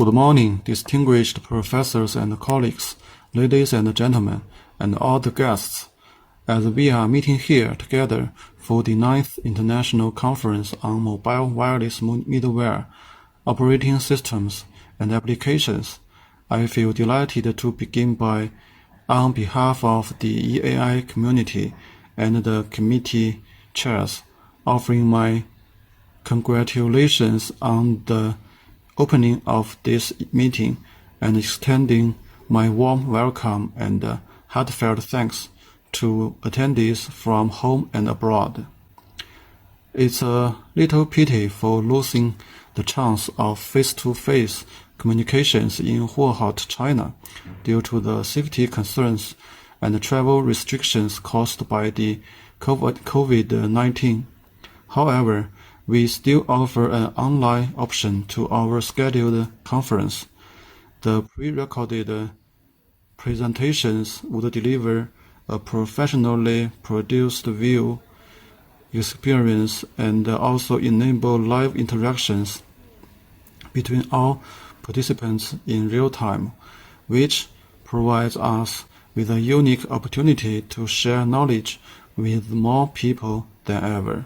Good morning, distinguished professors and colleagues, ladies and gentlemen, and all the guests. As we are meeting here together for the 9th International Conference on Mobile Wireless Middleware, Operating Systems, and Applications, I feel delighted to begin by, on behalf of the EAI community and the committee chairs, offering my congratulations on the opening of this meeting and extending my warm welcome and heartfelt thanks to attendees from home and abroad. It's a little pity for losing the chance of face-to-face communications in Huang, China, due to the safety concerns and travel restrictions caused by the COVID-19. However, we still offer an online option to our scheduled conference. The pre-recorded presentations would deliver a professionally produced view experience and also enable live interactions between all participants in real time, which provides us with a unique opportunity to share knowledge with more people than ever.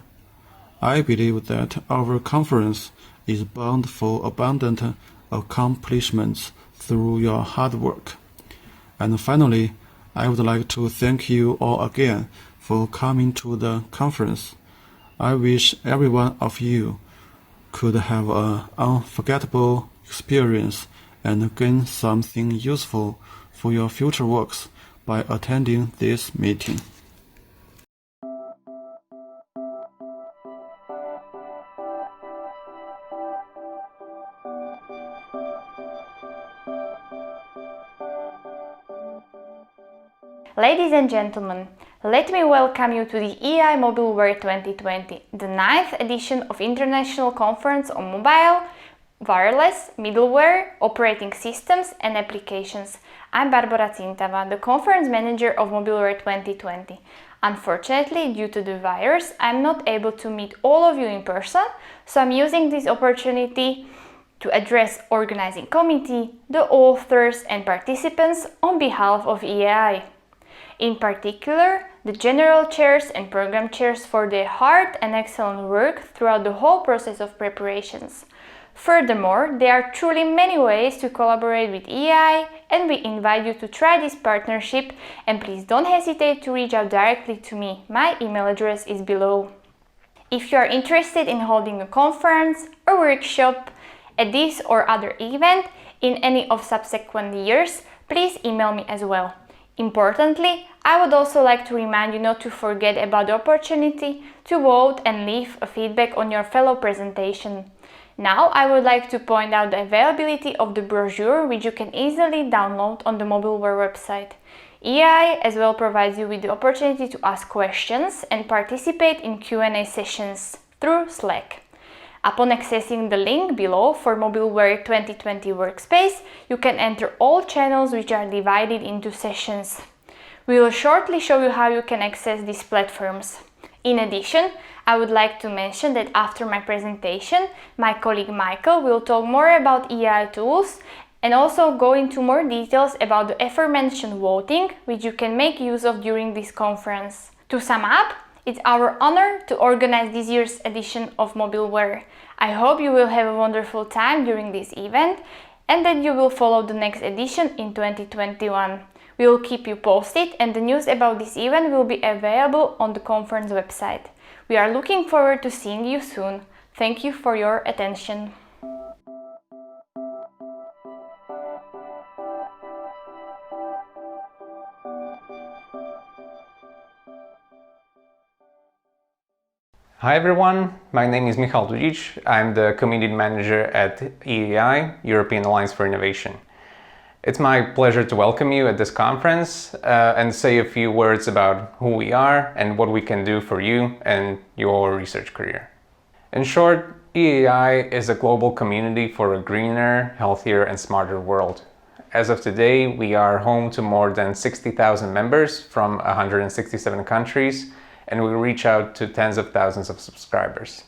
I believe that our conference is bound for abundant accomplishments through your hard work. And finally, I would like to thank you all again for coming to the conference. I wish every one of you could have an unforgettable experience and gain something useful for your future works by attending this meeting. Ladies and gentlemen, let me welcome you to the EAI MobilWare 2020, the 9th edition of International Conference on Mobile, Wireless, Middleware, Operating Systems and Applications. I'm Barbara Cintava, the Conference Manager of MobilWare 2020. Unfortunately, due to the virus, I'm not able to meet all of you in person, so I'm using this opportunity to address organizing committee, the authors and participants on behalf of EAI. In particular, the general chairs and program chairs for their hard and excellent work throughout the whole process of preparations. Furthermore, there are truly many ways to collaborate with EAI, and we invite you to try this partnership, and please don't hesitate to reach out directly to me. My email address is below. If you are interested in holding a conference or workshop at this or other event in any of subsequent years, please email me as well. Importantly, I would also like to remind you not to forget about the opportunity to vote and leave a feedback on your fellow presentation. Now, I would like to point out the availability of the brochure, which you can easily download on the MobilWare website. EAI as well provides you with the opportunity to ask questions and participate in Q&A sessions through Slack. Upon accessing the link below for MobilWare 2020 Workspace, you can enter all channels which are divided into sessions. We will shortly show you how you can access these platforms. In addition, I would like to mention that after my presentation, my colleague Michael will talk more about EAI tools and also go into more details about the aforementioned voting, which you can make use of during this conference. To sum up, it's our honor to organize this year's edition of MobilWare. I hope you will have a wonderful time during this event and that you will follow the next edition in 2021. We will keep you posted, and the news about this event will be available on the conference website. We are looking forward to seeing you soon. Thank you for your attention. Hi everyone, my name is Michal Dudic. I'm the Community Manager at EAI, European Alliance for Innovation. It's my pleasure to welcome you at this conference and say a few words about who we are and what we can do for you and your research career. In short, EAI is a global community for a greener, healthier and smarter world. As of today, we are home to more than 60,000 members from 167 countries, and we reach out to tens of thousands of subscribers.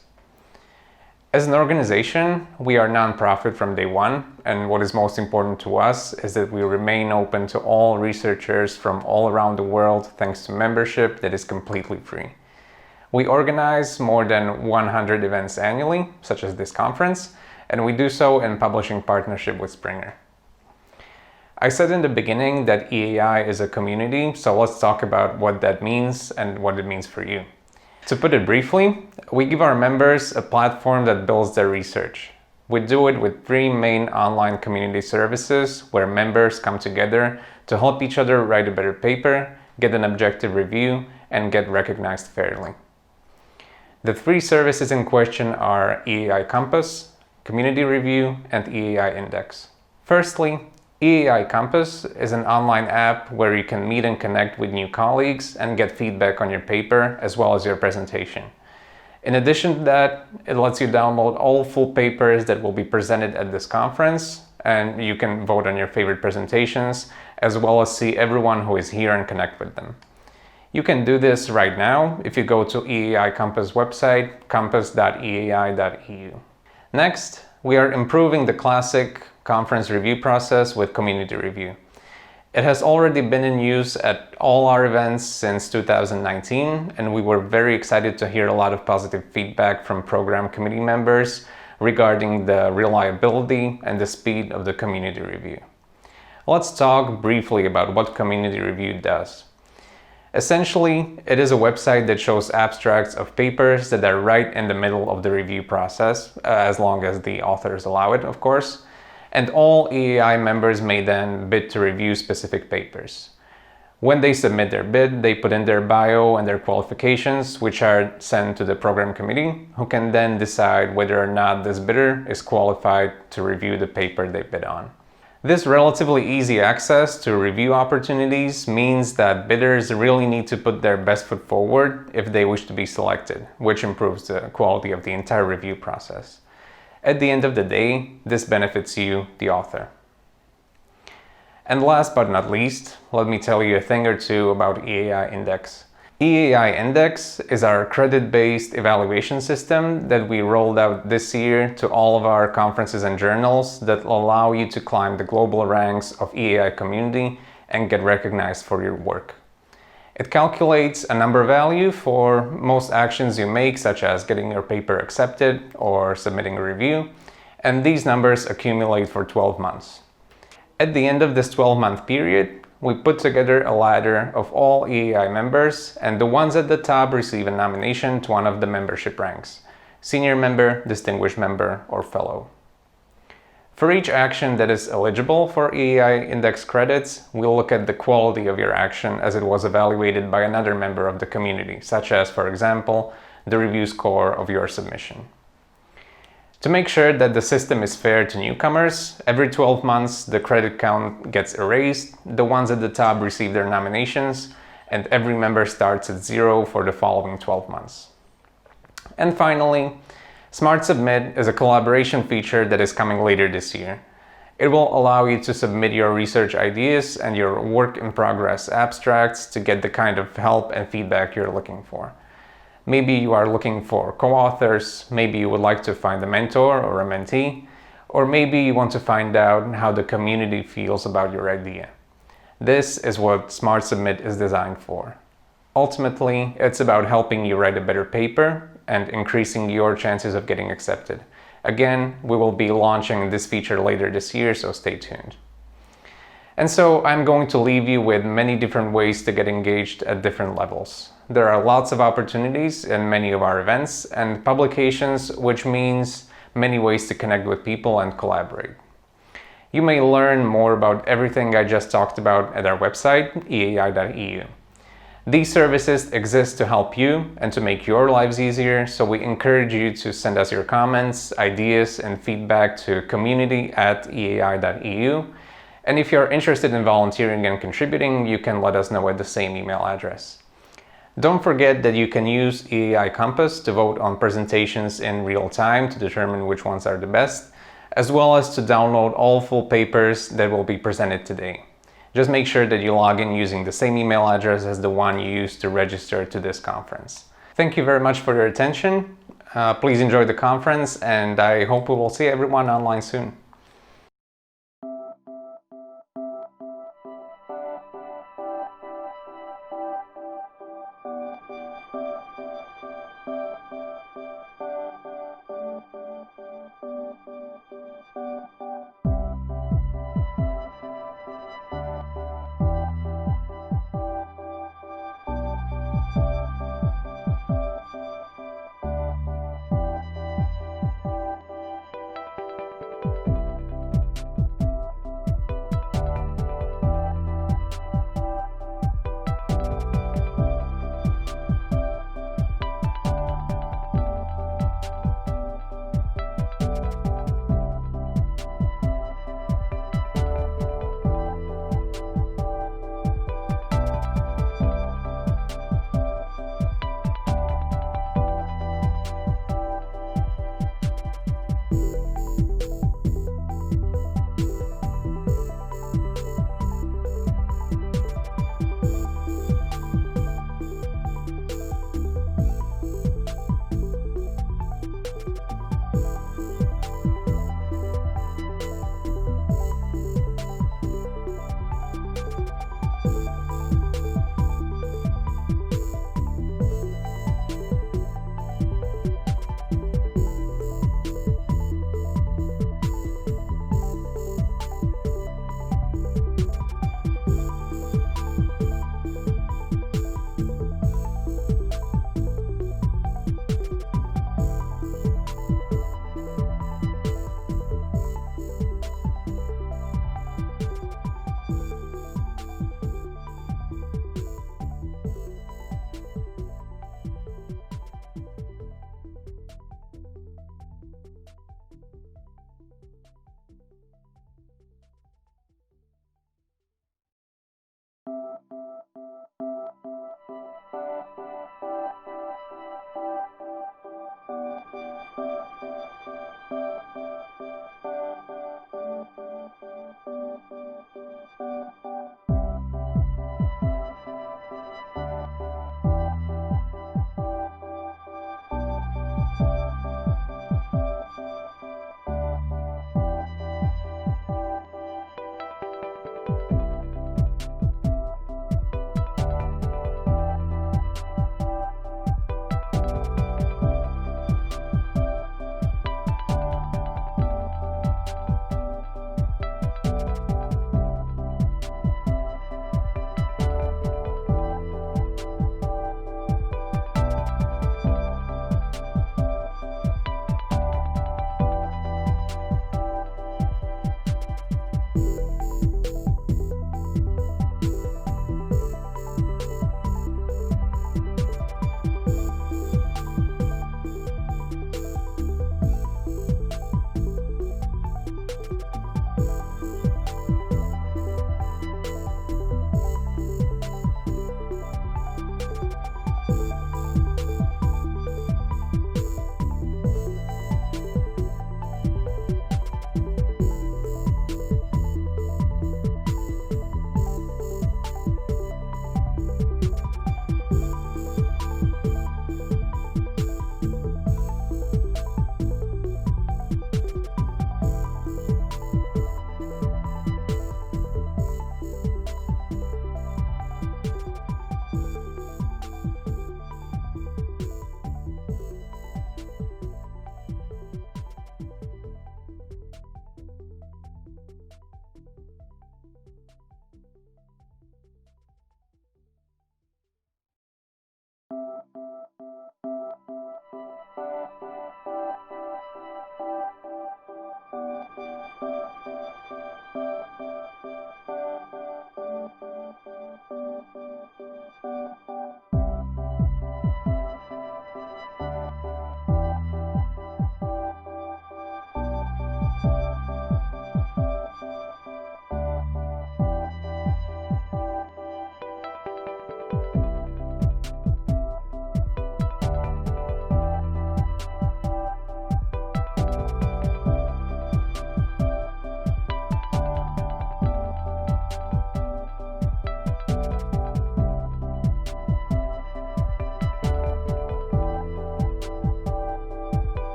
As an organization, we are non-profit from day one, and what is most important to us is that we remain open to all researchers from all around the world thanks to membership that is completely free. We organize more than 100 events annually, such as this conference, and we do so in publishing partnership with Springer. I said in the beginning that EAI is a community, so let's talk about what that means and what it means for you. To put it briefly, we give our members a platform that builds their research. We do it with 3 main online community services where members come together to help each other write a better paper, get an objective review, and get recognized fairly. The 3 services in question are EAI Compass, Community Review, and EAI Index. Firstly, EAI Compass is an online app where you can meet and connect with new colleagues and get feedback on your paper as well as your presentation. In addition to that, it lets you download all full papers that will be presented at this conference, and you can vote on your favorite presentations as well as see everyone who is here and connect with them. You can do this right now if you go to EAI Compass website, compass.eai.eu. Next, we are improving the classic conference review process with community review. It has already been in use at all our events since 2019, and we were very excited to hear a lot of positive feedback from program committee members regarding the reliability and the speed of the community review. Let's talk briefly about what community review does. Essentially, it is a website that shows abstracts of papers that are right in the middle of the review process, as long as the authors allow it, of course. And all EAI members may then bid to review specific papers. When they submit their bid, they put in their bio and their qualifications, which are sent to the program committee, who can then decide whether or not this bidder is qualified to review the paper they bid on. This relatively easy access to review opportunities means that bidders really need to put their best foot forward if they wish to be selected, which improves the quality of the entire review process. At the end of the day, this benefits you, the author. And last but not least, let me tell you a thing or two about EAI Index. EAI Index is our credit-based evaluation system that we rolled out this year to all of our conferences and journals that allow you to climb the global ranks of EAI community and get recognized for your work. It calculates a number value for most actions you make, such as getting your paper accepted or submitting a review, and these numbers accumulate for 12 months. At the end of this 12-month period, we put together a ladder of all EAI members, and the ones at the top receive a nomination to one of the membership ranks: senior member, distinguished member, or fellow. For each action that is eligible for EAI Index credits, we'll look at the quality of your action as it was evaluated by another member of the community, such as, for example, the review score of your submission. To make sure that the system is fair to newcomers, every 12 months the credit count gets erased, the ones at the top receive their nominations, and every member starts at 0 for the following 12 months. And finally, Smart Submit is a collaboration feature that is coming later this year. It will allow you to submit your research ideas and your work in progress abstracts to get the kind of help and feedback you're looking for. Maybe you are looking for co-authors, maybe you would like to find a mentor or a mentee, or maybe you want to find out how the community feels about your idea. This is what Smart Submit is designed for. Ultimately, it's about helping you write a better paper and increasing your chances of getting accepted. Again, we will be launching this feature later this year, so stay tuned. And so I'm going to leave you with many different ways to get engaged at different levels. There are lots of opportunities in many of our events and publications, which means many ways to connect with people and collaborate. You may learn more about everything I just talked about at our website, eai.eu. These services exist to help you and to make your lives easier, so we encourage you to send us your comments, ideas, and feedback to community@eai.eu. And if you're interested in volunteering and contributing, you can let us know at the same email address. Don't forget that you can use EAI Compass to vote on presentations in real time to determine which ones are the best, as well as to download all full papers that will be presented today. Just make sure that you log in using the same email address as the one you used to register to this conference. Thank you very much for your attention. Please enjoy the conference, and I hope we will see everyone online soon.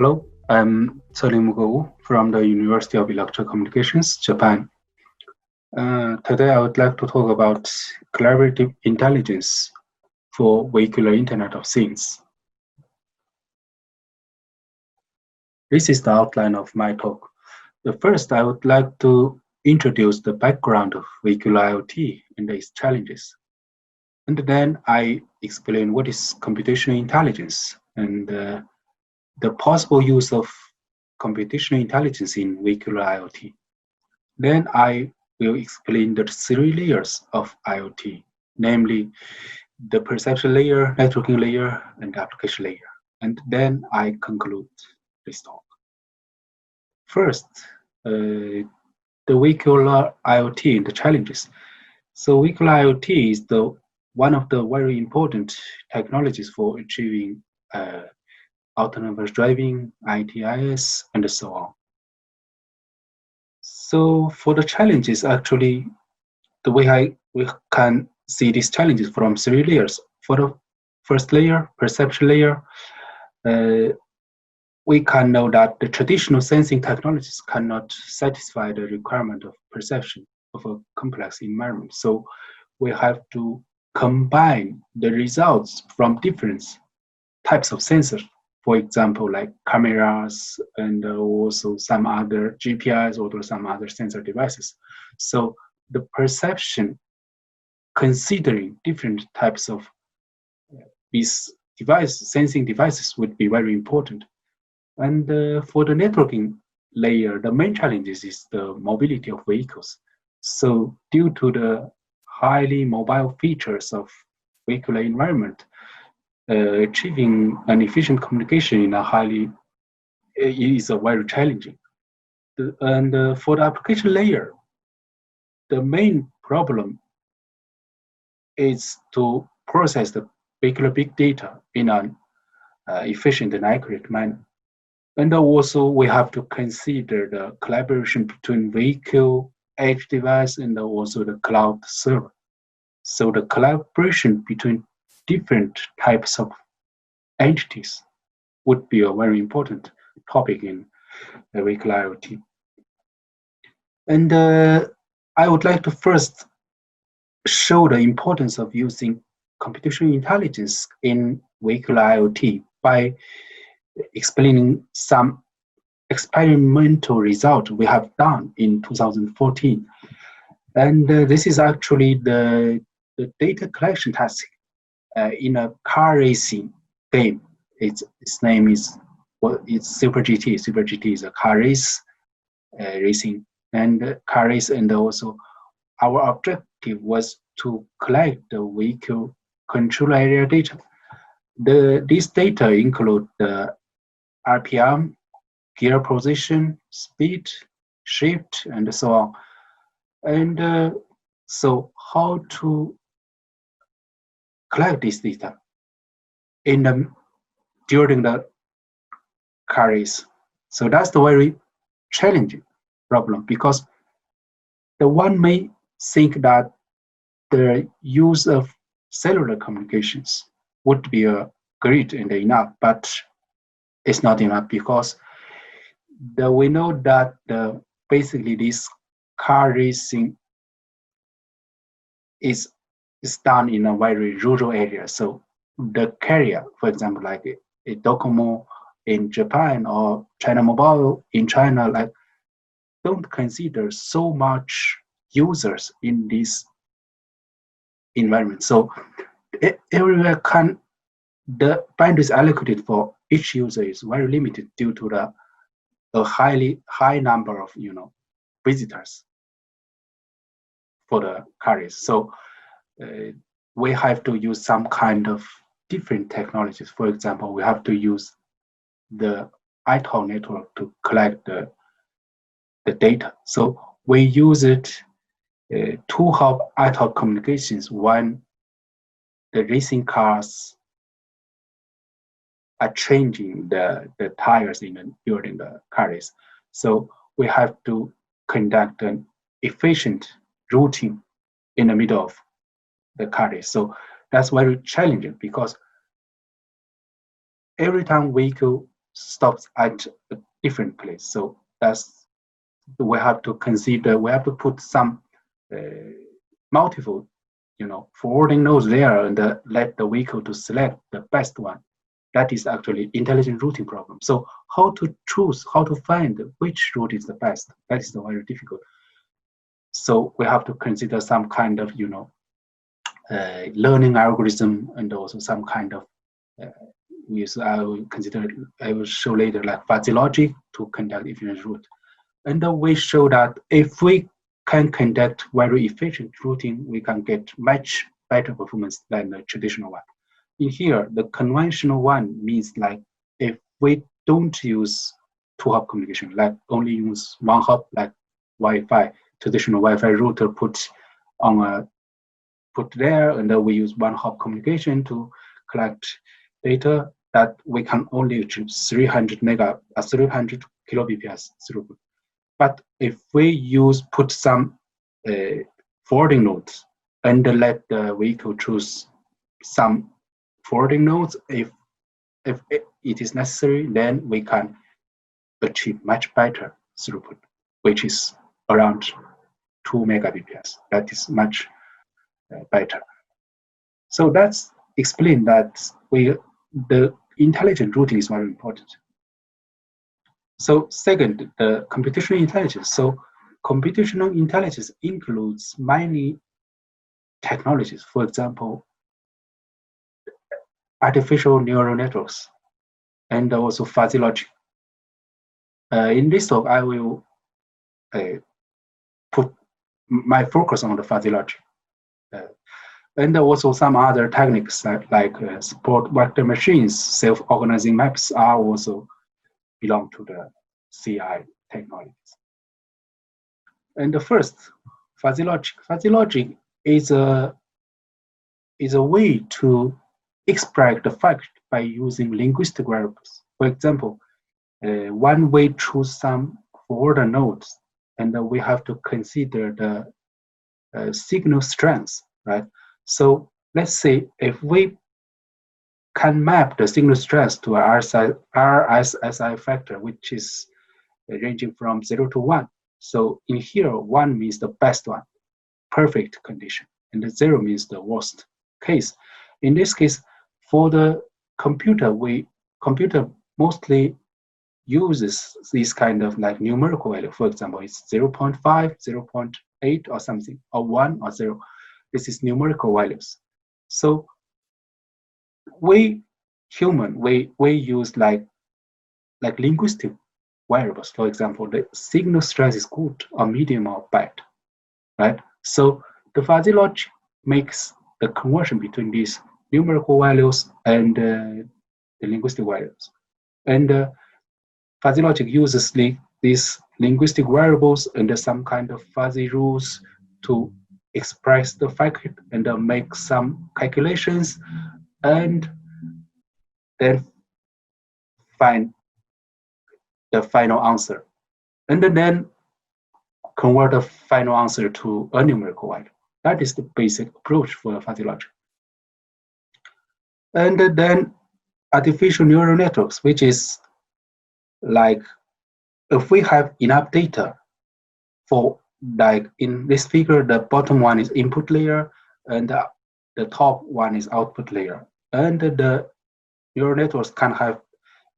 Hello, I'm Celimuge Wu from the University of Electro-Communications, Japan. Today I would like to talk about collaborative intelligence for vehicular Internet of Things. This is the outline of my talk. First, I would like to introduce the background of vehicular IoT and its challenges. And then I explain what is computational intelligence and the possible use of computational intelligence in vehicular IoT. Then I will explain the three layers of IoT, namely the perception layer, networking layer, and the application layer. And then I conclude this talk. First, the vehicular IoT and the challenges. So vehicular IoT is one of the very important technologies for achieving autonomous driving, ITIS, and so on. So for the challenges, actually, the way we can see these challenges from three layers. For the first layer, perception layer, we can know that the traditional sensing technologies cannot satisfy the requirement of perception of a complex environment. So we have to combine the results from different types of sensors. For example, like cameras and also some other GPIs or some other sensor devices. So the perception, considering different types of these sensing devices would be very important. And for the networking layer, the main challenge is the mobility of vehicles. So due to the highly mobile features of vehicular environment, achieving an efficient communication in a is very challenging. And for the application layer, the main problem is to process the vehicular big data in an efficient and accurate manner. And also we have to consider the collaboration between vehicle, edge device, and also the cloud server. So the collaboration between different types of entities would be a very important topic in vehicular IoT. And I would like to first show the importance of using computational intelligence in vehicular IoT by explaining some experimental result we have done in 2014. And this is actually the data collection task in a car racing game. Its name is, it's Super GT. Super GT is a car race racing and car race, and also our objective was to collect the vehicle control area data. This data include the RPM, gear position, speed, shift, and so on. And so how to collect this data during the car race? So that's the very challenging problem, because the one may think that the use of cellular communications would be great and enough, but it's not enough, because we know that basically this car racing is done in a very rural area. So the carrier, for example, like a Docomo in Japan or China Mobile in China, like don't consider so much users in this environment. So everywhere the bandwidth allocated for each user is very limited due to the high number of visitors for the carriers. So we have to use some kind of different technologies. For example, we have to use the ITOR network to collect the data. So we use it to help ITOR communications when the racing cars are changing the tires during the car race. So we have to conduct an efficient routing in the middle of the car race. So that's very challenging, because every time vehicle stops at a different place. So that's, we have to consider, we have to put some multiple, forwarding nodes there and let the vehicle to select the best one. That is actually intelligent routing problem. So how to choose, how to find which route is the best, that is very difficult. So we have to consider some kind of, learning algorithm, and also some kind of, I will show later, like fuzzy logic to conduct efficient route. And we show that if we can conduct very efficient routing, we can get much better performance than the traditional one. In here, the conventional one means like if we don't use two-hop communication, like only use one hop, like Wi-Fi, traditional Wi-Fi router put there, and then we use one-hop communication to collect data, that we can only achieve 300 kilobps throughput. But if we put some forwarding nodes and let the vehicle choose some forwarding nodes, if it is necessary, then we can achieve much better throughput, which is around 2 megabps. That is much better. So that's explain that the intelligent routing is very important. So second, the computational intelligence. So computational intelligence includes many technologies. For example, artificial neural networks, and also fuzzy logic. In this talk, I will put my focus on the fuzzy logic. And also some other techniques like support vector machines, self-organizing maps are also belong to the CI technologies. And the first, fuzzy logic. Fuzzy logic is a way to extract the fact by using linguistic variables. For example, when we choose some forwarder nodes, and we have to consider the signal strength, right? So let's say if we can map the signal strength to a RSSI factor, which is ranging from 0 to 1. So in here, 1 means the best one, perfect condition, and the 0 means the worst case. In this case, for the computer, computer mostly uses this kind of like numerical value. For example, it's 0.5, 0.8 or something, or 1 or 0. This is numerical values. So we use like linguistic variables. For example, the signal strength is good or medium or bad, right? So the fuzzy logic makes the conversion between these numerical values and the linguistic values. And fuzzy logic uses these linguistic variables and some kind of fuzzy rules to express the fact and make some calculations, and then find the final answer, and then convert the final answer to a numerical value. That is the basic approach for the fuzzy logic. And then artificial neural networks, which is like if we have enough data for, like in this figure, the bottom one is input layer and the top one is output layer. And the neural networks can have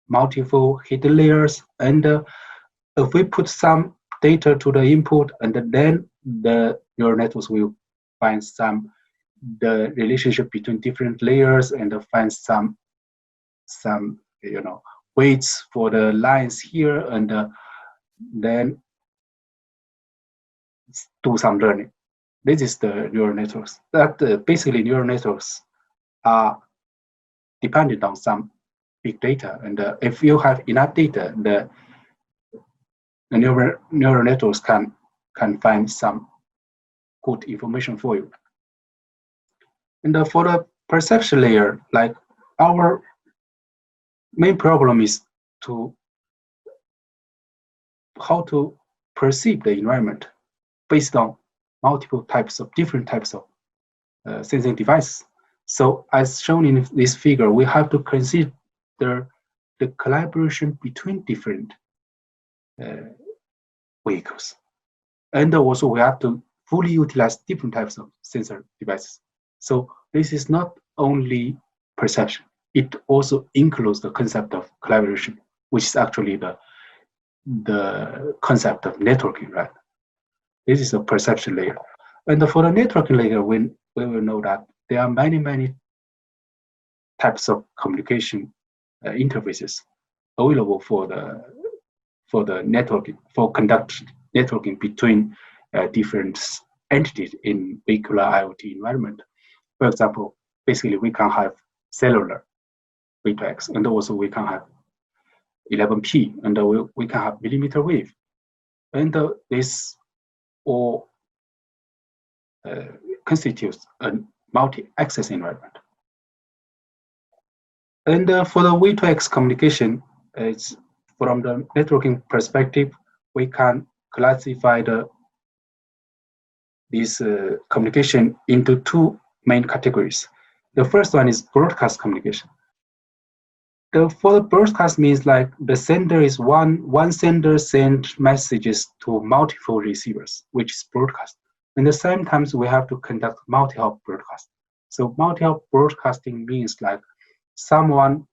multiple hidden layers. And if we put some data to the input, and then the neural networks will find the relationship between different layers and find some weights for the lines here, and then do some learning. This is the neural networks. That basically neural networks are dependent on some big data, and if you have enough data, the neural networks can find some good information for you. And for the perception layer, like our main problem is how to perceive the environment based on different types of sensing devices. So as shown in this figure, we have to consider the collaboration between different vehicles. And also we have to fully utilize different types of sensor devices. So this is not only perception, it also includes the concept of collaboration, which is actually the concept of networking, right? This is a perception layer. And for the networking layer, we will know that there are many types of communication interfaces available for the networking, for conduct networking between different entities in vehicular IoT environment. For example, basically we can have cellular V2X, and also we can have 11P, and we can have millimeter wave. And this all constitutes a multi-access environment. And for the V2X communication, it's from the networking perspective, we can classify this communication into two main categories. The first one is broadcast communication. For the broadcast means like the sender is one sender send messages to multiple receivers, which is broadcast. And at the same time, we have to conduct multi-hop broadcast. So multi-hop broadcasting means like some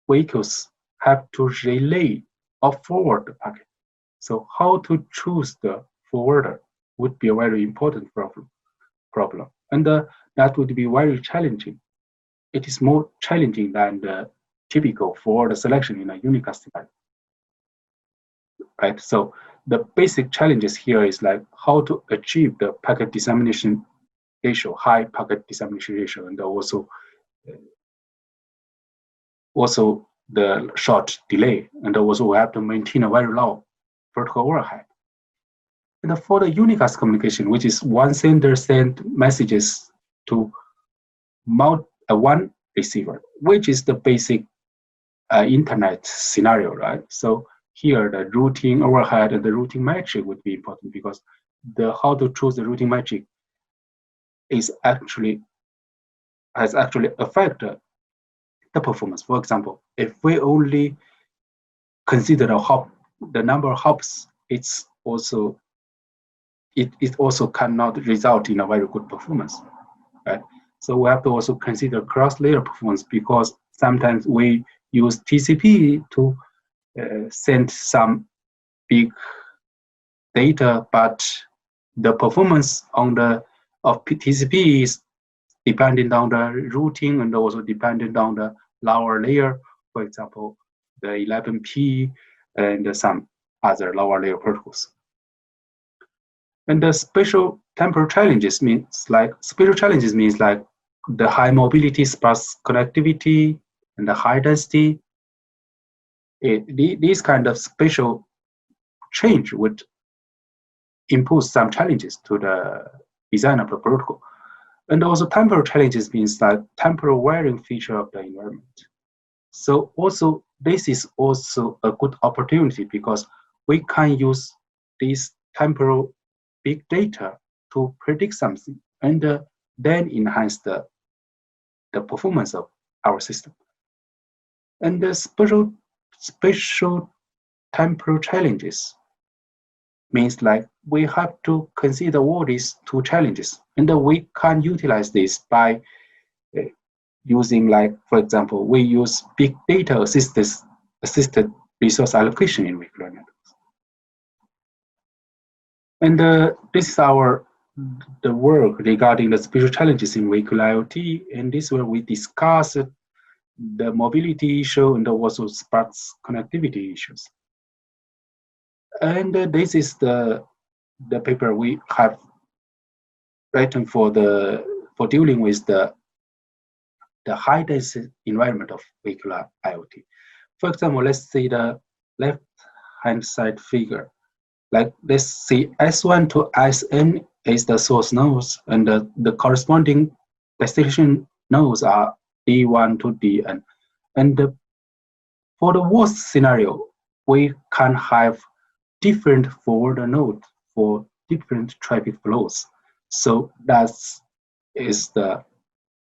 vehicles have to relay or forward the packet. So how to choose the forwarder would be a very important problem. And that would be very challenging. It is more challenging than the typical forward selection in a unicast environment. Right? So the basic challenges here is like how to achieve the packet dissemination ratio, high packet dissemination ratio, and also the short delay, and also we have to maintain a very low vertical overhead. And for the unicast communication, which is one sender send messages to one receiver, which is the basic internet scenario, right? So here the routing overhead and the routing metric would be important, because how to choose the routing metric has actually affected the performance. For example, if we only consider the number of hops, it also cannot result in a very good performance, right? So we have to also consider cross-layer performance, because sometimes we use TCP to send some big data, but the performance of TCP is dependent on the routing and also dependent on the lower layer, for example, the 11P and some other lower layer protocols. And the spatial temporal challenges means like the high mobility sparse connectivity and the high density. These kind of spatial change would impose some challenges to the design of the protocol. And also temporal challenges means that temporal varying feature of the environment. So also this is also a good opportunity, because we can use this temporal big data to predict something and then enhance the performance of our system. And the spatial temporal challenges means like we have to consider all these two challenges, and we can utilize this by using, like, for example, we use big data assisted resource allocation in vehicular networks. And this is the work regarding the spatial challenges in vehicular IoT, and this where we discuss the mobility issue and also sparse connectivity issues. And this is the paper we have written for dealing with the high density environment of vehicular IoT. For example, let's see the left-hand side figure. Like, let's see S1 to Sn is the source nodes, and the corresponding destination nodes are D1 to Dn. And for the worst scenario, we can have different forwarder nodes for different traffic flows. So that is the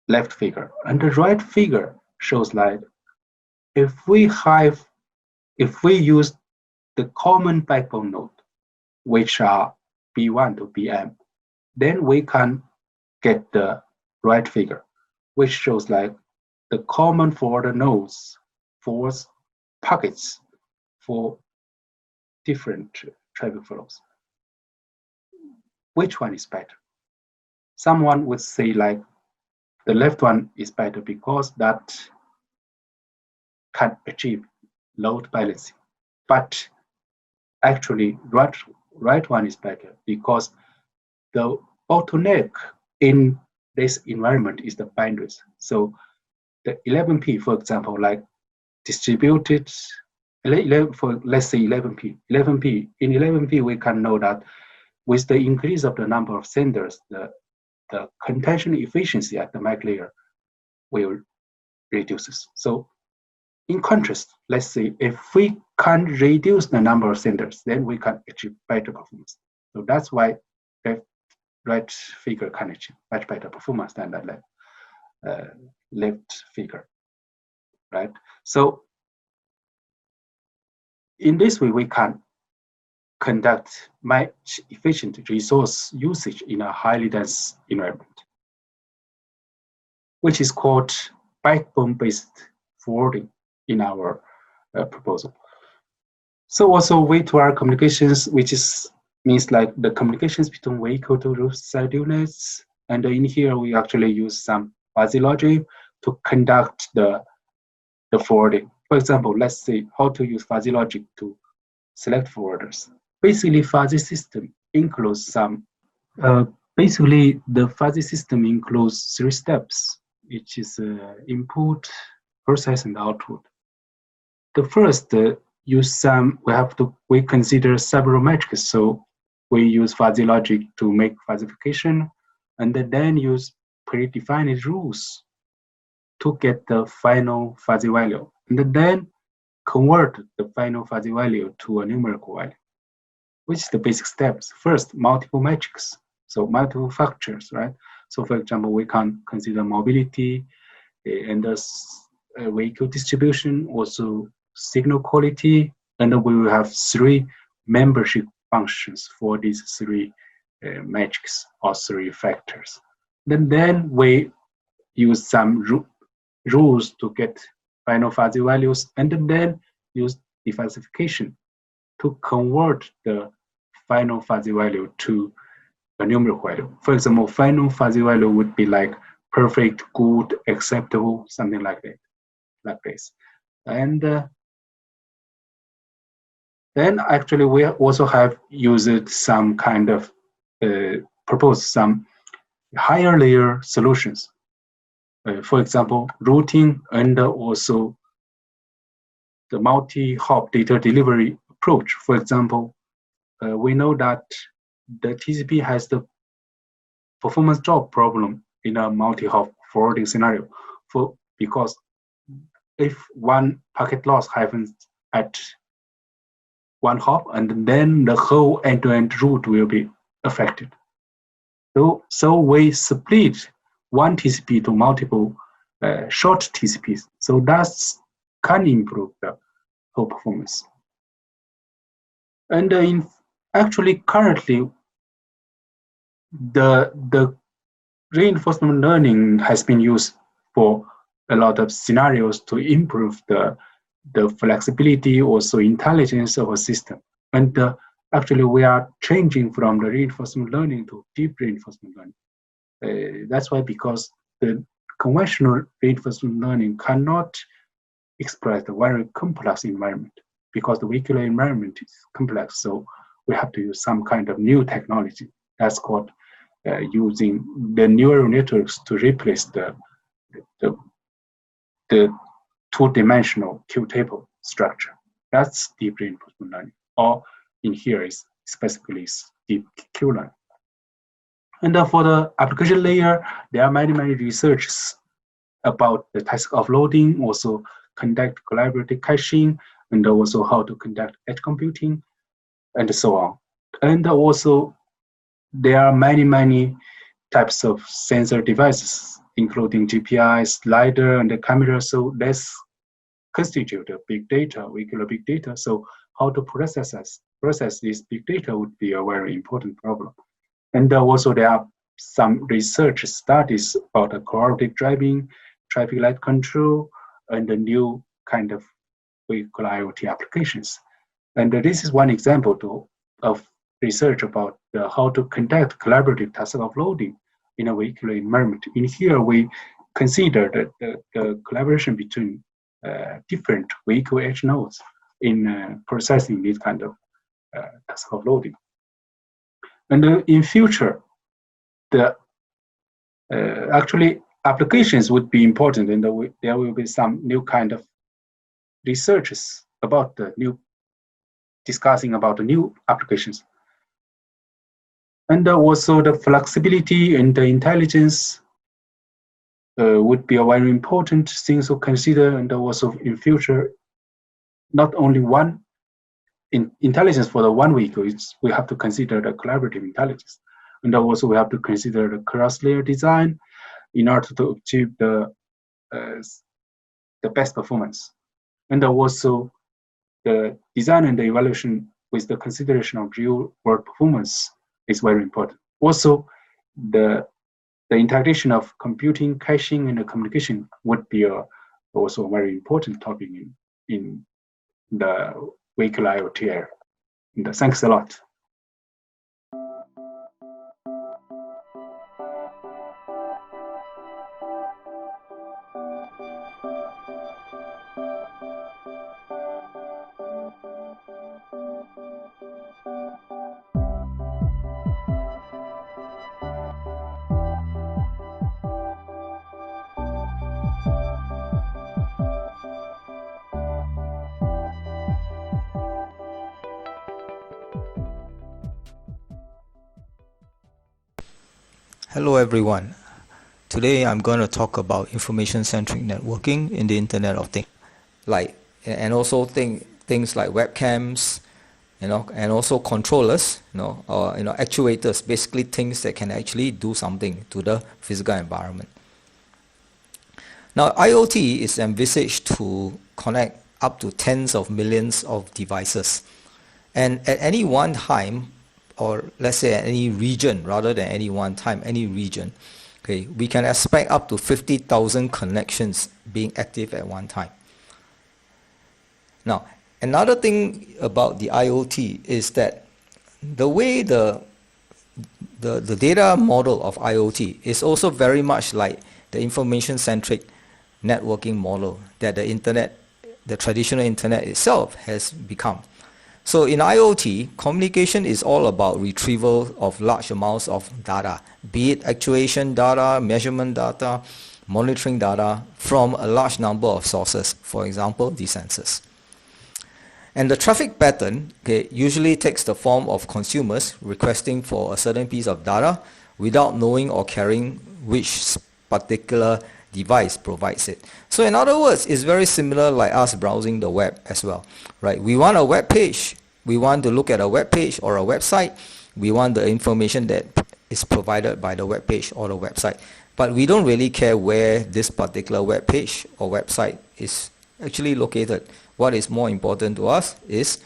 left figure. And the right figure shows like if we use the common backbone node, which are B1 to Bm, then we can get the right figure, which shows like the common forward nodes for packets for different traffic flows. Which one is better? Someone would say like the left one is better because that can achieve load balancing. But actually, right one is better because the bottleneck in this environment is the bandwidth. So the 11p, for example, like distributed, let's say 11p. In 11p, we can know that with the increase of the number of senders, the contention efficiency at the MAC layer will reduce. So in contrast, let's say if we can reduce the number of senders, then we can achieve better performance. So that's why the right figure can achieve much better performance than the left figure, right? So in this way, we can conduct much efficient resource usage in a highly dense environment, which is called backbone-based forwarding in our proposal. So also V2R communications, which means like the communications between vehicle to roadside units. And in here, we actually use some fuzzy logic to conduct the forwarding. For example, let's say how to use fuzzy logic to select forwarders. Basically, fuzzy system includes some, basically the fuzzy system includes 3 steps, which is input, process, and output. The first we consider several metrics. So we use fuzzy logic to make fuzzification, and then use predefined rules to get the final fuzzy value, and then convert the final fuzzy value to a numerical value, which is the basic steps. First, multiple metrics, so multiple factors, right? So for example, we can consider mobility and the vehicle distribution, also signal quality, and we will have 3 membership functions for these 3 metrics or 3 factors. Then we use some rules to get final fuzzy values, and then use defuzzification to convert the final fuzzy value to a numerical value. For example, final fuzzy value would be like perfect, good, acceptable, something like that, like this. And then actually we also have used some kind of proposed some higher layer solutions. For example, routing and also the multi-hop data delivery approach. For example, we know that the TCP has the performance drop problem in a multi-hop forwarding scenario, because if one packet loss happens at one hop, and then the whole end-to-end route will be affected. So we split one TCP to multiple short TCPs. So that can improve the whole performance. And actually currently, the reinforcement learning has been used for a lot of scenarios to improve the flexibility, also intelligence of a system. And actually, we are changing from the reinforcement learning to deep reinforcement learning. That's why, because the conventional reinforcement learning cannot express the very complex environment, because the vehicular environment is complex. So we have to use some kind of new technology. That's called using the neural networks to replace the two-dimensional Q-table structure. That's deep reinforcement learning, or in here is specifically deep Q-learning. And for the application layer, there are many researches about the task offloading, also conduct collaborative caching, and also how to conduct edge computing, and so on. And also, there are many types of sensor devices, including GPIs, LiDAR, and the camera. So this constitute a big data, vehicular big data. So how to process this big data would be a very important problem. And also there are some research studies about cooperative driving, traffic light control, and the new kind of vehicular IoT applications. And this is one example of research about how to conduct collaborative task offloading in a vehicular environment. In here, we consider the collaboration between different vehicle edge nodes in processing this kind of task offloading. And in future, actually applications would be important, and there will be some new kind of researches about discussing about the new applications. And also the flexibility and the intelligence would be a very important thing to consider. And also in future, not only one intelligence for the one vehicle, we have to consider the collaborative intelligence. And also we have to consider the cross-layer design in order to achieve the best performance. And also the design and the evaluation with the consideration of real-world performance is very important. Also, the integration of computing, caching, and the communication would be also a very important topic in the vehicular IoT area. And thanks a lot. Hello everyone. Today I'm going to talk about information-centric networking in the Internet of Things, and also things like webcams, and also controllers, or actuators, basically things that can actually do something to the physical environment. Now, IoT is envisaged to connect up to tens of millions of devices, and at any one time, or let's say at any region, rather than any one time, any region, okay, we can expect up to 50,000 connections being active at one time. Now, another thing about the IoT is that the way the data model of IoT is also very much like the information-centric networking model that the traditional internet itself has become. So in IoT, communication is all about retrieval of large amounts of data, be it actuation data, measurement data, monitoring data from a large number of sources, for example, the sensors. And the traffic pattern usually takes the form of consumers requesting for a certain piece of data without knowing or caring which particular device provides it. So in other words, it's very similar like us browsing the web as well, right? We want a web page. We want to look at a web page or a website. We want the information that is provided by the web page or the website. But we don't really care where this particular web page or website is actually located. What is more important to us is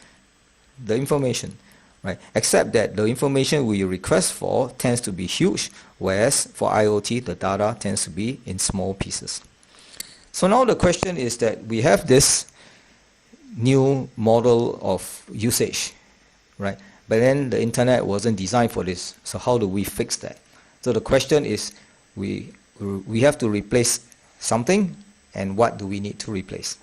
the information, right? Except that the information we request for tends to be huge, whereas for IoT, the data tends to be in small pieces. So now the question is that we have this new model of usage, right? But then the internet wasn't designed for this. So how do we fix that? So the question is, we have to replace something, and what do we need to replace?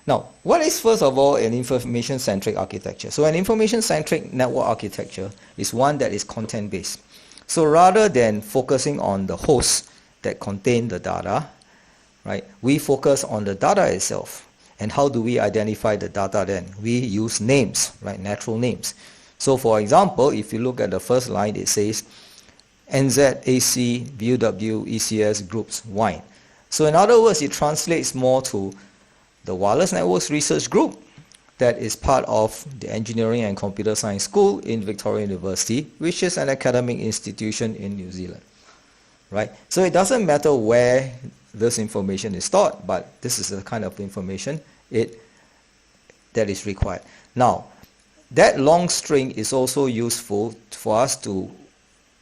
Now, what is first of all an information-centric architecture? So an information-centric network architecture is one that is content-based. So rather than focusing on the hosts that contain the data, right, we focus on the data itself. And how do we identify the data then? We use names, right, natural names. So for example, if you look at the first line, it says NZ, AC, VUW, ECS groups, wine. So in other words, it translates more to the Wireless Networks Research Group that is part of the Engineering and Computer Science School in Victoria University, which is an academic institution in New Zealand, right? So it doesn't matter where this information is stored, but this is the kind of information that is required. Now, that long string is also useful for us to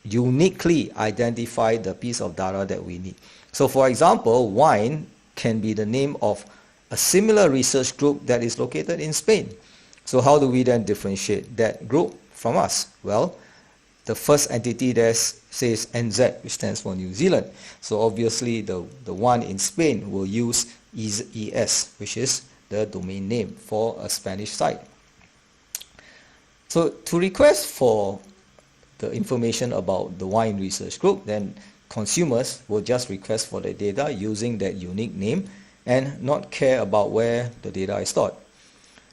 uniquely identify the piece of data that we need. So for example, wine can be the name of a similar research group that is located in Spain. So how do we then differentiate that group from us? Well, the first entity there says NZ, which stands for New Zealand. So obviously the one in Spain will use ES, which is the domain name for a Spanish site. So to request for the information about the wine research group, then consumers will just request for the data using that unique name and not care about where the data is stored.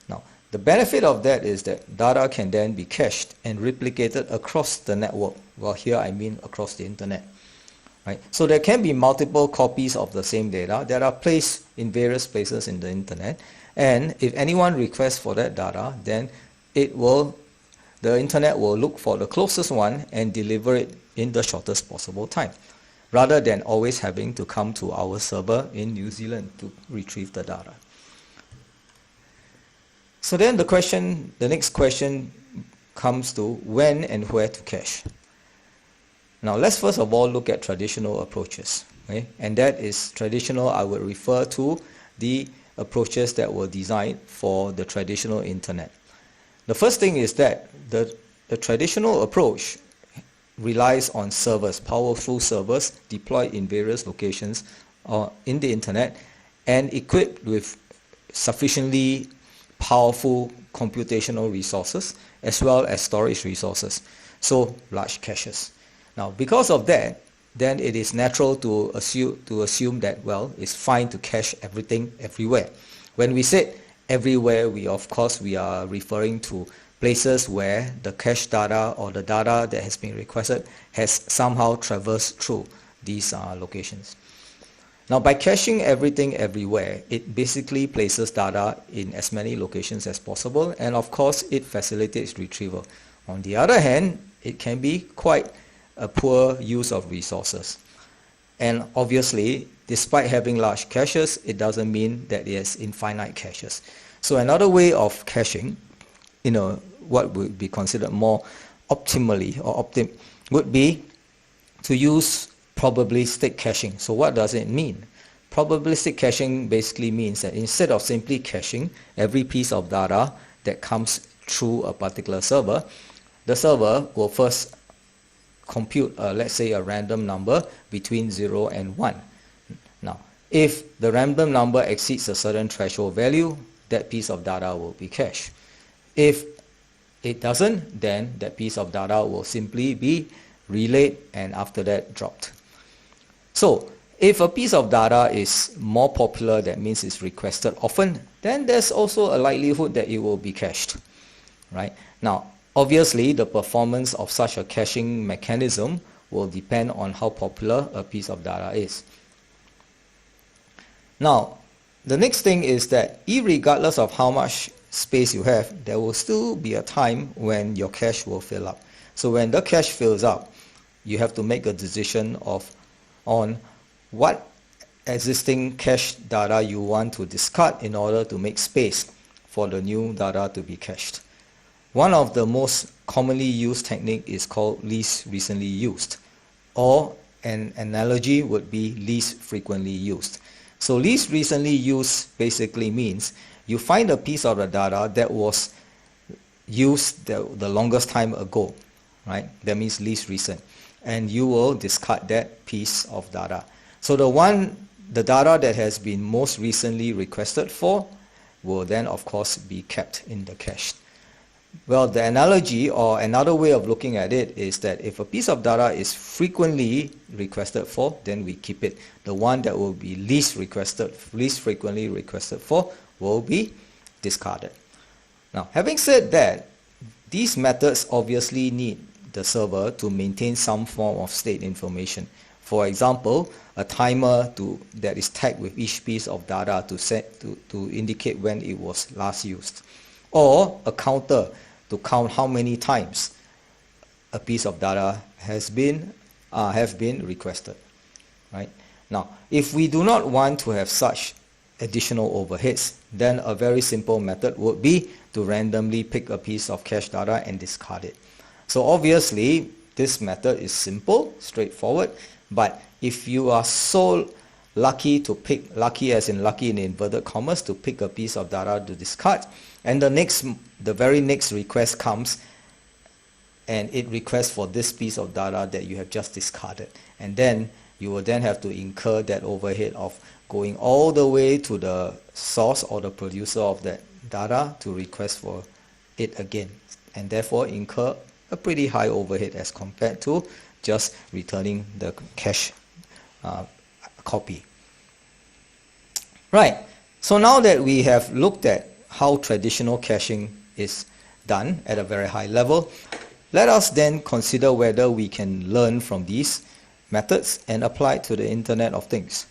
Now, the benefit of that is that data can then be cached and replicated across the network. Well, here I mean across the internet. Right? So there can be multiple copies of the same data that are placed in various places in the internet, and if anyone requests for that data, then the internet will look for the closest one and deliver it in the shortest possible time, rather than always having to come to our server in New Zealand to retrieve the data. So then the next question comes to when and where to cache. Now let's first of all look at traditional approaches. Okay? And that is traditional, I would refer to the approaches that were designed for the traditional internet. The first thing is that the traditional approach relies on servers, powerful servers deployed in various locations in the internet and equipped with sufficiently powerful computational resources as well as storage resources, so large caches. Now, because of that, then it is natural to assume that, well, it's fine to cache everything everywhere. When we say everywhere, we are referring to places where the cache data or the data that has been requested has somehow traversed through these locations. Now, by caching everything everywhere, it basically places data in as many locations as possible, and of course it facilitates retrieval. On the other hand, it can be quite a poor use of resources. And obviously, despite having large caches, it doesn't mean that it has infinite caches. So another way of caching, what would be considered more optimally or would be to use probabilistic caching. So what does it mean? Probabilistic caching basically means that instead of simply caching every piece of data that comes through a particular server, the server will first compute, let's say, a random number between 0 and 1. Now, if the random number exceeds a certain threshold value, that piece of data will be cached. If it doesn't, then that piece of data will simply be relayed and after that dropped. So, if a piece of data is more popular, that means it's requested often, then there's also a likelihood that it will be cached. Right? Now, obviously, the performance of such a caching mechanism will depend on how popular a piece of data is. Now, the next thing is that irregardless of how much space you have, there will still be a time when your cache will fill up. So when the cache fills up, you have to make a decision on what existing cache data you want to discard in order to make space for the new data to be cached. One of the most commonly used technique is called least recently used, or an analogy would be least frequently used. So least recently used basically means you find a piece of the data that was used the longest time ago, right? That means least recent. And you will discard that piece of data. So the data that has been most recently requested for will then of course be kept in the cache. Well, the analogy or another way of looking at it is that if a piece of data is frequently requested for, then we keep it. The one that will be least frequently requested for will be discarded. Now, having said that, these methods obviously need the server to maintain some form of state information. For example, a timer that is tagged with each piece of data to indicate when it was last used, or a counter to count how many times a piece of data have been requested. Right? Now, if we do not want to have such additional overheads, then a very simple method would be to randomly pick a piece of cache data and discard it. So obviously, this method is simple, straightforward, but if you are so lucky to pick, lucky as in lucky in inverted commas, to pick a piece of data to discard, and the very next request comes, and it requests for this piece of data that you have just discarded, and then you will then have to incur that overhead of going all the way to the source or the producer of that data to request for it again, and therefore incur a pretty high overhead as compared to just returning the cache copy. Right, so now that we have looked at how traditional caching is done at a very high level, let us then consider whether we can learn from these methods and apply it to the Internet of Things.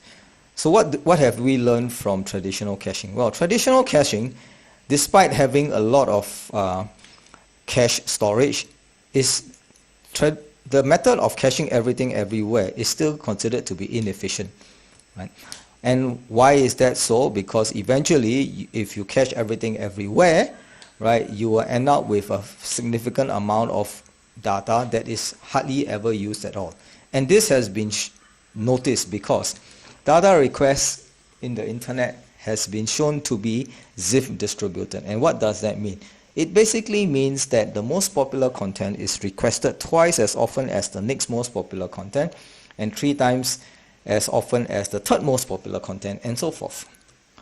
So what have we learned from traditional caching? Well, traditional caching, despite having a lot of cache storage, the method of caching everything everywhere is still considered to be inefficient, right? And why is that so? Because eventually, if you cache everything everywhere, right, you will end up with a significant amount of data that is hardly ever used at all. And this has been noticed because data requests in the internet has been shown to be ZIF distributed. And what does that mean? It basically means that the most popular content is requested twice as often as the next most popular content, and 3 times as often as the third most popular content, and so forth.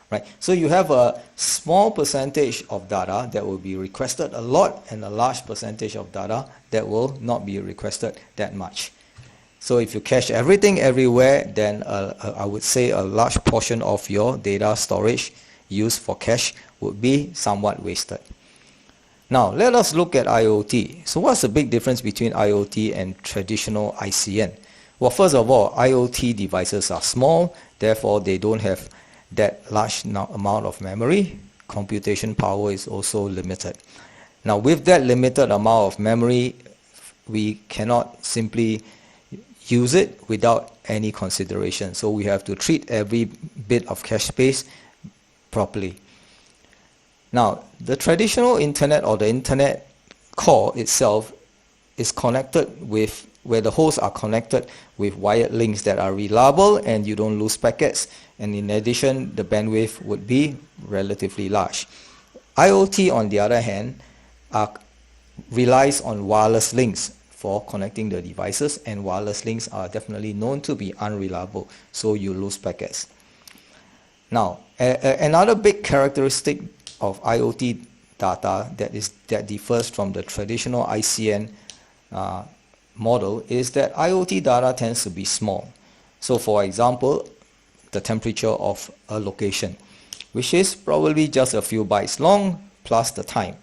Right? So you have a small percentage of data that will be requested a lot, and a large percentage of data that will not be requested that much. So if you cache everything everywhere, then I would say a large portion of your data storage used for cache would be somewhat wasted. Now, let us look at IoT. So what's the big difference between IoT and traditional ICN? Well, first of all, IoT devices are small, therefore they don't have that large amount of memory. Computation power is also limited. Now, with that limited amount of memory, we cannot simply use it without any consideration. So we have to treat every bit of cache space properly. Now, the traditional internet or the internet core itself is connected with, where the hosts are connected with wired links that are reliable and you don't lose packets. And in addition, the bandwidth would be relatively large. IoT, on the other hand, relies on wireless links for connecting the devices, and wireless links are definitely known to be unreliable, so you lose packets. Now, another big characteristic of IoT data that differs from the traditional ICN model is that IoT data tends to be small. So for example, the temperature of a location, which is probably just a few bytes long plus the time,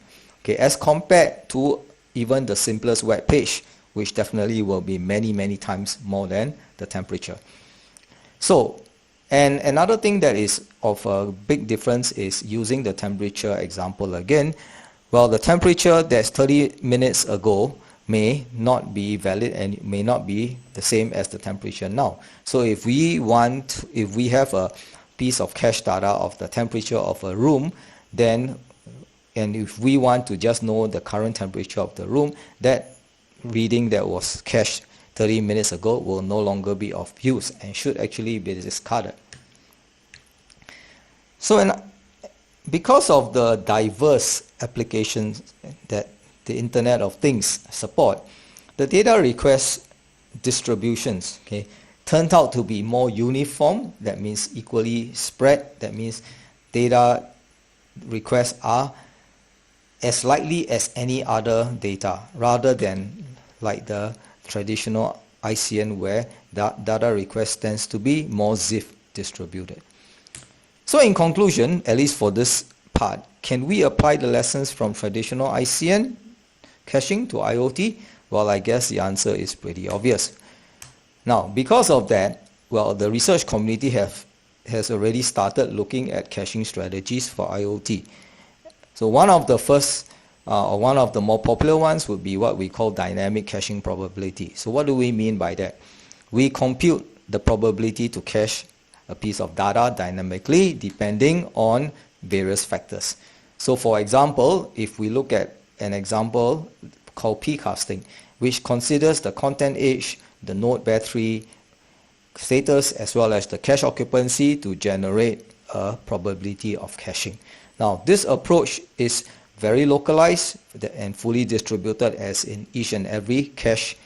okay, as compared to even the simplest web page, which definitely will be many, many times more than the temperature. So, and another thing that is of a big difference is using the temperature example again. Well, the temperature that's 30 minutes ago may not be valid and may not be the same as the temperature now. So if we have a piece of cache data of the temperature of a room, then, and if we want to just know the current temperature of the room, that reading that was cached 30 minutes ago will no longer be of use and should actually be discarded. So because of the diverse applications that the Internet of Things support, the data request distributions, okay, turned out to be more uniform. That means equally spread. That means data requests are as likely as any other data, rather than like the traditional ICN where data request tends to be more ZIF distributed. So in conclusion, at least for this part, can we apply the lessons from traditional ICN caching to IoT? Well, I guess the answer is pretty obvious. Now, because of that, well, the research community has already started looking at caching strategies for IoT. So one of the first, or one of the more popular ones would be what we call dynamic caching probability. So what do we mean by that? We compute the probability to cache a piece of data dynamically depending on various factors. So for example, if we look at an example called p-casting, which considers the content age, the node battery status, as well as the cache occupancy to generate a probability of caching. Now, this approach is very localized and fully distributed, as in each and every cache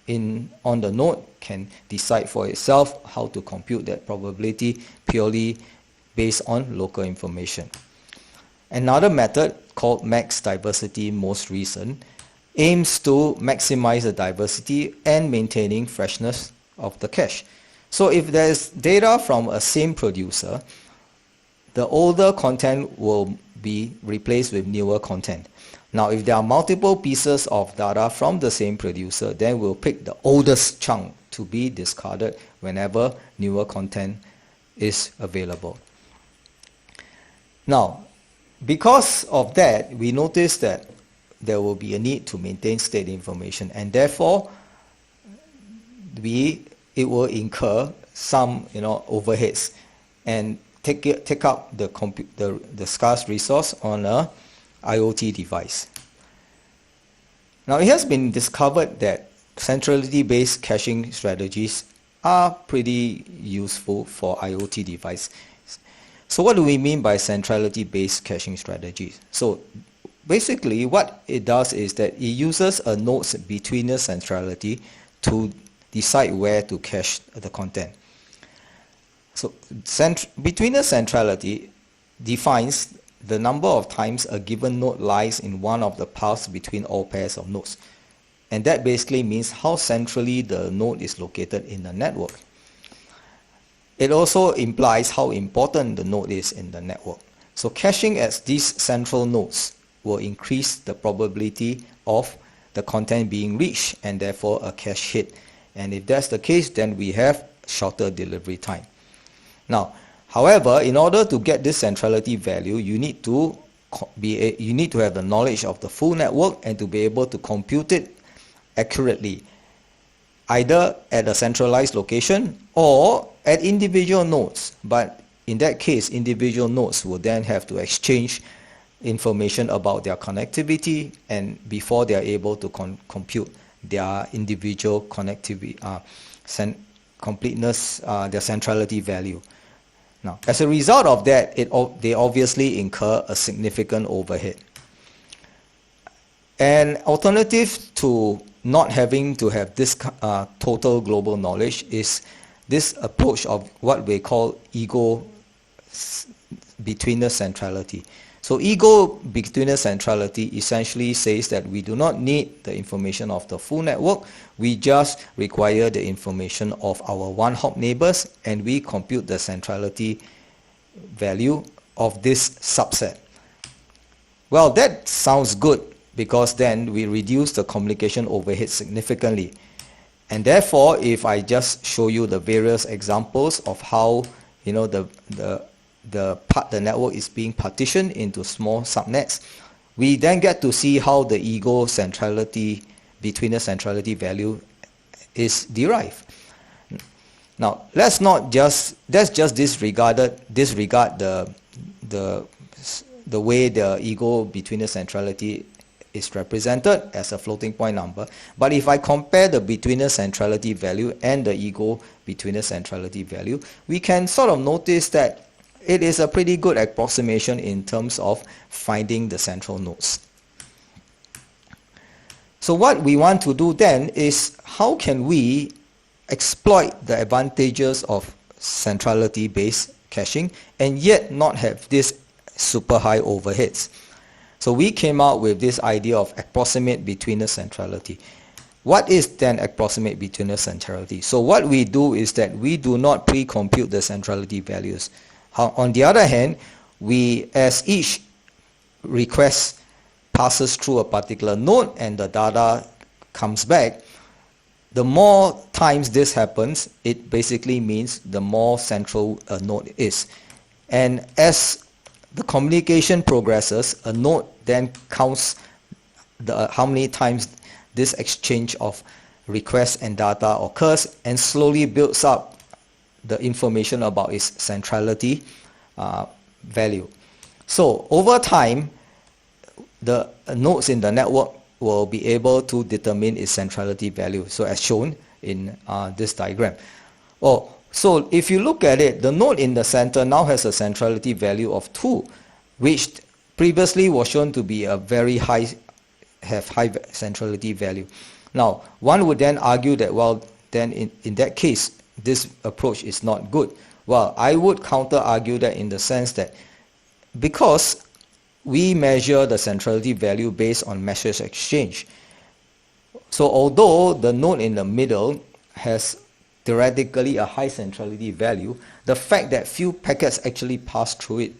on the node can decide for itself how to compute that probability purely based on local information. Another method called max diversity, most recent, aims to maximize the diversity and maintaining freshness of the cache. So if there is data from a same producer, the older content will be replaced with newer content. Now, if there are multiple pieces of data from the same producer, then we'll pick the oldest chunk to be discarded whenever newer content is available. Now, because of that, we notice that there will be a need to maintain state information, and therefore it will incur some overheads and take up the scarce resource on a IoT device. Now, it has been discovered that centrality-based caching strategies are pretty useful for IoT devices. So what do we mean by centrality-based caching strategies? So basically what it does is that it uses a node's betweener centrality to decide where to cache the content. So betweener centrality defines the number of times a given node lies in one of the paths between all pairs of nodes. And that basically means how centrally the node is located in the network. It also implies how important the node is in the network. So caching at these central nodes will increase the probability of the content being reached and therefore a cache hit. And if that's the case, then we have shorter delivery time. Now, however, in order to get this centrality value, you need to have the knowledge of the full network and to be able to compute it accurately, either at a centralized location or at individual nodes. But in that case, individual nodes will then have to exchange information about their connectivity and before they are able to compute their individual connectivity, completeness, their centrality value. Now, as a result of that, they obviously incur a significant overhead. An alternative to not having to have this total global knowledge is this approach of what we call ego betweener centrality. So ego betweener centrality essentially says that we do not need the information of the full network, we just require the information of our one-hop neighbors, and we compute the centrality value of this subset. Well, that sounds good because then we reduce the communication overhead significantly. And therefore, if I just show you the various examples of how the network is being partitioned into small subnets, we then get to see how the ego centrality between the centrality value is derived. Now, let's just disregard the way the ego between the centrality is represented as a floating point number. But if I compare the betweener centrality value and the ego betweener centrality value, we can sort of notice that it is a pretty good approximation in terms of finding the central nodes. So what we want to do then is how can we exploit the advantages of centrality-based caching and yet not have this super high overheads. So we came out with this idea of approximate betweener centrality. What is then approximate betweener centrality? So what we do is that we do not pre-compute the centrality values. On the other hand, as each request passes through a particular node and the data comes back, the more times this happens, it basically means the more central a node is. And as the communication progresses, a node then counts how many times this exchange of requests and data occurs and slowly builds up the information about its centrality value. So over time, the nodes in the network will be able to determine its centrality value. So as shown in this diagram. So if you look at it, the node in the center now has a centrality value of 2, which previously was shown to be a very high centrality value. Now, one would then argue that, well, then in that case, this approach is not good. Well, I would counter argue that in the sense that because we measure the centrality value based on message exchange. So although the node in the middle has theoretically a high centrality value, the fact that few packets actually pass through it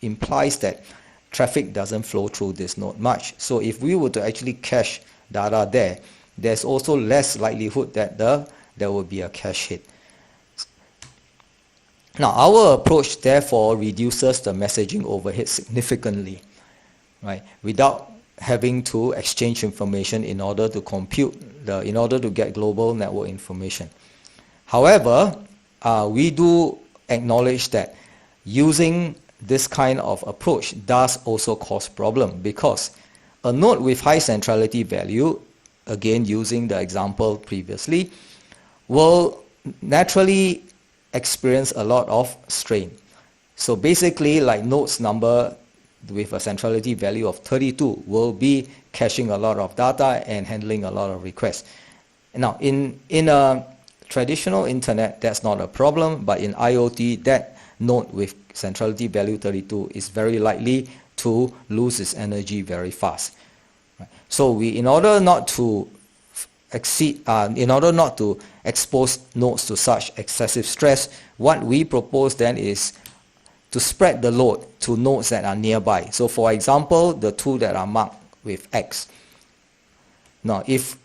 implies that traffic doesn't flow through this node much. So if we were to actually cache data there, there's also less likelihood that there will be a cache hit. Now, our approach therefore reduces the messaging overhead significantly, right? Without having to exchange information in order to in order to get global network information. However, we do acknowledge that using this kind of approach does also cause problem, because a node with high centrality value, again using the example previously, will naturally experience a lot of strain. So basically, like nodes number with a centrality value of 32 will be caching a lot of data and handling a lot of requests. Now, in a traditional internet, that's not a problem, but in IoT, that node with centrality value 32 is very likely to lose its energy very fast. Right? So in order not to expose nodes to such excessive stress, what we propose then is to spread the load to nodes that are nearby. So for example, the two that are marked with X. Now, if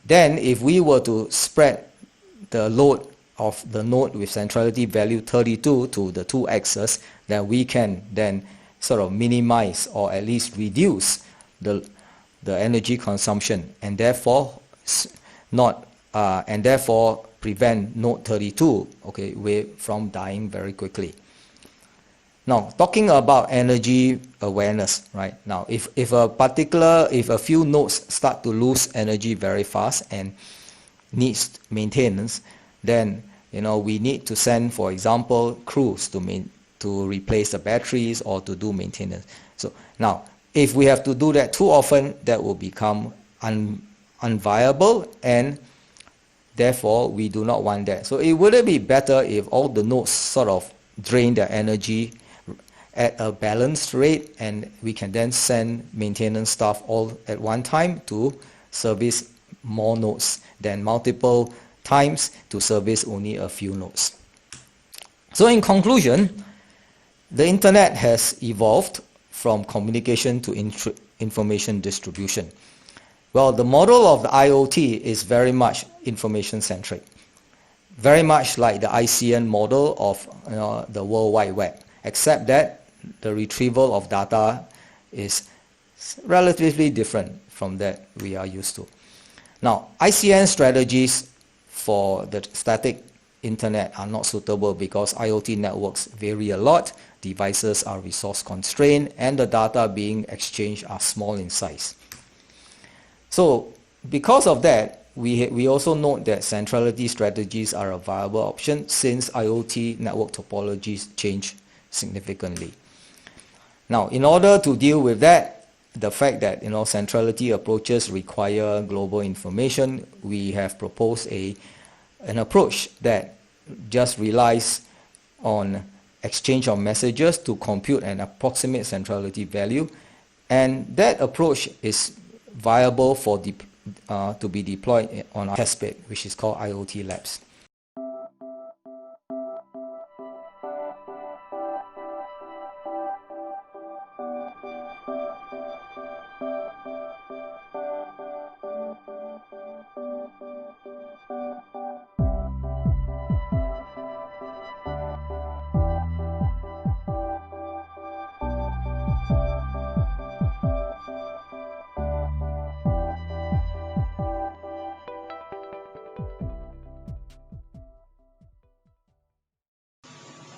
we were to spread the load of the node with centrality value 32 to the two X's, then we can then sort of minimize or at least reduce the energy consumption, and therefore prevent node 32 from dying very quickly. Now, talking about energy awareness, right? Now, if a few nodes start to lose energy very fast and needs maintenance, then we need to send, for example, crews to replace the batteries or to do maintenance. So now, if we have to do that too often, that will become unviable, and therefore we do not want that. So it would be better if all the nodes sort of drain their energy at a balanced rate, and we can then send maintenance staff all at one time to service more nodes than multiple times to service only a few nodes. So in conclusion, the internet has evolved from communication to information distribution. Well, the model of the IoT is very much information centric, very much like the ICN model of the World Wide Web, except that the retrieval of data is relatively different from that we are used to. Now, ICN strategies for the static internet are not suitable because IoT networks vary a lot, devices are resource constrained, and the data being exchanged are small in size. So because of that, we also note that centrality strategies are a viable option since IoT network topologies change significantly. Now, in order to deal with that, the fact that centrality approaches require global information, we have proposed an approach that just relies on exchange of messages to compute an approximate centrality value, and that approach is viable to be deployed on our testbed, which is called IoT Labs.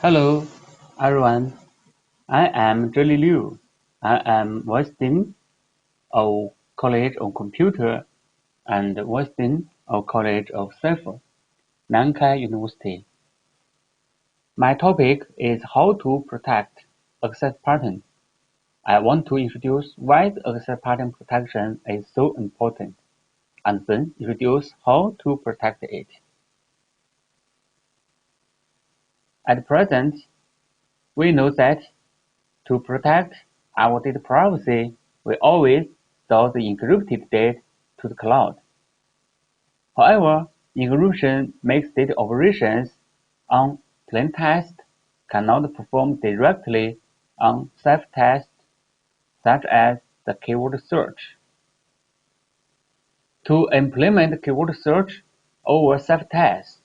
Hello, everyone. I am Zheli Liu. I am Winston of College of Computer and Winston of College of Cipher, Nankai University. My topic is how to protect access pattern. I want to introduce why the access pattern protection is so important, and then introduce how to protect it. At present, we know that to protect our data privacy, we always store the encrypted data to the cloud. However, encryption makes data operations on plain text cannot perform directly on ciphertext, such as the keyword search. To implement keyword search over ciphertext,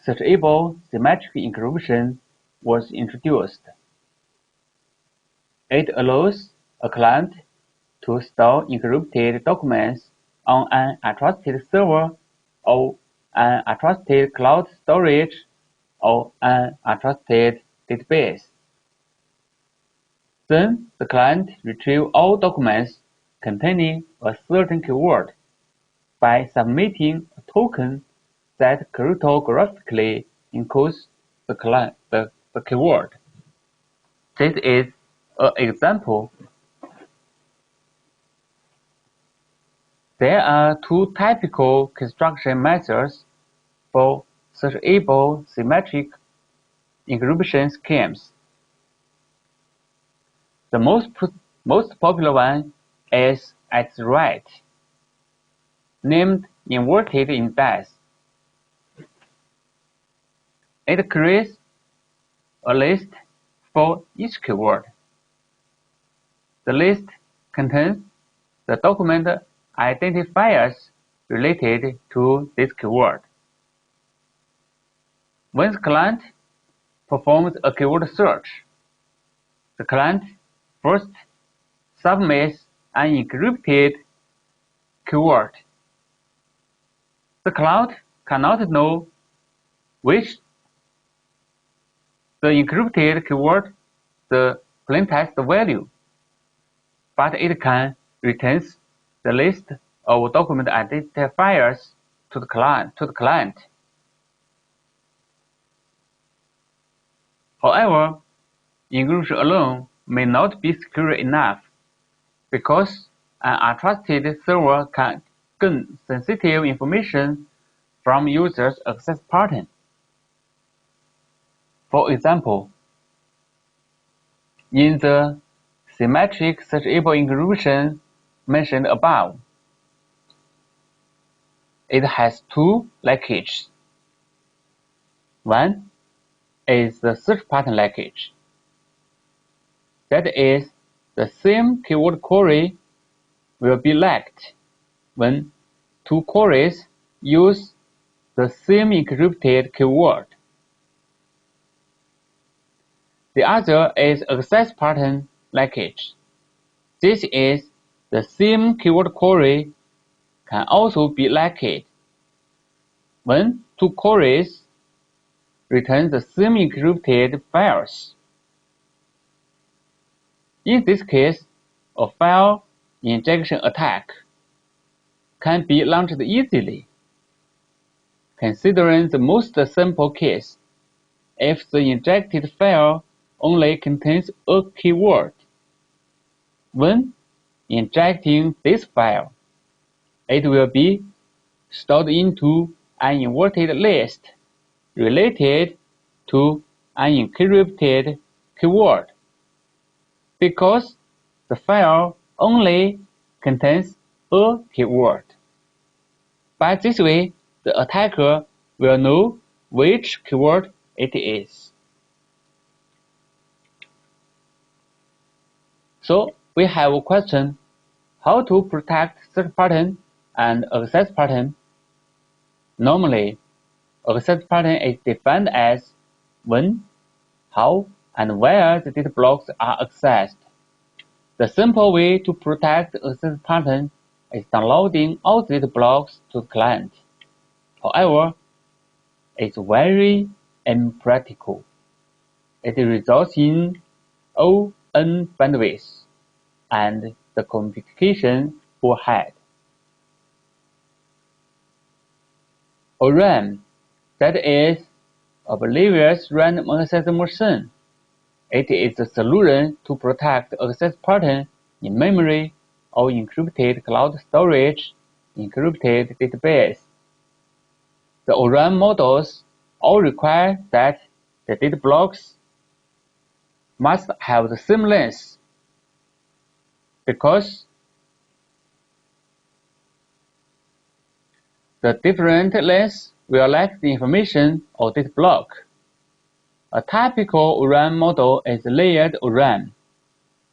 searchable symmetric encryption was introduced. It allows a client to store encrypted documents on an untrusted server or an untrusted cloud storage or an untrusted database. Then the client retrieves all documents containing a certain keyword by submitting a token that cryptographically encodes the keyword. This is an example. There are two typical construction methods for searchable symmetric encryption schemes. The most popular one is at the right, named inverted index. It creates a list for each keyword. The list contains the document identifiers related to this keyword. When the client performs a keyword search, the client first submits an encrypted keyword. The cloud cannot know which the encrypted keyword the plaintext value, but it can return the list of document identifiers to the client. However, encryption alone may not be secure enough, because an untrusted server can gain sensitive information from users' access pattern. For example, in the symmetric searchable encryption mentioned above, it has two leakages. One is the search pattern leakage. That is, the same keyword query will be leaked when two queries use the same encrypted keyword. The other is access pattern leakage. This is, the same keyword query can also be leaked when two queries return the same encrypted files. In this case, a file injection attack can be launched easily. Considering the most simple case, if the injected file only contains a keyword, when injecting this file, it will be stored into an inverted list related to an encrypted keyword, because the file only contains a keyword. By this way, the attacker will know which keyword it is. So we have a question: how to protect search pattern and access pattern? Normally, access pattern is defined as when, how, and where the data blocks are accessed. The simple way to protect access pattern is downloading all the data blocks to the client. However, it's very impractical. It results in O n bandwidth and the computation overhead. RAM, that is, oblivious random access machine. It is a solution to protect access pattern in memory or encrypted cloud storage, encrypted database. The RAM models all require that the data blocks must have the same length, because the different lengths will lack the information of data block. A typical RAM model is layered RAM.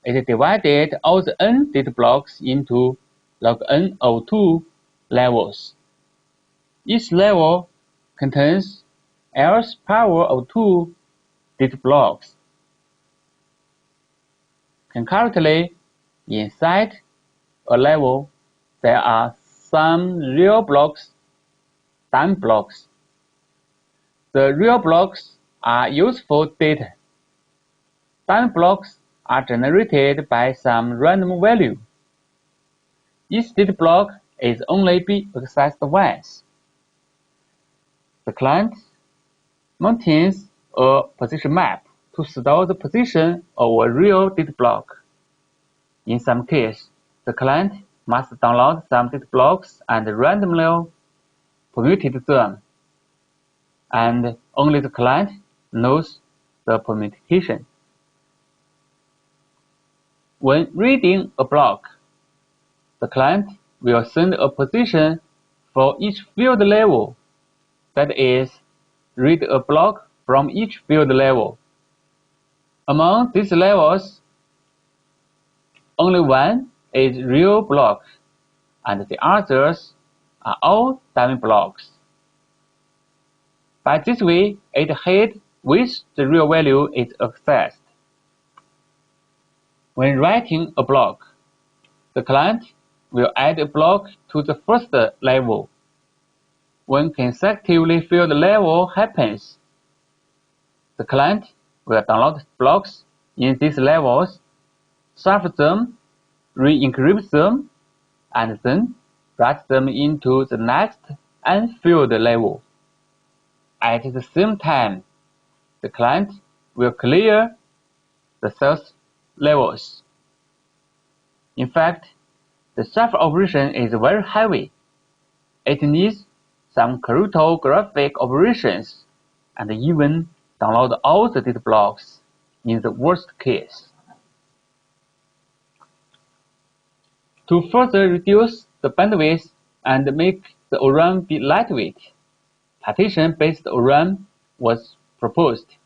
It divided all the n data blocks into log n of 2 levels. Each level contains L's power of 2 data blocks. Concurrently, inside a level, there are some real blocks, time blocks. The real blocks are useful data. Time blocks are generated by some random value. Each data block is only be accessed once. The client maintains a position map to store the position of a real data block. In some cases, the client must download some data blocks and randomly permutate them, and only the client knows the permutation. When reading a block, the client will send a position for each field level, that is, read a block from each field level. Among these levels, only one is real block, and the others are all dummy blocks. By this way, it hid which the real value is accessed. When writing a block, the client will add a block to the first level. When consecutively field level happens, the client will download blocks in these levels, shuffle them, re-encrypt them, and then write them into the next unfilled level. At the same time, the client will clear the third levels. In fact, the shuffle operation is very heavy. It needs some cryptographic operations and even download all the data blocks in the worst case. To further reduce the bandwidth and make the RAM be lightweight, partition-based RAM was proposed.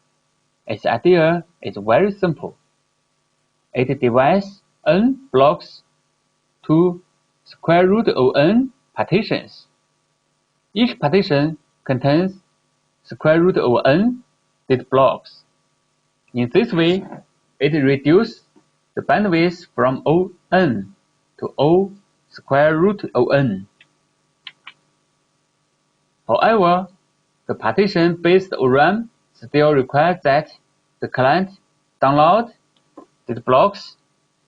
Its idea is very simple. It divides n blocks to square root of n partitions. Each partition contains square root of n data blocks. In this way, it reduces the bandwidth from O(n) to O square root of n. However, the partition-based RAM still requires that the client download data blocks,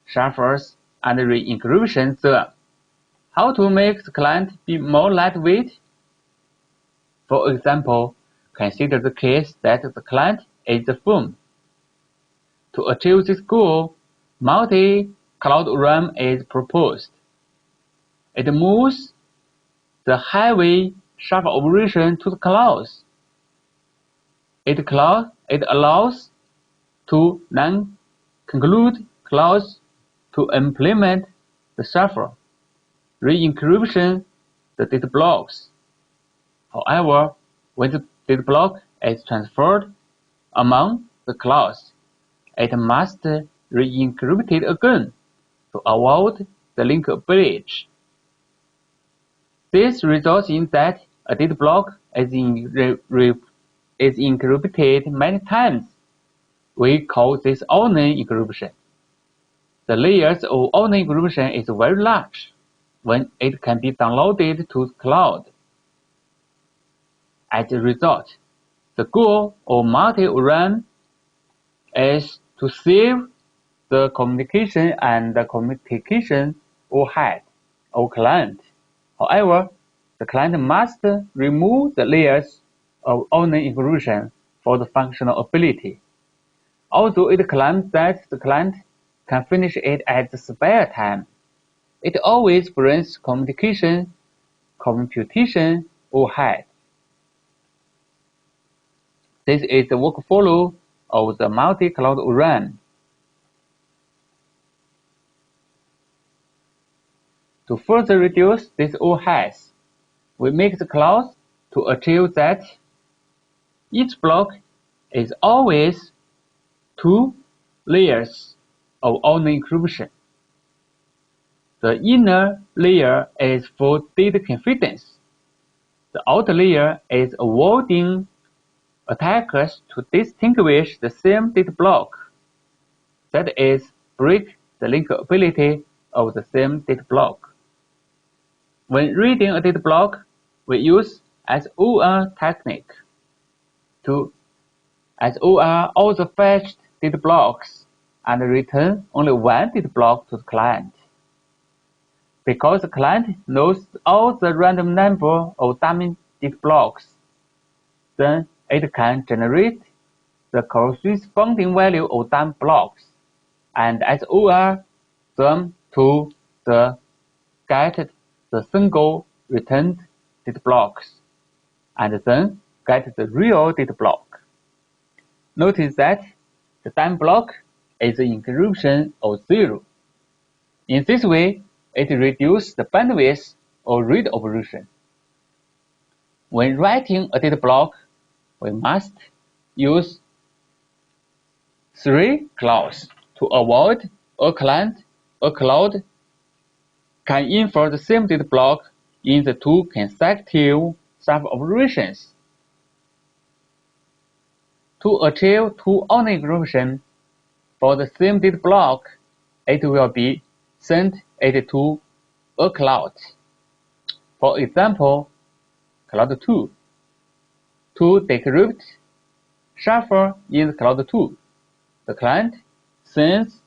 shuffles, and re-encryption them. How to make the client be more lightweight? For example, consider the case that the client is the firm. To achieve this goal, multi-cloud RAM is proposed. It moves the heavy shuffle operation to the clouds. It allows two non-concurrent clouds to implement the shuffle, re-encryption the data blocks. However, when the data block is transferred among the clouds, it must re-encrypt it again to avoid the link breach. This results in that a data block is encrypted many times. We call this onion encryption. The layers of onion encryption is very large when it can be downloaded to the cloud. As a result, The goal of multi-RAM is to save the communication and the communication overhead of client. However, the client must remove the layers of owner information for the functional ability. Although it claims that the client can finish it at the spare time, it always brings computation overhead. This is the workflow of the multi-cloud RAM. To further reduce these overheads, we make the cloud to achieve that each block is always 2 layers of owner encryption. The inner layer is for data confidence. The outer layer is avoiding attackers to distinguish the same data block. That is, break the linkability of the same data block. When reading a data block, we use SOR technique to SOR all the fetched data blocks and return only one data block to the client. Because the client knows all the random number of dummy data blocks, then it can generate the corresponding value of dummy blocks and SOR them to get the single returned data blocks, and then get the real data block. Notice that the dummy block is an encryption of 0. In this way, it reduces the bandwidth of read operation. When writing a data block, we must use 3 clauses to avoid a cloud can infer the same data block in the 2 consecutive sub-operations. To achieve 2 owner encryption for the same data block, it will be sent it to a cloud. For example, cloud 2. To decrypt cipher in cloud 2, the client sends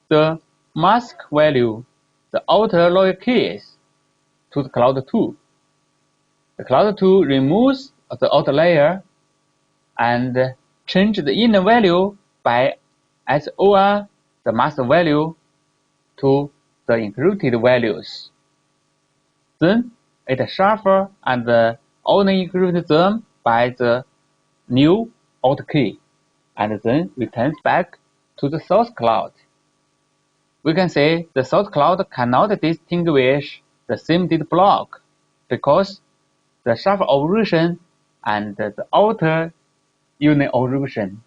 the mask value, the outer lower case, to the cloud 2. The cloud 2 removes the outer layer and changes the inner value by SOR the mask value to the encrypted values. Then it shuffles and only encrypts them by the new out key, and then returns back to the source cloud. We can say the source cloud cannot distinguish the same data block because the shuffle operation and the outer unit operation.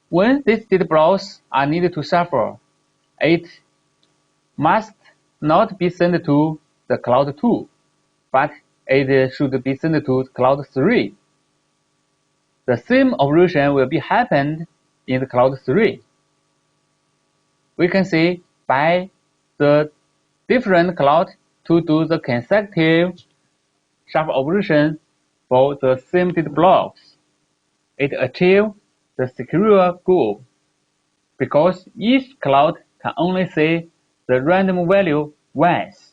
When these data blocks are needed to shuffle, it must not be sent to the cloud 2, but it should be sent to cloud 3. The same operation will be happened in the cloud 3. We can see by the different cloud to do the consecutive shuffle operation for the same data blocks. It achieves the secure goal because each cloud can only see the random value once.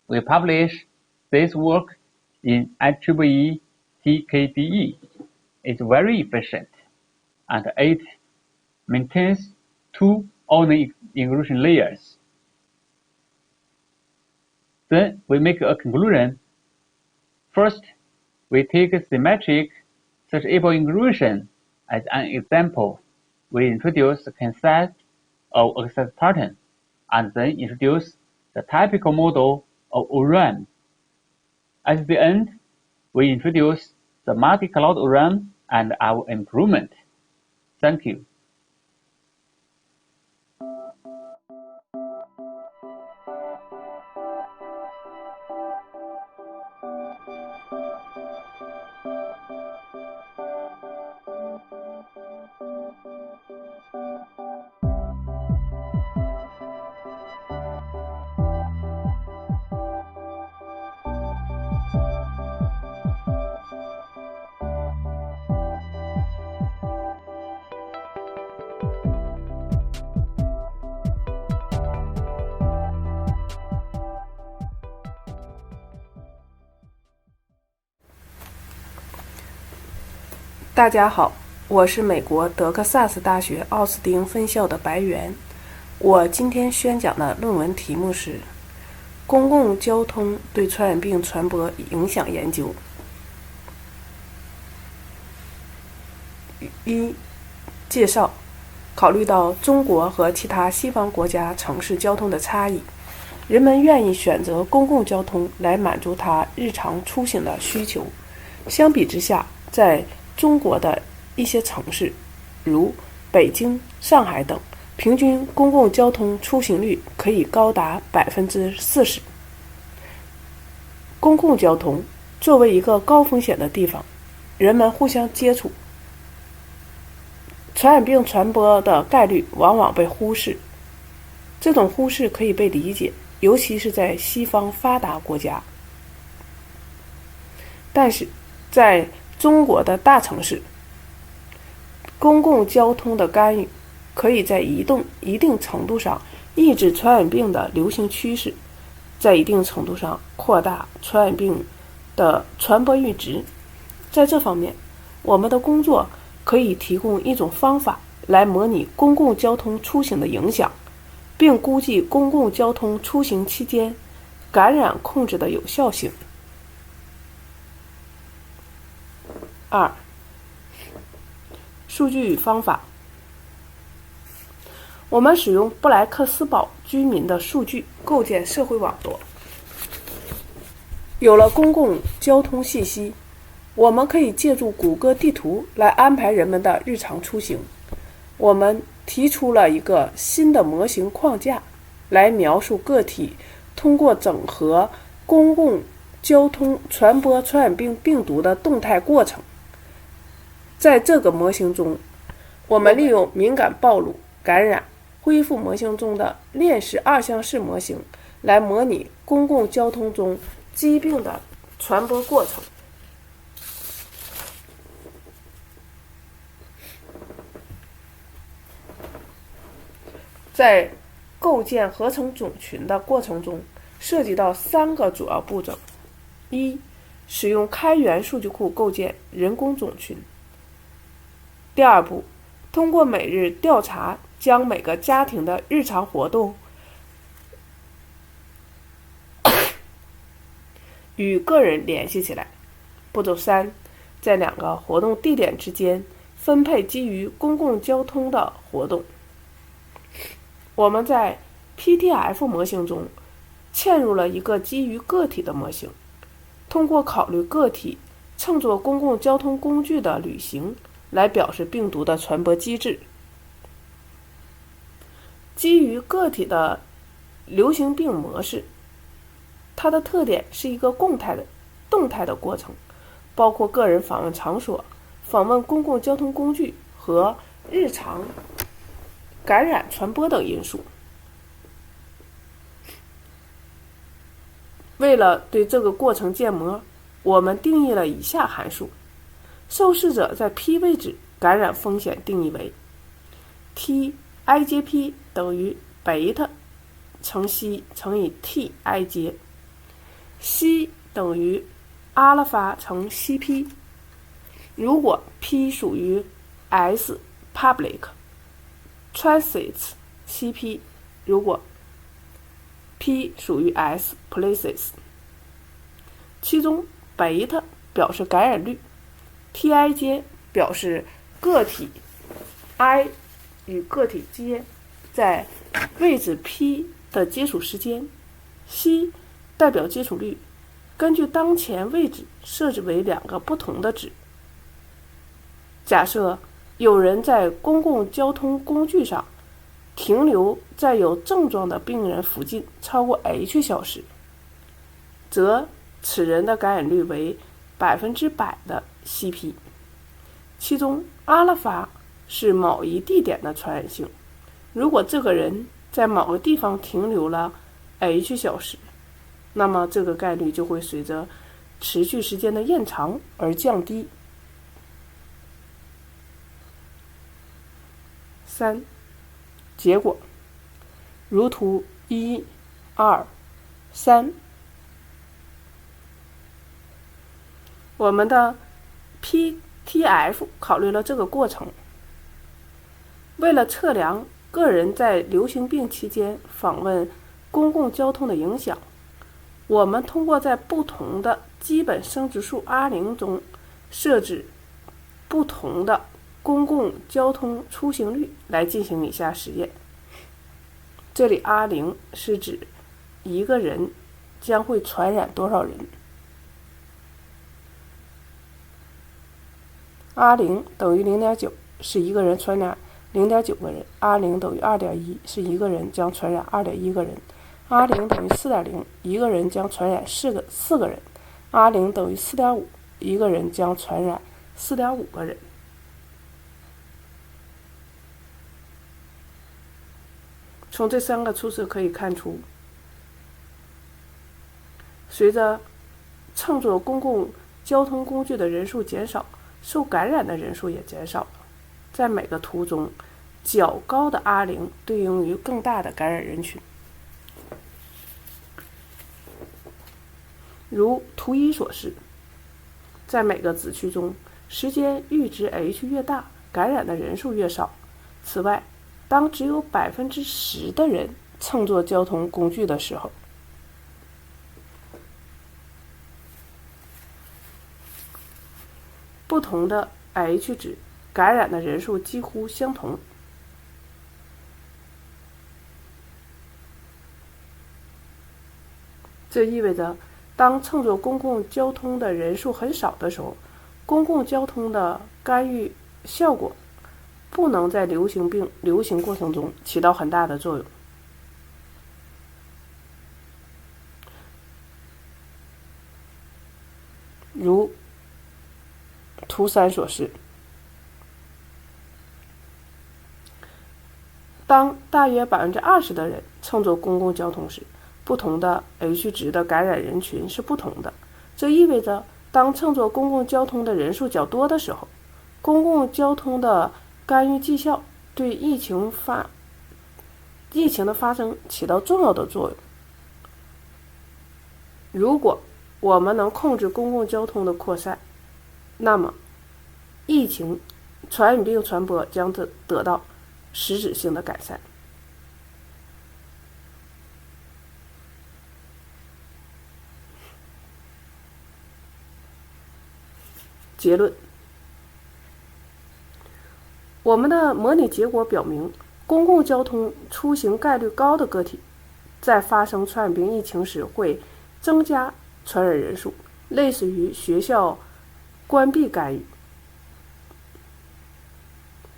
We publish this work in IEEE TKDE. It's very efficient, and it maintains 2 owner encryption layers. Then we make a conclusion. First, we take symmetric searchable encryption as an example. We introduce the concept of access pattern, and then introduce the typical model of RAM. At the end, we introduce the multi-cloud RAM and our improvement. Thank you. 大家好，我是美国德克萨斯大学奥斯汀分校的白源。我今天宣讲的论文题目是公共交通对传染病传播影响研究。一、介绍。考虑到中国和其他西方国家城市交通的差异，人们愿意选择公共交通来满足他日常出行的需求。相比之下，在中国的一些城市，如北京、上海等，平均公共交通出行率可以高达40%。公共交通作为一个高风险的地方，人们互相接触，传染病传播的概率往往被忽视。这种忽视可以被理解，尤其是在西方发达国家。但是，在中国的大城市，公共交通的干预可以在一定程度上抑制传染病的流行趋势，在一定程度上扩大传染病的传播阈值。在这方面，我们的工作可以提供一种方法来模拟公共交通出行的影响，并估计公共交通出行期间感染控制的有效性。二、数据与方法。我们使用布莱克斯堡居民的数据构建社会网络。有了公共交通信息，我们可以借助谷歌地图来安排人们的日常出行。我们提出了一个新的模型框架，来描述个体通过整合公共交通传播传染病病毒的动态过程。在这个模型中，我们利用敏感暴露、感染、恢复模型中的链式二项式模型来模拟公共交通中疾病的传播过程。在构建合成种群的过程中，涉及到3个主要步骤：一、使用开源数据库构建人工种群；第二步，通过每日调查将每个家庭的日常活动与个人联系起来；步骤3，在2个活动地点之间分配基于公共交通的活动。我们在 PTF 模型中嵌入了一个基于个体的模型，通过考虑个体乘坐公共交通工具的旅行来表示病毒的传播机制。基于个体的流行病模式，它的特点是一个动态的过程，包括个人访问场所、访问公共交通工具和日常感染传播等因素。为了对这个过程建模，我们定义了以下函数：受试者在 P 位置感染风险定义为 T_ijP 等于贝塔乘西乘以 T_ij， 西等于阿拉法乘 CP。 如果 P 属于 S public transits CP， 如果 P 属于 S places。 其中贝塔表示感染率， Tij 表示个体 I 与个体 j 在位置 P 的接触时间， C 代表接触率。根据当前位置设置为2个不同的值。假设有人在公共交通工具上停留在有症状的病人附近超过 H 小时，则此人的感染率为100%的 CP。 其中阿拉法是某一地点的传染性，如果这个人在某个地方停留了 H 小时，那么这个概率就会随着持续时间的延长而降低。3. 结果如图1、2、3。我们的 P TF 考虑了这个过程。为了测量个人在流行病期间访问公共交通的影响，我们通过在不同的基本生殖数 R0 中设置不同的公共交通出行率来进行以下实验。这里 R0 是指一个人将会传染多少人。R0 等于 0.9 是一个人传染 0.9 个人。R0 等于 2.1 是一个人将传染 2.1 个人。R0 等于 4.0 一个人将传染4个人。R0 等于 4.5 一个人将传染 4.5 个人。从这3个数字可以看出，随着乘坐公共交通工具的人数减少，受感染的人数也减少了。在每个图中，较高的 R0 对应于更大的感染人群。如图1所示，在每个子区中，时间阈值 h 越大，感染的人数越少。此外，当只有 10% 的人乘坐交通工具的时候，不同的 h 值，感染的人数几乎相同。这意味着，当乘坐公共交通的人数很少的时候，公共交通的干预效果不能在流行病流行过程中起到很大的作用。如图3所示，当大约 20% 的人乘坐公共交通时，不同的 H 值的感染人群是不同的。这意味着，当乘坐公共交通的人数较多的时候，公共交通的干预绩效对疫情的发生起到重要的作用。如果我们能控制公共交通的扩散，那么疫情传染病传播将得到实质性的改善。结论：我们的模拟结果表明，公共交通出行概率高的个体，在发生传染病疫情时会增加传染人数，类似于学校关闭干预。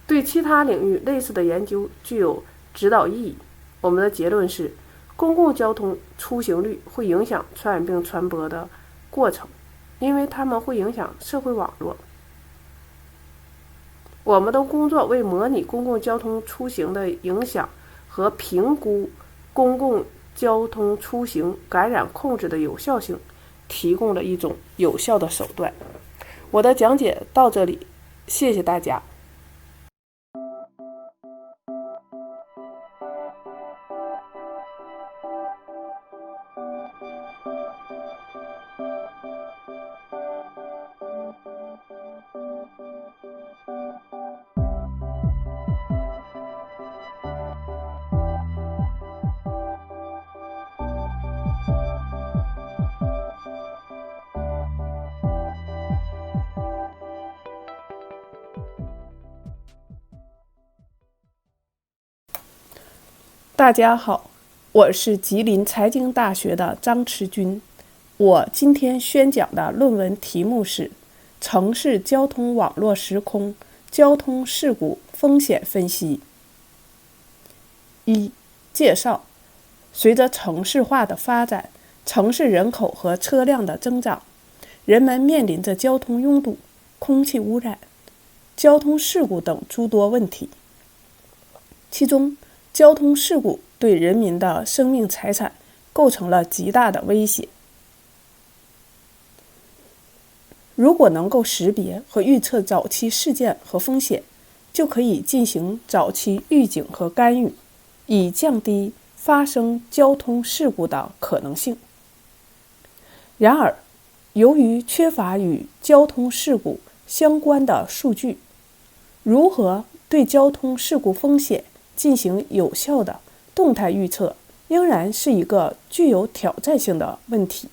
对其他领域类似的研究具有指导意义。我们的结论是，公共交通出行率会影响传染病传播的过程，因为它们会影响社会网络。我们的工作为模拟公共交通出行的影响和评估公共交通出行感染控制的有效性提供了一种有效的手段。我的讲解到这里，谢谢大家。大家好，我是吉林财经大学的张池军。我今天宣讲的论文题目是城市交通网络时空交通事故风险分析。1. 介绍。随着城市化的发展，城市人口和车辆的增长，人们面临着交通拥堵、空气污染、交通事故等诸多问题。其中，交通事故对人民的生命财产构成了极大的威胁。如果能够识别和预测早期事件和风险，就可以进行早期预警和干预，以降低发生交通事故的可能性。然而，由于缺乏与交通事故相关的数据。如何对交通事故风险进行有效的动态预测，仍然是一个具有挑战性的问题。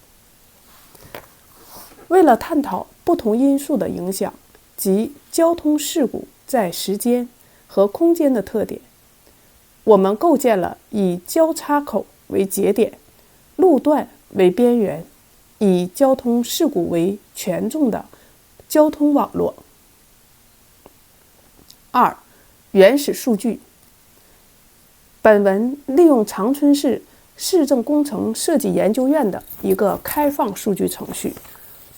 为了探讨不同因素的影响及交通事故在时间和空间的特点，我们构建了以交叉口为节点、路段为边缘、以交通事故为权重的交通网络。2. 原始数据。本文利用长春市市政工程设计研究院的一个开放数据程序，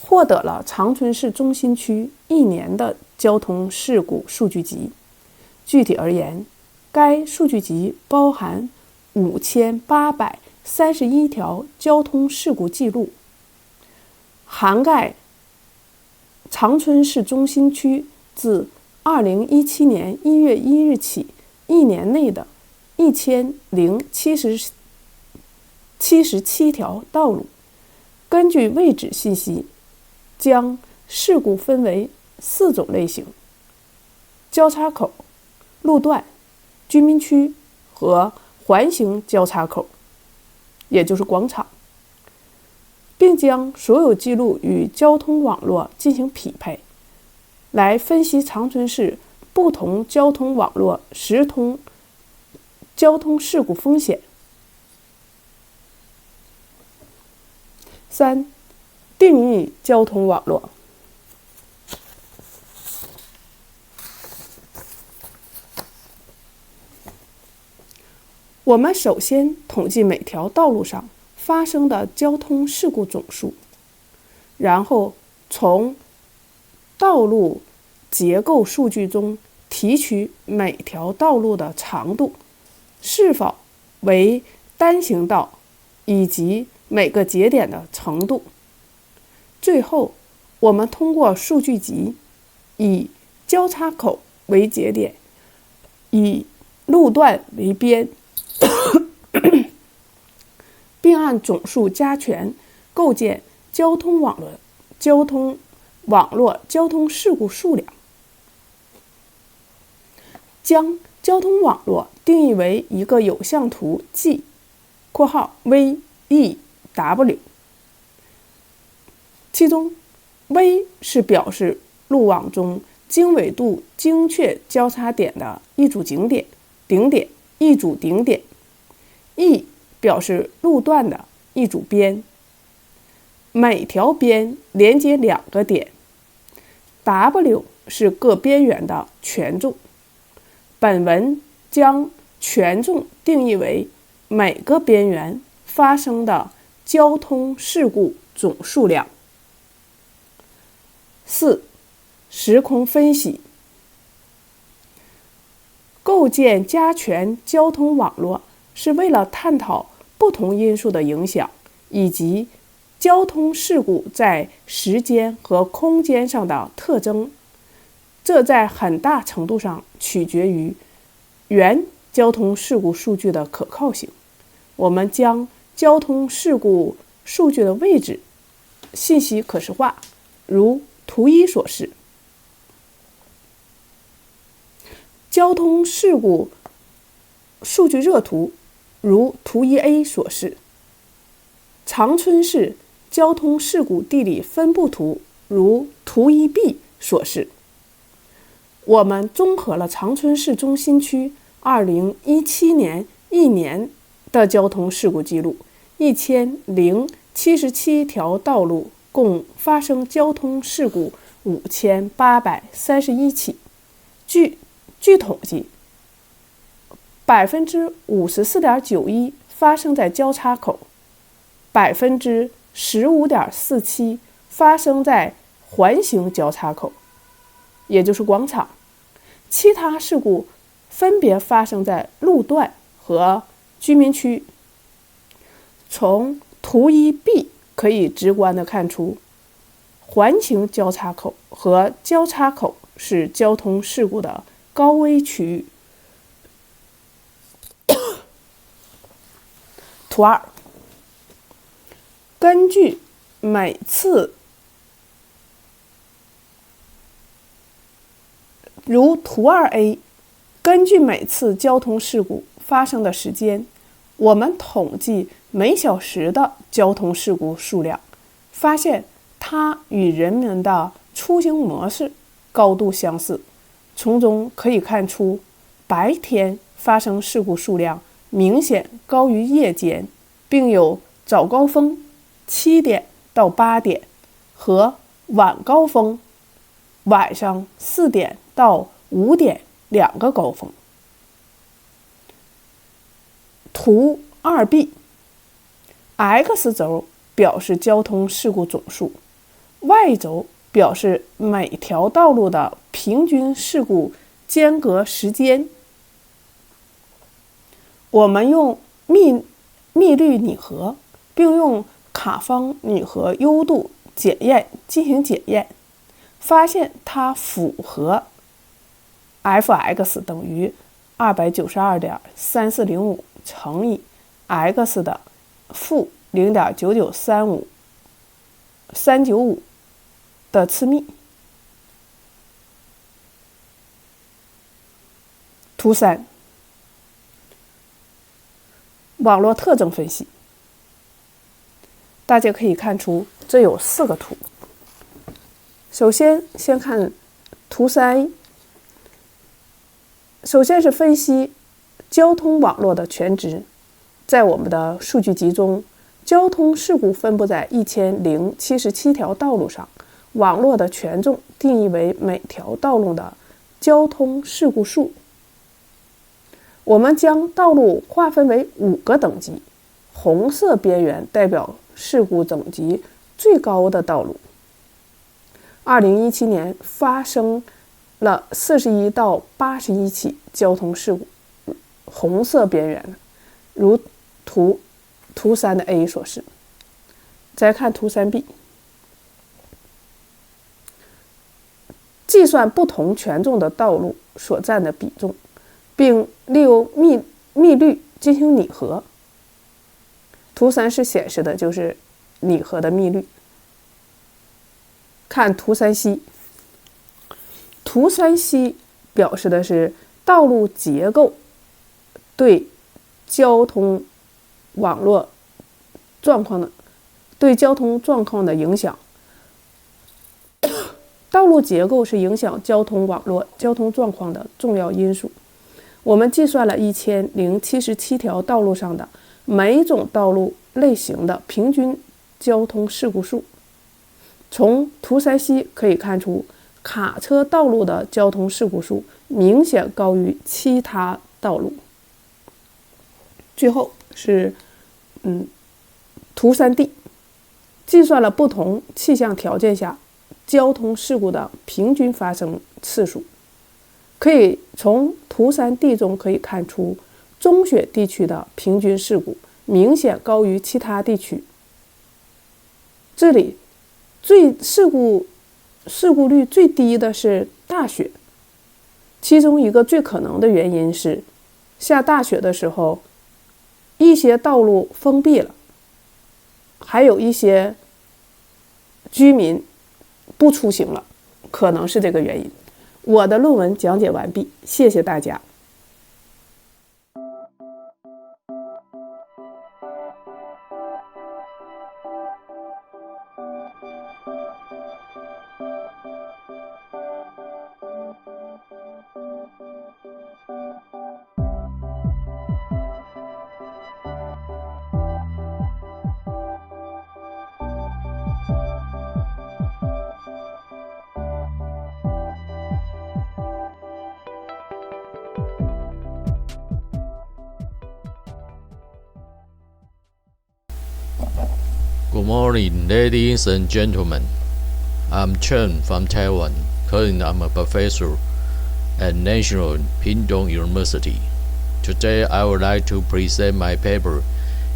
获得了长春市中心区1年的交通事故数据集。具体而言，该数据集包含5831条交通事故记录，涵盖长春市中心区自2017年1月1日起1年内的1077条道路。根据位置信息，将事故分为4种类型：交叉口、路段、居民区和环形交叉口，也就是广场，并将所有记录与交通网络进行匹配，来分析长春市不同交通网络时通交通事故风险。3. 定义交通网络。我们首先统计每条道路上发生的交通事故总数，然后从道路结构数据中提取每条道路的长度是否为单行道以及每个节点的程度。最后，我们通过数据集以交叉口为节点，以路段为边，并按总数加权构建交通网络交通事故数量。将交通网络定义为一个有向图 G (V E W), 其中 V 是表示路网中经纬度精确交叉点的一组顶点一组顶点， E 表示路段的一组边，每条边连接2个点， W 是各边缘的权重。本文将权重定义为每个边缘发生的交通事故总数量。4. 时空分析。构建加权交通网络是为了探讨不同因素的影响，以及交通事故在时间和空间上的特征。这在很大程度上取决于原交通事故数据的可靠性。我们将交通事故数据的位置信息可视化，如图1所示。交通事故数据热图，如图1A 所示。长春市交通事故地理分布图，如图1B 所示。我们综合了长春市中心区2017年1年的交通事故记录，1077条道路共发生交通事故5831起。据统计，54.91% 发生在交叉口，15.47% 发生在环形交叉口，也就是广场。其他事故分别发生在路段和居民区。从图1B 可以直观地看出，环形交叉口和交叉口是交通事故的高危区域。图2，根据每次如图2A，根据每次交通事故发生的时间，我们统计每小时的交通事故数量，发现它与人们的出行模式高度相似。从中可以看出，白天发生事故数量明显高于夜间，并有早高峰7点到8点和晚高峰晚上4点到5点2个高峰。图2B， X 轴表示交通事故总数， Y 轴表示每条道路的平均事故间隔时间。我们用幂律拟合，并用卡方拟合优度检验进行检验，发现它符合 f(x) 等于 292.3405 乘以 x 的负 0.9939395的次幂。图3，网络特征分析。大家可以看出，这有4个图。首先看图3，首先是分析交通网络的全值。在我们的数据集中，交通事故分布在1077条道路上，网络的权重定义为每条道路的交通事故数。我们将道路划分为5个等级，红色边缘代表事故等级最高的道路。2017年发生了41到81起交通事故，红色边缘如图3的 A 所示。再看图3B， 计算不同权重的道路所占的比重，并利用幂律进行拟合。图3是显示的就是拟合的幂律。看图3C， 图3C 表示的是道路结构对交通网络状况的影响。道路结构是影响交通网络交通状况的重要因素。我们计算了1077条道路上的每种道路类型的平均交通事故数。从图3C 可以看出，卡车道路的交通事故数明显高于其他道路。最后是图3D， 计算了不同气象条件下交通事故的平均发生次数。可以从图3D 中可以看出，中雪地区的平均事故明显高于其他地区。这里事故率最低的是大雪，其中一个最可能的原因是下大雪的时候，一些道路封闭了，还有一些居民不出行了，可能是这个原因。我的论文讲解完毕，谢谢大家。Good morning, ladies and gentlemen. I'm Chen from Taiwan. Currently, I'm a professor at National Pingtung University. Today, I would like to present my paper,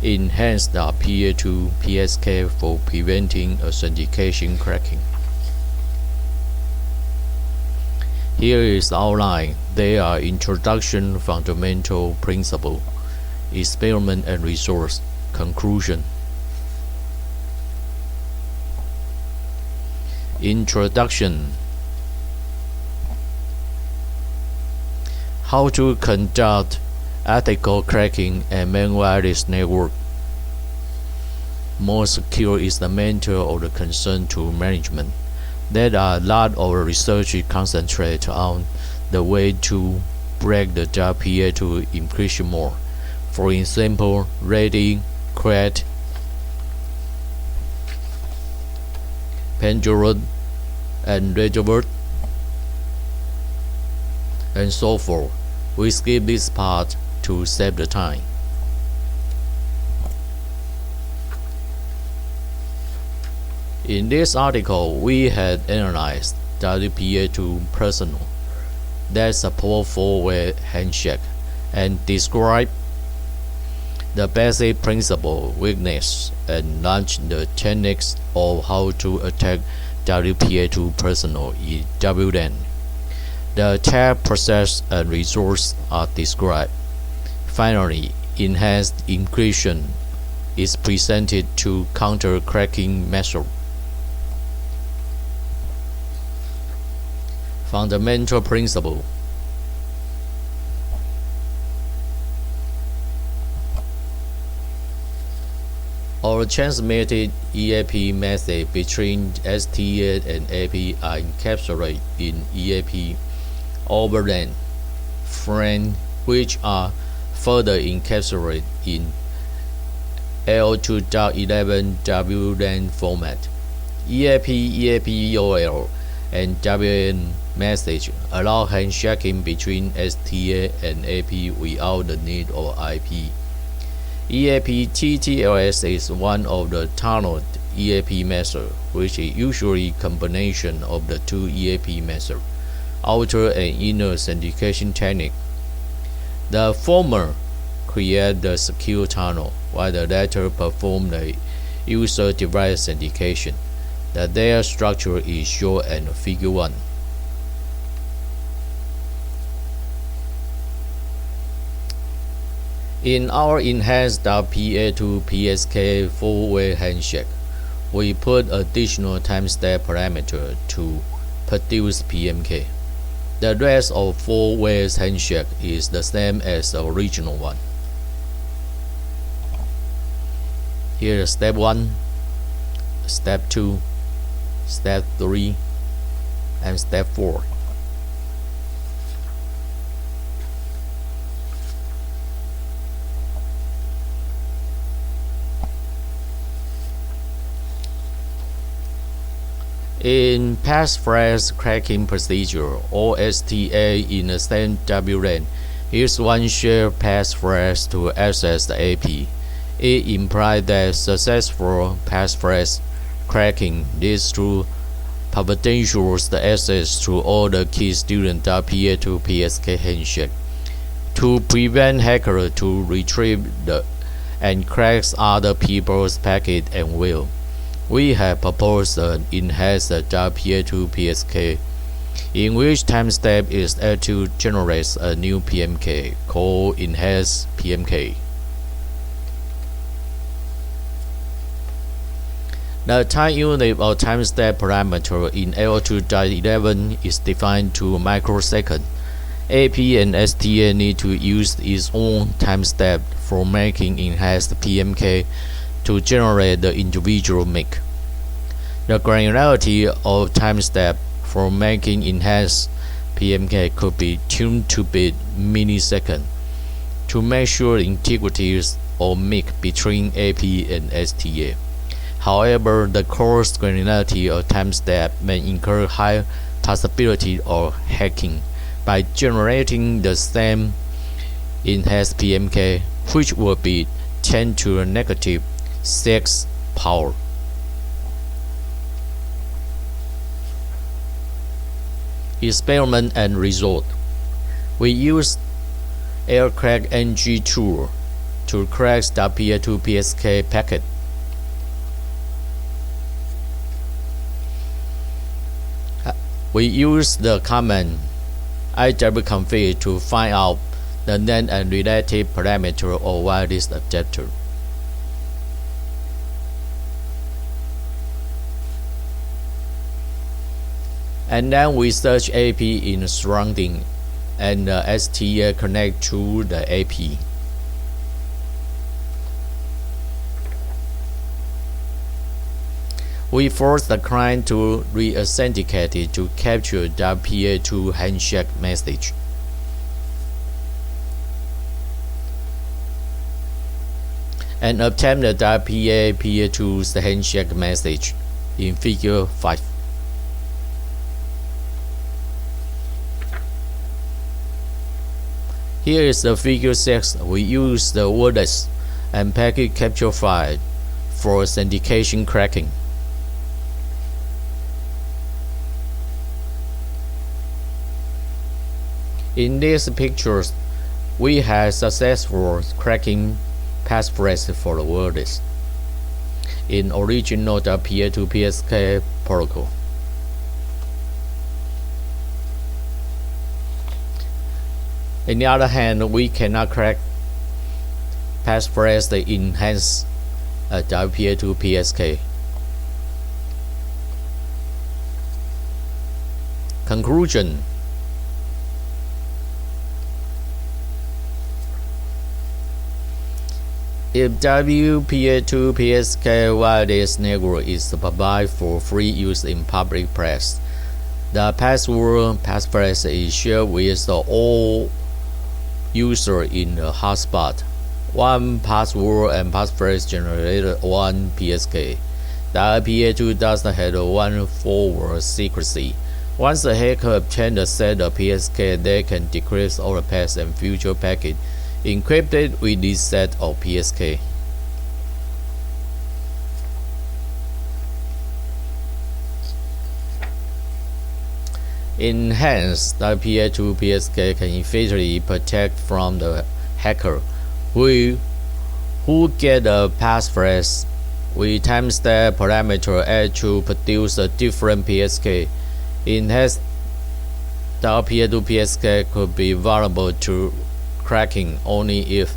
Enhanced PA2 PSK for Preventing Authentication Cracking. Here is the outline. They are Introduction, Fundamental Principle, Experiment and Resource, Conclusion. how to conduct ethical cracking and main wireless network. More secure is the matter of the concern to management. There are a lot of research concentrated on the way to break the PA2 encryption more. For example, ready, create, pendulum, and revert, and so forth. We skip this part to save the time. In this article, we had analyzed WPA2 personal that support four-way handshake and describe the basic principle, weakness, and launch the techniques of how to attack WPA2 personal in WLAN. The attack process and results are described. Finally, enhanced encryption is presented to counter cracking method. Fundamental principle. Our transmitted EAP method between STA and AP are encapsulated in EAP over LAN frame, which are further encapsulated in L2.11 WLAN format. EAP-EAP-EOL, and WLAN message allow handshaking between STA and AP without the need of IP. EAP-TTLS is one of the tunneled EAP methods, which is usually a combination of the two EAP methods, outer and inner authentication technique. The former create the secure tunnel, while the latter perform the user device authentication. The data structure is shown in Figure 1. In our enhanced PA2 PSK four-way handshake, we put additional timestamp parameter to produce PMK. The rest of four-way handshake is the same as the original one. Here is step 1, step 2, step 3, and step 4. In passphrase cracking procedure, or STA in the same WLAN, use one shared passphrase to access the AP. It implies that successful passphrase cracking leads to potential access to all the keys during the PA2 PSK handshake. To prevent hackers to retrieve and crack other people's packet and will, we have proposed an enhanced PA2 PSK, in which timestamp is added to generate a new PMK called enhanced PMK. The time unit of timestamp parameter in L2.11 is defined to microsecond. AP and STA need to use its own timestamp for making enhanced PMK to generate the individual MIC. The granularity of timestamp for making enhanced PMK could be tuned to bit millisecond to make sure integrity of MIC between AP and STA. However, the coarse granularity of timestamp may incur high possibility of hacking by generating the same enhanced PMK, which would be 10 to the negative 6 power. Experiment and result. We used AirCrack NG tool to crack the PA2 PSK packet. We use the command iwconfig to find out the name and relative parameter of wireless adapter. And then we search AP in surrounding and the STA connect to the AP. We force the client to re-authenticate it to capture the PA2 handshake message. And obtain the PA2's handshake message in Figure 5. Here is the Figure 6. We use the wireless and packet capture file for authentication cracking. In these pictures, we have successful cracking passphrase for the wireless in original PA2PSK protocol. On the other hand, we cannot crack passphrase the enhanced PA2PSK. Conclusion: if WPA2PSK wireless network is provided for free use in public place, the password passphrase is shared with all users in the hotspot. One password and passphrase generated one PSK. The PA2 does not have one forward secrecy. Once the hacker obtains a set of PSK, they can decrypt all the past and future packets encrypted with this set of PSK. Enhance the PA2 PSK can effectively protect from the hacker who get a passphrase with timestamp parameter added to produce a different PSK. Enhance the PA2 PSK could be vulnerable to cracking only if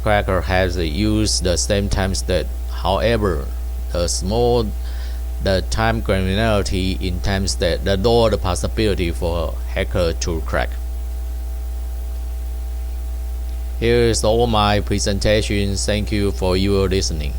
cracker has used the same timestamp. However, the smaller the time granularity in timestamp, the lower the possibility for a hacker to crack. Here is all my presentation. Thank you for your listening.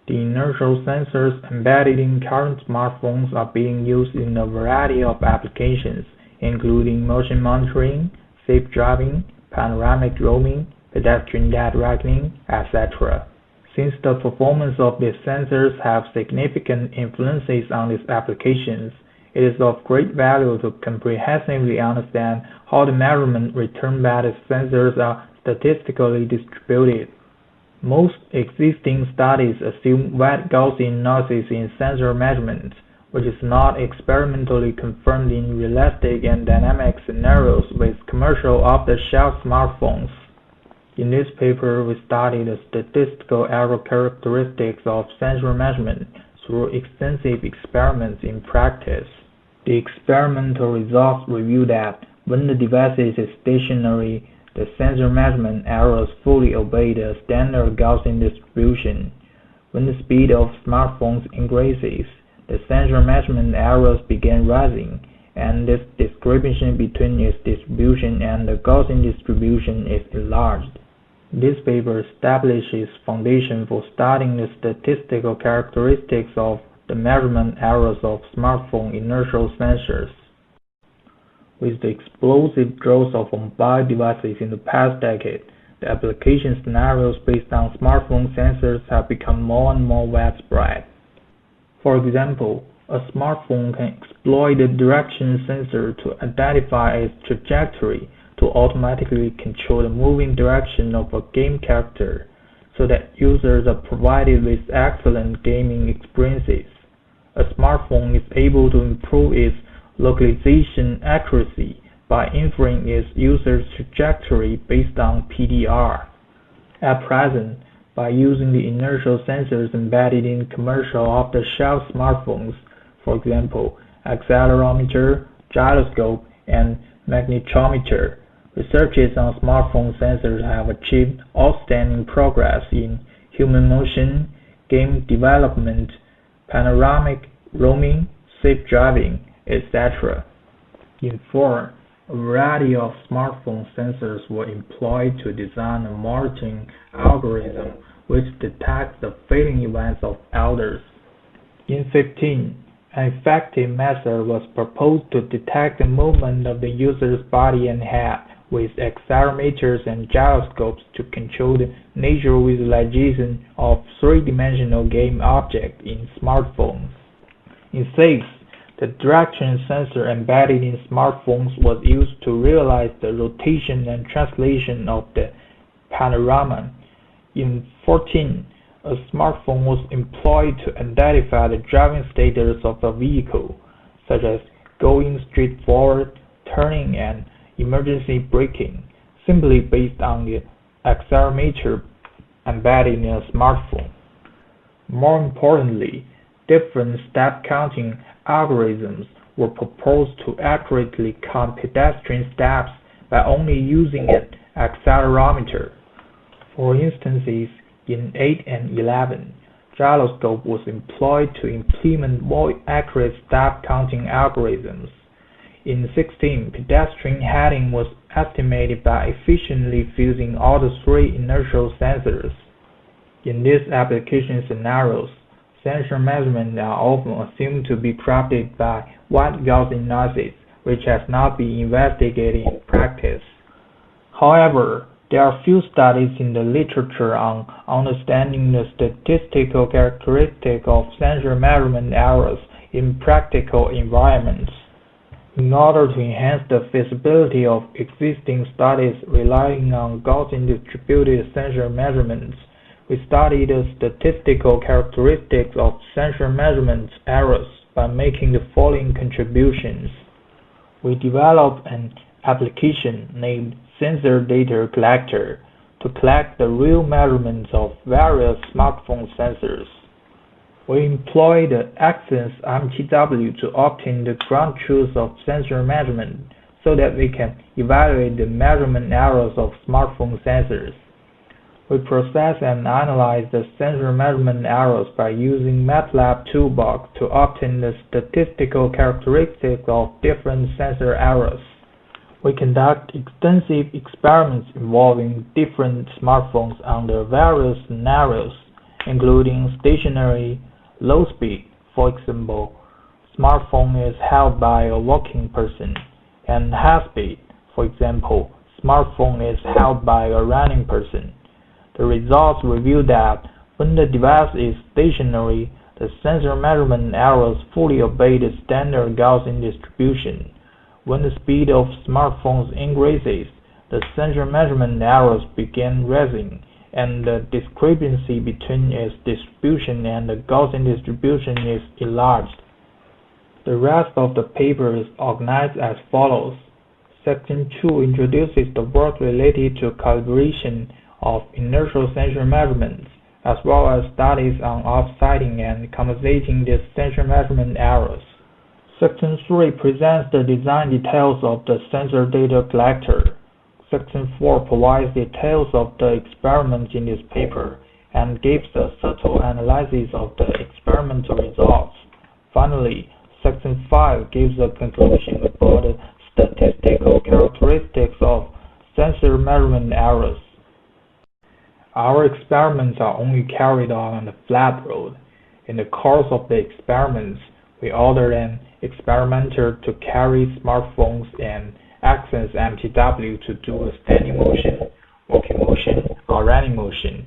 The inertial sensors embedded in current smartphones are being used in a variety of applications, including motion monitoring, safe driving, panoramic roaming, pedestrian dead reckoning, etc. Since the performance of these sensors have significant influences on these applications, it is of great value to comprehensively understand how the measurement returned by these sensors are statistically distributed. Most existing studies assume wide Gaussian losses in sensor measurement, which is not experimentally confirmed in realistic and dynamic scenarios with commercial off-the-shelf smartphones. In this paper, we studied the statistical error characteristics of sensor measurement through extensive experiments in practice. The experimental results reveal that when the device is stationary, the sensor measurement errors fully obey the standard Gaussian distribution. When the speed of smartphones increases, the sensor measurement errors begin rising, and this discrepancy between its distribution and the Gaussian distribution is enlarged. This paper establishes foundation for studying the statistical characteristics of the measurement errors of smartphone inertial sensors. With the explosive growth of mobile devices in the past decade, the application scenarios based on smartphone sensors have become more and more widespread. For example, A smartphone can exploit the direction sensor to identify its trajectory to automatically control the moving direction of a game character, so that users are provided with excellent gaming experiences. A smartphone is able to improve its localization accuracy by inferring its user's trajectory based on PDR. At present, by using the inertial sensors embedded in commercial off-the-shelf smartphones, for example, accelerometer, gyroscope, and magnetometer, researchers on smartphone sensors have achieved outstanding progress in human motion, game development, panoramic roaming, safe driving, etc. In 4, a variety of smartphone sensors were employed to design a monitoring algorithm which detects the failing events of elders. In 15, an effective method was proposed to detect the movement of the user's body and head with accelerometers and gyroscopes to control the natural visualization of three-dimensional game objects in smartphones. In 6, the direction sensor embedded in smartphones was used to realize the rotation and translation of the panorama. In 14, a smartphone was employed to identify the driving status of a vehicle, such as going straight forward, turning, and emergency braking, simply based on the accelerometer embedded in a smartphone. More importantly, different step counting algorithms were proposed to accurately count pedestrian steps by only using an accelerometer. For instances, in 8 and 11, gyroscope was employed to implement more accurate step counting algorithms. In 16, pedestrian heading was estimated by efficiently fusing all the 3 inertial sensors. In these application scenarios, sensor measurements are often assumed to be corrupted by wide Gaussian noises, which has not been investigated in practice. However, there are few studies in the literature on understanding the statistical characteristics of sensor measurement errors in practical environments. In order to enhance the feasibility of existing studies relying on Gaussian distributed sensor measurements, we studied the statistical characteristics of sensor measurement errors by making the following contributions. We developed an application named Sensor Data Collector to collect the real measurements of various smartphone sensors. We employ the Access MTW to obtain the ground truth of sensor measurement so that we can evaluate the measurement errors of smartphone sensors. We process and analyze the sensor measurement errors by using MATLAB Toolbox to obtain the statistical characteristics of different sensor errors. We conduct extensive experiments involving different smartphones under various scenarios, including stationary, low speed, for example, smartphone is held by a walking person, and high speed, for example, smartphone is held by a running person. The results reveal that when the device is stationary, the sensor measurement errors fully obey the standard Gaussian distribution. When the speed of smartphones increases, the sensor measurement errors begin rising, and the discrepancy between its distribution and the Gaussian distribution is enlarged. The rest of the paper is organized as follows. Section 2 introduces the work related to calibration of inertial sensor measurements, as well as studies on offsetting and compensating these sensor measurement errors. Section 3 presents the design details of the sensor data collector. Section 4 provides details of the experiment in this paper and gives a subtle analysis of the experimental results. Finally, Section 5 gives a conclusion about the statistical characteristics of sensor measurement errors. Our experiments are only carried on the flat road. In the course of the experiments, we ordered an experimenter to carry smartphones and access MTW to do a standing motion, walking motion, or running motion.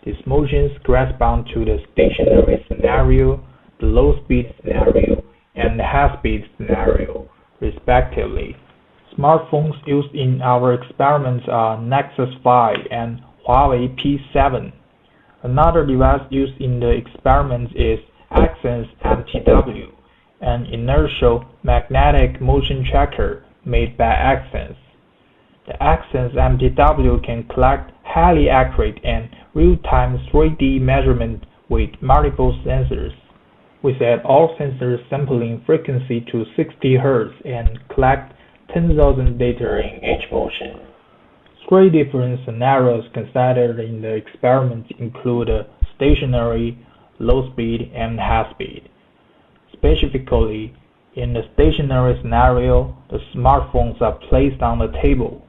These motions correspond to the stationary scenario, the low-speed scenario, high-speed scenario, respectively. Smartphones used in our experiments are Nexus 5 and Huawei P7. Another device used in the experiments is Accent's MTW, an inertial magnetic motion tracker made by Accent. The Accent's MTW can collect highly accurate and real-time 3D measurement with multiple sensors. We set all sensor sampling frequency to 60 Hz and collect 10,000 data in each motion. 3 different scenarios considered in the experiment include stationary, low speed, and high speed. Specifically, in the stationary scenario, the smartphones are placed on the table.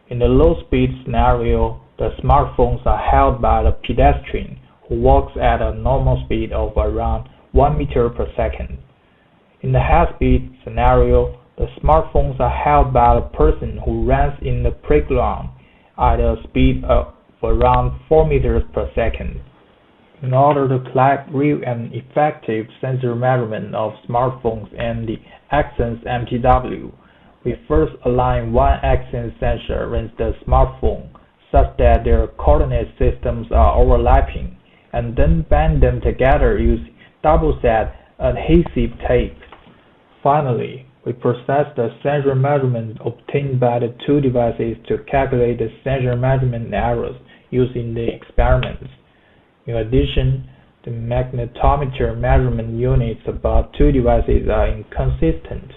In the low speed scenario, the smartphones are held by the pedestrian who walks at a normal speed of around 1 meter per second. In the high-speed scenario, the smartphones are held by the person who runs in the playground at a speed of around 4 meters per second. In order to collect real and effective sensor measurement of smartphones and the Accent's MTW, we first align one Accent sensor with the smartphone such that their coordinate systems are overlapping, and then band them together using double-set adhesive tape. Finally, we process the sensor measurement obtained by the two devices to calculate the sensor measurement errors used in the experiments. In addition, the magnetometer measurement units about two devices are inconsistent.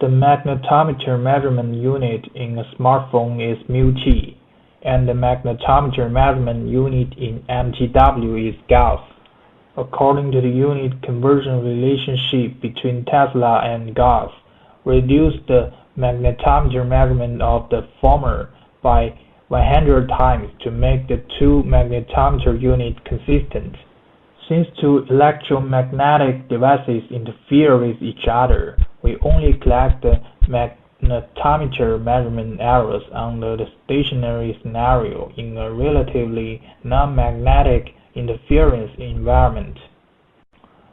The magnetometer measurement unit in a smartphone is μT, and the magnetometer measurement unit in MTW is Gauss. According to the unit conversion relationship between Tesla and Gauss, reduce the magnetometer measurement of the former by 100 times to make the two magnetometer units consistent. Since two electromagnetic devices interfere with each other, we only collect the magnetometer measurement errors under the stationary scenario in a relatively non-magnetic interference environment.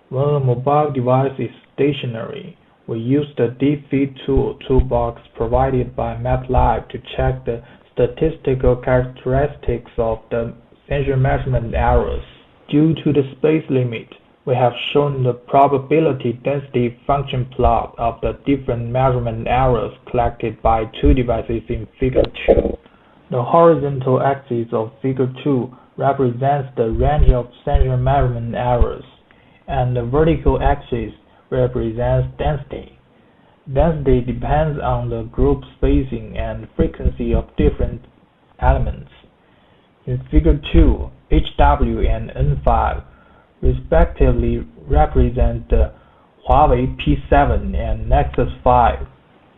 When a mobile device is stationary, we use the deep feed toolbox provided by MATLAB to check the statistical characteristics of the sensor measurement errors. Due to the space limit, we have shown the probability density function plot of the different measurement errors collected by two devices in Figure 2. The horizontal axis of Figure 2 represents the range of sensor measurement errors, and the vertical axis represents density. Density depends on the group spacing and frequency of different elements. In Figure 2, HW and N5 respectively represent the Huawei P7 and Nexus 5.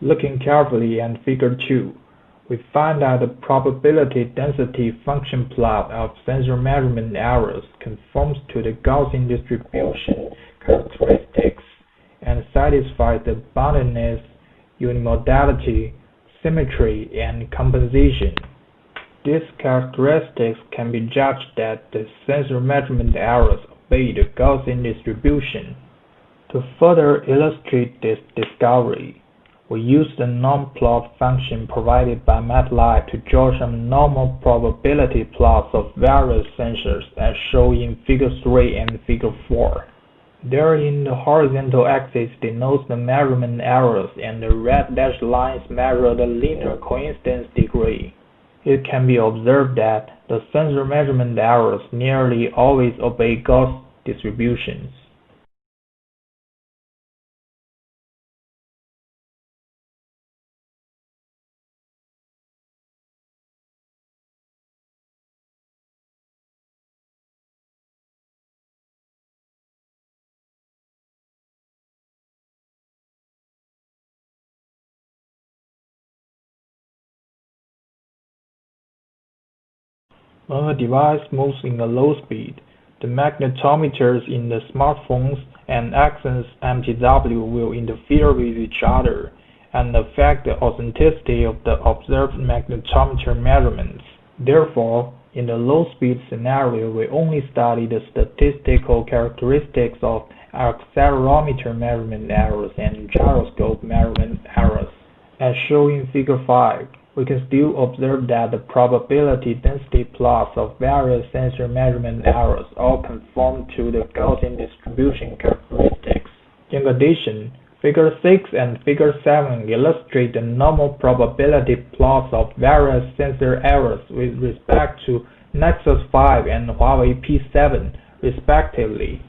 Looking carefully at Figure 2, we find that the probability density function plot of sensor measurement errors conforms to the Gaussian distribution characteristics and satisfies the boundedness, unimodality, symmetry, and compensation. These characteristics can be judged that the sensor measurement errors obey the Gaussian distribution. To further illustrate this discovery, we use the norm plot function provided by MATLAB to draw some normal probability plots of various sensors as shown in Figure 3 and Figure 4. Therein, the horizontal axis denotes the measurement errors and the red dashed lines measure the linear coincidence degree. It can be observed that the sensor measurement errors nearly always obey Gauss distributions. When a device moves in a low speed, the magnetometers in the smartphones and Accent's MTW will interfere with each other and affect the authenticity of the observed magnetometer measurements. Therefore, in the low-speed scenario, we only study the statistical characteristics of accelerometer measurement errors and gyroscope measurement errors. As shown in Figure 5, we can still observe that the probability density plots of various sensor measurement errors all conform to the Gaussian distribution characteristics. In addition, Figure 6 and Figure 7 illustrate the normal probability plots of various sensor errors with respect to Nexus 5 and Huawei P7, respectively.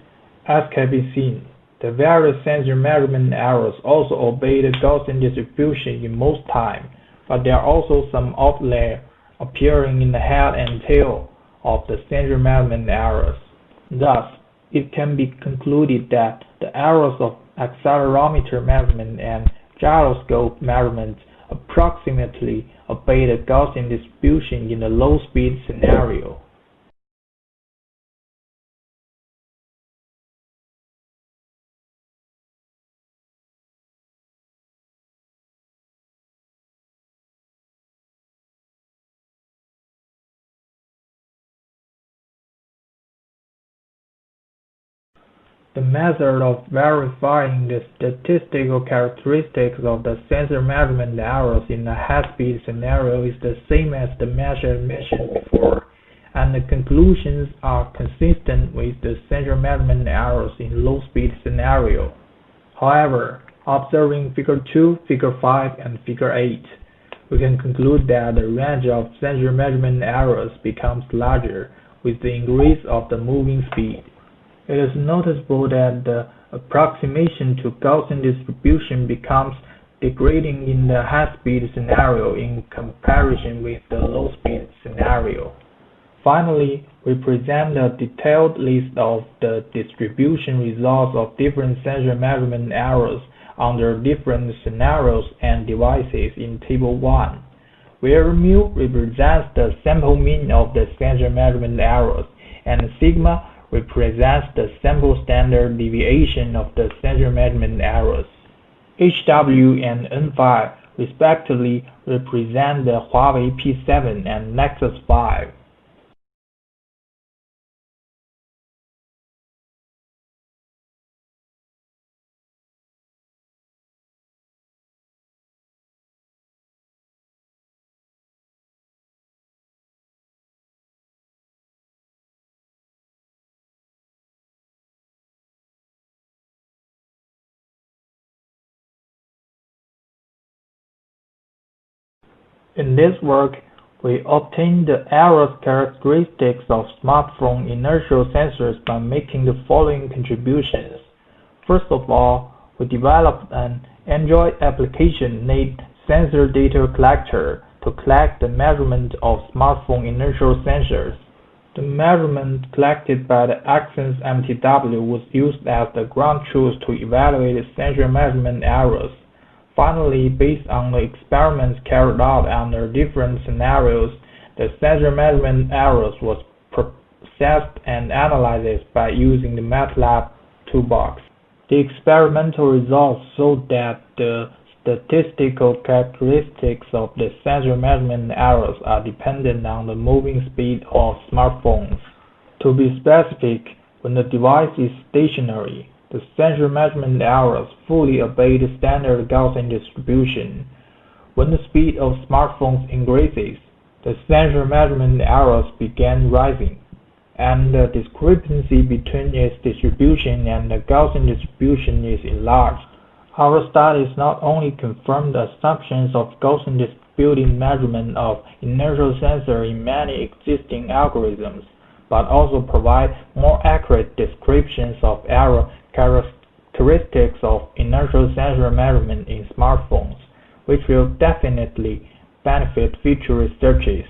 As can be seen, the various sensor measurement errors also obey the Gaussian distribution in most time, but there are also some outliers appearing in the head and tail of the sensor measurement errors. Thus, it can be concluded that the errors of accelerometer measurement and gyroscope measurement approximately obey the Gaussian distribution in the low-speed scenario. The method of verifying the statistical characteristics of the sensor measurement errors in a high-speed scenario is the same as the measure mentioned before, and the conclusions are consistent with the sensor measurement errors in low-speed scenario. However, observing Figure 2, Figure 5, and Figure 8, we can conclude that the range of sensor measurement errors becomes larger with the increase of the moving speed. It is noticeable that the approximation to Gaussian distribution becomes degrading in the high-speed scenario in comparison with the low-speed scenario. Finally, we present a detailed list of the distribution results of different sensor measurement errors under different scenarios and devices in Table 1, where mu represents the sample mean of the sensor measurement errors, and sigma represents the sample standard deviation of the sensor measurement errors. HW and N5 respectively represent the Huawei P7 and Nexus 5. In this work, we obtained the error characteristics of smartphone inertial sensors by making the following contributions. First of all, we developed an Android application named Sensor Data Collector to collect the measurement of smartphone inertial sensors. The measurement collected by the Access MTW was used as the ground truth to evaluate sensor measurement errors. Finally, based on the experiments carried out under different scenarios, the sensor measurement errors was processed and analyzed by using the MATLAB toolbox. The experimental results showed that the statistical characteristics of the sensor measurement errors are dependent on the moving speed of smartphones. To be specific, when the device is stationary, the sensor measurement errors fully obey the standard Gaussian distribution. When the speed of smartphones increases, the sensor measurement errors begin rising, and the discrepancy between its distribution and the Gaussian distribution is enlarged. Our studies not only confirm the assumptions of Gaussian distributed measurement of inertial sensor in many existing algorithms, but also provide more accurate descriptions of error characteristics of inertial sensor measurement in smartphones, which will definitely benefit future researches.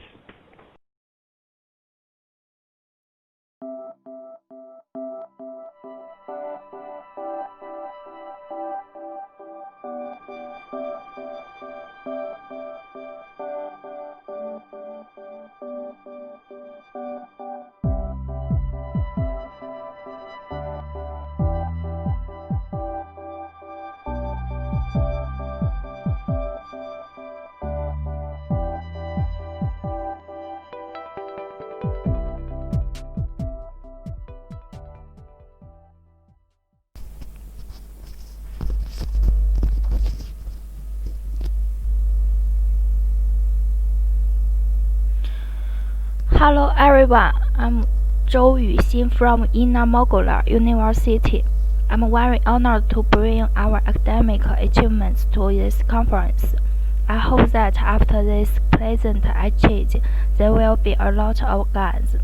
Hello everyone, I'm Zhou Yuxin from Inner Mongolia University. I'm very honored to bring our academic achievements to this conference. I hope that after this pleasant exchange, there will be a lot of gains.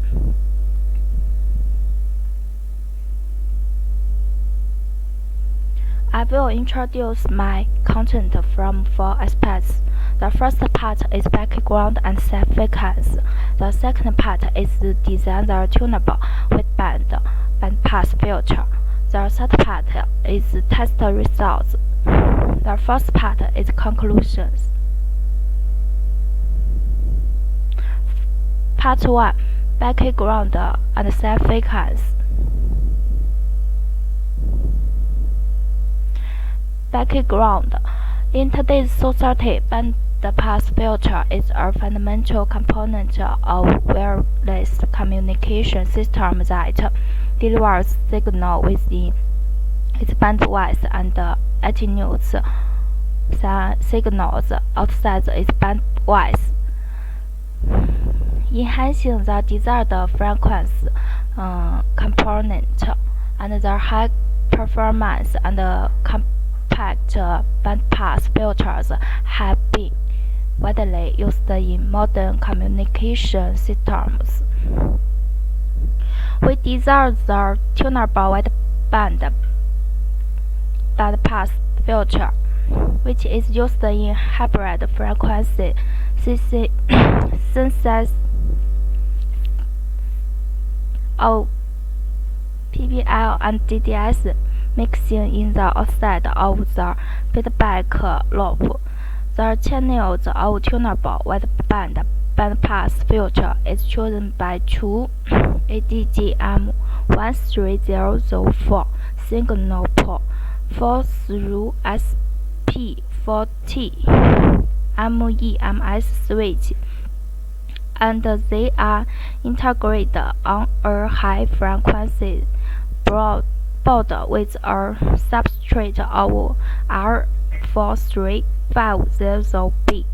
I will introduce my content from 4 aspects. The first part is background and significance. The second part is design the tunable wideband bandpass filter. The third part is test results. The fourth part is conclusions. Part 1. Background and significance. Background. In today's society, bandpass filter is a fundamental component of wireless communication system that delivers signal within its bandwidth and attenuates signals outside its bandwidth, enhancing the desired frequency component and the high performance and compact bandpass filters have been widely used in modern communication systems. We designed the tunable wideband bandpass filter, which is used in hybrid frequency synthesis of PLL and DDS mixing in the outside of the feedback loop. The channels of tunable wideband bandpass filter is chosen by two ADGM1304 signal port 4 through SP40 MEMS switch, and they are integrated on a high frequency board with a substrate of R4350B.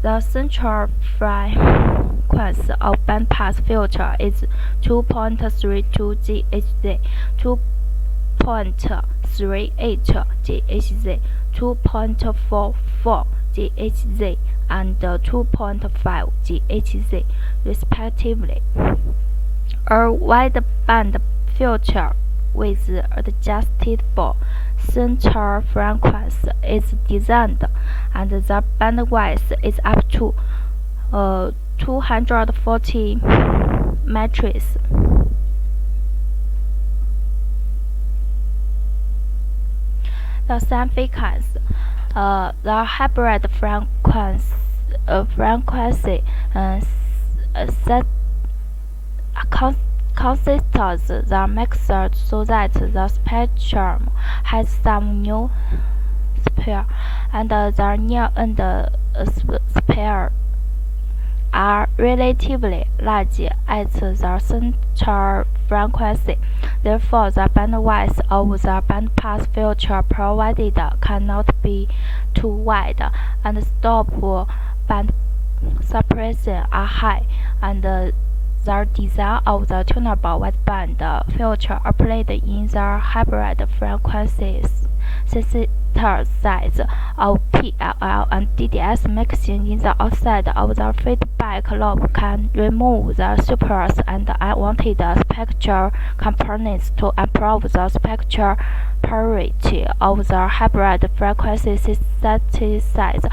The central frequency of bandpass filter is 2.32 GHz, 2.38 GHz, 2.44 GHz, and 2.5 GHz, respectively. A wideband filter with adjustable central frequency is designed, and the bandwidth is up to 240 meters. The significance. The hybrid frequency consists the mixer so that the spectrum has some new sphere, and the near-end sphere are relatively large at the central frequency. Therefore, the bandwidth of the bandpass filter provided cannot be too wide, and stop band suppression are high, and the design of the tunable wideband filter applied in the hybrid frequencies synthesize of PLL and DDS mixing in the outside of the feedback loop can remove the surplus and unwanted spectral components to improve the spectral purity of the hybrid frequency synthesizer.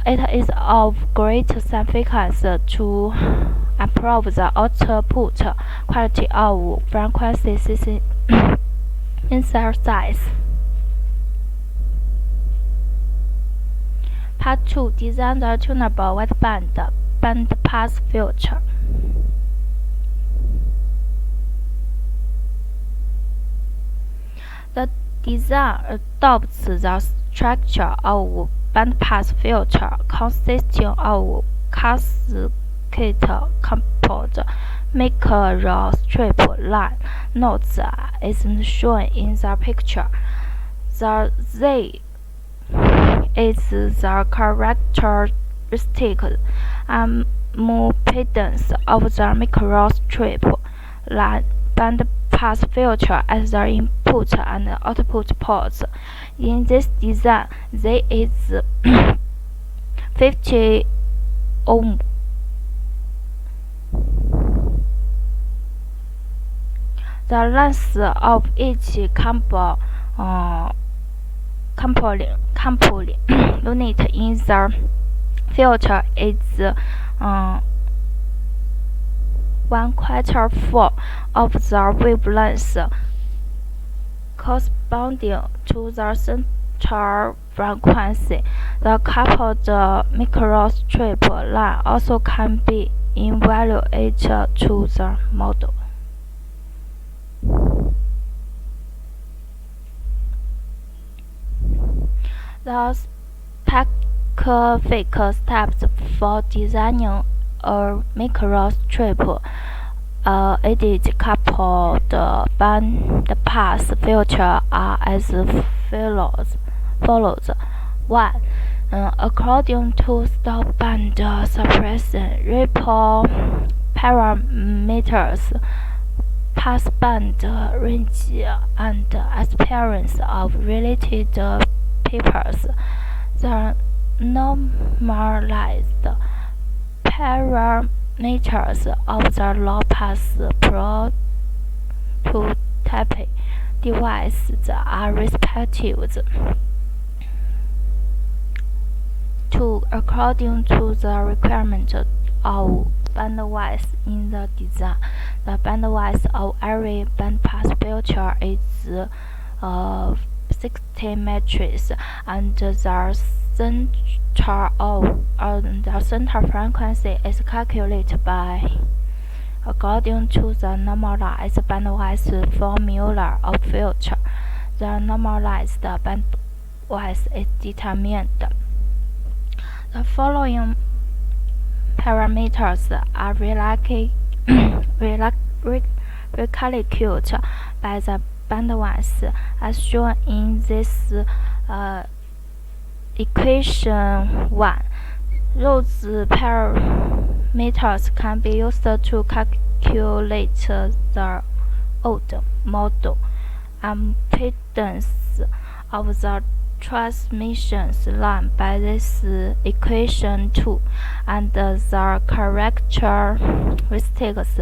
It is of great significance to improve the output quality of frequency synthesize. Part 2. Design the tunable wideband bandpass filter. The design adopts the structure of bandpass filter consisting of cascade components. Micro strip line nodes is shown in the picture. The Z is the characteristic impedance of the microstrip line bandpass filter as the input and output ports. In this design, there is 50 ohm. The length of each component unit in the filter is 1/4 of the wavelength corresponding to the center frequency. The coupled microstrip line also can be evaluated to the model. The specific steps for designing a microstrip edit coupled bandpass filter are as follows. 1. According to stop-band suppression ripple parameters, passband range, and appearance of related papers, the normalized parameters of the low-pass prototype devices are respective. 2. According to the requirement of bandwidth in the design, the bandwidth of every bandpass filter is 60 meters, and the center frequency is calculated by according to the normalized bandwidth formula of filter. The normalized bandwidth is determined. The following parameters are recalculated by the bandwidth as shown in this equation 1. Those parameters can be used to calculate the old model impedance of the transmission line by this equation 2, and the characteristics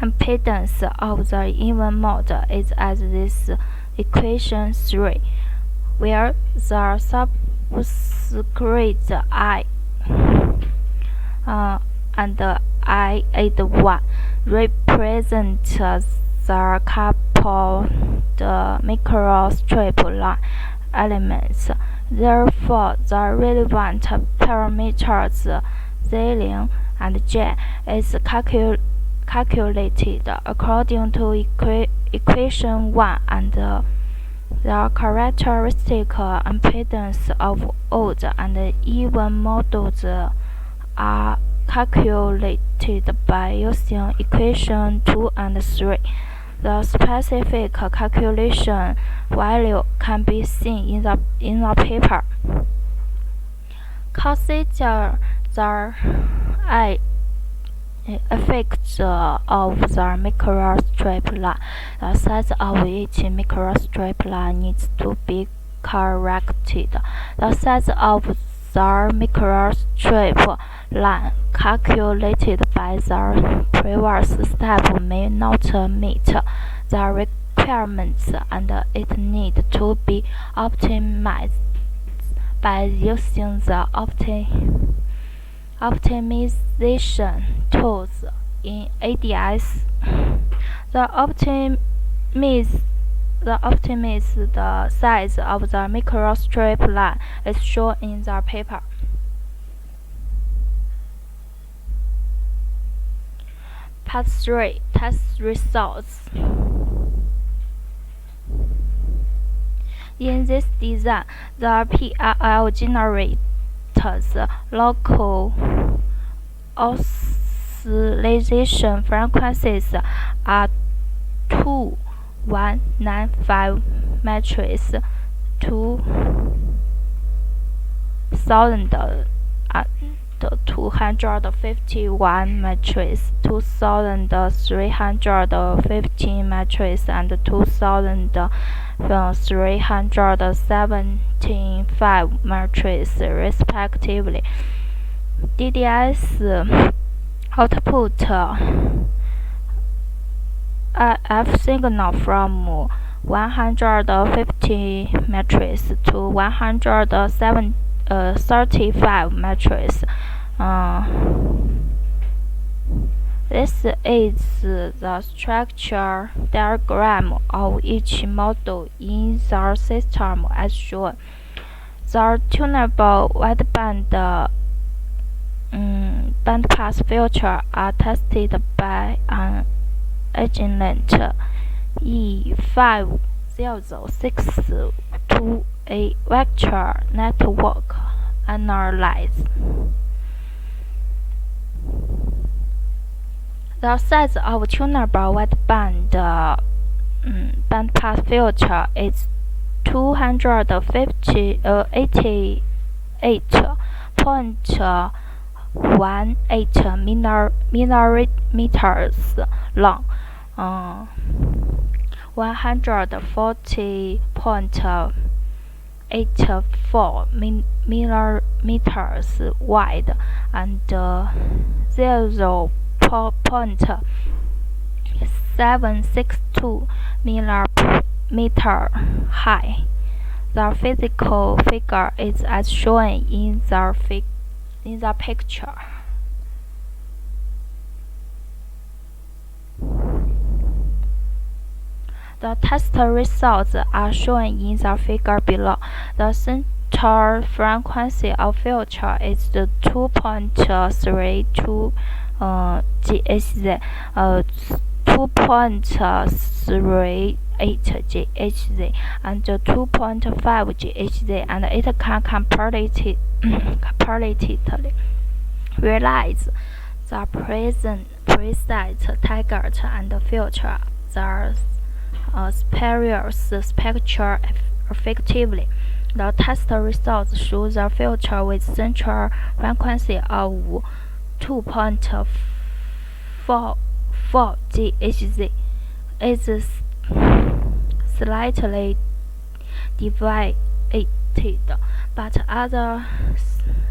impedance of the even mode is as this equation 3, where the subscript I and I81 represent the coupled microstrip line elements. Therefore, the relevant parameters Zheli and J is calculated according to equation 1, and the characteristic impedance of odd and even models are calculated by using equation 2 and 3. The specific calculation value can be seen in the paper. Consider the effect of the microstrip line. The size of each microstrip line needs to be corrected. The size of the microstrip line calculated by the previous step may not meet the requirements, and it needs to be optimized by using the optimization tools in ADS. The size of the microstrip line is shown in the paper. Part 3. Test results. In this design, the PLL generates local oscillation frequencies are 2195 matrix 2000 2251 matrix, 2315 matrix, and 2375 matrix, respectively. DDS output F signal from 150 matrix to 135 matrix. This is the structure diagram of each module in the system as shown. The tunable wideband bandpass filter are tested by an agent E50062 to a vector network analyze. The size of tunable wideband bandpass filter is 288.18 millimeters long, 140.84 millimeters wide, and 0.762 millimeter high. The physical figure is as shown in the picture. The test results are shown in the figure below. The center frequency of filter is 2.32 GHz, 2.38 GHz, and 2.5 GHz, and it can completely realize the precise target and filter the spurious spectra effectively. The test results show the filter with central frequency of 2.44 GHz is slightly deviated, but other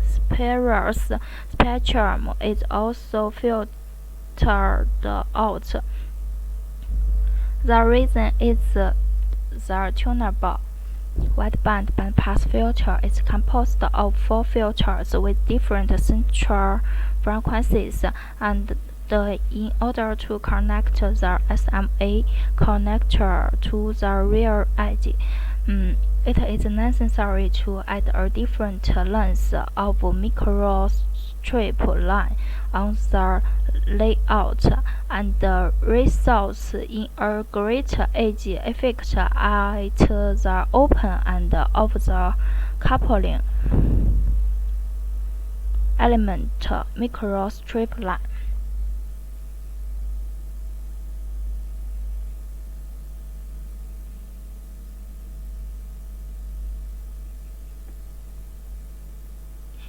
spurious spectrum is also filtered out. The reason is the tunable wideband bandpass filter is composed of 4 filters with different central frequencies, and in order to connect the SMA connector to the real edge, it is necessary to add a different length of microstrip line on the layout, and results in a greater edge effect at the open end of the coupling element microstrip line.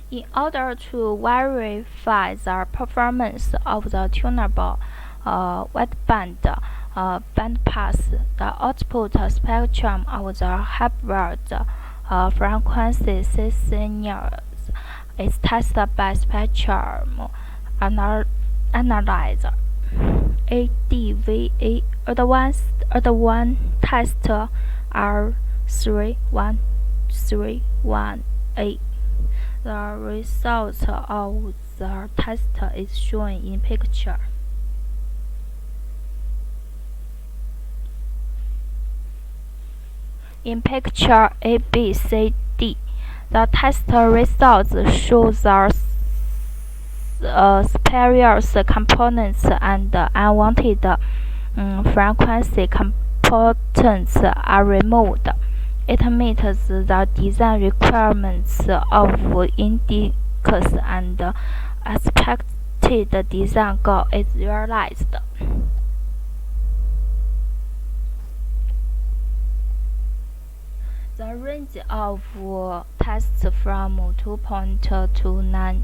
In order to verify the performance of the tunable wideband bandpass, the output spectrum of the hybrid frequency signals is tested by spectrum analyzer. ADVA Advanced Test R3131A. The result of the test is shown in picture. In picture ABCD, the test results show the spurious components and unwanted frequency components are removed. It meets the design requirements of index, and expected design goal is realized. The range of tests from 2.29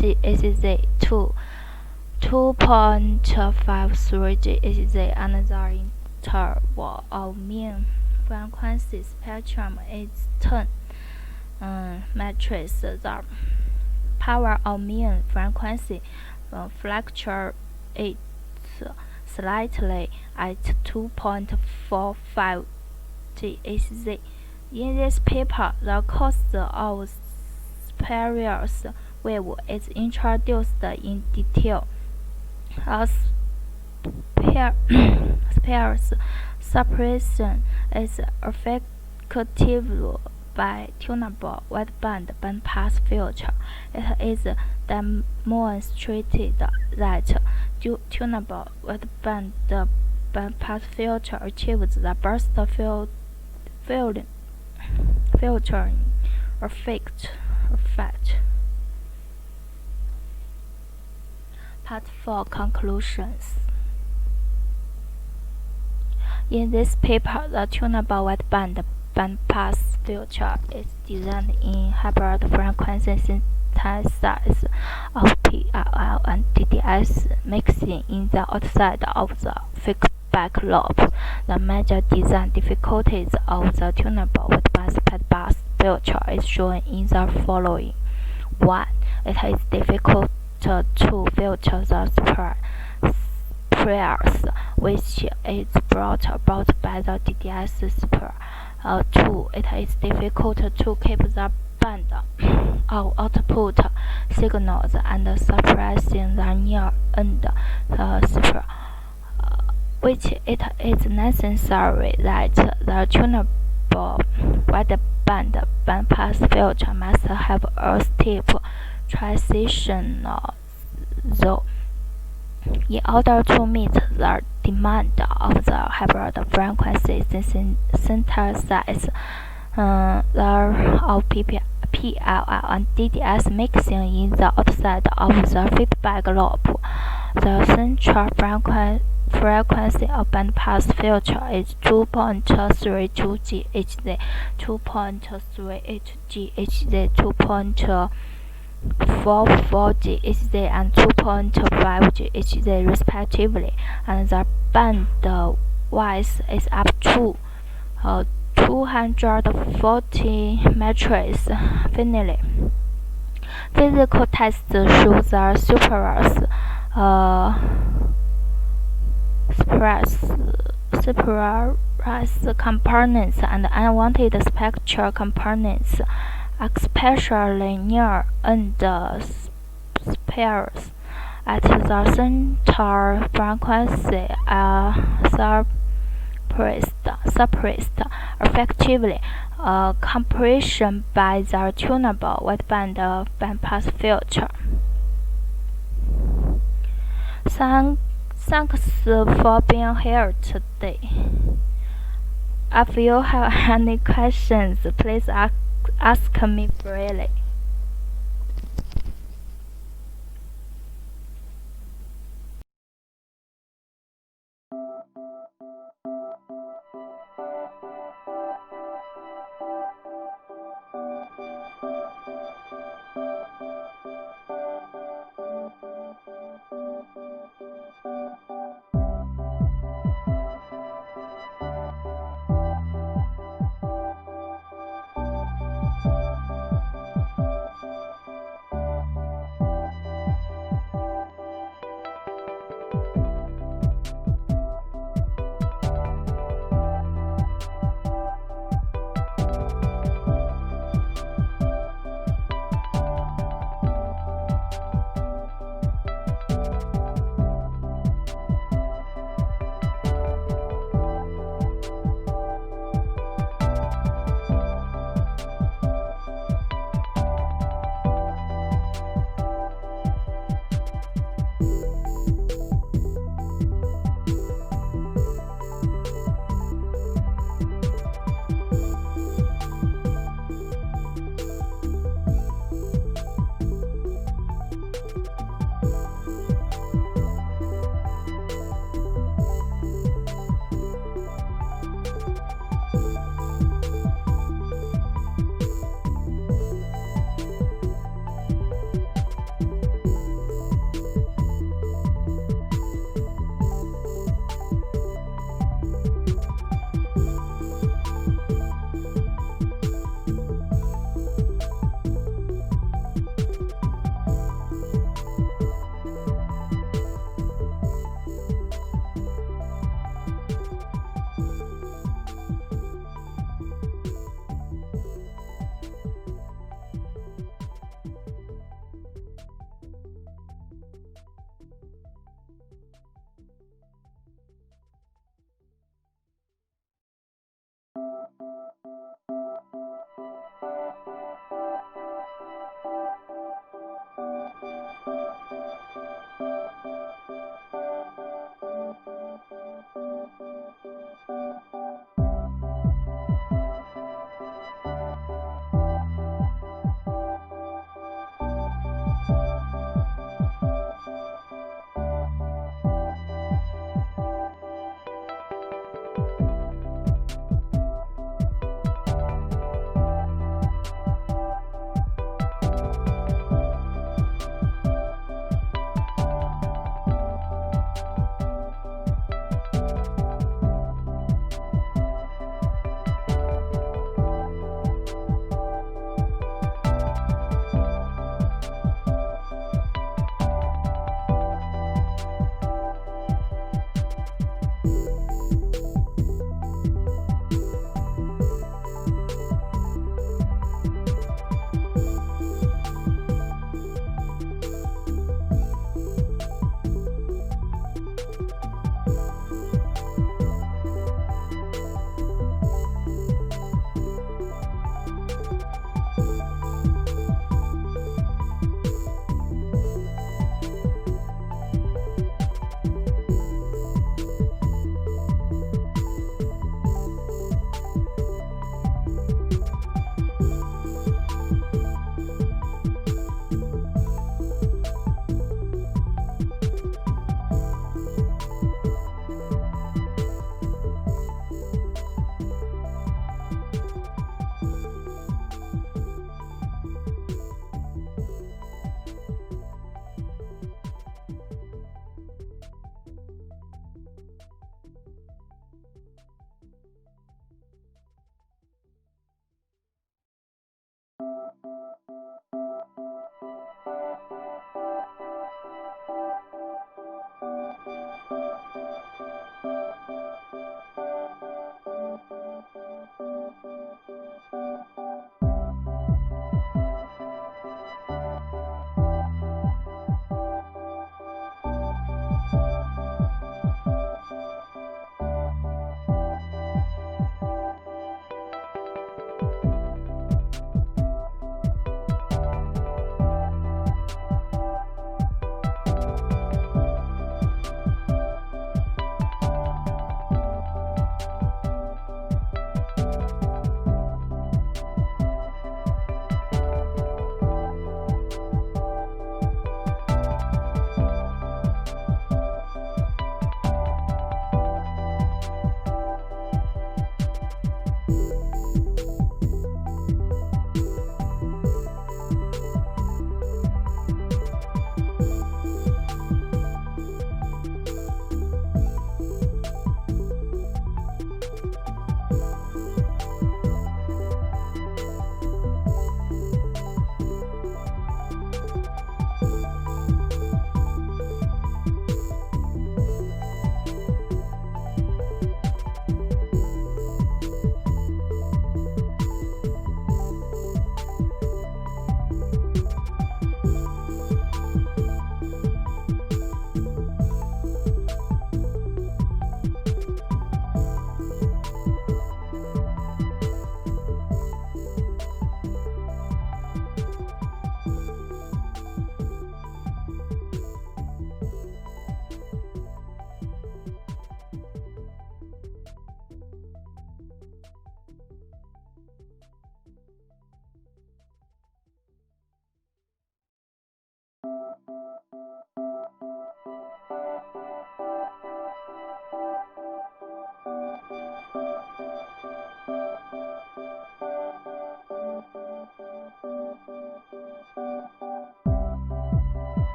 GHZ2, 2.53 GHZ. Another interval of mean frequency spectrum is 10 matrix. The power of mean frequency fluctuates slightly at 2.45 GHz. In this paper, the cost of spurious wave is introduced in detail. A spurious suppression is effective by tunable wideband bandpass filter. It is demonstrated that tunable wideband bandpass filter achieves the burst filtering effect. Part 4 Conclusions. In this paper, the tunable wideband bandpass filter is designed in hybrid frequency synthesizer of PLL and DDS mixing in the outside of the feedback loop. The major design difficulties of the tunable wideband filter is shown in the following. 1. It is difficult to filter the spurious, which is brought about by the DDS spur. 2. It is difficult to keep the band of output signals and suppressing the near-end spur, which it is necessary that the tunable wideband bandpass filter must have a steep transitional zone in order to meet the demand of the hybrid frequency synthesizer of PLL and DDS mixing in the outside of the feedback loop. The central frequency of bandpass filter is 2.32 GHz, 2.38 GHz, 2.44 GHz, and 2.5 GHz respectively, and the band width is up to 240 matrix. Finally, physical tests show the spurious components and unwanted spectral components, especially near-end spurious at the center frequency are suppressed effectively. Compression by the tunable wideband bandpass filter. Thanks for being here today. If you have any questions, please ask me freely.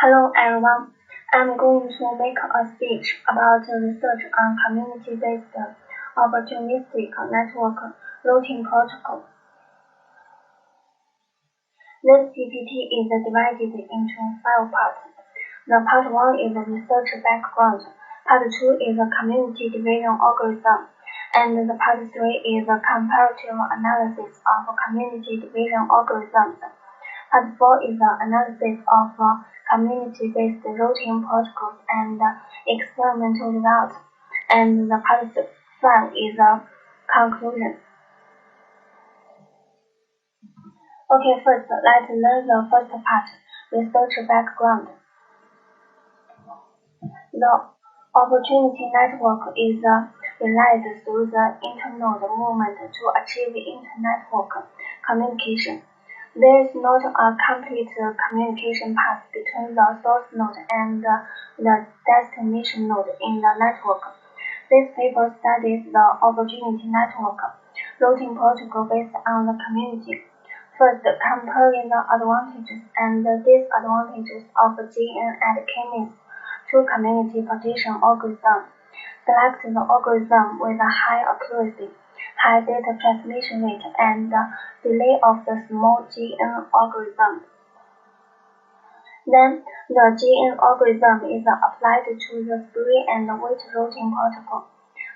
Hello everyone. I'm going to make a speech about research on community-based opportunistic network routing protocol. This PPT is divided into 5 parts. The part 1 is a research background, part 2 is a community division algorithm, and the part 3 is a comparative analysis of community division algorithms. Part 4 is an analysis of community-based routing protocols and experimental results, and the part 5 is a conclusion. Okay, first, let's learn the first part, research background. The opportunity network is realized through the internode movement to achieve inter-network communication. There is not a complete communication path between the source node and the destination node in the network. This paper studies the opportunity network routing protocol based on the community. First, comparing the advantages and disadvantages of GN and K-means to community partition algorithm. Select the algorithm with a high accuracy, high data transmission rate, and delay of the small GN algorithm. Then, the GN algorithm is applied to the spree and wait routing protocol.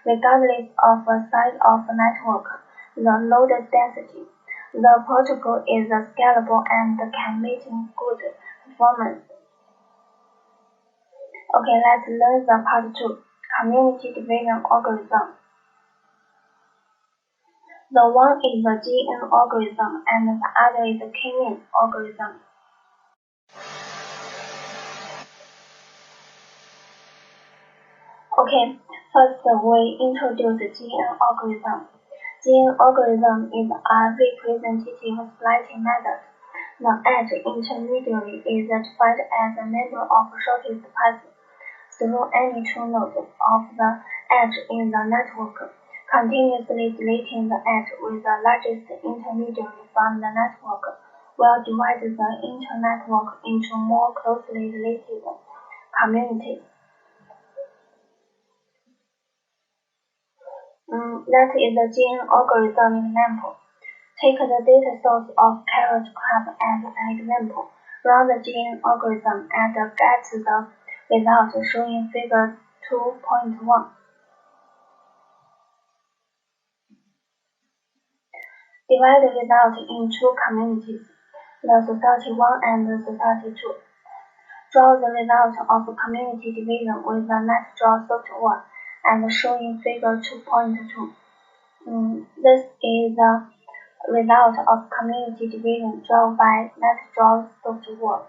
Regardless of the size of the network, the load density, the protocol is scalable and can maintain good performance. Okay, let's learn the part 2, community division algorithm. The one is the GN algorithm and the other is the K-means algorithm. Okay, first we introduce the GN algorithm. GN algorithm is a representative splitting method. The edge intermediary is defined as a number of shortest paths through any two nodes of the edge in the network, continuously deleting the edge with the largest intermediary from the network, will divide the inter-network into more closely related communities. That is the GN algorithm example. Take the data source of carrot club as an example. Run the GN algorithm and get the result showing figure 2.1. Divide the result in two communities, the society 1 and the society 2. Draw the result of community division with the NetDraw software and showing figure 2.2. This is the result of community division drawn by NetDraw software.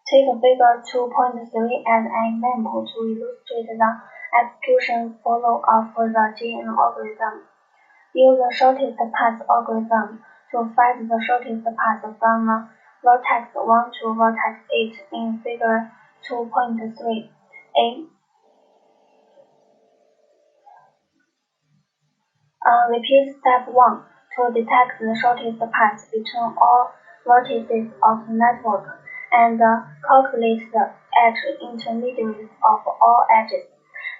Take figure 2.3 as an example to illustrate the execution flow of the GN algorithm. Use the shortest path algorithm to find the shortest path from vertex 1 to vertex 8 in figure 2.3a. Repeat step 1 to detect the shortest path between all vertices of the network and calculate the edge intermediaries of all edges,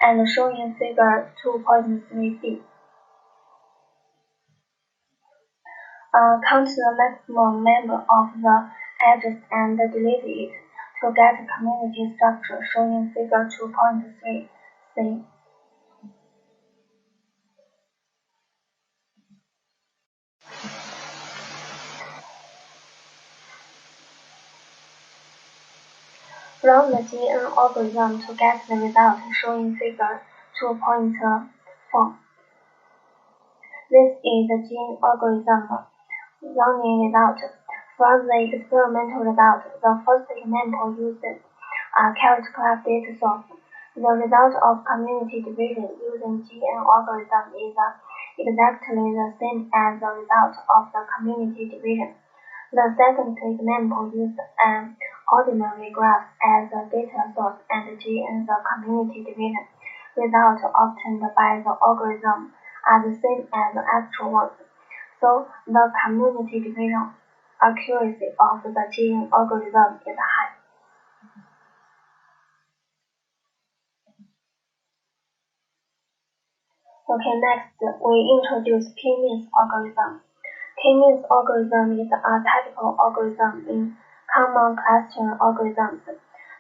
and showing figure 2.3b. Count the maximum number of the edges and delete it to get a community structure showing figure 2.3c. Run the GN algorithm to get the result showing figure 2.4. This is the GN algorithm running result. From the experimental result, the first example uses a carrot club data source. The result of community division using GN algorithm is exactly the same as the result of the community division. The second example uses an ordinary graph as a data source and GN the community division. Results obtained by the algorithm are the same as the actual ones. So the community division accuracy of the gene algorithm is high. Okay, next we introduce K-means algorithm. K-means algorithm is a typical algorithm in common clustering algorithms.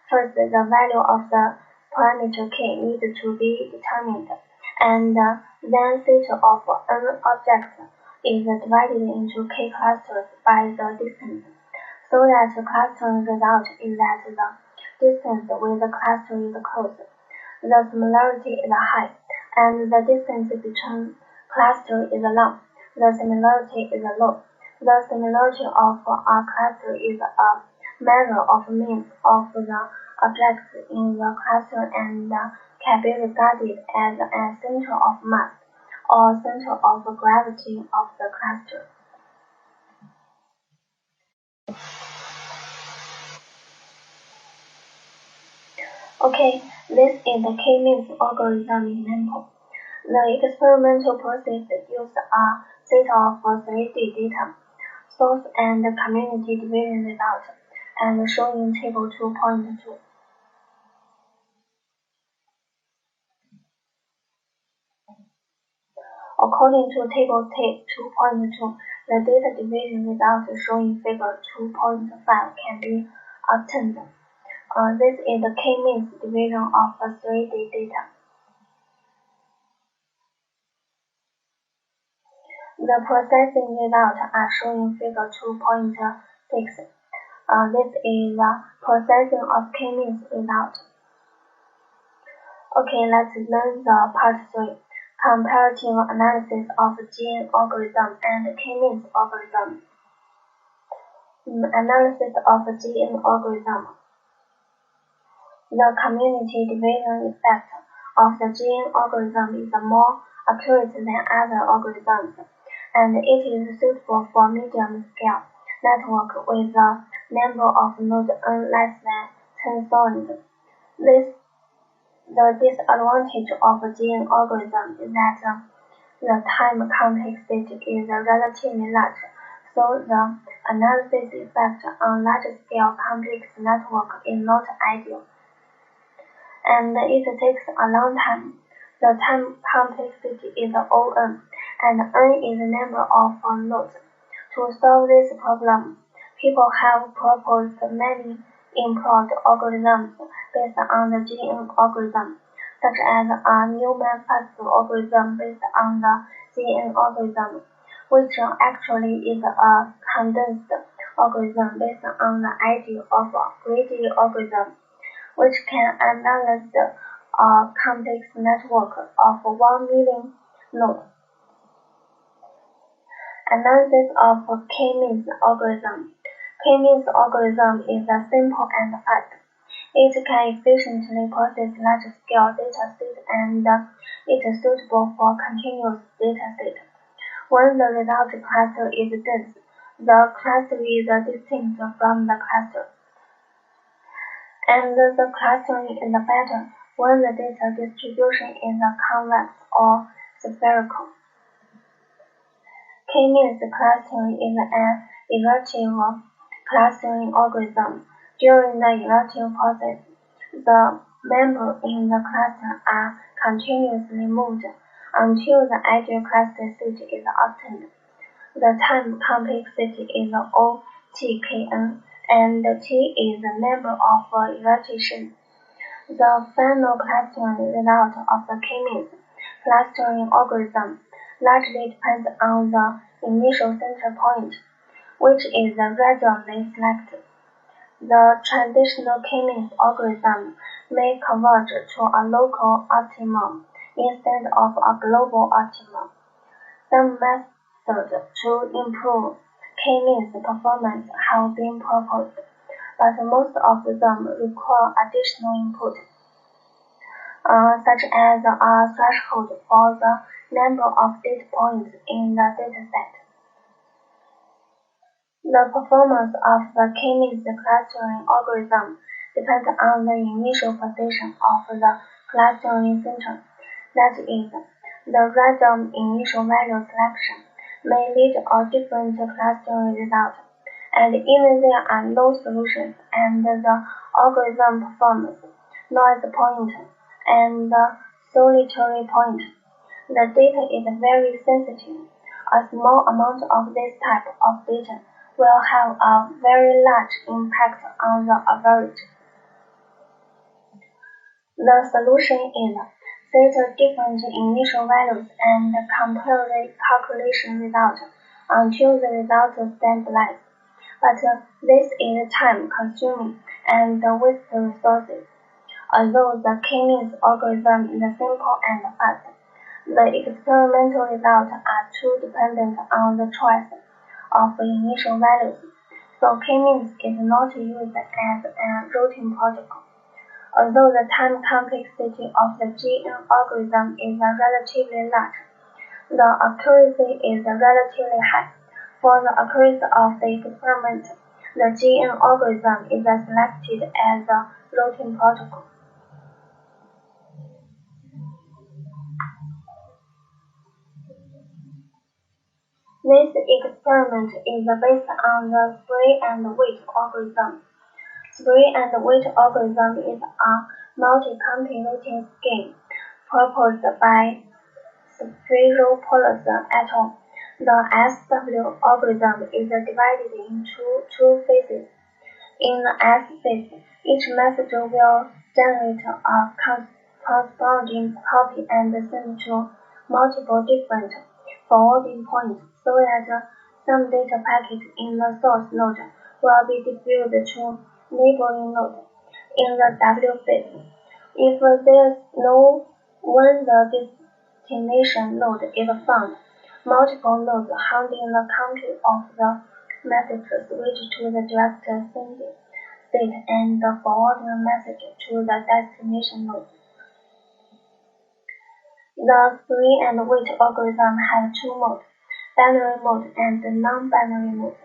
First, the value of the parameter k needs to be determined, and then set of n objects is divided into k clusters by the distance, so that the clustering result is that the distance with the cluster is close, the similarity is high, and the distance between clusters is long. The similarity is low. The similarity of a cluster is a measure of means of the objects in the cluster and can be regarded as a center of mass or center of gravity of the cluster. Okay, this is the K-means algorithm example. The experimental process used a set of 3D data, source and community division results, and shown in table 2.2. According to table 2.2, the data division results shown in figure 2.5 can be obtained. This is the K-means division of 3D data. The processing results are shown in figure 2.6. This is the processing of K-means result. Okay, let's learn the part 3, comparative analysis of gene algorithm and K-means algorithm. Analysis of gene algorithm. The community division effect of the gene algorithm is more accurate than other algorithms, and it is suitable for medium-scale network with a number of nodes n less than 10,000. The disadvantage of a gene algorithm is that the time complexity is relatively large, so the analysis effect on large-scale complex network is not ideal, and it takes a long time. The time complexity is O n, and n is the number of nodes. To solve this problem, people have proposed many improved algorithms based on the GN algorithm, such as a Newman-Faster algorithm based on the GN algorithm, which actually is a condensed algorithm based on the idea of a greedy algorithm, which can analyze a complex network of 1 million nodes. Analysis of K-means algorithm. K-means algorithm is simple and fast. It can efficiently process large-scale data sets and it is suitable for continuous data set. When the result cluster is dense, the cluster is distinct from the cluster, and the clustering is better when the data distribution is convex or spherical. K-means clustering is an iterative clustering algorithm. During the iterative process, the members in the cluster are continuously moved until the ideal cluster set is obtained. The time complexity is OTKn, and T is the number of iterations. The final clustering result of the K-means clustering algorithm largely depends on the initial center point, which is randomly selected. The traditional K-means algorithm may converge to a local optimum instead of a global optimum. Some methods to improve K-means performance have been proposed, but most of them require additional input, such as a threshold for the number of data points in the dataset. The performance of the K-means clustering algorithm depends on the initial position of the clustering center. That is, the random initial value selection may lead to different clustering results, and even there are no solutions, and the algorithm performs noise pointer and solitary pointer. The data is very sensitive. A small amount of this type of data will have a very large impact on the average. The solution is set different initial values and compare the calculation result until the results stabilize. But this is time-consuming and wastes resources. Although the K-means algorithm is simple and fast, the experimental results are too dependent on the choice of initial values, so K-means is not used as a routing protocol. Although the time complexity of the GN algorithm is relatively large, the accuracy is relatively high. For the accuracy of the experiment, the GN algorithm is selected as a routing protocol. This experiment is based on the spray and weight algorithm. Spray and weight algorithm is a multi-computing scheme proposed by Spiropoulos et al. The SW algorithm is divided into two phases. In the S phase, each messenger will generate a corresponding copy and send to multiple different forwarding points so that some data packets in the source node will be diffused to neighboring nodes. In the W phase, if there is no when the destination node is found, multiple nodes handling the compute of the message switch to the direct sending state and forward the message to the destination node. The spray and weight algorithm has two modes, binary mode and non-binary mode.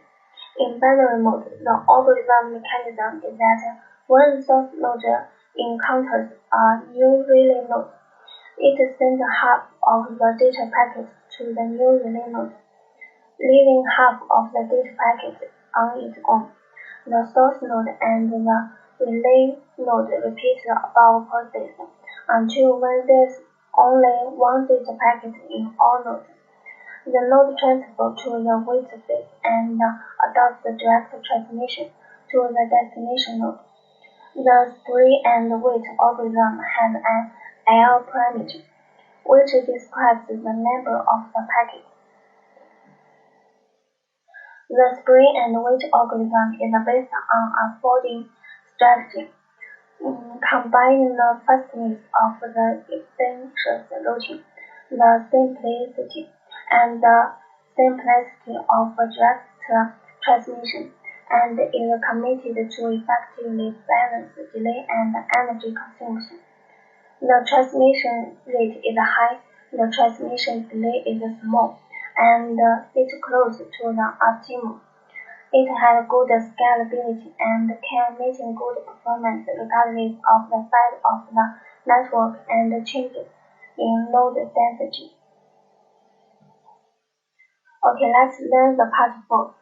In binary mode, the algorithm mechanism is that when the source node encounters a new relay node, it sends half of the data packet to the new relay node, leaving half of the data packet on its own. The source node and the relay node repeat the above process until when there's only one data packet in all nodes. The node transfers to the weight phase and adopts the direct transmission to the destination node. The spray and weight algorithm has an L parameter, which describes the number of the packets. The spray and weight algorithm is based on a folding strategy, combining the fastness of the extensions routing, the simplicity, and the simplicity of direct transmission, and is committed to effectively balance delay and energy consumption. The transmission rate is high, the transmission delay is small, and it's close to the optimum. It has good scalability and can maintain good performance regardless of the size of the network and changes in load density. Okay, let's learn the part 4.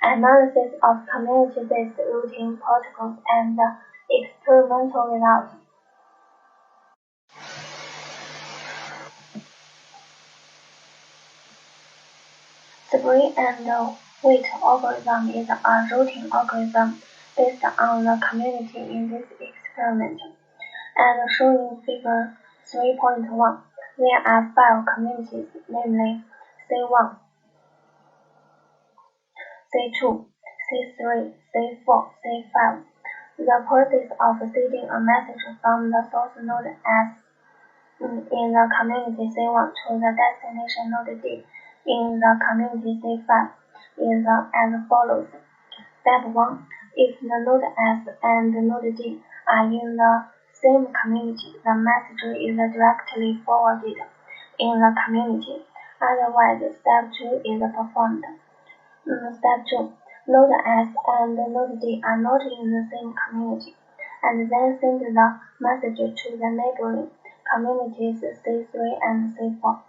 Analysis of community-based routing protocols and experimental results. Spray and weight algorithm is a routing algorithm based on the community in this experiment. As shown in figure 3.1, there are 5 communities, namely C1, C2, C3, C4, C5. The process of sending a message from the source node S in the community C1 to the destination node D in the community C5 is as follows. Step 1. If the node S and node D are in the same community, the message is directly forwarded in the community. Otherwise, step 2 is performed. Step 2. Node S and node D are not in the same community, and then send the message to the neighboring communities C3 and C4.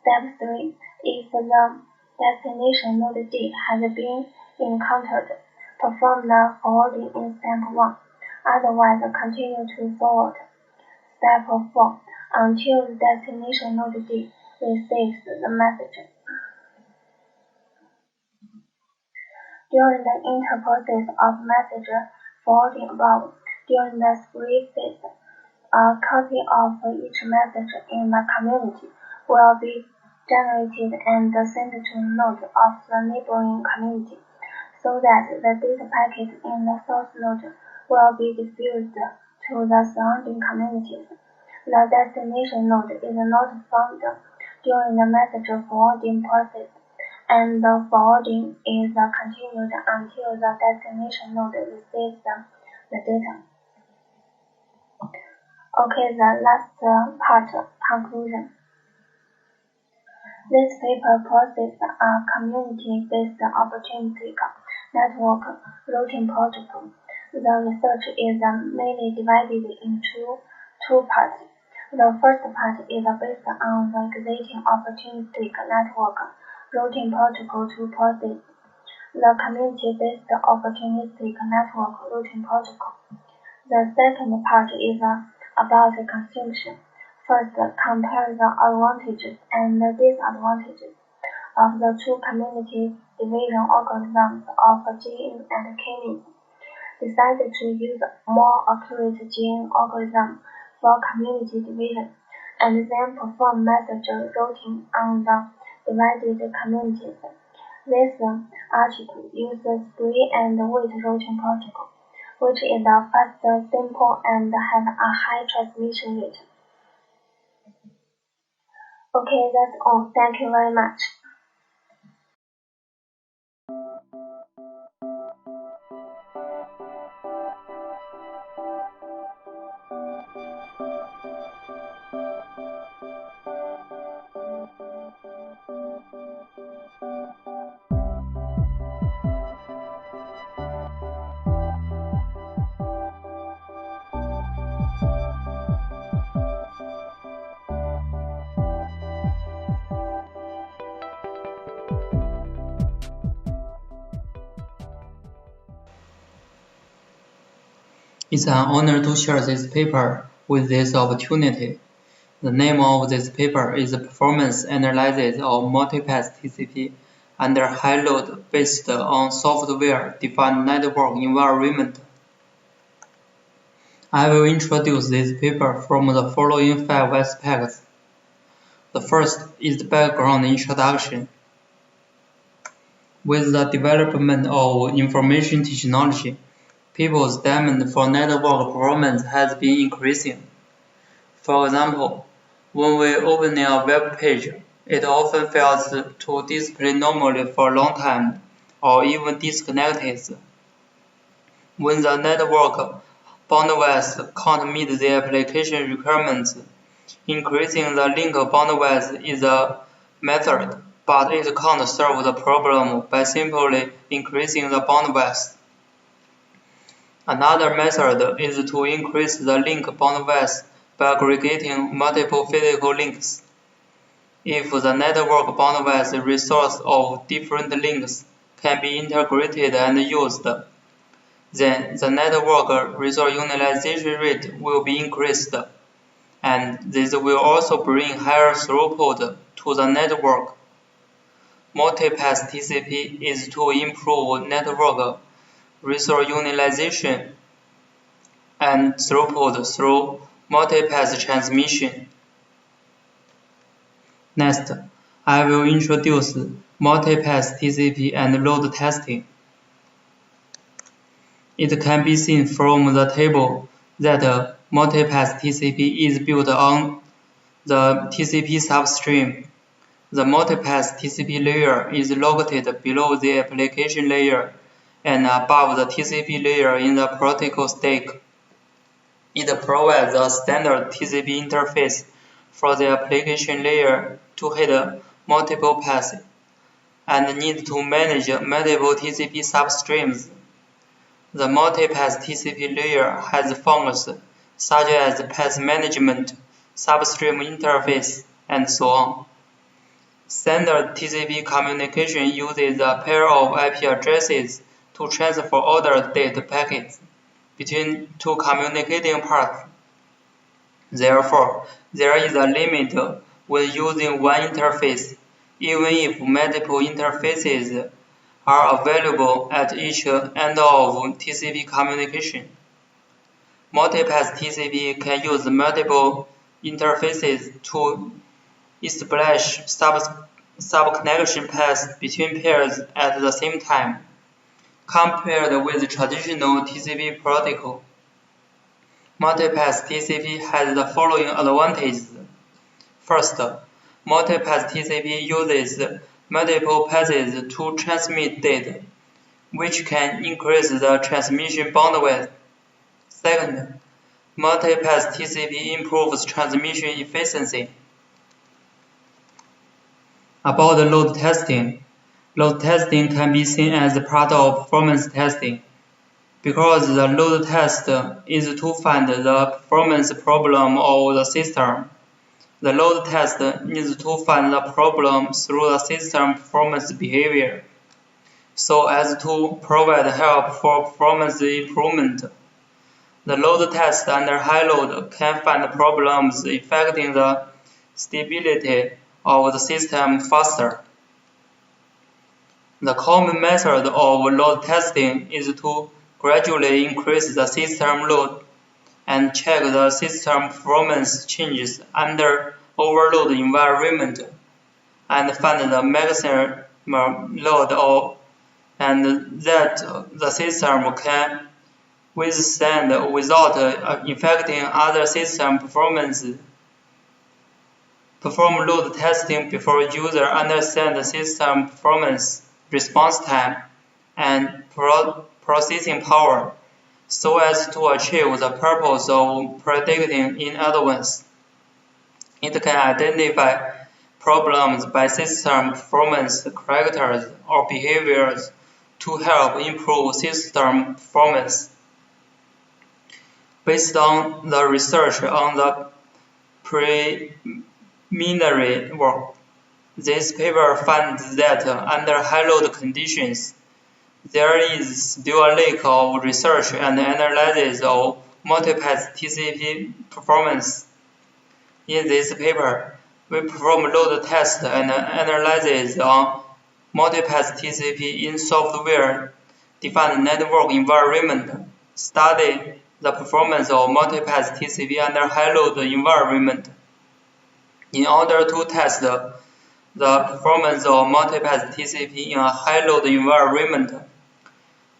Step 3. If the destination node D has been encountered, perform the forwarding in step 1. Otherwise, continue to forward step 4 until the destination node D receives the message. During the interprocess of message forwarding above, during the spree phase, a copy of each message in the community will be generated and sent to the node of the neighboring community, so that the data packet in the source node will be diffused to the surrounding communities. The destination node is not found during the message forwarding process, and the forwarding is continued until the destination node receives the data. Okay, the last part, conclusion. This paper processed a community-based opportunistic network routing protocol. The research is mainly divided into two parts. The first part is based on the existing opportunistic network routing protocol to process the community-based opportunistic network routing protocol. The second part is about consumption. First, compare the advantages and disadvantages of the two community division algorithms of GN and K-means. Decide to use more accurate GN algorithm for community division, and then perform message routing on the divided communities. This article uses spree and wait routing protocol, which is faster, simple, and has a high transmission rate. Okay, that's all. Thank you very much. It's an honor to share this paper with this opportunity. The name of this paper is Performance Analysis of Multipath TCP under High Load based on Software-Defined Network Environment. I will introduce this paper from the following 5 aspects. The first is the background introduction. With the development of information technology, people's demand for network performance has been increasing. For example, when we open a web page, it often fails to display normally for a long time or even disconnects. When the network bandwidth can't meet the application requirements, increasing the link bandwidth is a method, but it can't solve the problem by simply increasing the bandwidth. Another method is to increase the link bandwidth by aggregating multiple physical links. If the network bandwidth resource of different links can be integrated and used, then the network resource utilization rate will be increased, and this will also bring higher throughput to the network. Multipath TCP is to improve network resource utilization and throughput through multipath transmission. Next, I will introduce multipath TCP and load testing. It can be seen from the table that multipath TCP is built on the TCP substream. The multipath TCP layer is located below the application layer and above the TCP layer in the protocol stack. It provides a standard TCP interface for the application layer to hit multiple paths and need to manage multiple TCP substreams. The multipath TCP layer has functions such as path management, substream interface, and so on. Standard TCP communication uses a pair of IP addresses to transfer ordered data packets between two communicating parts. Therefore, there is a limit when using one interface, even if multiple interfaces are available at each end of TCP communication. Multipath TCP can use multiple interfaces to establish sub-connection paths between pairs at the same time, compared with traditional TCP protocol. Multipath TCP has the following advantages. First, multipath TCP uses multiple paths to transmit data, which can increase the transmission bandwidth. Second, multipath TCP improves transmission efficiency. About load testing, load testing can be seen as part of performance testing, because the load test is to find the performance problem of the system. The load test needs to find the problem through the system performance behavior, so as to provide help for performance improvement. The load test under high load can find problems affecting the stability of the system faster. The common method of load testing is to gradually increase the system load and check the system performance changes under overload environment and find the maximum load and that the system can withstand without affecting other system performance. Perform load testing before user understand the system performance, response time, and processing power, so as to achieve the purpose of predicting in advance. It can identify problems by system performance characters or behaviors to help improve system performance. Based on the research on the preliminary work, this paper finds that under high load conditions, there is still a lack of research and analysis of multipath TCP performance. In this paper, we perform load test and analysis on multipath TCP in software-defined network environment, study the performance of multipath TCP under high load environment. In order to test the performance of multipath TCP in a high load environment,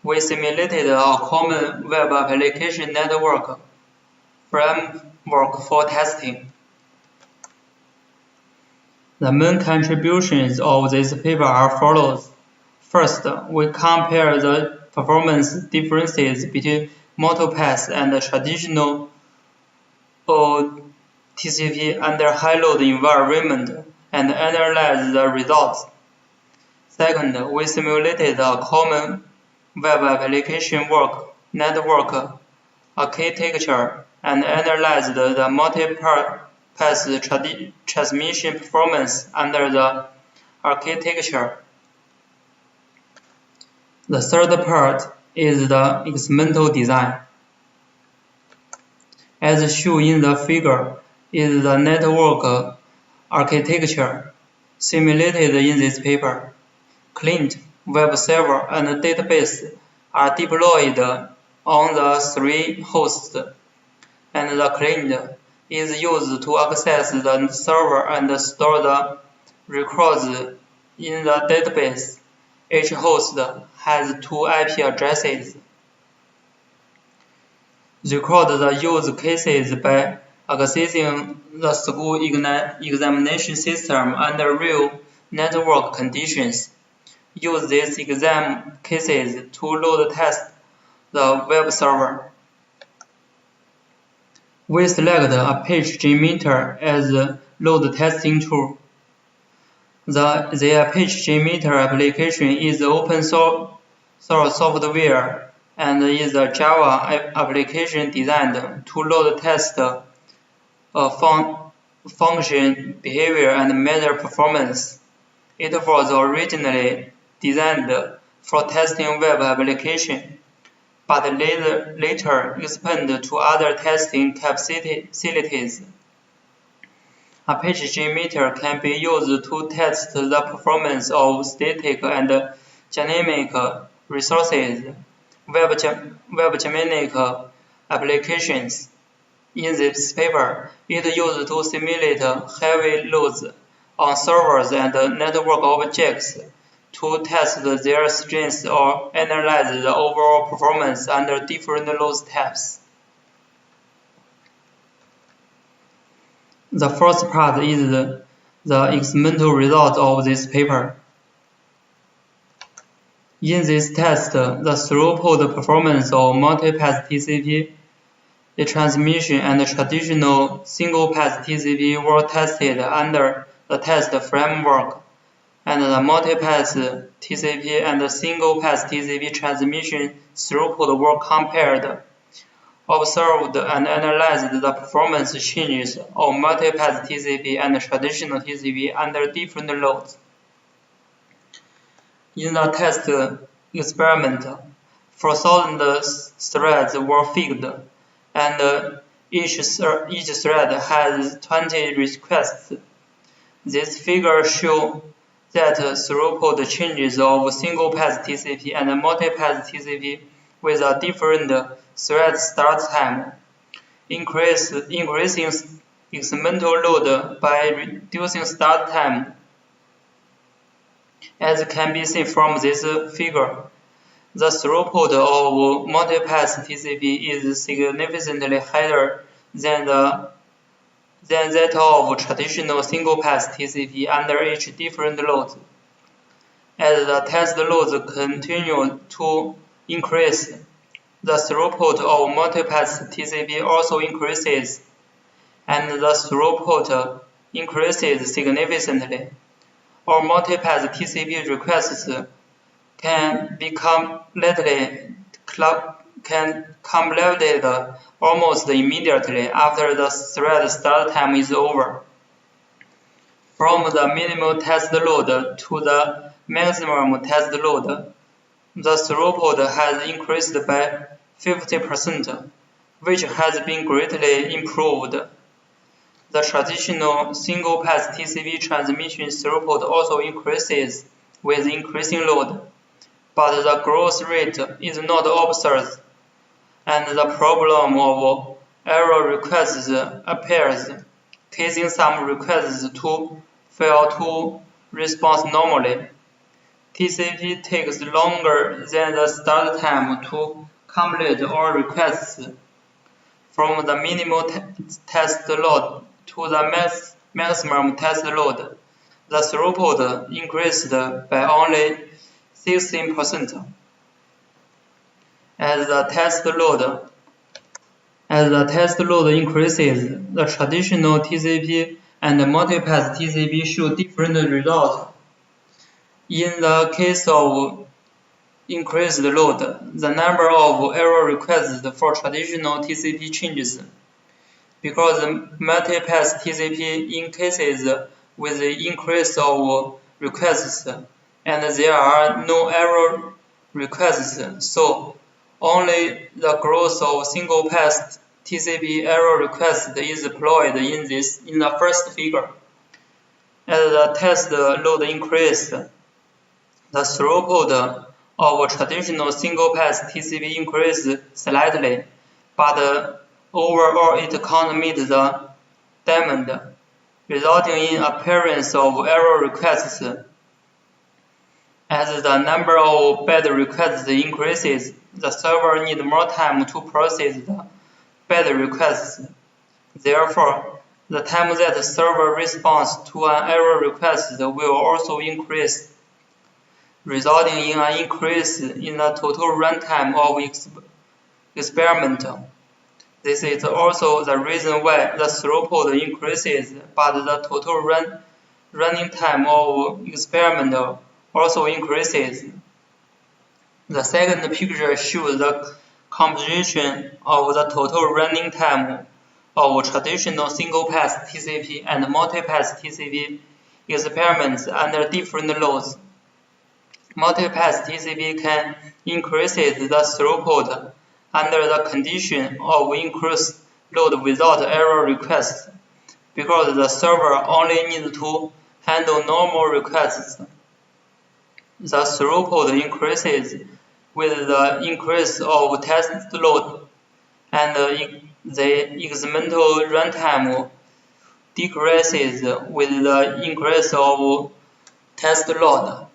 we simulated a common web application network framework for testing. The main contributions of this paper are follows. First, we compare the performance differences between multipath and traditional TCP under high load environment and analyze the results. Second, we simulated a common web application network architecture and analyzed the multipath transmission performance under the architecture. The third part is the experimental design. As shown in the figure is the network architecture simulated in this paper. Client, web server, and database are deployed on the three hosts, and the client is used to access the server and store the records in the database. Each host has two IP addresses. Record the use cases by accessing the school examination system under real network conditions. Use these exam cases to load test the web server. We select a page JMeter as a load testing tool. The page JMeter application is open source software and is a Java application designed to load test function behavior and measure performance. It was originally designed for testing web application, but later expanded to other testing facilities. A PageG meter can be used to test the performance of static and dynamic resources, web-dynamic applications. In this paper, it used to simulate heavy loads on servers and network objects to test their strengths or analyze the overall performance under different load types. The first part is the experimental result of this paper. In this test, the throughput performance of multi-pass TCP transmission and traditional single-pass TCP were tested under the test framework, and the multi-pass TCP and single-pass TCP transmission throughput were compared, observed and analyzed the performance changes of multi-pass TCP and traditional TCP under different loads. In the test experiment, 4,000 threads were fixed, and each thread has 20 requests. This figure shows that throughput changes of single-pass TCP and multi-pass TCP with a different thread start time, increasing experimental load by reducing start time. As can be seen from this figure, the throughput of multi-pass TCP is significantly higher than that of traditional single-pass TCP under each different load. As the test loads continue to increase, the throughput of multi-pass TCP also increases, and the throughput increases significantly. Or multi-pass TCP requests can completed almost immediately after the thread start time is over. From the minimal test load to the maximum test load, the throughput has increased by 50%, which has been greatly improved. The traditional single-pass TCP transmission throughput also increases with increasing load, but the growth rate is not observed, and the problem of error requests appears, causing some requests to fail to respond normally. TCP takes longer than the start time to complete all requests. From the minimal test load to the maximum test load, the throughput increased by only 16%. As the test load increases, the traditional TCP and multi-pass TCP show different results. In the case of increased load, the number of error requests for traditional TCP changes, because multi-pass TCP increases with the increase of requests, and there are no error requests, so only the growth of single-pass TCP error request is deployed in the first figure. As the test load increased, the throughput of traditional single-pass TCP increased slightly, but overall it can't meet the demand, resulting in appearance of error requests. As the number of bad requests increases, the server needs more time to process the bad requests. Therefore, the time that the server responds to an error request will also increase, resulting in an increase in the total runtime of experiment. This is also the reason why the throughput increases, but the total running time of experiment also increases. The second picture shows the composition of the total running time of traditional single-pass TCP and multi-pass TCP experiments under different loads. Multipath TCP can increase the throughput under the condition of increased load without error requests, because the server only needs to handle normal requests. The throughput increases with the increase of test load, and the experimental runtime decreases with the increase of test load.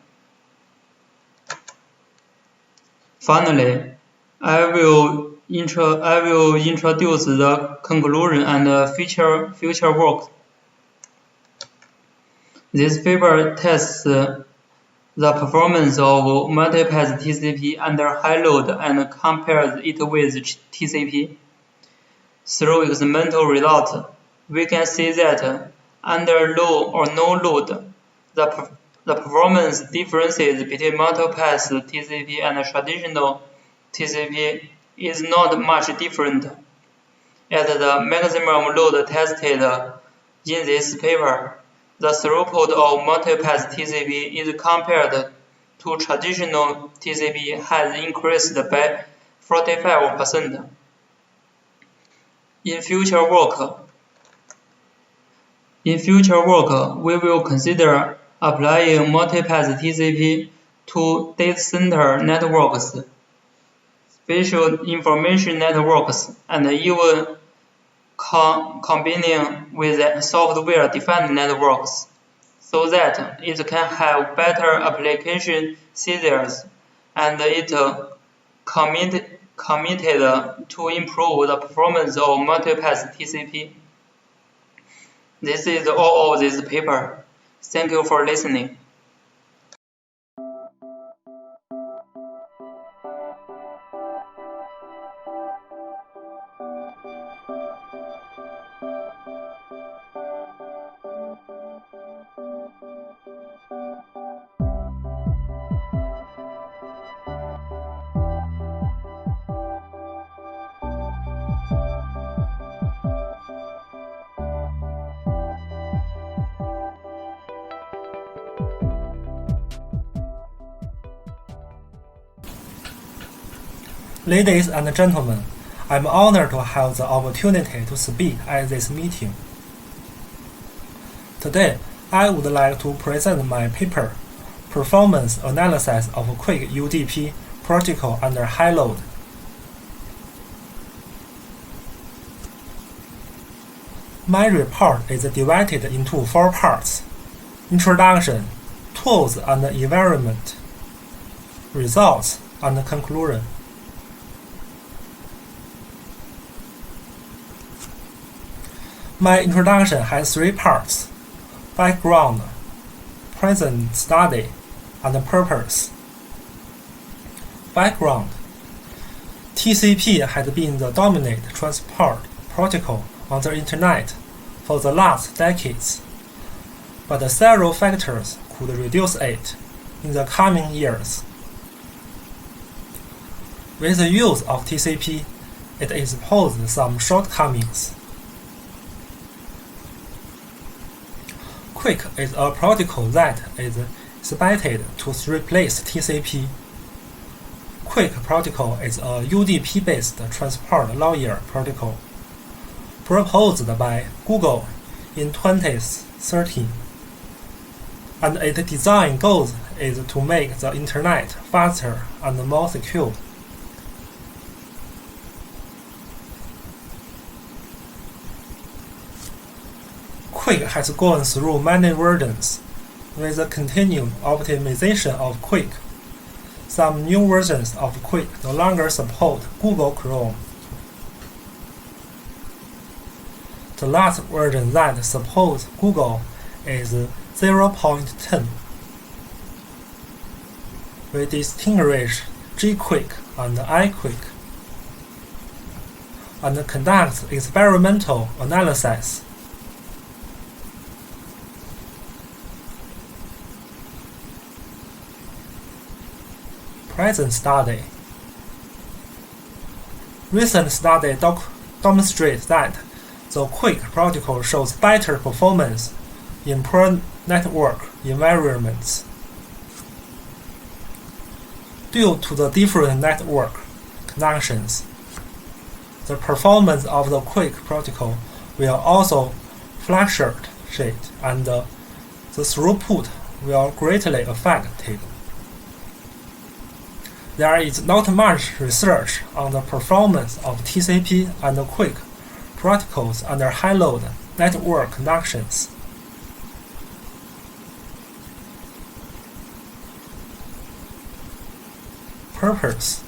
Finally, I will introduce the conclusion and future work. This paper tests the performance of multipath TCP under high load and compares it with TCP. Through experimental results, we can see that under low or no load, the performance differences between multipath TCP and traditional TCP is not much different. At the maximum load tested in this paper, the throughput of multipath TCP is compared to traditional TCP has increased by 45%. In future work, we will consider applying multipath TCP to data center networks, spatial information networks, and even combining with software-defined networks, so that it can have better application scenarios, and it committed to improve the performance of multipath TCP. This is all of this paper. Thank you for listening. Ladies and gentlemen, I'm honored to have the opportunity to speak at this meeting. Today, I would like to present my paper, Performance Analysis of QUIC-UDP Protocol under High Load. My report is divided into 4 parts: Introduction, Tools and Environment, Results, and Conclusion. My introduction has 3 parts: background, present study, and purpose. Background: TCP has been the dominant transport protocol on the Internet for the last decades, but several factors could reduce it in the coming years. With the use of TCP, it exposed some shortcomings. QUIC is a protocol that is expected to replace TCP. QUIC protocol is a UDP-based transport layer protocol proposed by Google in 2013, and its design goal is to make the Internet faster and more secure. QUIC has gone through many versions, with the continued optimization of QUIC. Some new versions of QUIC no longer support Google Chrome. The last version that supports Google is 0.10. We distinguish GQuic and iQuic, and conduct experimental analysis. Present study. Recent study demonstrates that the QUIC protocol shows better performance in poor network environments. Due to the different network connections, the performance of the QUIC protocol will also fluctuate, and the throughput will greatly affected. There is not much research on the performance of TCP and QUIC protocols under high-load network connections. Purpose: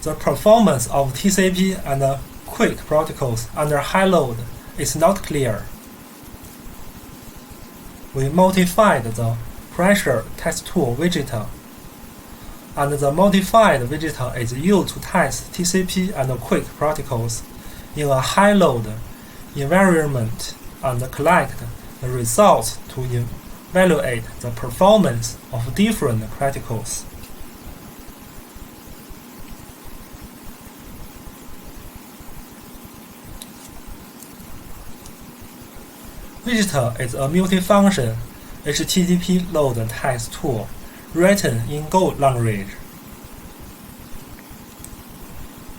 the performance of TCP and QUIC protocols under high load is not clear. We modified the pressure test tool widget, and the modified widget is used to test TCP and QUIC protocols in a high load environment and collect the results to evaluate the performance of different protocols. Widget is a multifunction HTTP load test tool written in Go language.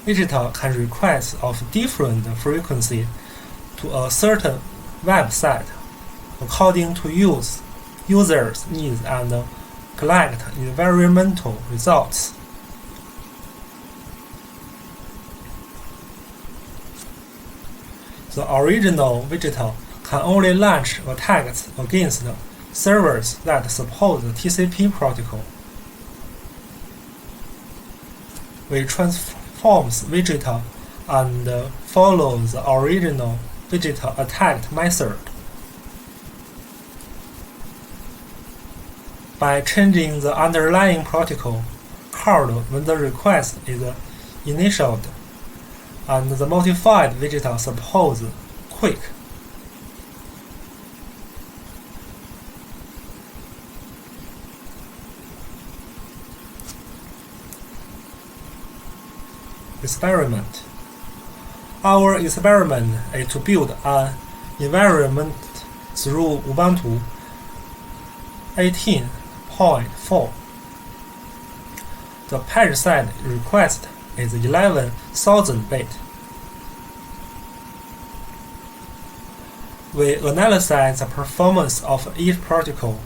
Widget can request of different frequency to a certain website according to users' needs and collect environmental results. The original widget can only launch attacks against servers that support the TCP protocol. We transform widget and follow the original widget attack method. By changing the underlying protocol called when the request is initialed, and the modified widget supports QUIC. Experiment. Our experiment is to build an environment through Ubuntu 18.4. The page side request is 11,000 bit. We analyze the performance of each protocol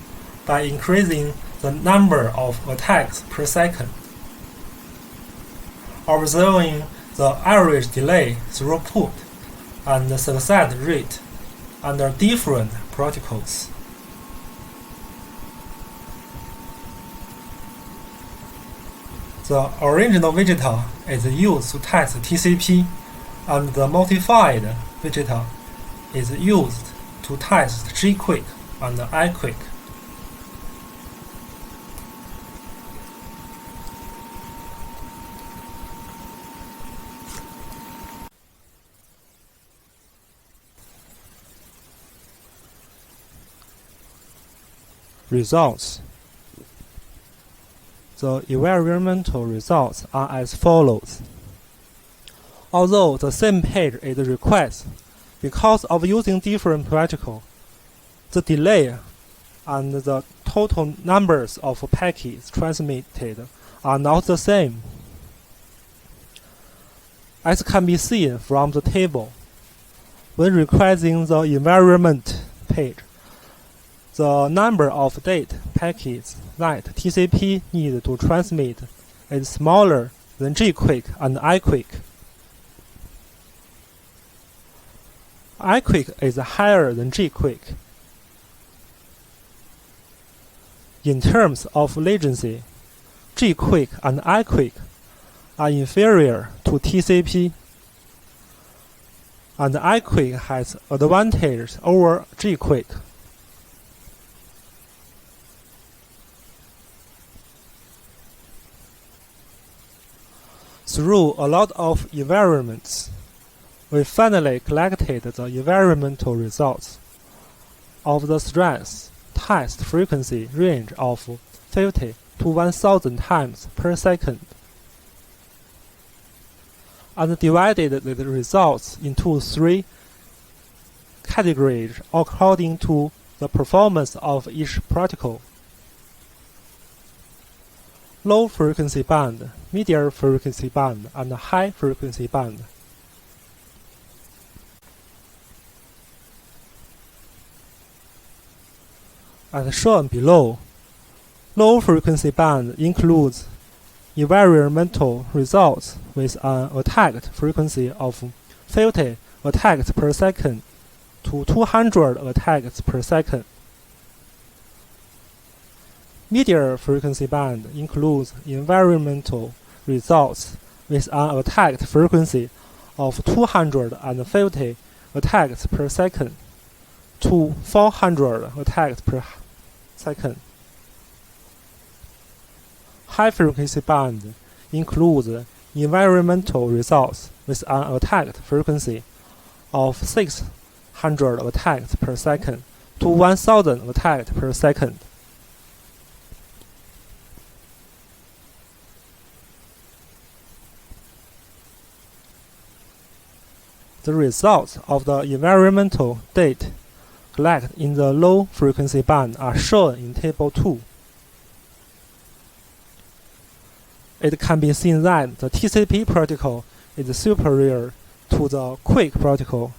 by increasing the number of attacks per second, observing the average delay, throughput, and the success rate under different protocols. The original widget is used to test TCP, and the modified widget is used to test GQUIC and iQUIC. Results. The environmental results are as follows. Although the same page is requested, because of using different protocol, the delay and the total numbers of packets transmitted are not the same. As can be seen from the table, when requesting the environment page, the number of data packets that TCP needs to transmit is smaller than GQUIC and iQUIC. iQUIC is higher than GQUIC. In terms of latency, GQUIC and iQUIC are inferior to TCP, and iQUIC has advantage over GQUIC. Through a lot of environments, we finally collected the environmental results of the strength test frequency range of 50 to 1000 times per second, and divided the results into 3 categorized according to the performance of each protocol. Low frequency band, medium frequency band, and high frequency band. As shown below, low frequency band includes environmental results with an attacked frequency of 50 attacks per second to 200 attacks per second. Medium frequency band includes environmental results with an attacked frequency of 250 attacks per second to 400 attacks per second. High frequency band includes environmental results with an attacked frequency of 600 attacks per second to 1000 attacks per second. The results of the environmental data collected in the low frequency band are shown in Table 2. It can be seen that the TCP protocol is superior to the QUIC protocol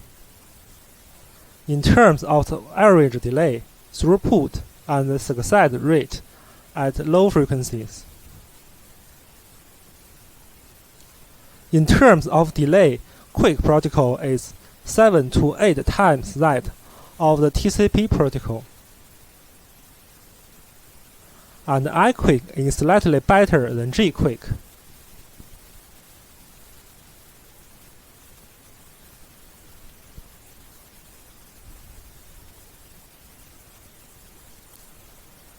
in terms of the average delay, throughput, and the success rate at low frequencies. In terms of delay, QUIC protocol is 7 to 8 times that of the TCP protocol, and iQUIC is slightly better than gQUIC.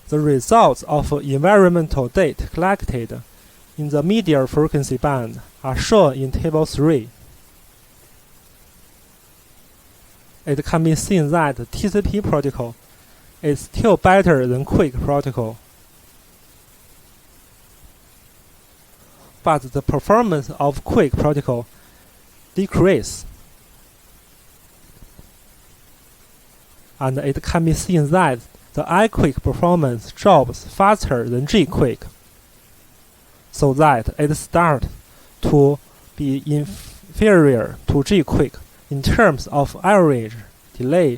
The results of environmental data collected in the medium frequency band are shown in Table 3. It can be seen that the TCP protocol is still better than QUIC protocol, but the performance of QUIC protocol decreases, and it can be seen that the iQUIC performance drops faster than gQUIC, so that it starts to be inferior to gQUIC in terms of average delay,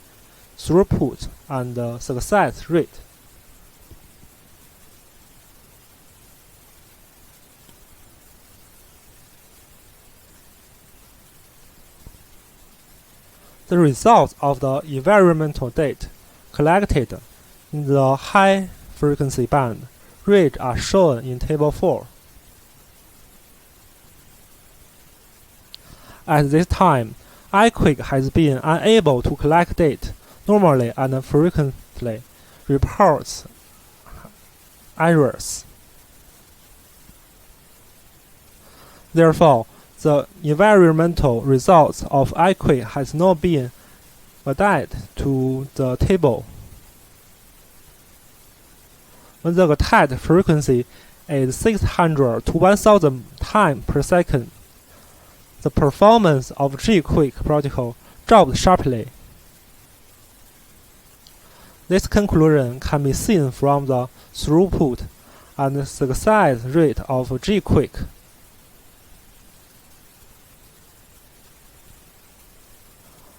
throughput, and success rate. The results of the environmental data collected in the high frequency band range are shown in Table 4. At this time, iQUIC has been unable to collect data normally and frequently reports errors. Therefore, the environmental results of iQUIC has not been added to the table. When the attack frequency is 600 to 1000 times per second, the performance of gQUIC protocol dropped sharply. This conclusion can be seen from the throughput and success rate of gQUIC.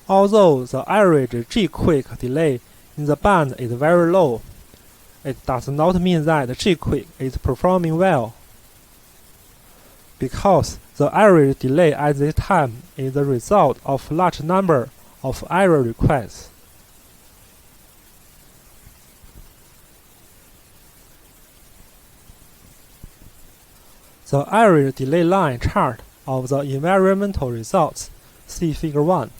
Although the average gQUIC delay in the band is very low, it does not mean that gQUIC is performing well, because the average delay at this time is the result of a large number of error requests. The average delay line chart of the environmental results, see Figure 1.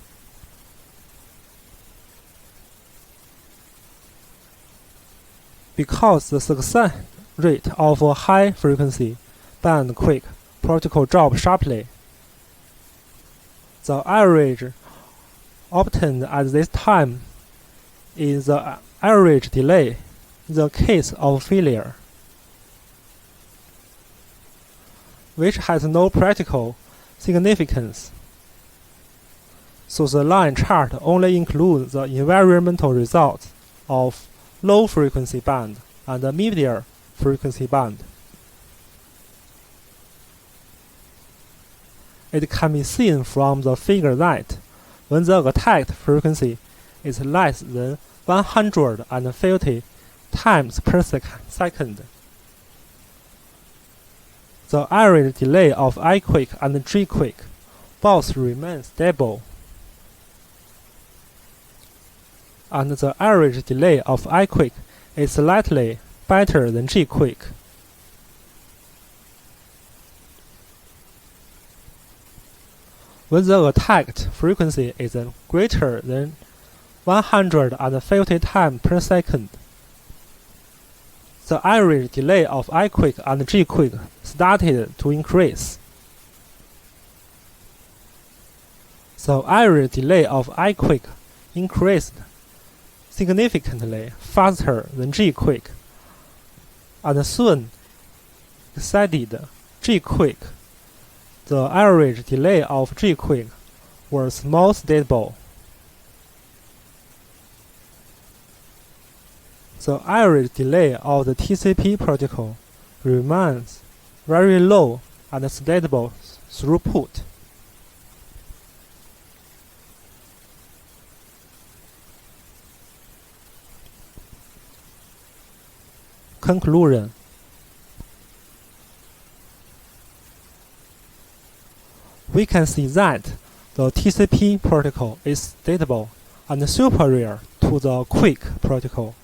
Because the success rate of a high-frequency band QUIC protocol drops sharply, the average obtained at this time is the average delay in the case of failure, which has no practical significance. so the line chart only includes the environmental results of low frequency band and the medium frequency band. It can be seen from the figure that when the attacked frequency is less than 150 times per second, the average delay of iQUIC and G-QUIC both remain stable, and the average delay of iQUIC is slightly better than G-QUIC. When the attacked frequency is greater than 150 times per second, the average delay of iQUIC and G-QUIC started to increase. The average delay of iQUIC increased significantly faster than G-QUIC, and soon exceeded G-QUIC. The average delay of G-QUIC was more stable. The average delay of the TCP protocol remains very low and stable throughput. Conclusion. We can see that the TCP protocol is stable and superior to the QUIC protocol.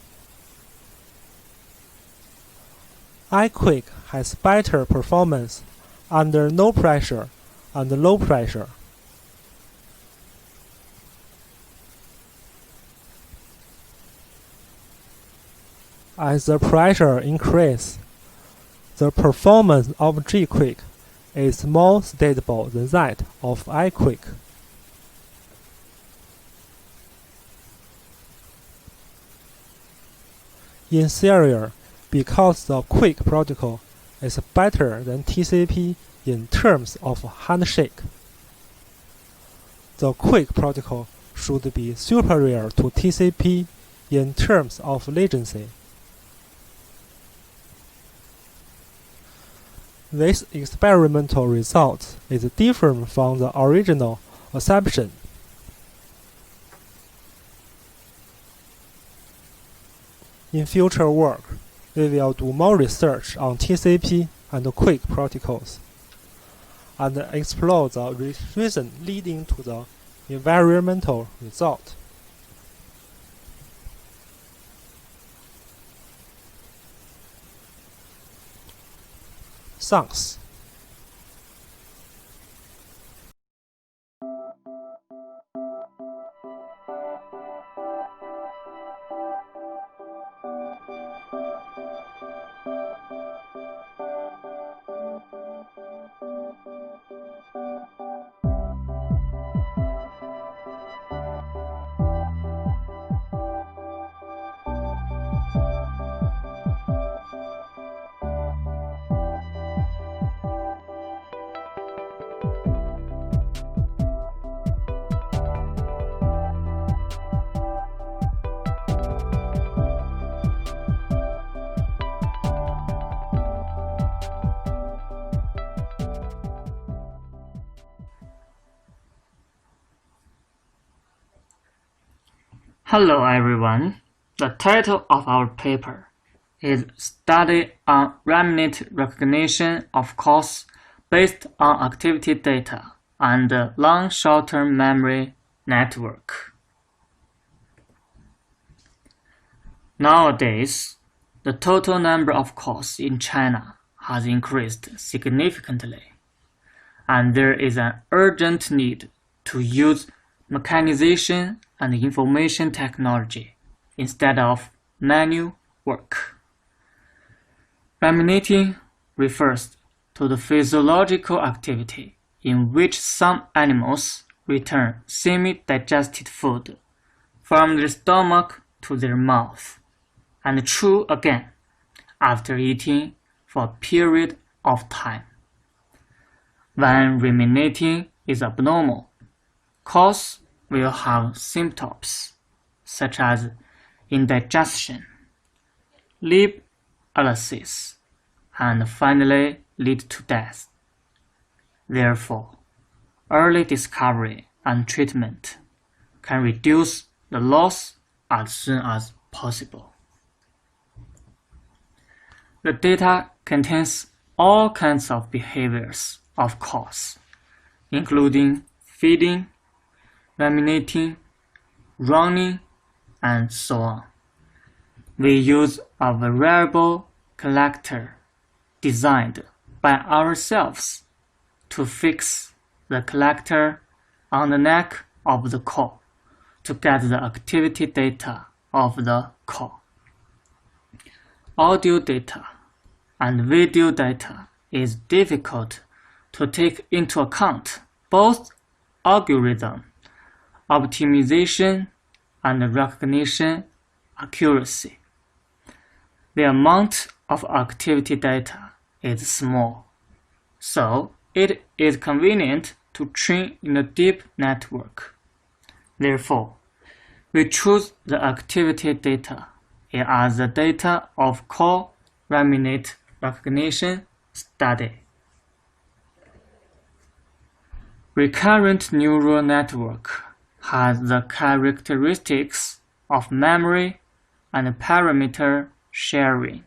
iQUIC has better performance under no pressure and low pressure. As the pressure increases, the performance of G-QUIC is more stable than that of iQUIC. In Cellular, because the QUIC protocol is better than TCP in terms of handshake, the QUIC protocol should be superior to TCP in terms of latency. This experimental result is different from the original assumption. In future work, we will do more research on TCP and QUIC protocols, and explore the reason leading to the environmental result. Thanks. Hello everyone. The title of our paper is Study on Ruminant Recognition of Calls Based on Activity Data and Long Short-Term Memory Network. Nowadays, the total number of calls in China has increased significantly, and there is an urgent need to use mechanization and information technology instead of manual work. Ruminating refers to the physiological activity in which some animals return semi-digested food from their stomach to their mouth and chew again after eating for a period of time. When ruminating is abnormal, calls will have symptoms such as indigestion, lip ulcers, and finally lead to death. Therefore, early discovery and treatment can reduce the loss as soon as possible. The data contains all kinds of behaviors, of course, including feeding, ruminating, running, and so on. We use a variable collector designed by ourselves to fix the collector on the neck of the call to get the activity data of the call. Audio data and video data is difficult to take into account both algorithm optimization and recognition accuracy. The amount of activity data is small, so it is convenient to train in a deep network. Therefore, we choose the activity data as the data of call ruminant recognition study. Recurrent neural network has the characteristics of memory and parameter sharing.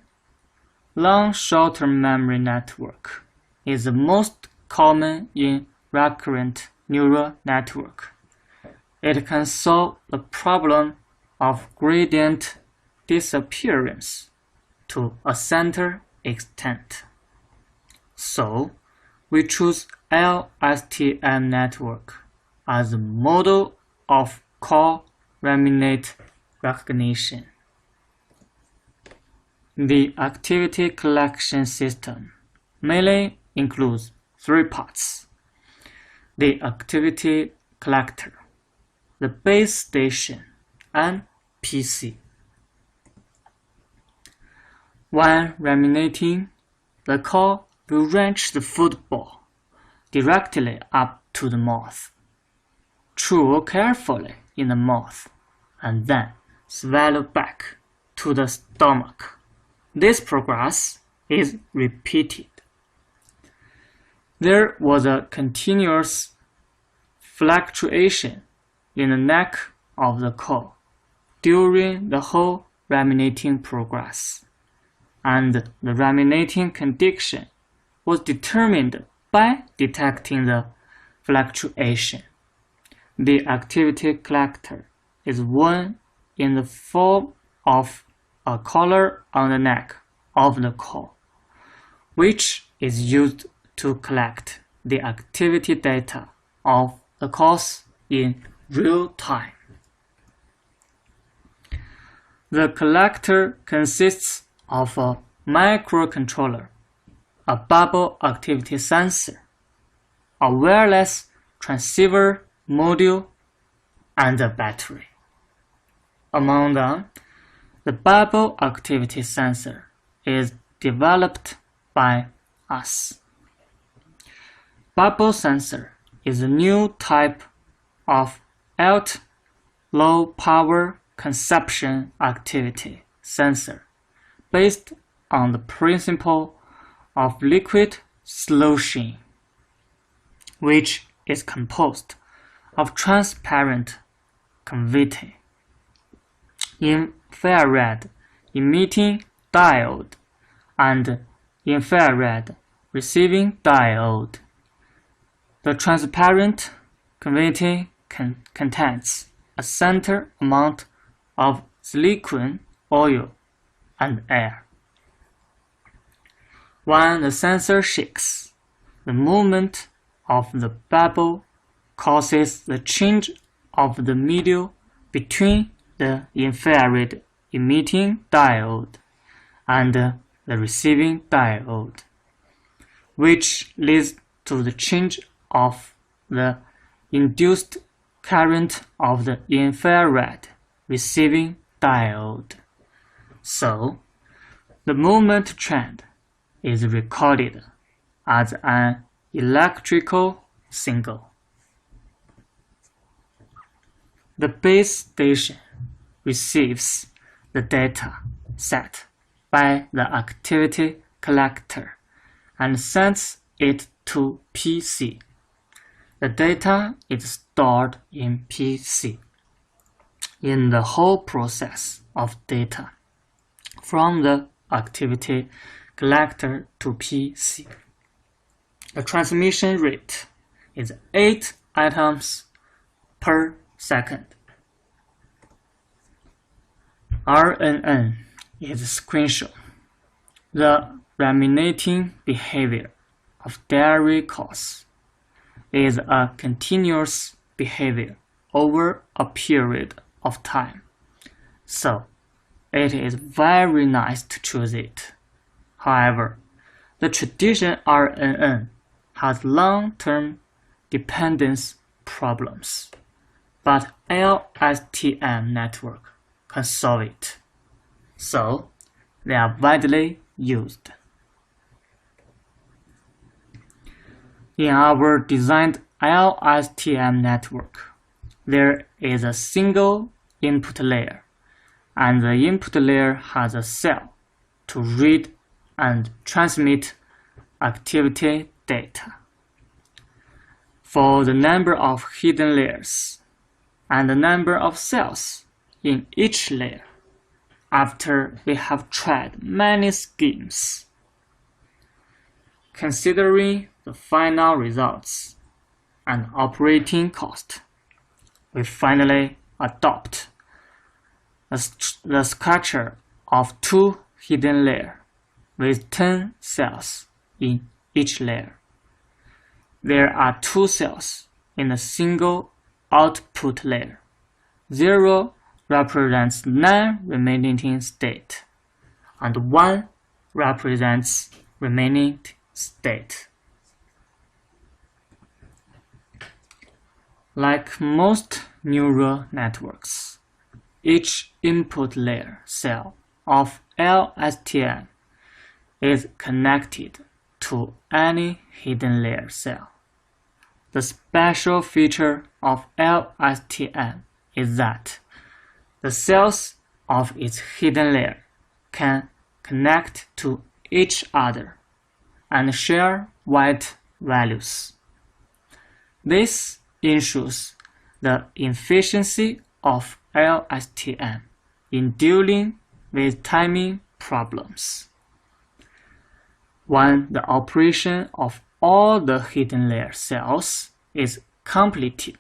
Long short-term memory network is the most common in recurrent neural network. It can solve the problem of gradient disappearance to a center extent. So, we choose LSTM network as a model of call ruminant recognition. The activity collection system mainly includes three parts: the activity collector, the base station, and PC. When ruminating, the call will wrench the football directly up to the mouth, chew carefully in the mouth, and then swallow back to the stomach. This progress is repeated. There was a continuous fluctuation in the neck of the call during the whole ruminating progress, and the ruminating condition was determined by detecting the fluctuation. The activity collector is one in the form of a collar on the neck of the call, which is used to collect the activity data of the calls in real time. The collector consists of a microcontroller, a bubble activity sensor, a wireless transceiver module, and a battery. Among them, the bubble activity sensor is developed by us. Bubble sensor is a new type of LT low power consumption activity sensor based on the principle of liquid solution, which is composed of transparent cavity, infrared emitting diode, and infrared receiving diode. The transparent cavity contains a center amount of silicon oil and air. When the sensor shakes, the movement of the bubble causes the change of the medium between the infrared emitting diode and the receiving diode, which leads to the change of the induced current of the infrared receiving diode. So, the movement trend is recorded as an electrical signal. The base station receives the data set by the activity collector and sends it to PC. The data is stored in PC. In the whole process of data from the activity collector to PC, the transmission rate is 8 items per second. RNN is sequential. The ruminating behavior of dairy cows is a continuous behavior over a period of time, so it is very nice to choose it. However, the traditional RNN has long-term dependence problems, but LSTM network can solve it, so they are widely used. In our designed LSTM network, there is a single input layer, and the input layer has a cell to read and transmit activity data. For the number of hidden layers and the number of cells in each layer, after we have tried many schemes, considering the final results and operating cost, we finally adopt the structure of 2 hidden layers with 10 cells in each layer. There are 2 cells in a single output layer. 0 represents non-remaining state, and 1 represents remaining state. Like most neural networks, each input layer cell of LSTM is connected to any hidden layer cell. The special feature of LSTM is that the cells of its hidden layer can connect to each other and share weight values. This ensures the efficiency of LSTM in dealing with timing problems. When the operation of all the hidden layer cells is completed,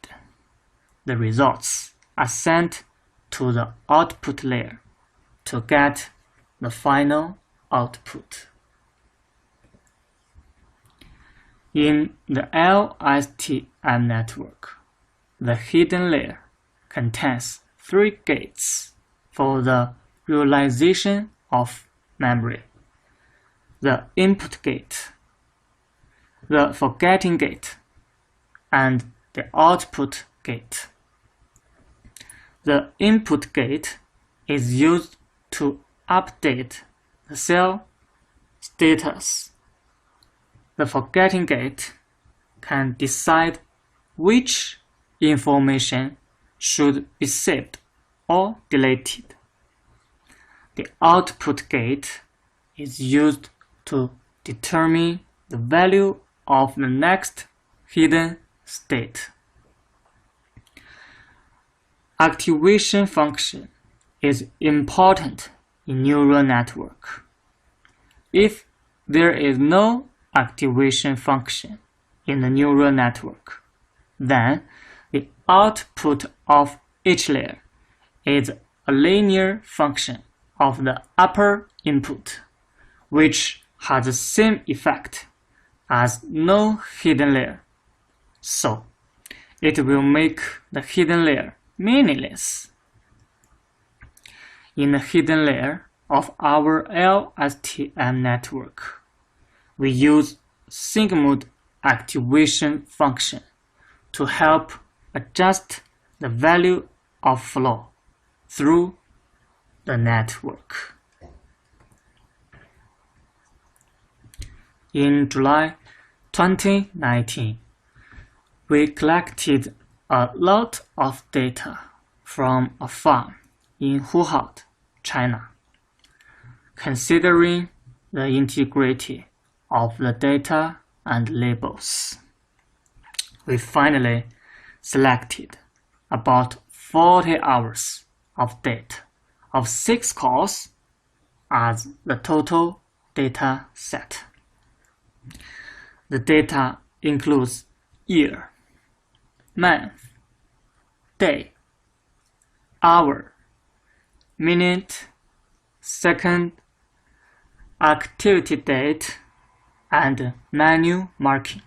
the results are sent to the output layer to get the final output. In the LSTM network, the hidden layer contains 3 gates for the realization of memory: the input gate, the forgetting gate, and the output gate. The input gate is used to update the cell status. The forgetting gate can decide which information should be saved or deleted. The output gate is used to determine the value of the next hidden state. Activation function is important in neural network. If there is no activation function in the neural network, then the output of each layer is a linear function of the upper input, which has the same effect as no hidden layer. So, it will make the hidden layer meaningless. In the hidden layer of our LSTM network, we use sync-mode activation function to help adjust the value of flow through the network. In July 2019, we collected a lot of data from a farm in Huang, China. Considering the integrity of the data and labels, we finally selected about 40 hours of data of 6 calls as the total data set. The data includes year, month, day, hour, minute, second, activity date, and manual marking.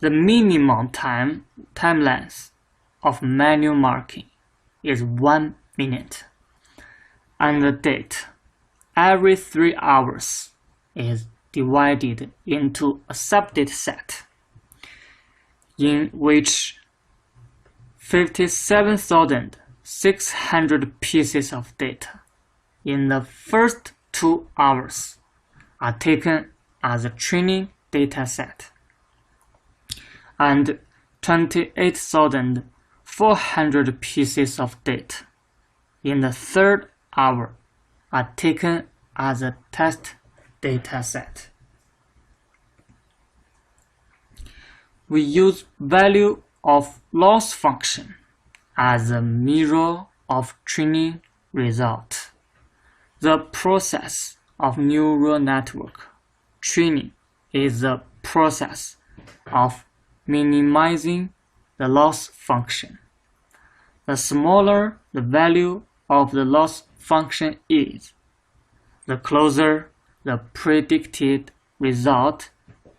The minimum time length of manual marking is 1 minute, and the date every 3 hours is divided into a subdate set, in which 57,600 pieces of data in the first 2 hours are taken as a training data set, and 28,400 pieces of data in the third hour are taken as a test data set. We use value of loss function as a mirror of training result. The process of neural network training is the process of minimizing the loss function. The smaller the value of the loss function is, the closer the predicted result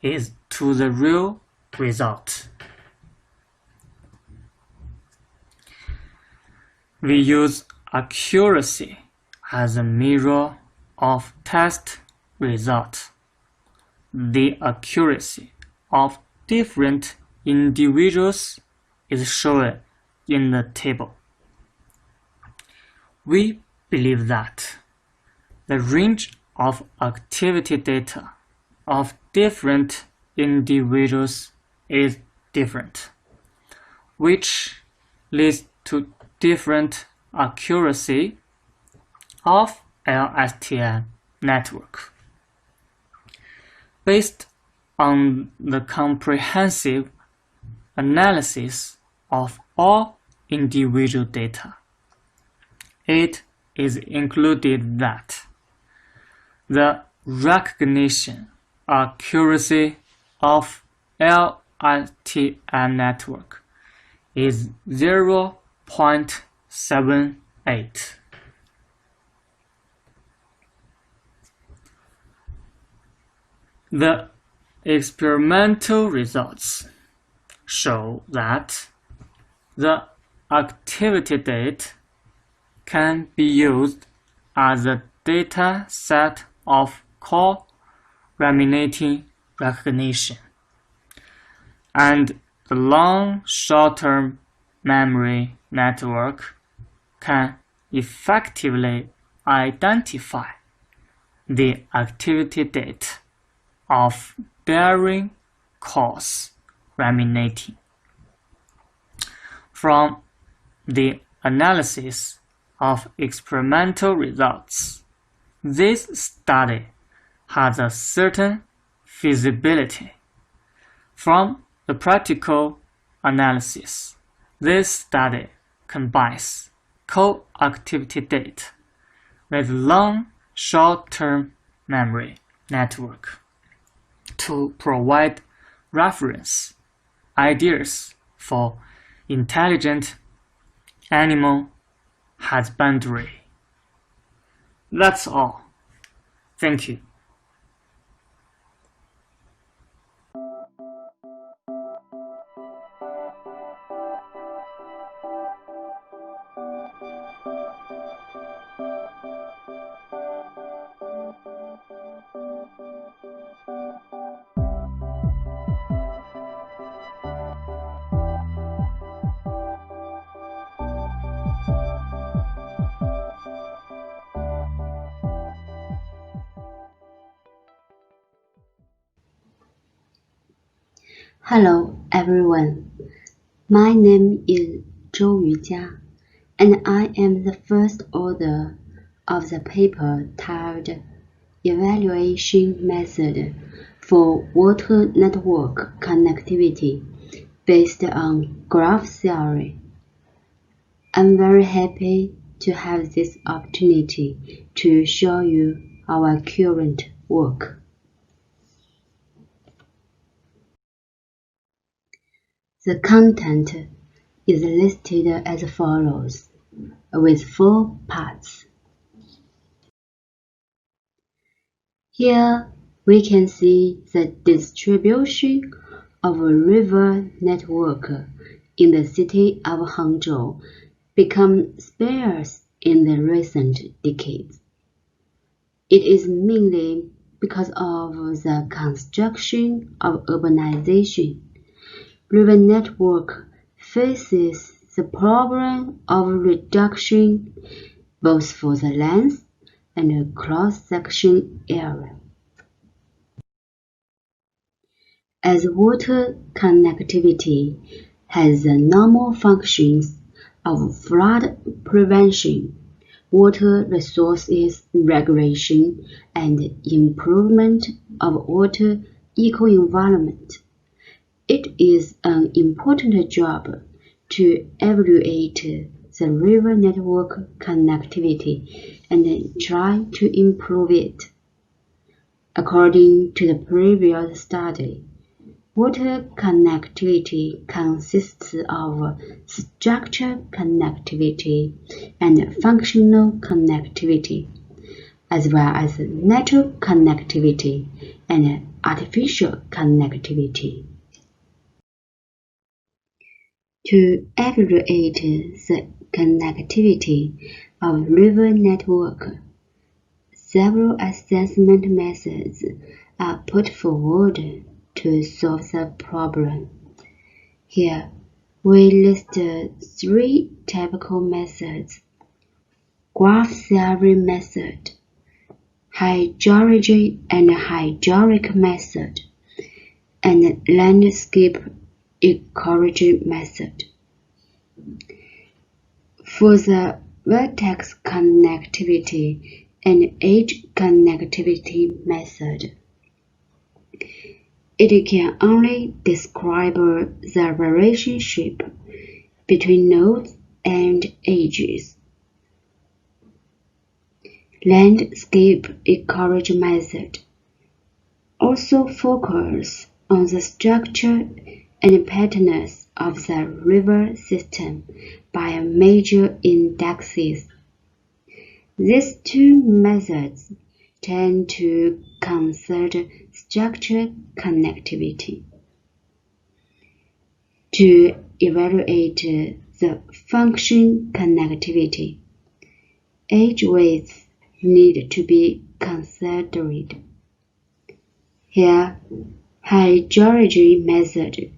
is to the real result. We use accuracy as a mirror of test result. The accuracy of different individuals is shown in the table. We believe that the range of activity data of different individuals is different, which leads to different accuracy of LSTM network. Based on the comprehensive analysis of all individual data, it is included that the recognition accuracy of LSTM network is 0.78. The experimental results show that the activity date can be used as a data set of co-ruminating recognition, and the long short-term memory network can effectively identify the activity date of bearing cause ruminating. From the analysis of experimental results, this study has a certain feasibility. From the practical analysis, this study combines co-activity date with long short-term memory network to provide reference ideas for intelligent animal husbandry. That's all. Thank you. Hello everyone, my name is Zhou Jia, and I am the first author of the paper titled Evaluation Method for Water Network Connectivity based on graph theory. I'm very happy to have this opportunity to show you our current work. The content is listed as follows, with 4 parts. Here we can see the distribution of a river network in the city of Hangzhou become sparse in the recent decades. It is mainly because of the construction of urbanization. River network faces the problem of reduction both for the length and cross-section area. As water connectivity has the normal functions of flood prevention, water resources regulation, and improvement of water eco-environment, it is an important job to evaluate the river network connectivity and try to improve it. According to the previous study, water connectivity consists of structured connectivity and functional connectivity, as well as natural connectivity and artificial connectivity. To evaluate the connectivity of river network, several assessment methods are put forward to solve the problem. Here, we list 3 typical methods: graph theory method, hydrology and hydraulic method, and landscape ecology method. For the vertex connectivity and edge connectivity method, it can only describe the relationship between nodes and edges. Landscape ecology method also focuses on the structure and patterns of the river system by major indexes. These 2 methods tend to consider structured connectivity. To evaluate the function connectivity, edge weights need to be considered. Here, hydrology method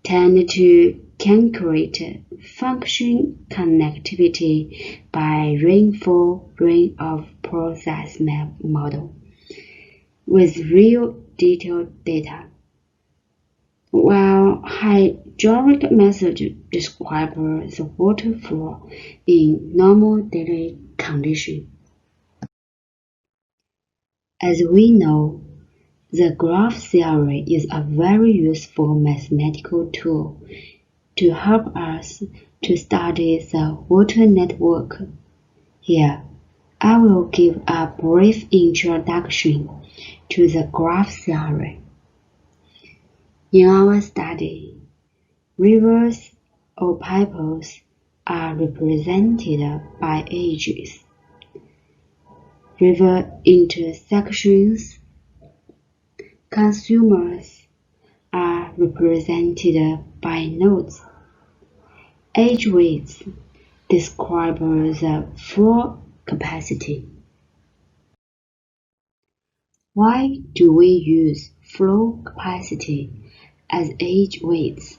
tend to calculate function connectivity by rainfall runoff process model with real detailed data, while hydraulic method describes the water flow in normal daily conditions. As we know, the graph theory is a very useful mathematical tool to help us to study the water network. Here, I will give a brief introduction to the graph theory. In our study, rivers or pipes are represented by edges. River intersections, consumers are represented by nodes. Edge weights describe the flow capacity. Why do we use flow capacity as edge weights?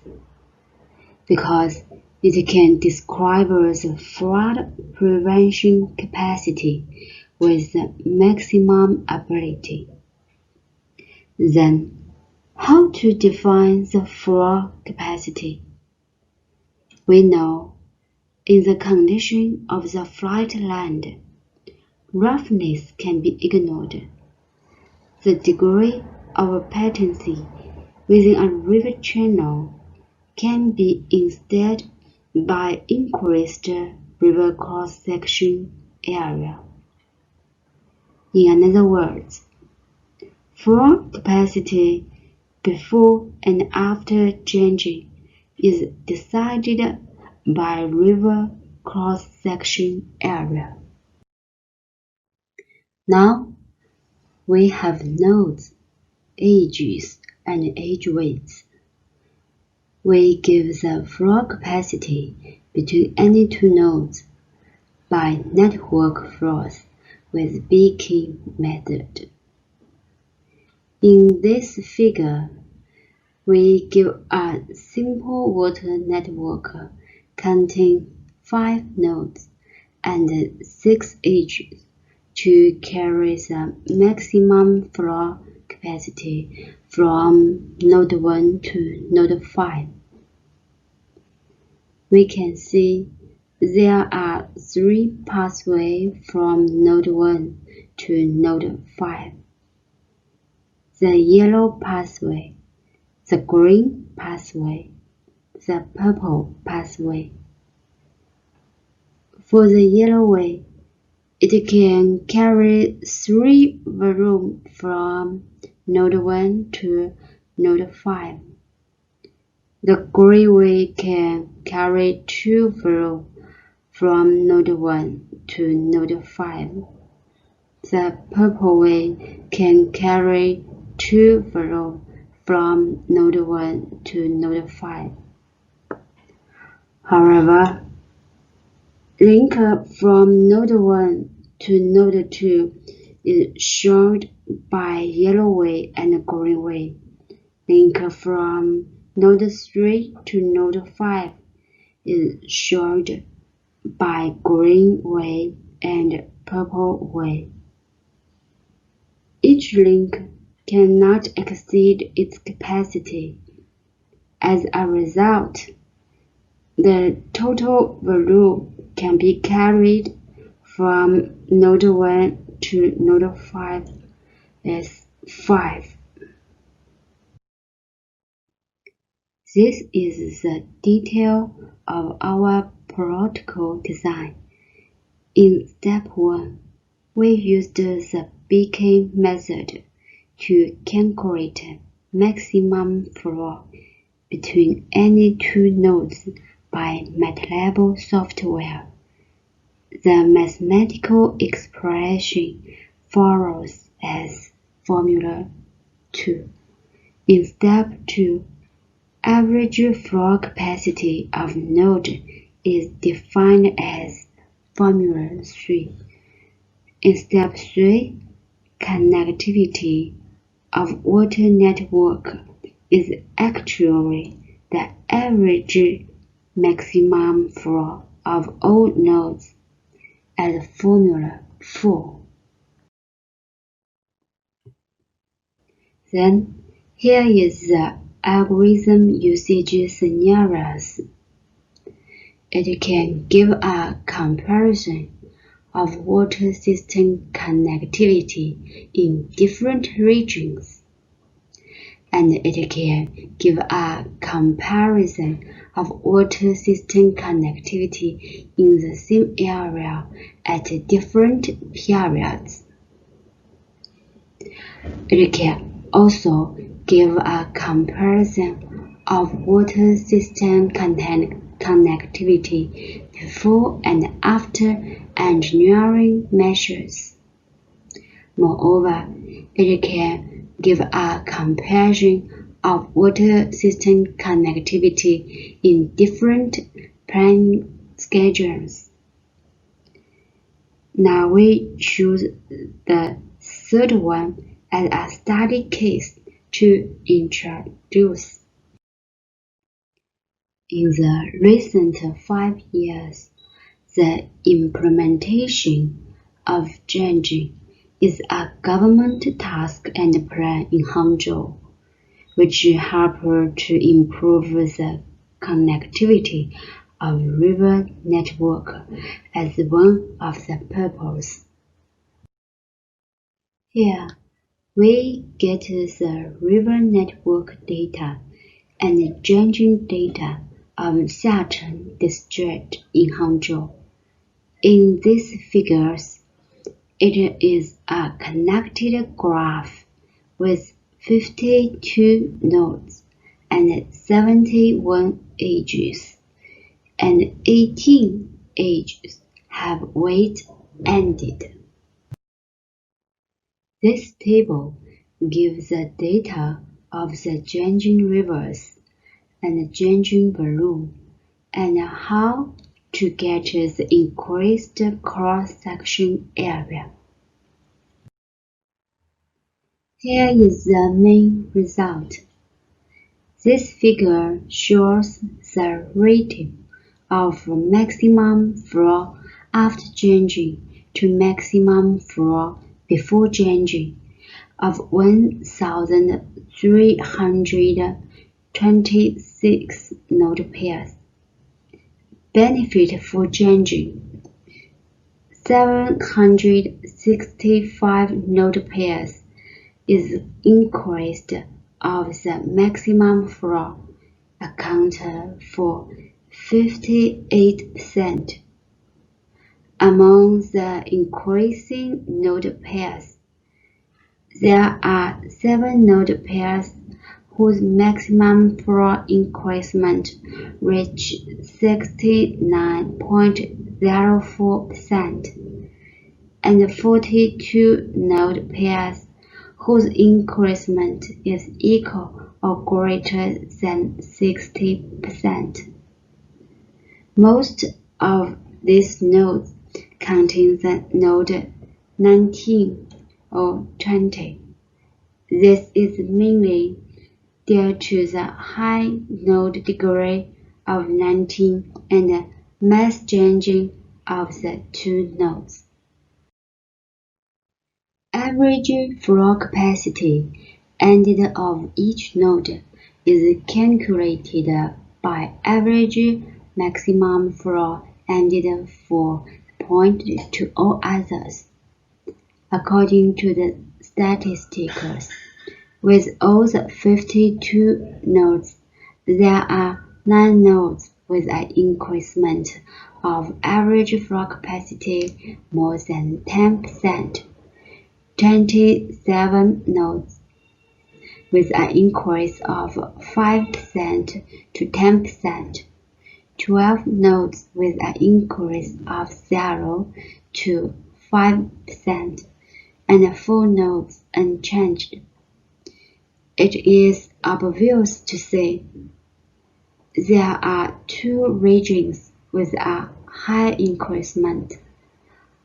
Because it can describe the flood prevention capacity with the maximum ability. Then, how to define the flow capacity? We know In the condition of the flat land, roughness can be ignored. The degree of patency within a river channel can be instead by increased river cross-section area. In other words, flow capacity before and after changing is decided by river cross-section area. Now we have nodes, edges, and edge weights. We give the flow capacity between any two nodes by network flows with Baoqi method. In this figure, we give a simple water network containing 5 nodes and 6 edges to carry the maximum flow capacity from node 1 to node 5. We can see there are 3 pathways from node 1 to node 5. The yellow pathway, the green pathway, the purple pathway. For the yellow way, it can carry 3 volumes from node 1 to node 5. The green way can carry 2 volumes from node 1 to node 5. The purple way can carry 2 volumes from node 1 to node 5. However, link from node 1 to node 2 is shown by yellow way and green way. Link from node 3 to node 5 is shown by green way and purple way. Each link cannot exceed its capacity. As a result, the total volume can be carried from node 1 to node 5 as 5. This is the detail of our protocol design. In step 1, we used the Baoqi method to calculate maximum flow between any two nodes by MATLAB software. The mathematical expression follows as Formula 2. In step 2, average flow capacity of node is defined as Formula 3. In step 3, connectivity of water network is actually the average maximum flow of all nodes as Formula 4. Then, here is the algorithm usage scenarios. It can give a comparison of water system connectivity in different regions, and it can give a comparison of water system connectivity in the same area at different periods. It can also give a comparison of water system connectivity before and after engineering measures. Moreover, it can give a comparison of water system connectivity in different planning schedules. Now we choose the third one as a study case to introduce. In the recent 5 years, the implementation of Zhengji is a government task and plan in Hangzhou, which help to improve the connectivity of river network as one of the purposes. Here, we get the river network data and the dredging data of Xiachen district in Hangzhou. In these figures, it is a connected graph with 52 nodes and 71 edges, and 18 edges have weight ended. This table gives the data of the dredging rivers and the dredging volume and how to get the increased cross-section area. Here is the main result. This figure shows the rating of maximum flow after dredging to maximum flow before dredging of 1,326 node pairs. Benefit for dredging: 765 node pairs is increased of the maximum flow, accounted for 58%. Among the increasing node pairs, there are 7 node pairs whose maximum flow increment reached 69.04%, and 42 node pairs whose increment is equal or greater than 60%. Most of these nodes contain the node 19 or 20. This is mainly due to the high node degree of 19 and the mass changing of the two nodes. Average flow capacity ended of each node is calculated by average maximum flow ended for point to all others. According to the statistics, with all the 52 nodes, there are 9 nodes with an increment of average flow capacity more than 10%, 27 nodes with an increase of 5% to 10%, 12 nodes with an increase of 0 to 5%, and 4 nodes unchanged. It is obvious to say there are 2 regions with a high increment.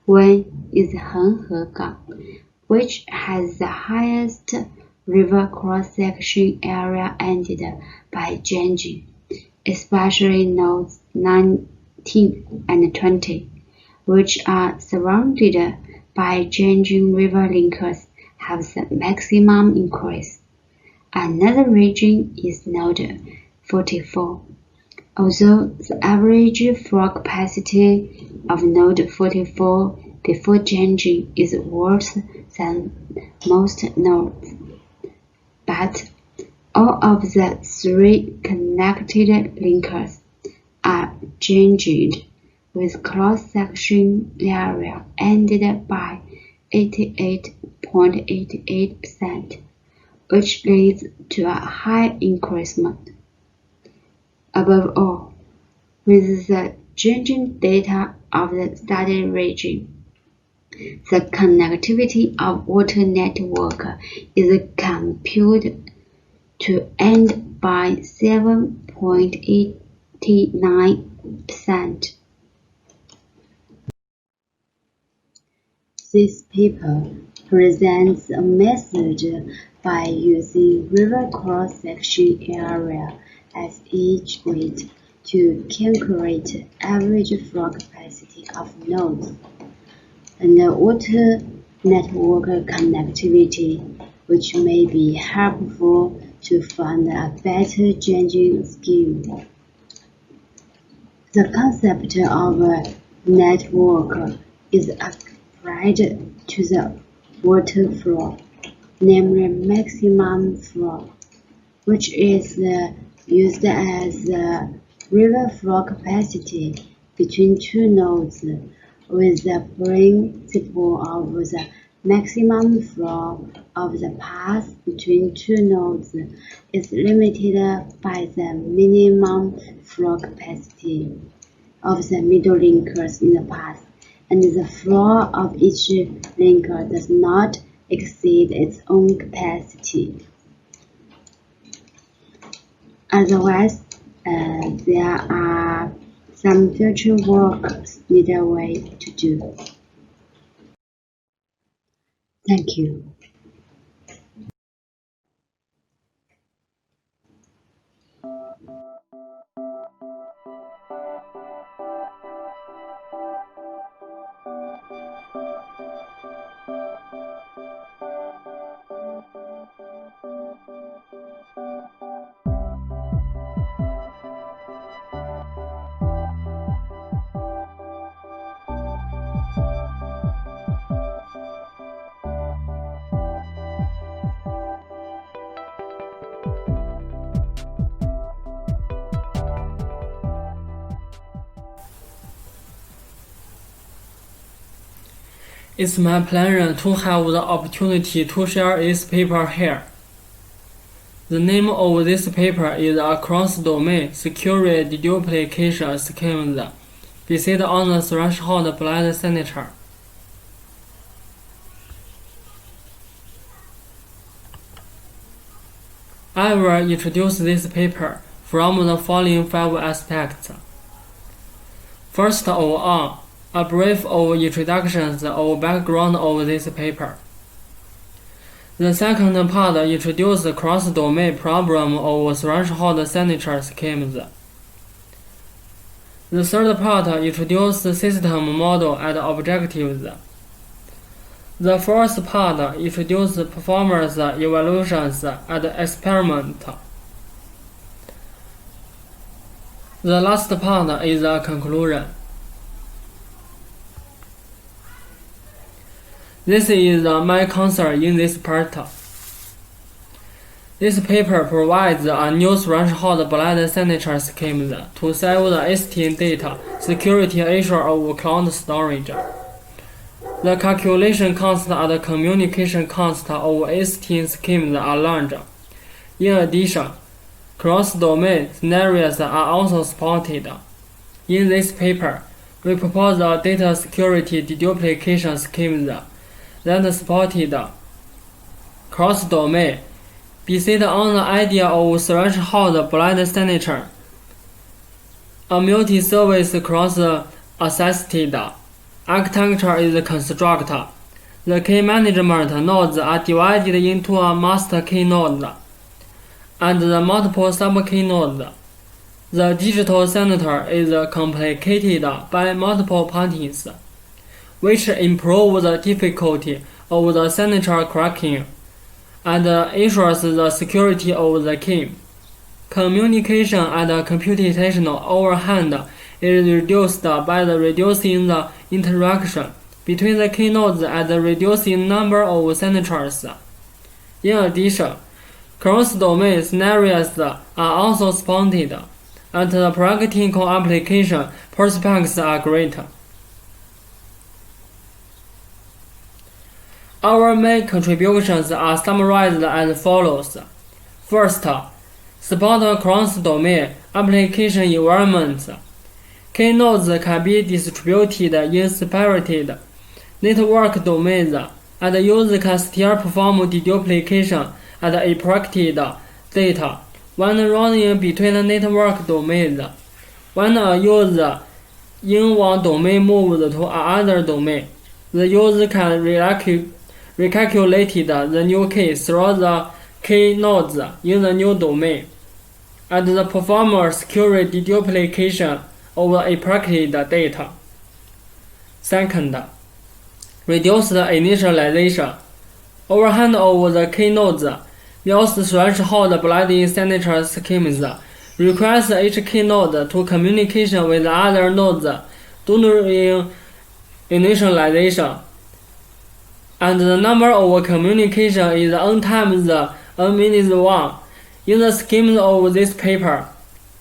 One is Henghegang, which has the highest river cross-section area ended by dredging, especially nodes 19 and 20, which are surrounded by dredging river linkers, have the maximum increase. Another region is node 44. Although the average flow capacity of node 44 before dredging is worse than most nodes, but all of the 3 connected linkers are dredged with cross-section area ended by 88.88%, which leads to a high increment. Above all, with the dredging data of the study region, the connectivity of water network is computed to end by 7.89%. This paper presents a method by using river cross-section area as each weight to calculate average flow capacity of nodes and the water network connectivity, which may be helpful to find a better dredging scheme. The concept of a network is applied to the water flow, namely maximum flow, which is used as the river flow capacity between two nodes, with the principle of the maximum flow of the path between two nodes is limited by the minimum flow capacity of the middle linkers in the path, and the flow of each linker does not exceed its own capacity. Otherwise, there are some future work middleware to do. Thank you. It's my pleasure to have the opportunity to share this paper here. The name of this paper is a cross-domain secure deduplication scheme based on the threshold blood signature. I will introduce this paper from the following 5 aspects. First of all, a brief introduction or background of this paper. The second part introduces the cross-domain problem of threshold signature schemes. The third part introduces the system model and objectives. The fourth part introduces performance evaluations and experiments. The last part is a conclusion. This is my concern in this part. This paper provides a new threshold blood signature scheme to solve the existing data security issue of cloud storage. The calculation cost and the communication cost of existing schemes are large. In addition, cross-domain scenarios are also supported. In this paper, we propose a data security deduplication scheme that supported cross-domain based on the idea of threshold blood signature. A multi-service cross-assisted architecture is constructed. The key management nodes are divided into a master key node and the multiple sub-key nodes. The digital signature is complicated by multiple parties, which improve the difficulty of the signature cracking and ensures the security of the key. Communication and computational overhead is reduced by reducing the interaction between the key nodes and reducing number of signatures. In addition, cross-domain scenarios are also supported, and the practical application prospects are great. Our main contributions are summarized as follows. First, support cross-domain application environments. Key nodes can be distributed in separated network domains, and users can still perform deduplication and encrypted data when running between network domains. When a user in one domain moves to another domain, the user can recalculate the new key through the key nodes in the new domain, and the perform secure deduplication of the encrypted data. Second, reduce the initialization. Overhead of the key nodes, those threshold blood signature schemes requires each key node to communication with other nodes during initialization, and the number of communication is n times the n minus 1. In the scheme of this paper,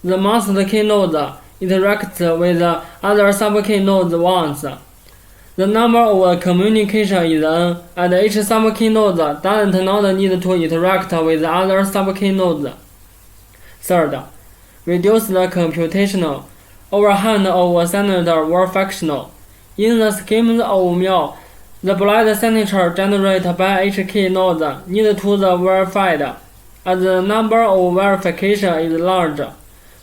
the master key node interacts with other sub-key nodes once. The number of communication is n, and each sub-key node does not need to interact with other sub-key nodes. Third, reduce the computational overhead of signature verification. In the scheme of MIL, the blind signature generated by each key node need to be verified, and the number of verification is large,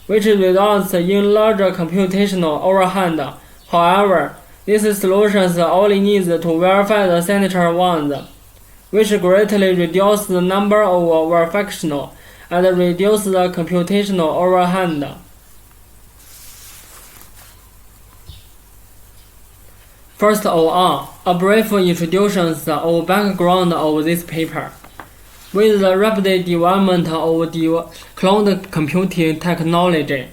which results in larger computational overhead. However, these solutions only need to verify the signature once, which greatly reduces the number of verification and reduces the computational overhead. First of all, a brief introduction of background of this paper. With the rapid development of cloud computing technology,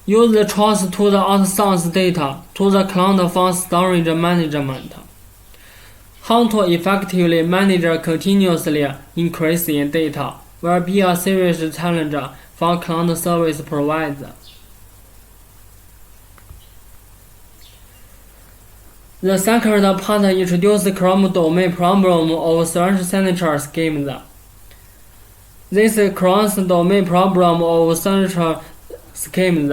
use trust to the out-source data to the cloud for storage management. How to effectively manage continuously increasing data will be a serious challenge for cloud service providers. The second part introduces cross-domain problem of signature schemes. This cross-domain problem of signature schemes.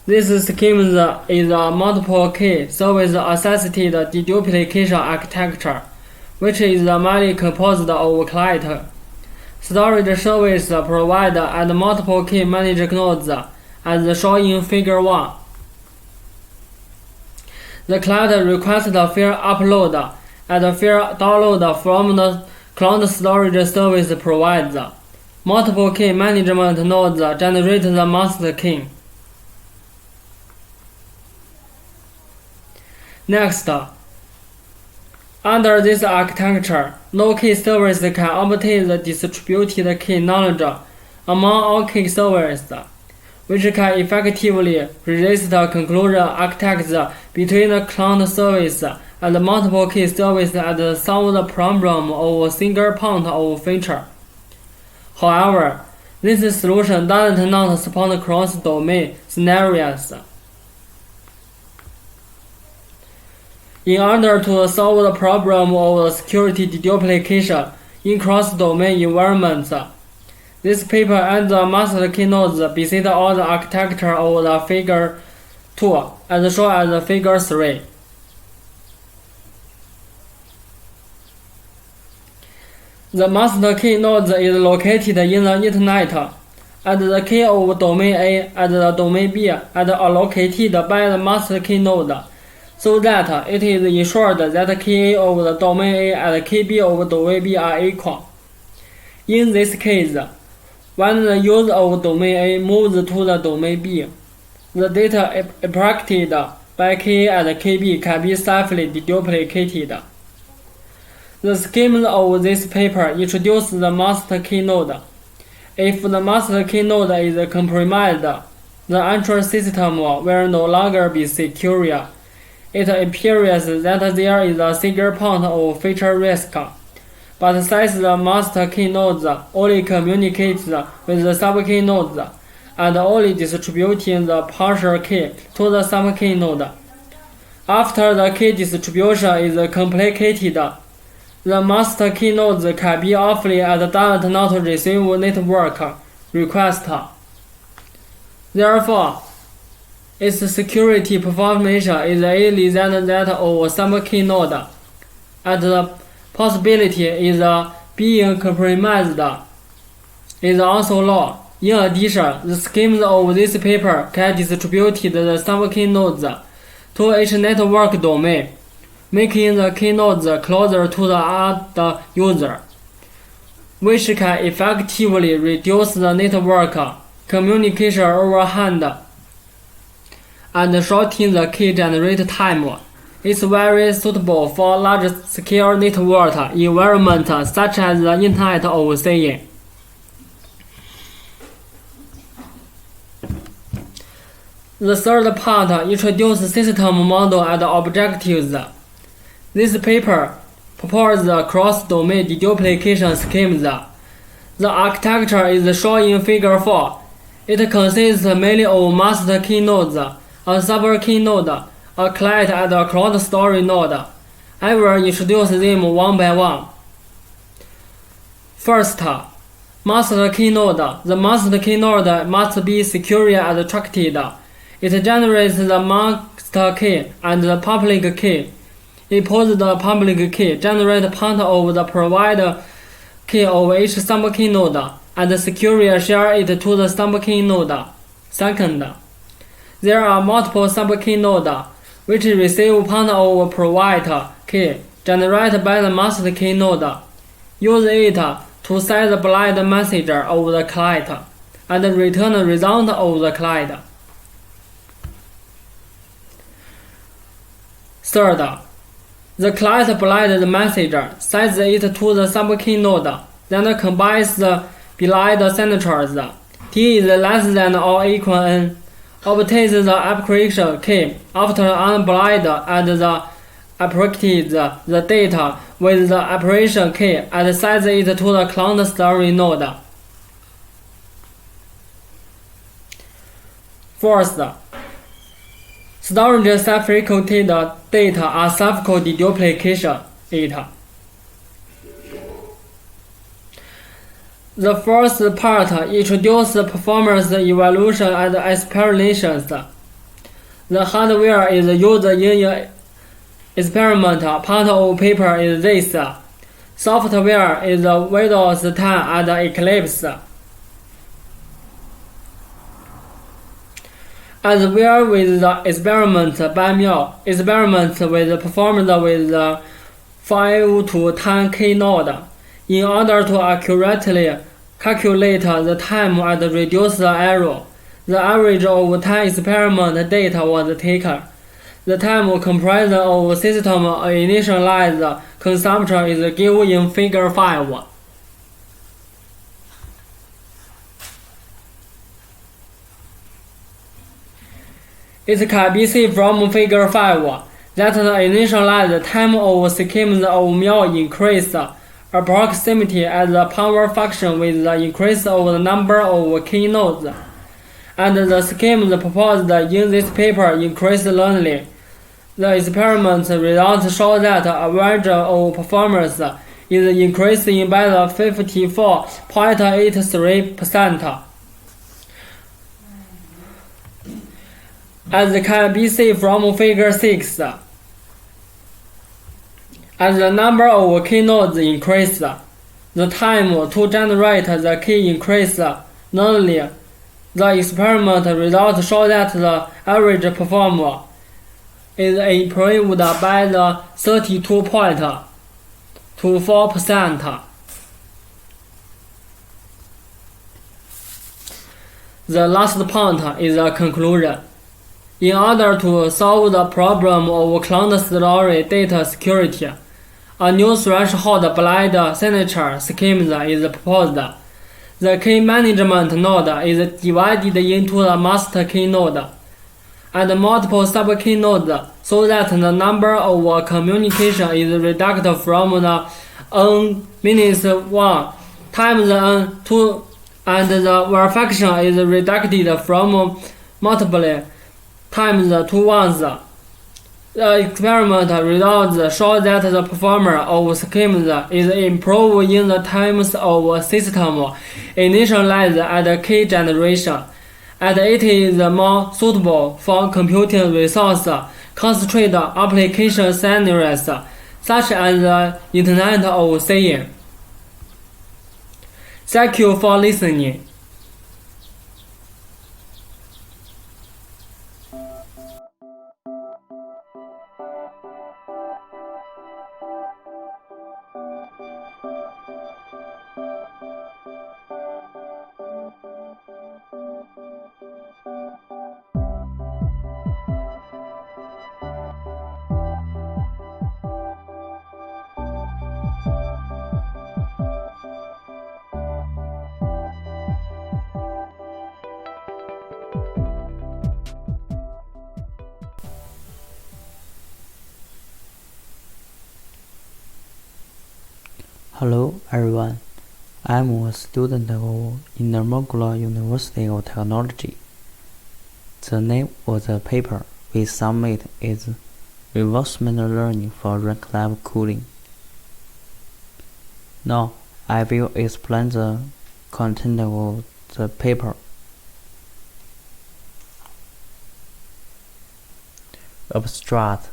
This scheme is a multiple key service-assisted deduplication architecture, which is mainly composed of client storage service provider and multiple key managed nodes, as shown in Figure 1. The client requests the file upload and file download from the cloud storage service provider. Multiple key management nodes generate the master key. Next, under this architecture, no key service can obtain the distributed key knowledge among all key servers, which can effectively resist conclusion architects between the cloud service and multiple key service and solve the problem of a single point of feature. However, this solution does not support cross-domain scenarios. In order to solve the problem of security deduplication in cross-domain environments, this paper and the master keynotes beside all the architecture of the Figure 2 as shown as Figure 3. The master key node is located in the internet, and the key of domain A and the domain B are allocated by the master key node, so that it is ensured that key A of the domain A and key B of domain B are equal. In this case, when the user of domain A moves to the domain B, the data impacted by key A and key B can be safely deduplicated. The scheme of this paper introduces the master key node. If the master key node is compromised, the entry system will no longer be secure. It appears that there is a single point of feature risk, but since the master key nodes only communicates with the sub-key nodes and only distributing the partial key to the sub-key node, after the key distribution is complicated, the master key nodes can be offline and does not receive network request. Therefore, its security performance is easy than that of some key node, and the possibility is being compromised is also low. In addition, the schemes of this paper can distribute the sub-key nodes to each network domain, making the key nodes closer to the other user, which can effectively reduce the network communication overhead and shorten the key generate time. It's very suitable for large-scale network environments such as the Internet of Things. The third part introduces system model and objectives. This paper proposes a cross-domain deduplication scheme. The architecture is shown in Figure 4. It consists mainly of master key nodes, a server key node, a client, and a cloud storage node. I will introduce them one by one. First, master key node. The master key node must be securely abstracted. It generates the master key and the public key. It pulls the public key, generates part of the provider key of each sub-key node, and securely share it to the sub-key node. Second, there are multiple sub-key nodes which receive part of provider key generated by the master key node. Use it to set the blind message of the client and return the result of the client. Third, the client blinds the message, sends it to the sub-key node, then combines the blind signatures. T is less than or equal n, obtains the application key after unblind and the applicates the data with the application key and sends it to the cloud storage node. Fourth, storage self-replicated data are subcode deduplication. The first part introduces performance evaluation and explanations. The hardware is used in experiment. Part of paper is this. Software is Windows 10 and Eclipse. As well with the experiment by Miao, experiment with performed with the 5 to 10 key node. In order to accurately calculate the time and reduce the error, the average of 10 experiment data was taken. The time comparison of system initialized consumption is given in Figure 5. It can be seen from Figure 5 that the initialized time of schemes of Miao increase approximately as the power function with the increase of the number of key nodes, and the schemes proposed in this paper increase linearly. The experiment results show that average of performance is increasing by the 54.83%. As can be seen from Figure 6, as the number of key nodes increase, the time to generate the key increase linearly. The experiment results show that the average performance is improved by the 32.24%. The last point is a conclusion. In order to solve the problem of cloud storage data security, a new threshold blind signature scheme is proposed. The key management node is divided into the master key node and multiple sub-key nodes so that the number of communication is reduced from the n minus 1 times n 2, and the verification is reduced from multiple times 2 ones. The experiment results show that the performance of schemes is improved in the terms of system initialized and key generation, and it is more suitable for computing resource concentrated application scenarios such as the Internet of Things. Thank you for listening. Hello everyone, I'm a student of Inner Mongolia University of Technology. The name of the paper we submit is Reinforcement Learning for Rank Level Cooling. Now I will explain the content of the paper. Abstract.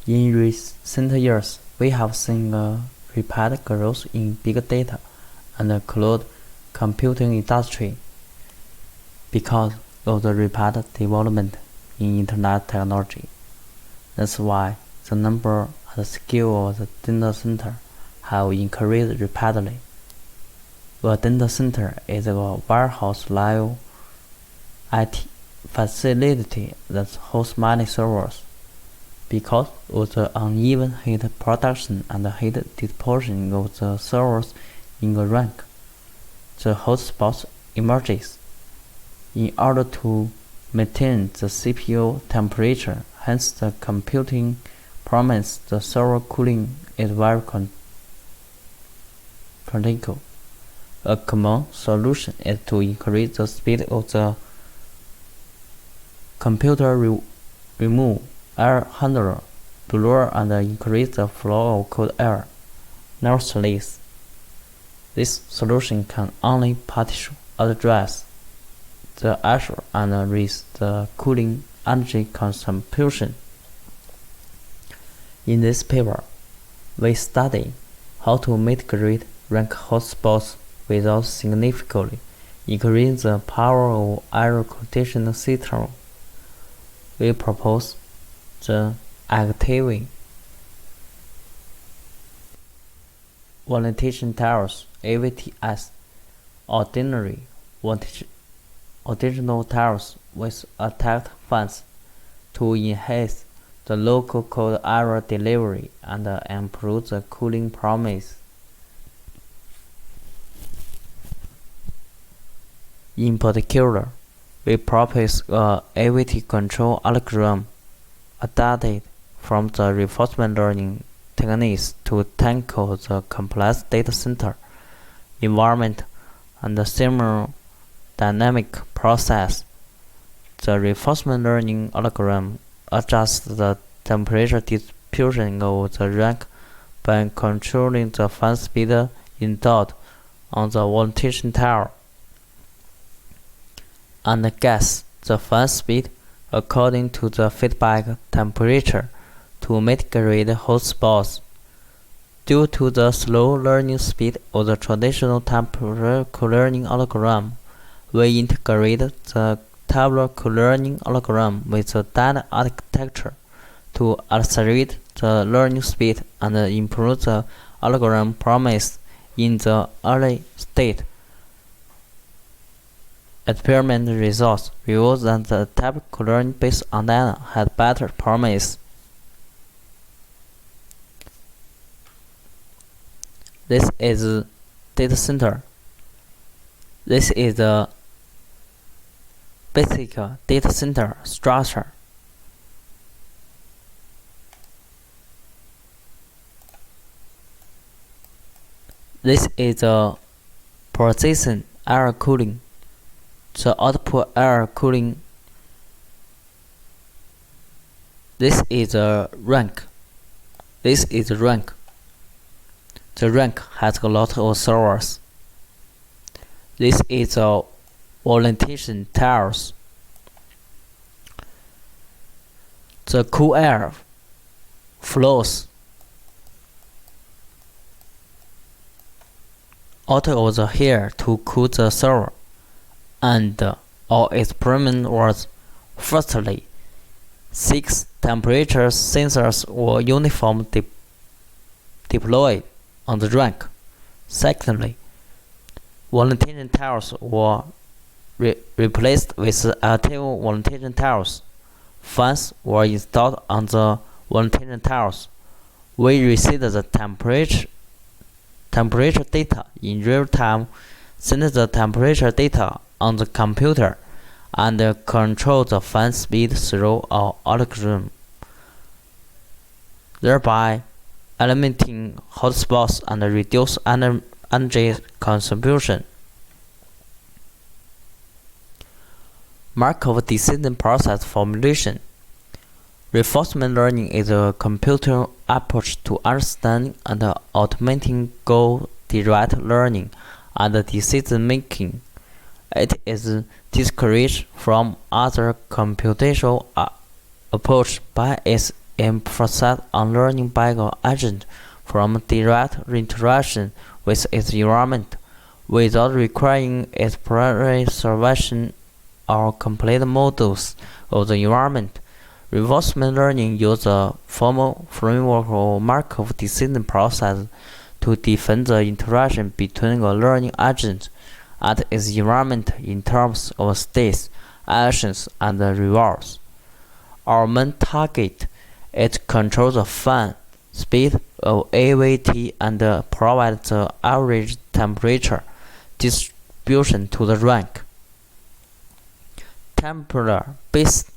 In recent years, we have seen a rapid growth in big data and the cloud computing industry because of the rapid development in internet technology. That's why the number and scale of the data center have increased rapidly. A data center is a warehouse-level IT facility that hosts many servers. Because of the uneven heat production and heat dispersion of the servers in a rack, the hotspot emerges. In order to maintain the CPU temperature, hence the computing performance, the server cooling is very critical. A common solution is to increase the speed of the computer, remove air handler to lower and increase the flow of cold air. Nevertheless, this solution can only partially address the issue and raise the cooling energy consumption. In this paper, we study how to mitigate rank hotspots without significantly increasing the power of air conditioning system. We propose the active ventilation towers (AVTS), ordinary towers with attacked fans to enhance the local cold air delivery and improve the cooling promise. In particular, we propose a AVT control algorithm adapted from the reinforcement learning techniques to tackle the complex data center environment and the thermodynamic process. The reinforcement learning algorithm adjusts the temperature distribution of the rack by controlling the fan speed installed on the ventilation tower and guesses the fan speed according to the feedback temperature to mitigate hotspots. Due to the slow learning speed of the traditional tabular learning algorithm, we integrate the tabular learning algorithm with the data architecture to accelerate the learning speed and improve the algorithm promise in the early state. Experiment results reveal that the tabular learning based on data had better promise. This is data center. This is the basic data center structure. This is the processing air cooling. The output air cooling. This is a rank. This is a rank. The rank has a lot of servers. This is a Wellington towers. The cool air flows out of the air to cool the server. And our experiment was, firstly, 6 temperature sensors were uniformly deployed on the rack. Secondly, Wellington towers were replaced with active Wellington towers. Fans were installed on the Wellington towers. We received the temperature data in real time, send the temperature data on the computer, and control the fan speed through our algorithm. Thereby, eliminating hotspots and reduce energy consumption. Markov decision process formulation. Reinforcement learning is a computer approach to understanding and automating goal-derived learning and decision making. It is distinguished from other computational approaches by its emphasis on learning by an agent from direct interaction with its environment, without requiring its preservation or complete models of the environment. Reinforcement learning uses a formal framework of Markov decision process to define the interaction between a learning agent and its environment in terms of states, actions, and rewards. Our main target is to control the fan speed of AVT and provide the average temperature distribution to the rank. Temporal-based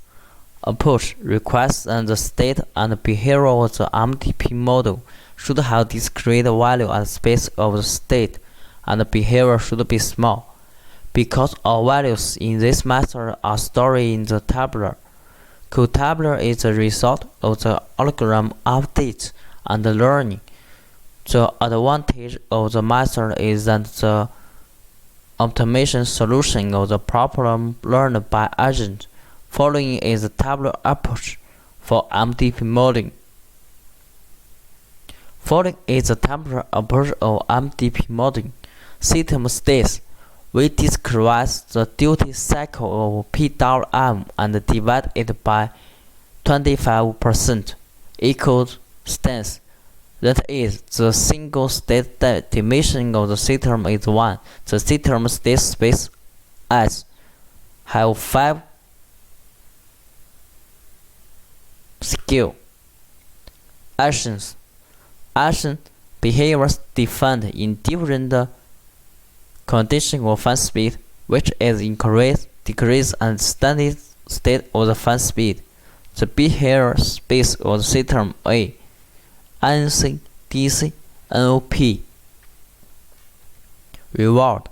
approach requires that the state and behavior of the MTP model should have discrete value and space of the state, and the behavior should be small, because all values in this method are stored in the tabular. Tabular is the result of the algorithm update and learning. The advantage of the method is that the optimization solution of the problem learned by agent following is the tabular approach for MTP modeling. Following is the tabular approach of MTP modeling. System states. We describe the duty cycle of PWM and divide it by 25% equals stance. That is, the single state dimension of the system is 1. The system state space S have 5 scale. Actions. Action behaviors defined in different condition of fan speed, which is increase, decrease, and steady state of the fan speed. The behavior space of the system A, NC, DC, NOP. Reward.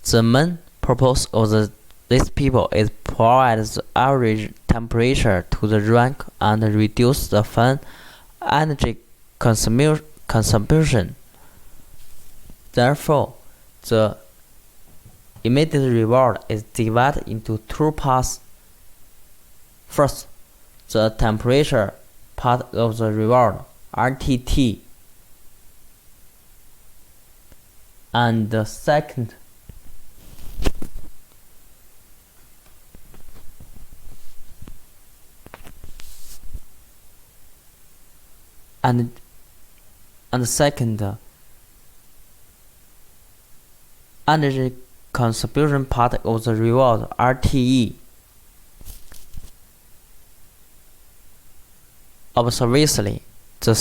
The main purpose of these people is provide the average temperature to the rank and reduce the fan energy consumption. Therefore, the immediate reward is divided into 2 parts. First, the temperature part of the reward, RTT, and the second energy consumption part of the reward, RTE. Obviously, the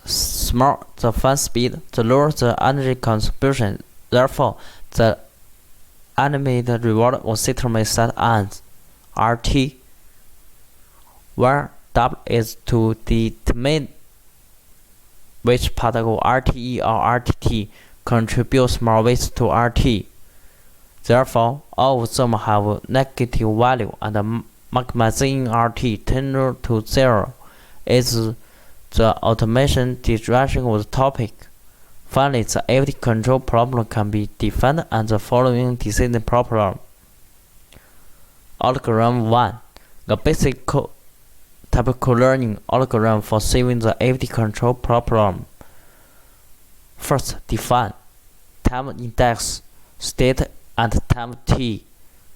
smaller the fan speed, the lower the energy consumption. Therefore, the animated reward of system is set as RT, where W is to determine which part of RTE or RTT contributes more weight to RT. Therefore, all of them have negative value, and maximizing RT tending to 0 is the automation direction of the topic. Finally, the AVT control problem can be defined as the following decision problem. Algorithm 1. The basic typical learning algorithm for solving the AVT control problem. First, define time index, state and time t,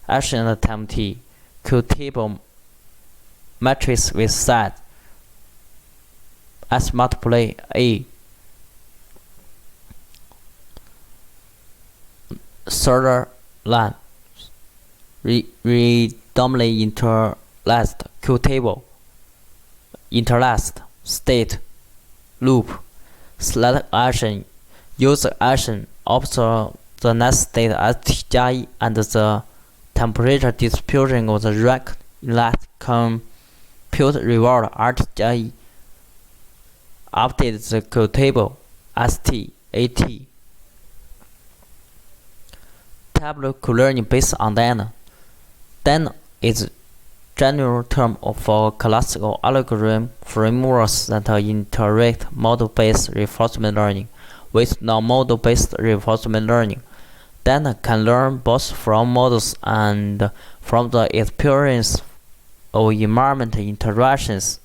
action and time t, Q-table matrix with set as multiply A. Third line, randomly interlaced Q-table, interlaced state loop, select action, use action, observe the next state as T and the temperature distribution of the rank in that compute reward RTI update the code table ST-AT. Tabular co-learning based on DANA. DANA is a general term for classical algorithm frameworks that integrate model-based reinforcement learning with non-model-based reinforcement learning. DANA can learn both from models and from the experience of environment interactions.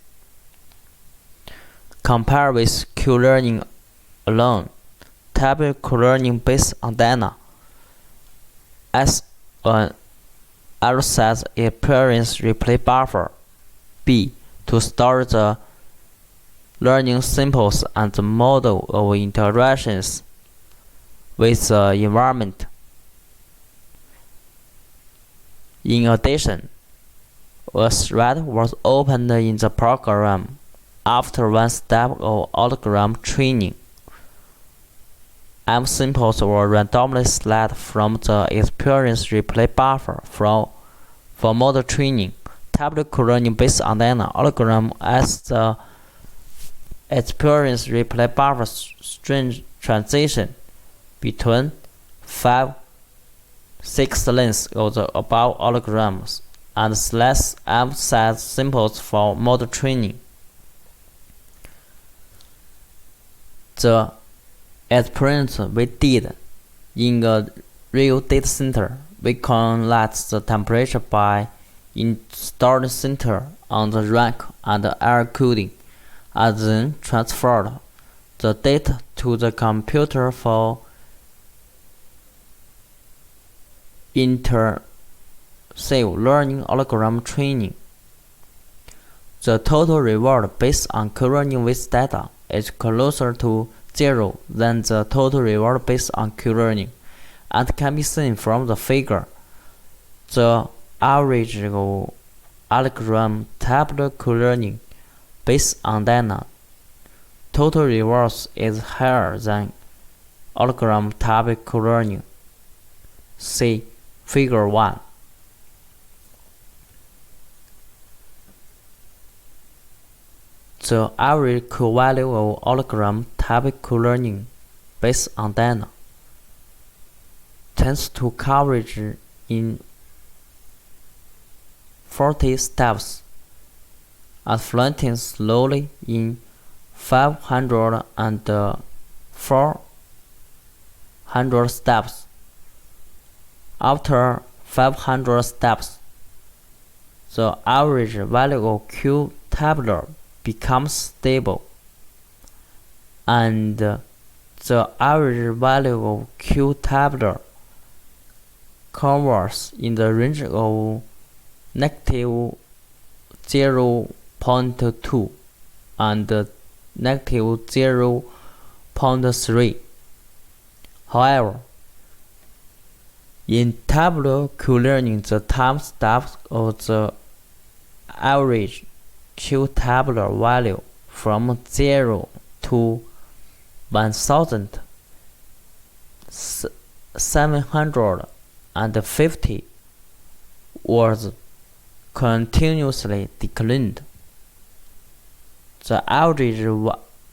Compared with Q-learning alone, tabular co-learning based on DANA as an access experience replay buffer B to store the learning samples and the model of interactions with the environment. In addition, a thread was opened in the program after one step of algorithm training. M samples were randomly selected from the experience replay buffer for model training. Tabular co-learning based on DANA algorithm as the experience replay buffer string transition between 5-6 lengths of the above algorithms and selects M set samples for model training. The experience we did in a real data center, we collect the temperature by installing sensor on the rack and air cooling, and then transferred the data to the computer for intensive learning algorithm training. The total reward based on co-learning with data is closer to 0 than the total reward based on Q-learning, and can be seen from the figure. The average of algorithm tabular co-learning based on DANA total rewards is higher than algorithm tabular co-learning. See Figure 1. The average Q-value of algorithm tabular co-learning based on DANA tends to coverage in 40 steps and flattening slowly in 500 and 400 steps. After 500 steps, the average value of Q tabular becomes stable, and the average value of Q tabular converges in the range of negative 0.2 and negative 0.3. However, in tabular Q-learning, the time steps of the average Q tabular value from 0 to 1750 was continuously declined. The average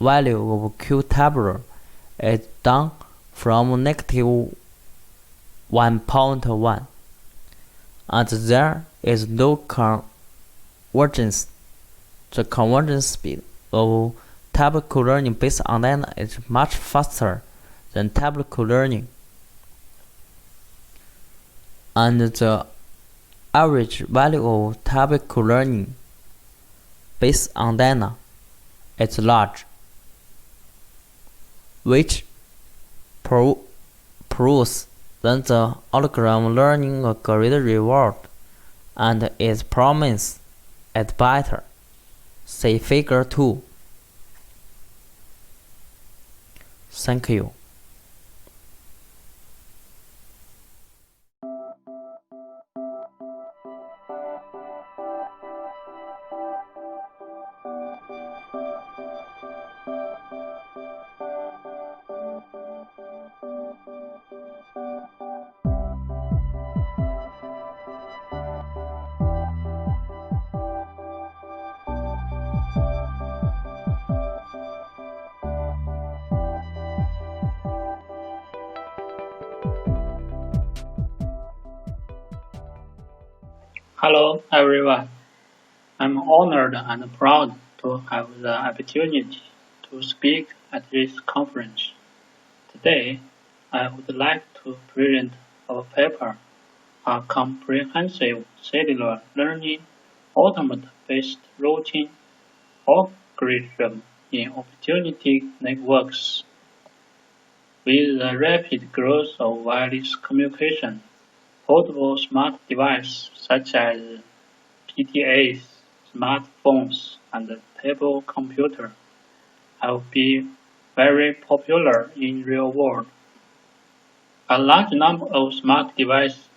value of Q tabular is down from negative 1.1, and there is no convergence. The convergence speed of tabular co-learning based on DANA is much faster than tabular co-learning, and the average value of tabular co-learning based on DANA is large, which proves that the algorithm learning a great reward and its promise is better. See Figure 2. Thank you. Hello, everyone. I'm honored and proud to have the opportunity to speak at this conference. Today, I would like to present our paper, a comprehensive cellular learning automata-based routing algorithm in opportunity networks. With the rapid growth of wireless communication, portable smart devices such as PDAs, smartphones, and table computer have been very popular in real world. A large number of smart devices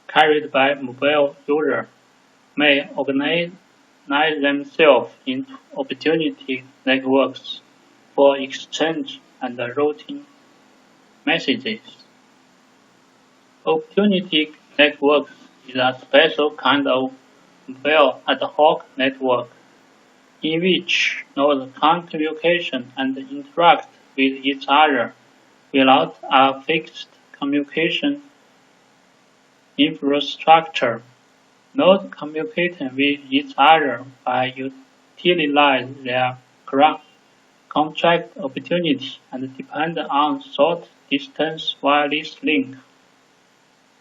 carried by mobile users may organize themselves into opportunity networks for exchange and routing messages. Opportunity networks is a special kind of mobile ad hoc network in which nodes can communicate and interact with each other without a fixed communication infrastructure. Nodes communicate with each other by utilizing their contract opportunity and depend on short-distance wireless link.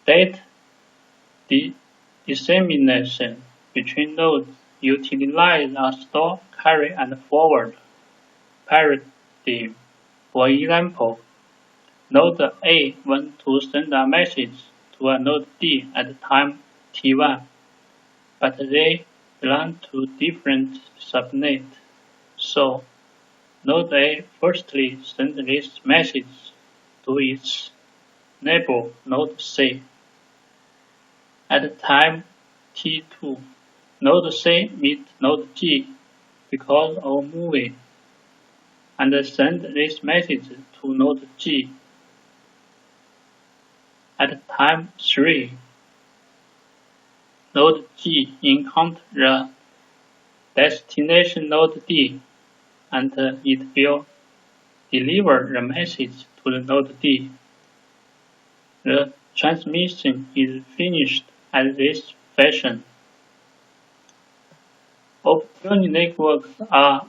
Data dissemination between nodes utilize a store, carry, and forward paradigm. For example, node A wants to send a message to a node D at time T1, but they belong to different subnets. So, node A firstly sends this message to its neighbor node C. At time T2, node C meets node G because of moving, and send this message to node G. At time 3, node G encounters the destination node D, and it will deliver the message to the node D. The transmission is finished at this fashion. Opportunity networks are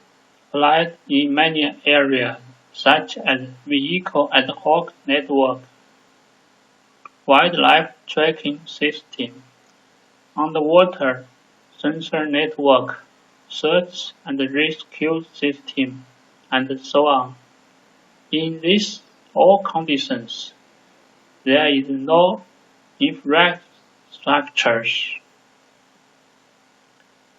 applied in many areas, such as vehicle ad hoc network, wildlife tracking system, underwater sensor network, search and rescue system, and so on. In these all conditions, there is no infrastructures.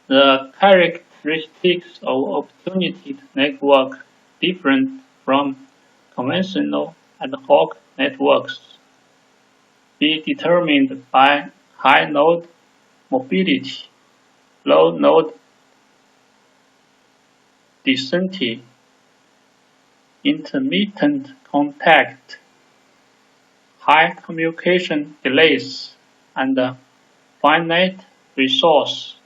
The characteristics of opportunity network different from conventional ad hoc networks be determined by high node mobility, low node density, intermittent contact, high communication delays, and finite resource.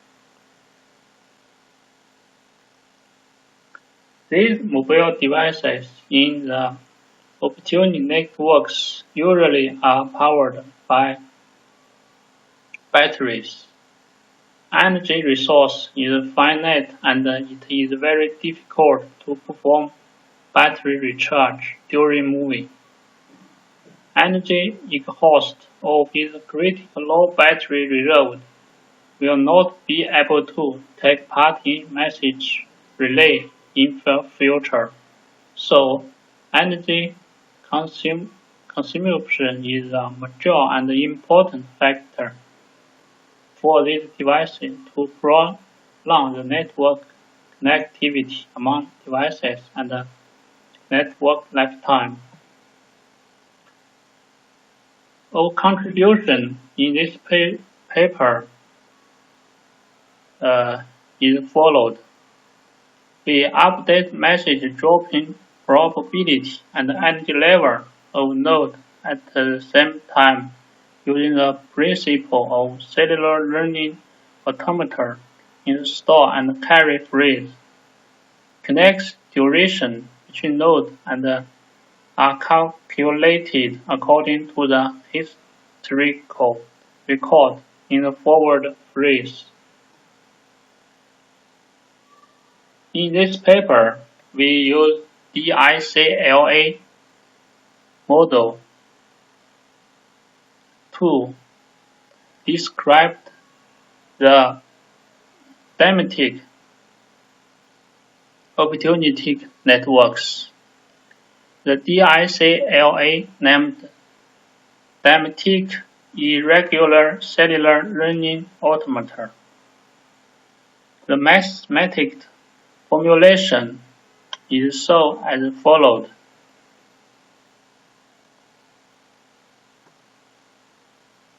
These mobile devices in the opportunity networks usually are powered by batteries. Energy resource is finite and it is very difficult to perform battery recharge during moving. Energy exhaust or with critical low battery reserve will not be able to take part in message relay in the future. So, energy consumption is a major and important factor for these devices to prolong the network connectivity among devices and the network lifetime. Our contribution in this paper is followed. We update message dropping probability and energy level of node at the same time using the principle of cellular learning automata in the store and carry phrase. Connects duration between nodes and are calculated according to the historical record in the forward phrase. In this paper, we use DICLA model to describe the thematic opportunistic networks. The DICLA named thematic irregular cellular learning automata. The mathematical formulation is so as followed.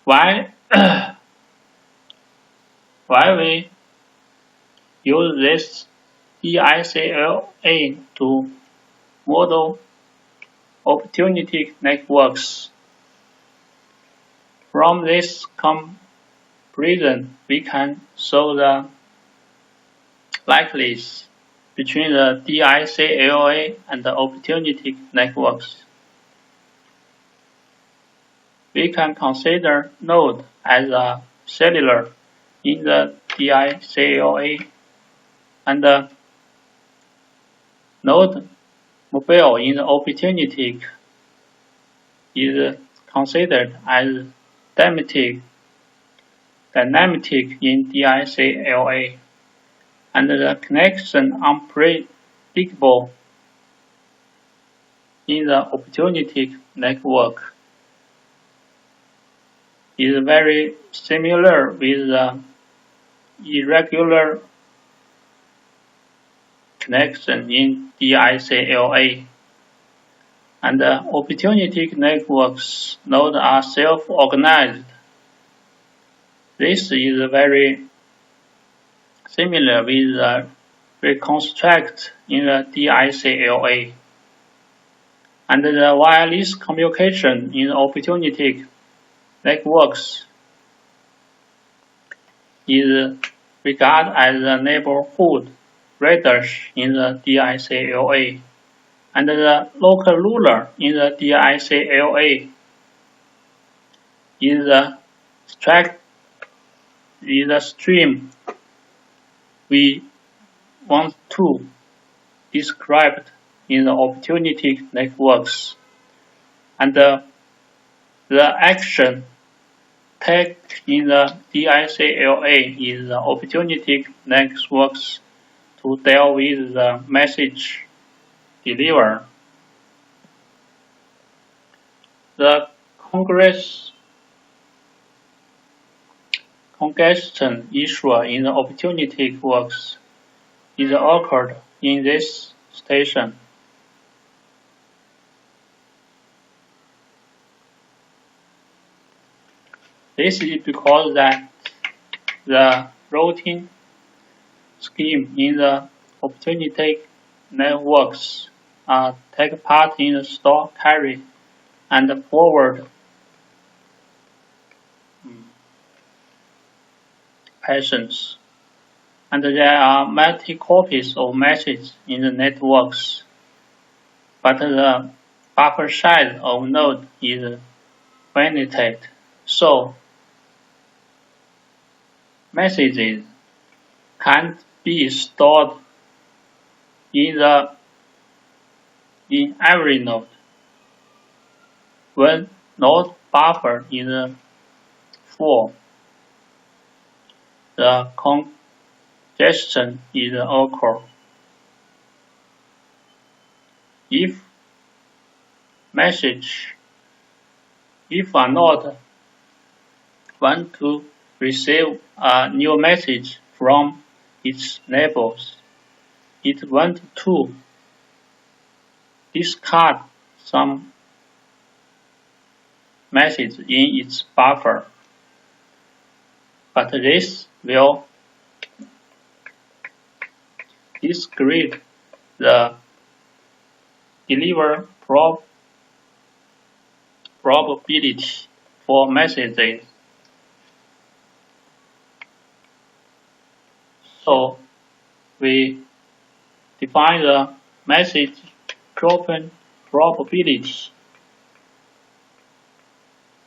Why we use this DICLA to model opportunistic networks? From this comparison, we can show the likeness between the DICLA and the opportunistic networks. We can consider node as a cellular in the DICLA and the node mobile in the opportunistic is considered as dynamic in DICLA, and the connection unpredictable in the opportunistic network is very similar with the irregular connection in DICLA. And the opportunistic networks nodes are self-organized. This is very similar with the reconstruct in the DICLA. And the wireless communication in opportunistic networks is regarded as the neighborhood radius in the DICLA, and the local ruler in the DICLA is the stream we want to describe in the opportunistic networks, and the action taken in the DICLA is the opportunistic networks to deal with the message delivered. The congestion issue in the opportunistic works is occurred in this station. This is because that the routing scheme in the opportunistic networks take part in the store, carry, and forward patterns. And there are multi copies of messages in the networks, but the buffer size of node is finite. So messages can't be stored in every node. When node buffer is full, the congestion is occur. If a node want to receive a new message from its neighbors, it wants to discard some message in its buffer, but this will discard the deliver probability for messages. So we define the message probability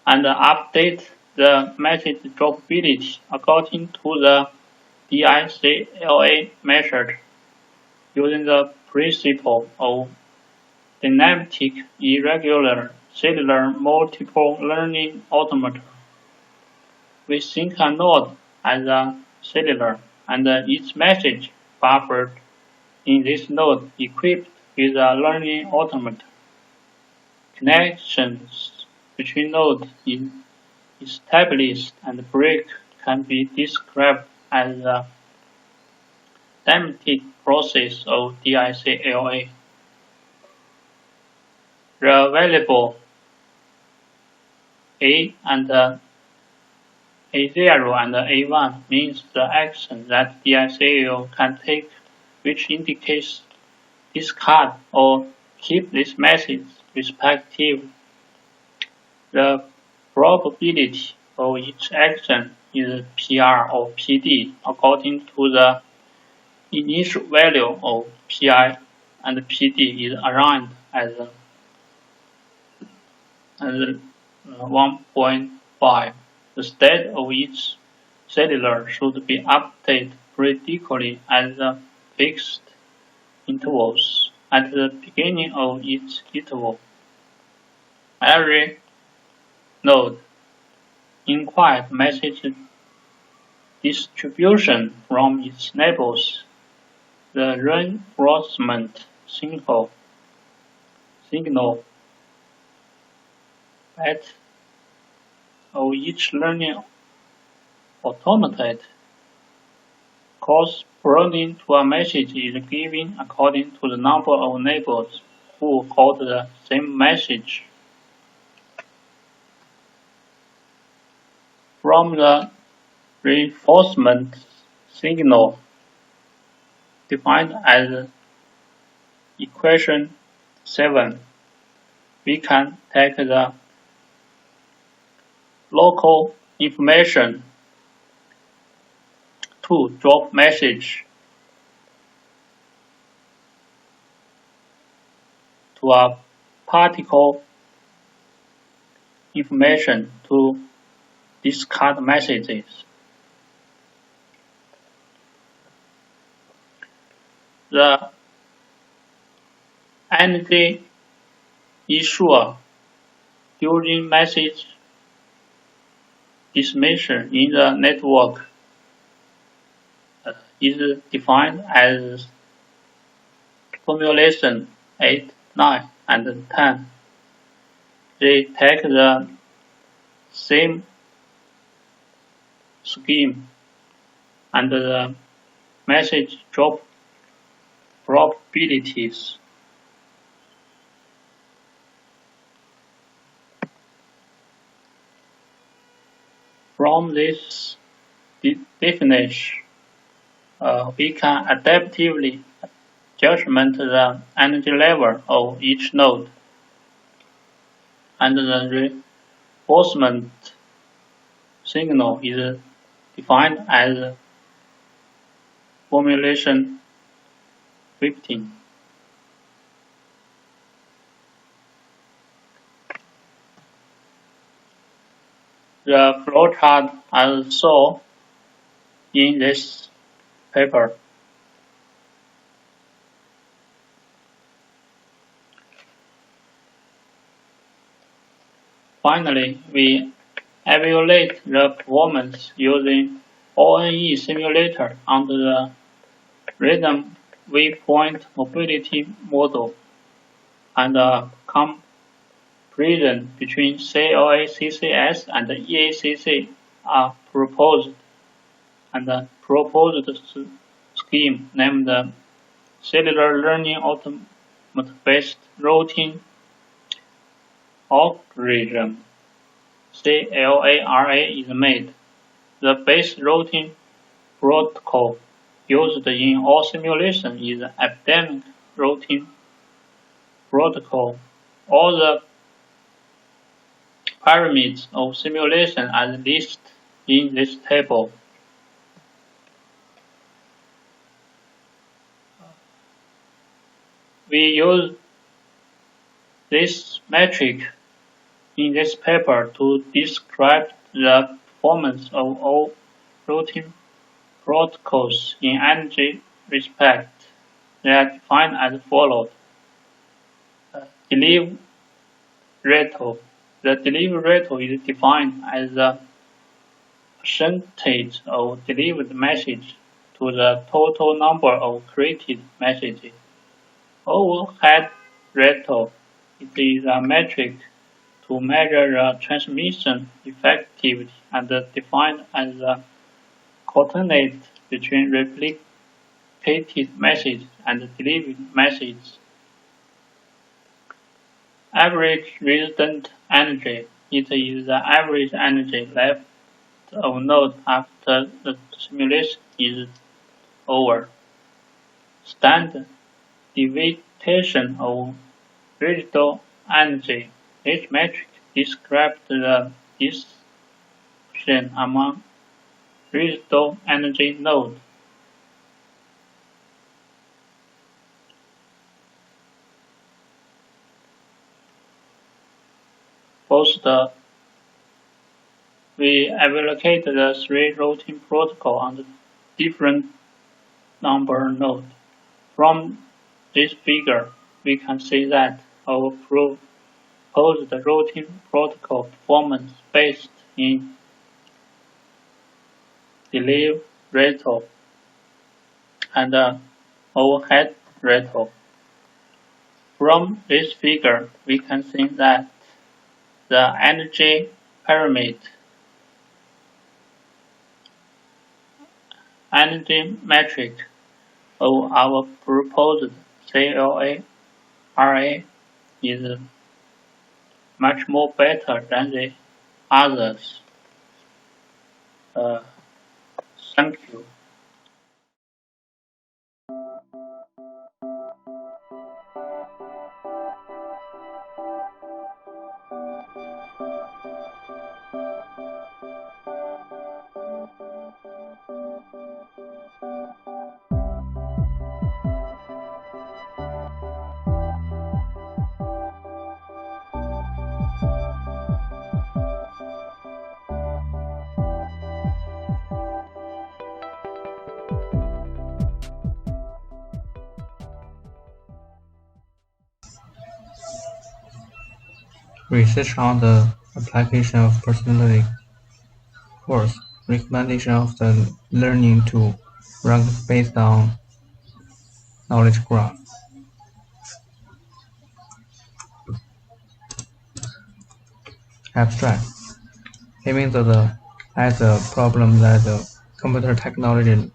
and update the message droppability according to the DICLA method using the principle of dynamic irregular cellular multiple learning automata. We think a node as a cellular and its message buffered in this node equipped with a learning automata. Connections between nodes established and break can be described as the dynamic process of DICLA. The variable A and A0 and A1 means the action that DICLA can take, which indicates discard or keep this message respective. The probability of each action is PR or PD according to the initial value of PI and PD is around as 1.5. The state of each cellular should be updated periodically at the fixed intervals at the beginning of each interval. Every node inquires message distribution from its neighbors. The reinforcement signal at of each learning automata corresponding to a message is given according to the number of neighbors who hold the same message. From the reinforcement signal defined as equation 7, we can take the local information to drop message to a particle information to discard messages. The energy issue during message dismission in the network is defined as formulation 8, 9, and 10. They take the same scheme and the message drop probabilities. From this definition, we can adaptively judgment the energy level of each node, and the reinforcement signal is defined as formulation 15. The flowchart as shown in this paper. Finally, we evaluate the performance using ONE simulator under the random waypoint mobility model, and a comparison between CLA CCS and EACC are proposed, and the proposed scheme named the Cellular Learning Automata-based Routing Algorithm CLARA is made. The base routing protocol used in all simulations is the epidemic routing protocol. All the parameters of simulation are listed in this table. We use this metric in this paper to describe the performance of all routing protocols in energy respect. They are defined as follows. Delivery rate. The delivery rate is defined as the percentage of delivered message to the total number of created messages. Overhead rate. It is a metric to measure the transmission effectivity and defined as the coordinate between replicated message and delivered message. Average resident energy. It is the average energy left of node after the simulation is over. Standard deviation of residual energy. This metric describes the distribution among residual energy nodes. First, we evaluate the three routing protocols on the different number nodes. From this figure, we can see that our proposed routing protocol performance based in delivery rate and overhead rate. From this figure, we can see that the energy pyramid, energy metric of our proposed CLA RA is much more better than the others. Thank you. Research on the application of personality course, recommendation of the learning to rank based on knowledge graph. Abstract. Having as a problem that the computer technology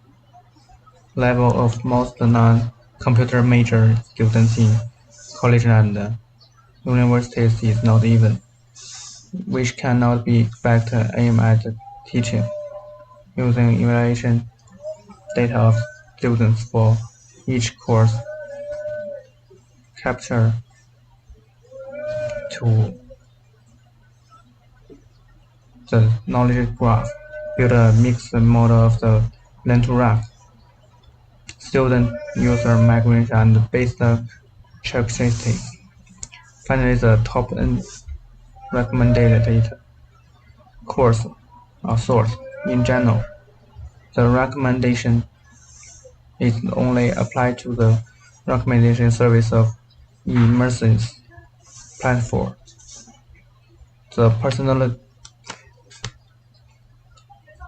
level of most non-computer major students in college and universities is not even, which cannot be expected aimed at teaching, using evaluation data of students for each course capture to the knowledge graph, build a mixed model of the learn-to-rank, student user migration and based characteristics. Finally, the top-end recommended data course or source. In general, the recommendation is only applied to the recommendation service of immersive platform. The personal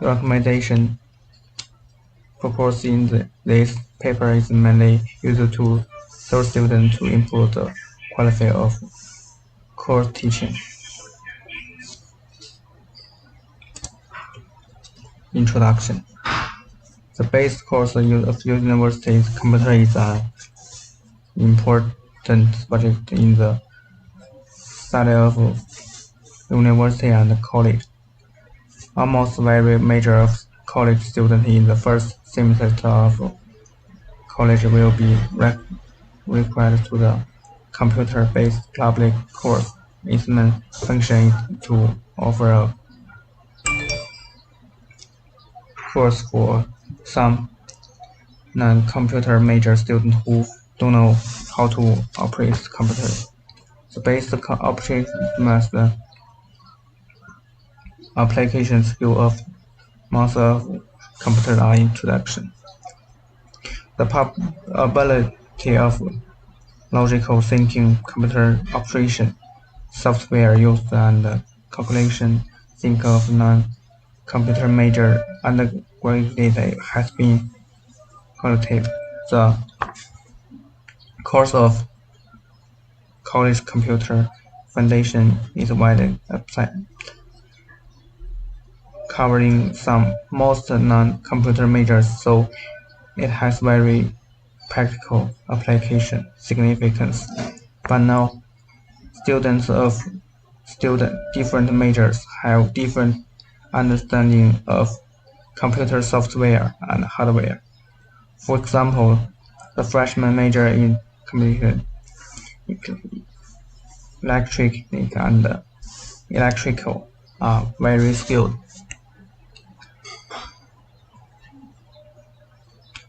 recommendation proposed in this paper is mainly used to serve students to improve the quality of course teaching. Introduction. The base course of university's computer is an important subject in the study of university and college. Almost every major college student in the first semester of college will be required to the computer-based public course. Its main function is to offer a course for some non-computer major students who don't know how to operate computers. The basic operation must application skill of most of computers are introduction. The probability of logical thinking, computer operation, software use, and calculation think of non-computer major undergraduate data has been collected. The course of College Computer Foundation is widely applied, covering most non-computer majors, so it has very practical application significance. But now, students of different majors have different understanding of computer software and hardware. For example, the freshman major in computer electric and electrical are very skilled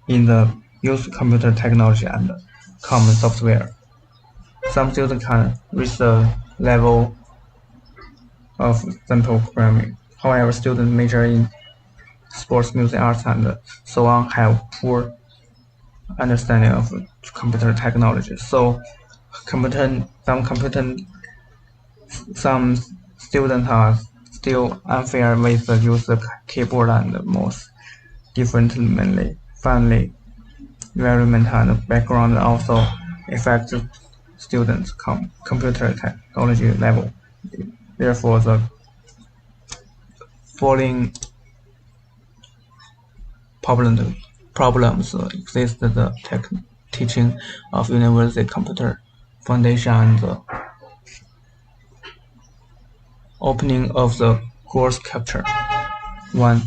in the use of computer technology and common software. Some students can reach the level of simple programming. However, students major in sports, music, arts, and so on have poor understanding of computer technology. So, some students are still unfair with the use of keyboard and mouse. Differently, family, environment, and background also affect students' computer technology level. Therefore, the following problems exist: the teaching of University Computer Foundation and the opening of the course capture. 1.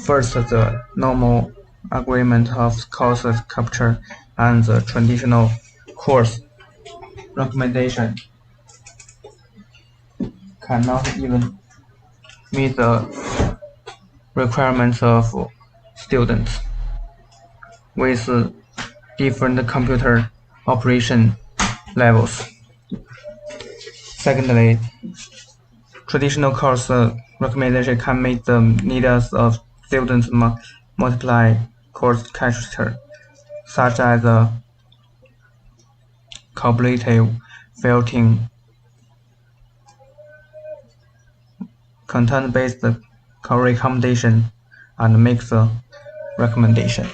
First, the normal agreement of course capture and the traditional course recommendation cannot even meet the requirements of students with different computer operation levels. Secondly, traditional course recommendation can meet the needs of students multiply course capture, such as cumulative filtering, content-based recommendation, and mixed recommendation.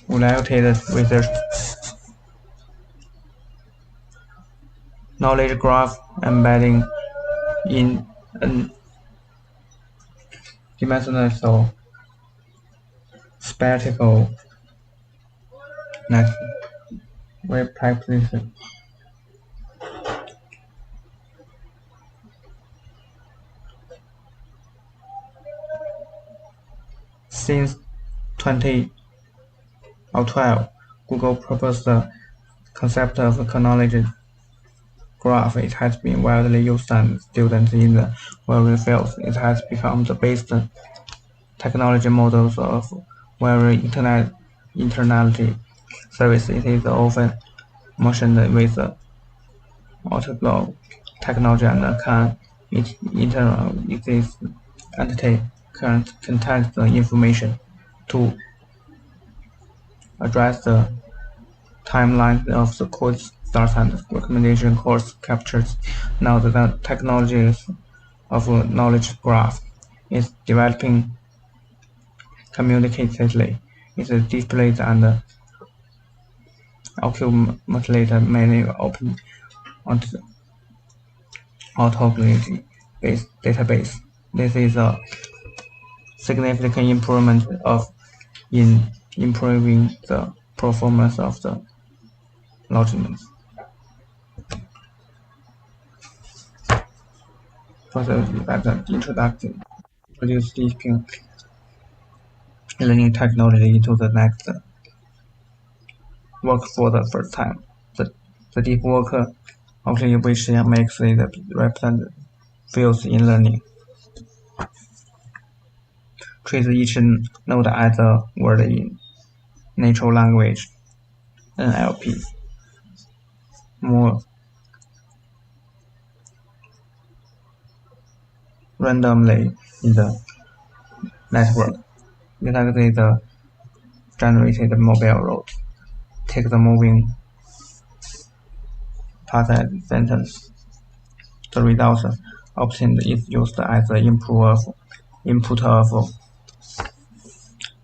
Related research. Knowledge graph embedding in a dimensional spatial network representation. Since 2012, Google proposed the concept of a knowledge graph. It has been widely used and students in the various fields. It has become the base technology models of various internet service. It is often mentioned with autoblog technology and can this entity can contain the information to address the timeline of the course starts and recommendation course captures. Now the technologies of a knowledge graph is developing communicatedly. It is displayed and accumulated many open automatic-based database. This is a significant improvement in improving the performance of the logic. Further, at the introduction, introduce deep learning technology into the next work for the first time. The deep work actually which makes it represent fields in learning. Treat each node as a word in natural language. NLP, more randomly in the network. Exactly the generated mobile route. Take the moving path sentence. The result obtained is used as the input of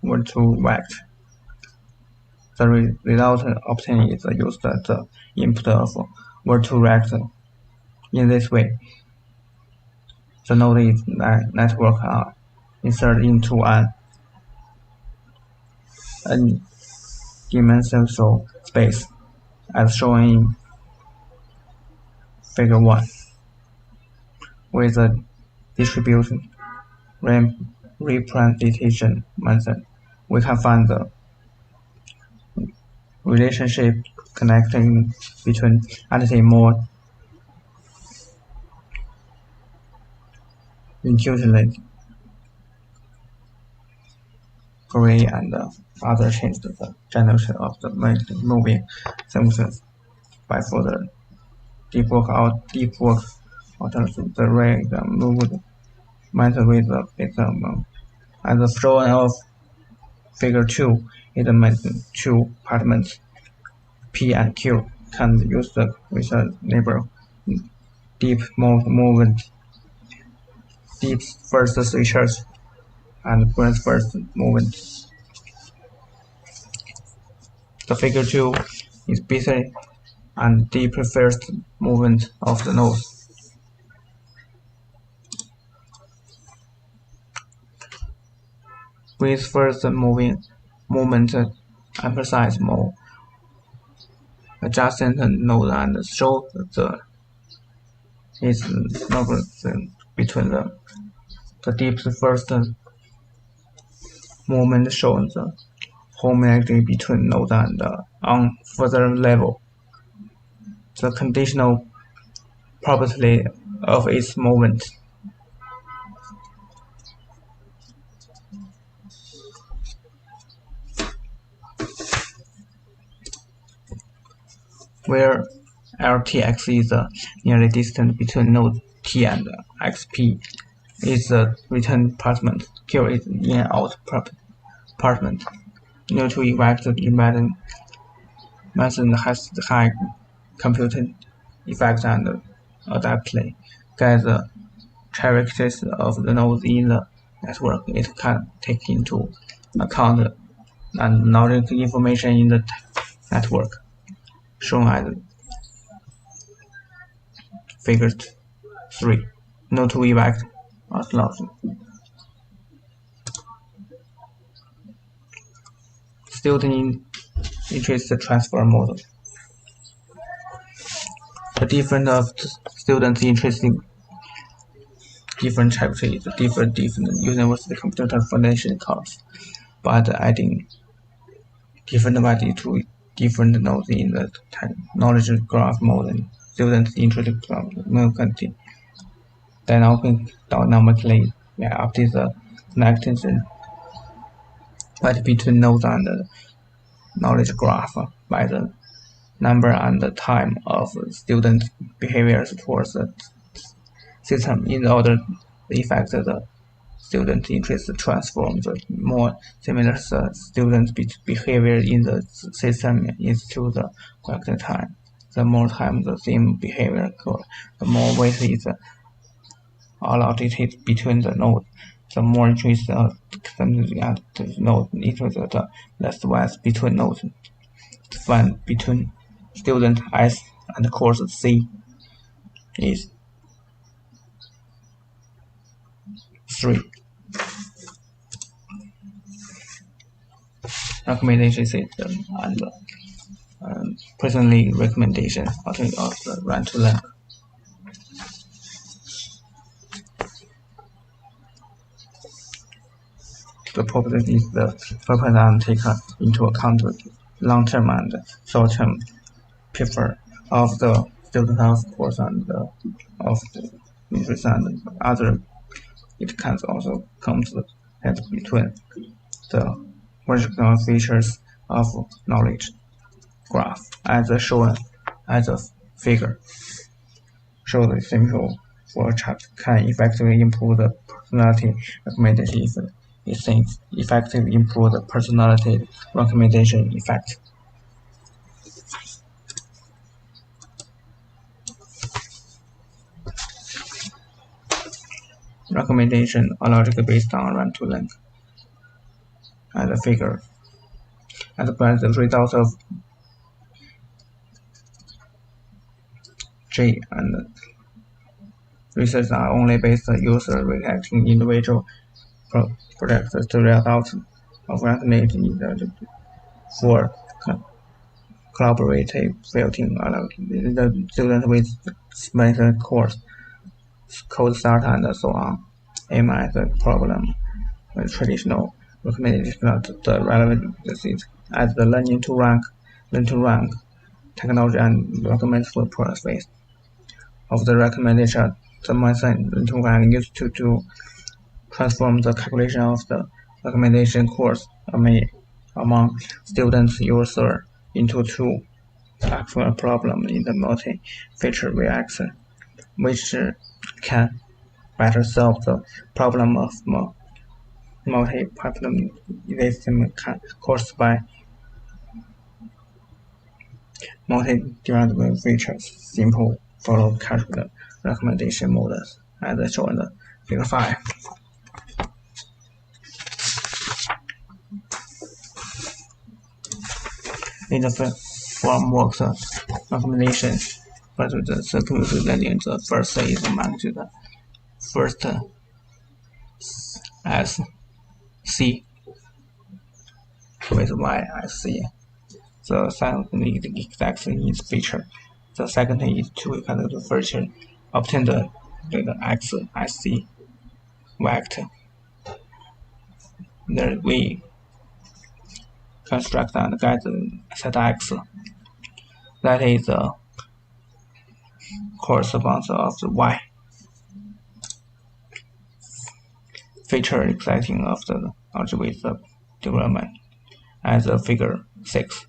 word2vec. The result obtained is used as the input of word2vec. In this way, the node network are inserted into an dimensional space, as shown in Figure 1. With a distributed representation method, we can find the relationship connecting between entities more intuitively. Gray and other changed the generation of the moving sequences by further deep work. The ray moved method with the as shown of Figure 2, it meant two compartments P and Q can be used with a neighbor deep movement, deep first switches, and breadth first movement. The Figure 2 is busy and deep first movement of the node. With first movement emphasize more adjacent node and show its nodes between them. The deep first movement shows the homogeneity between nodes and on further level, the conditional property of its movement. Where LTX is the nearly distance between node T and XP is the return compartment. Q is in and out compartment. To embedding method has high computing effect and adaptively get the characteristics of the nodes in the network. It can take into account and knowledge information in the network, shown as Figure 3. Node to evac loss. Student interest transfer model. The difference of students' interest in different chapters, different university computer foundation course, but adding different value to different nodes in the knowledge graph model. Students' interest dynamically update the connection between nodes and the knowledge graph by the number and the time of student behaviors towards the system in order to effect the student interest transform the more similar student behavior in the system into the correct time. The more time the same behavior occurs, the more weight is allocated between the nodes. The more interest at the node equals the less weight between nodes. Find between student S and course C is 3. Recommendation system and presently recommendation of the run to learn. The purpose is the purpose and take into account the long-term and short-term prefer of the student of course and of the interest and other. It can also come to head between the vertical features of knowledge. graph as shown as a figure. Show the simple flow chart can effectively improve the personality recommendation effect. It seems effectively improve the personality recommendation effect. Recommendation are logically based on run to length as a figure. As the results of G and research are only based on user reacting individual projects to results of recommendation for collaborative filtering. The student with special course, code start and so on aim at the problem with traditional recommendation not the relevant disease as the learn to rank technology and recommend for process of the recommendation. The method learn to rank used to transform the calculation of the recommendation course among students user into two actual problems in the multi-feature reaction, which can better solve the problem of multi-problem caused by multi-different features. Simple follow calculate recommendation models as shown in the figure 5. In the framework recommendation, but the circular learning, the first is magnitude, the first as C with Y as C. The second is exactly its feature. The second is to calculate the feature, obtain the X as C vector. Then we construct and get the set X. That is the corresponds of the Y feature exciting of the algebraic development as a figure 6.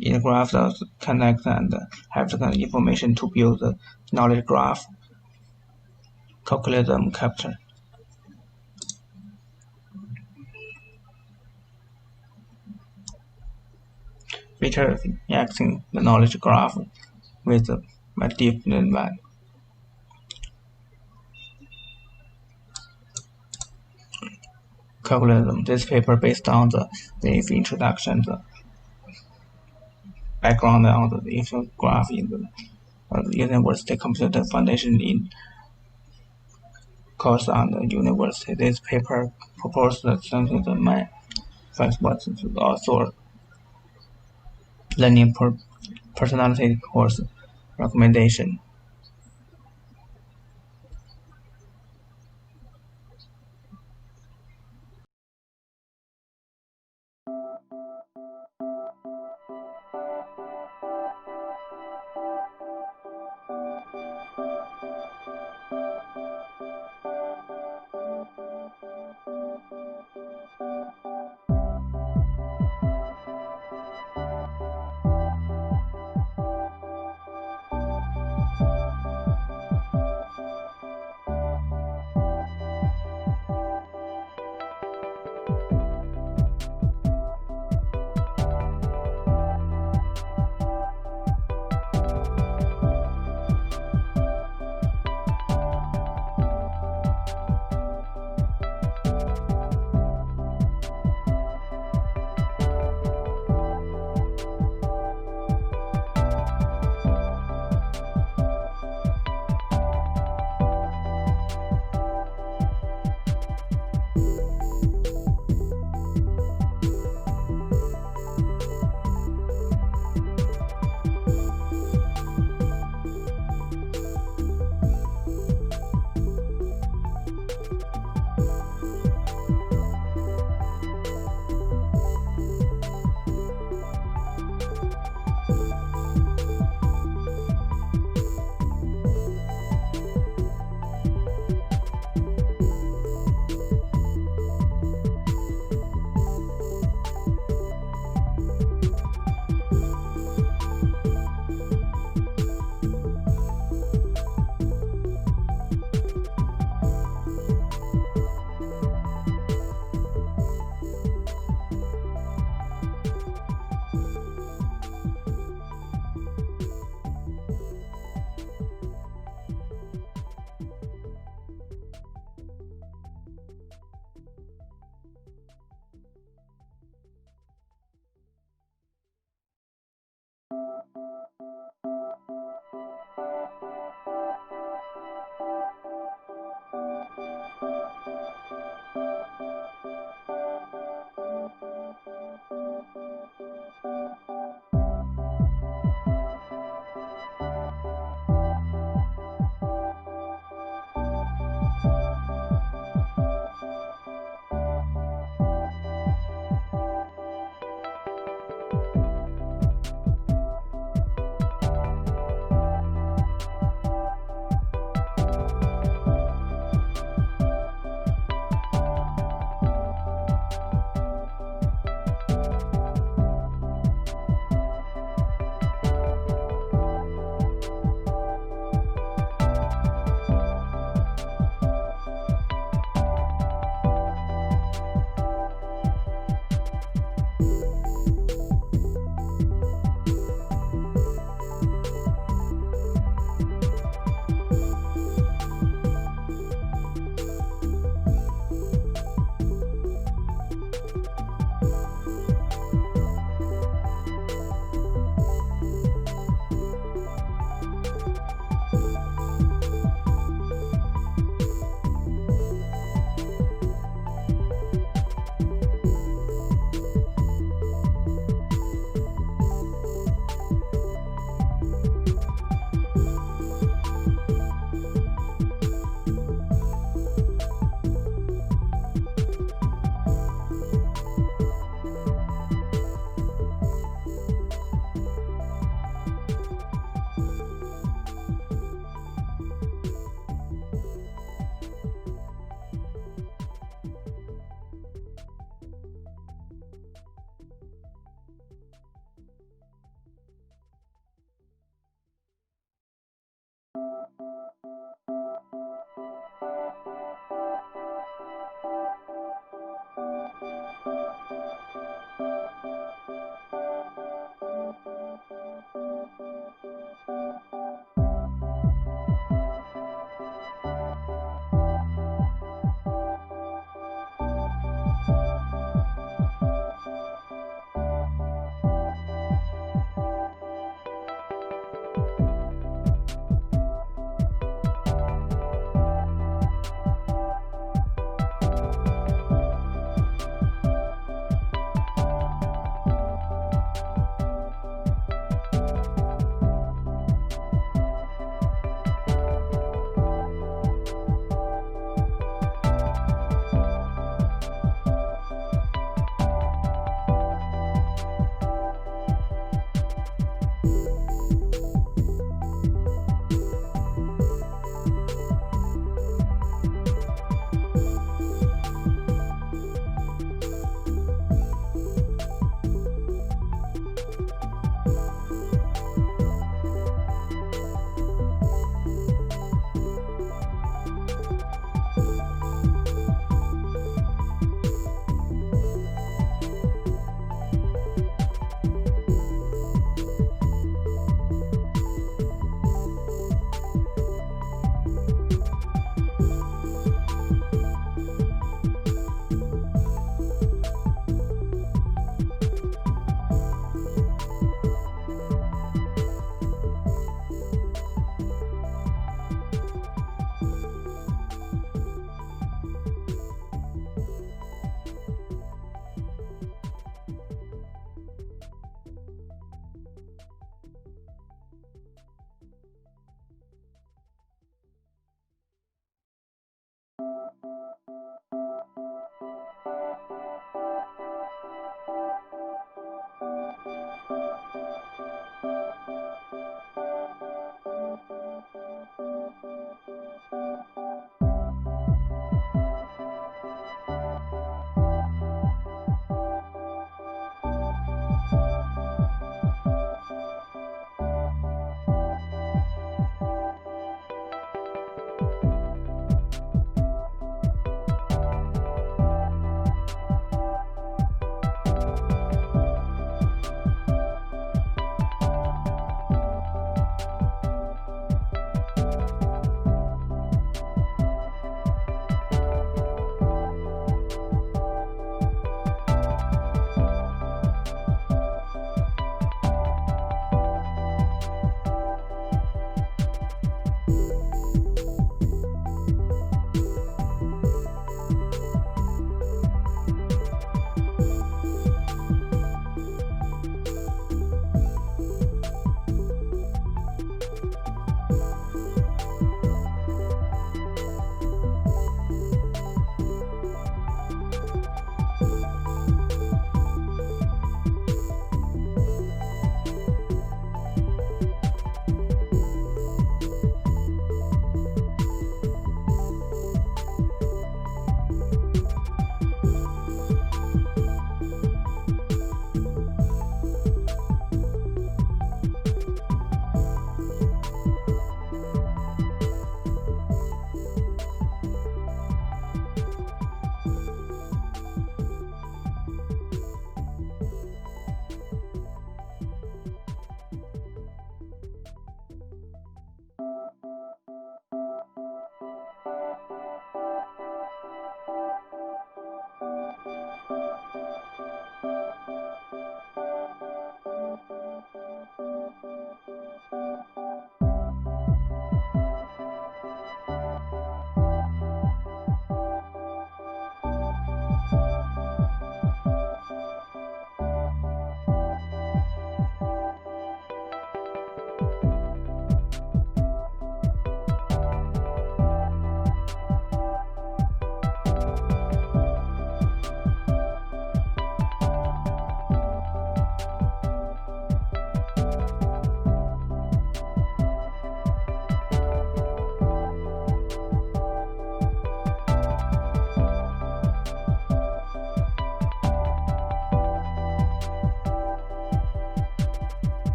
In the graph, the connect and have the information to build the knowledge graph. Calculate them capture. Feature acting the knowledge graph with a deep value. Calculate them. This paper based on the introduction, the background on the graph in the University Computer Foundation in course on the university. This paper proposed something that my first was also learning personality course recommendation.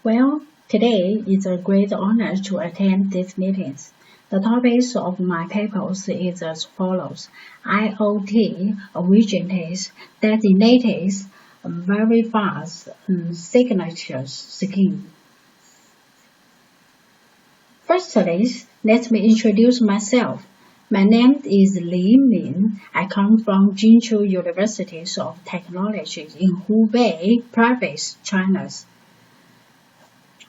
Well, today is a great honor to attend these meetings. The topics of my papers is as follows: IoT originates, designates, verifies, signatures scheme. Firstly, let me introduce myself. My name is Li Min. I come from Jinchu University of Technology in Hubei Province, China.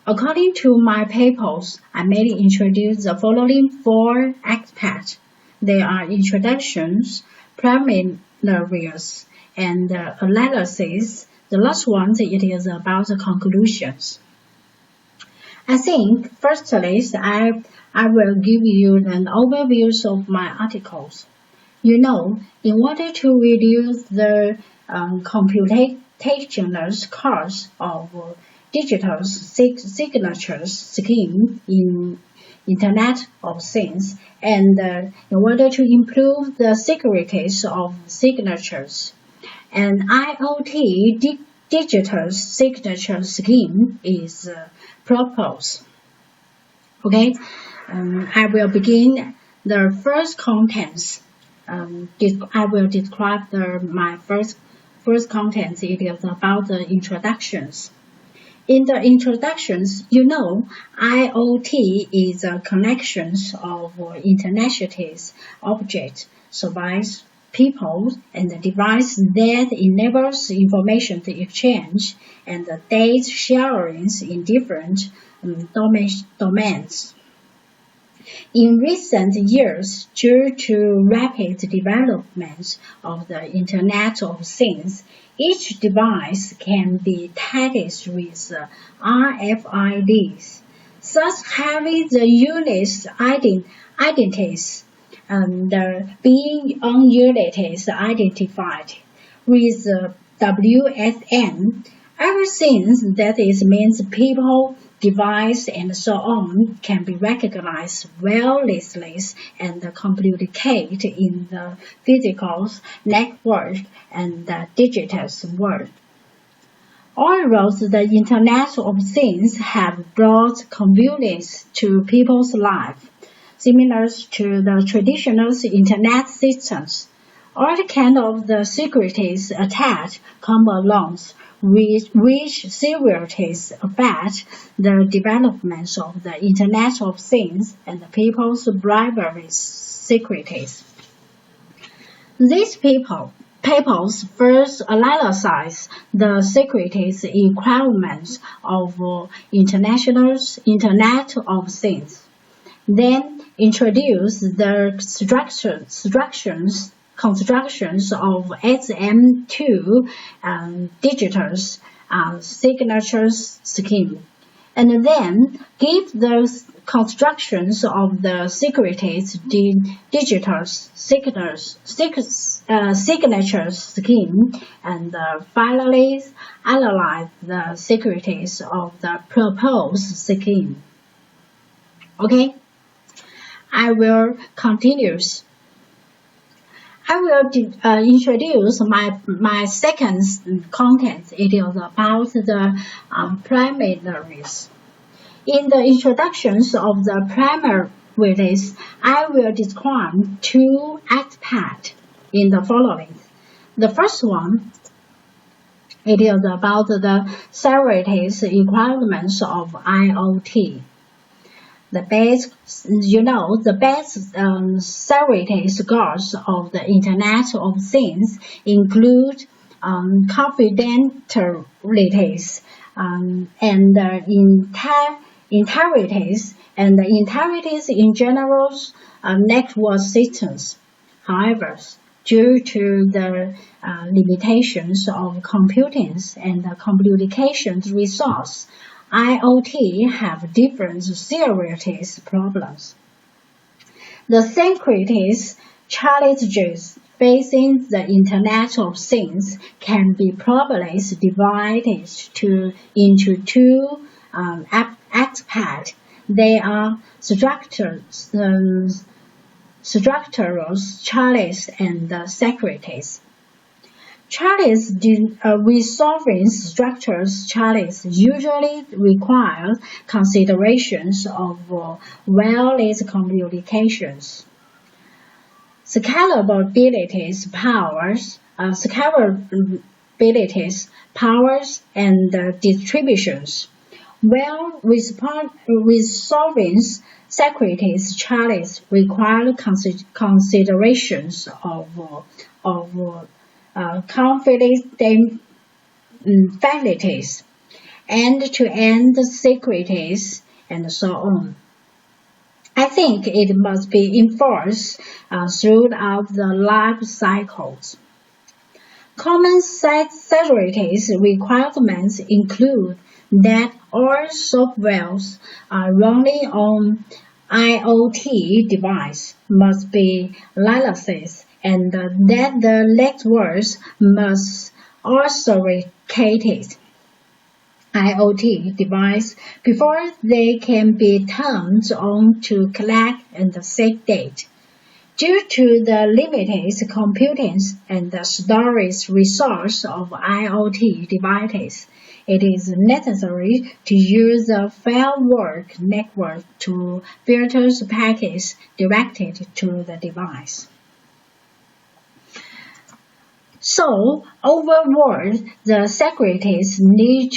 According to my papers, I may introduce the following 4 aspects. They are introductions, preliminaries, and analysis. The last one, it is about the conclusions. I think, firstly, I will give you an overview of my articles. You know, in order to reduce the computational cost of digital signatures scheme in Internet of Things, and in order to improve the security of signatures, an IoT digital signature scheme is proposed. Okay, I will begin the first contents. I will describe my first contents. It is about the introductions. In the introductions, you know, IoT is a connection of internet objects, services, people, and the device that enables information exchange and data sharing in different domains. In recent years, due to rapid development of the Internet of Things, each device can be tagged with RFIDs, thus having the units identities and being on units identified with WSN. Everything that is means people, device, and so on can be recognized wirelessly and communicate in the physical network and the digital world. Although the Internet of Things have brought convenience to people's life, similar to the traditional Internet systems, all kind of the securities attached come along, which seriously affect the development of the Internet of Things and the people's private securities. These papers first analyze the securities requirements of Internet of Things, then introduce the constructions of SM2 digital signatures scheme, and then give those constructions of the securities digital signatures scheme, and finally analyze the securities of the proposed scheme. Okay, I will continue. I will introduce my second content. It is about the primaries. In the introductions of the primaries, I will describe 2 aspects in the following. The first one, it is about the securities requirements of IoT. The best security scores of the Internet of Things include confidentialities and integrities, and the integrities in general network systems. However, due to the limitations of computing and the communications resource, IoT have different security problems. The security challenges facing the Internet of Things can be probably divided into 2 aspects. They are structural challenges and securities. Chalice resolving structures chalice usually require considerations of wireless communications. Scalabilities, powers, and distributions. Well, resolving securities chalice require considerations of confidentialities, end-to-end securities, and so on. I think it must be enforced throughout the life cycles. Common securities requirements include that all softwares running on IoT device must be licensed and that the networks must authenticate IoT device before they can be turned on to collect and save data. Due to the limited computing and the storage resource of IoT devices, it is necessary to use a framework network to filter packets directed to the device. So, overall, the securities need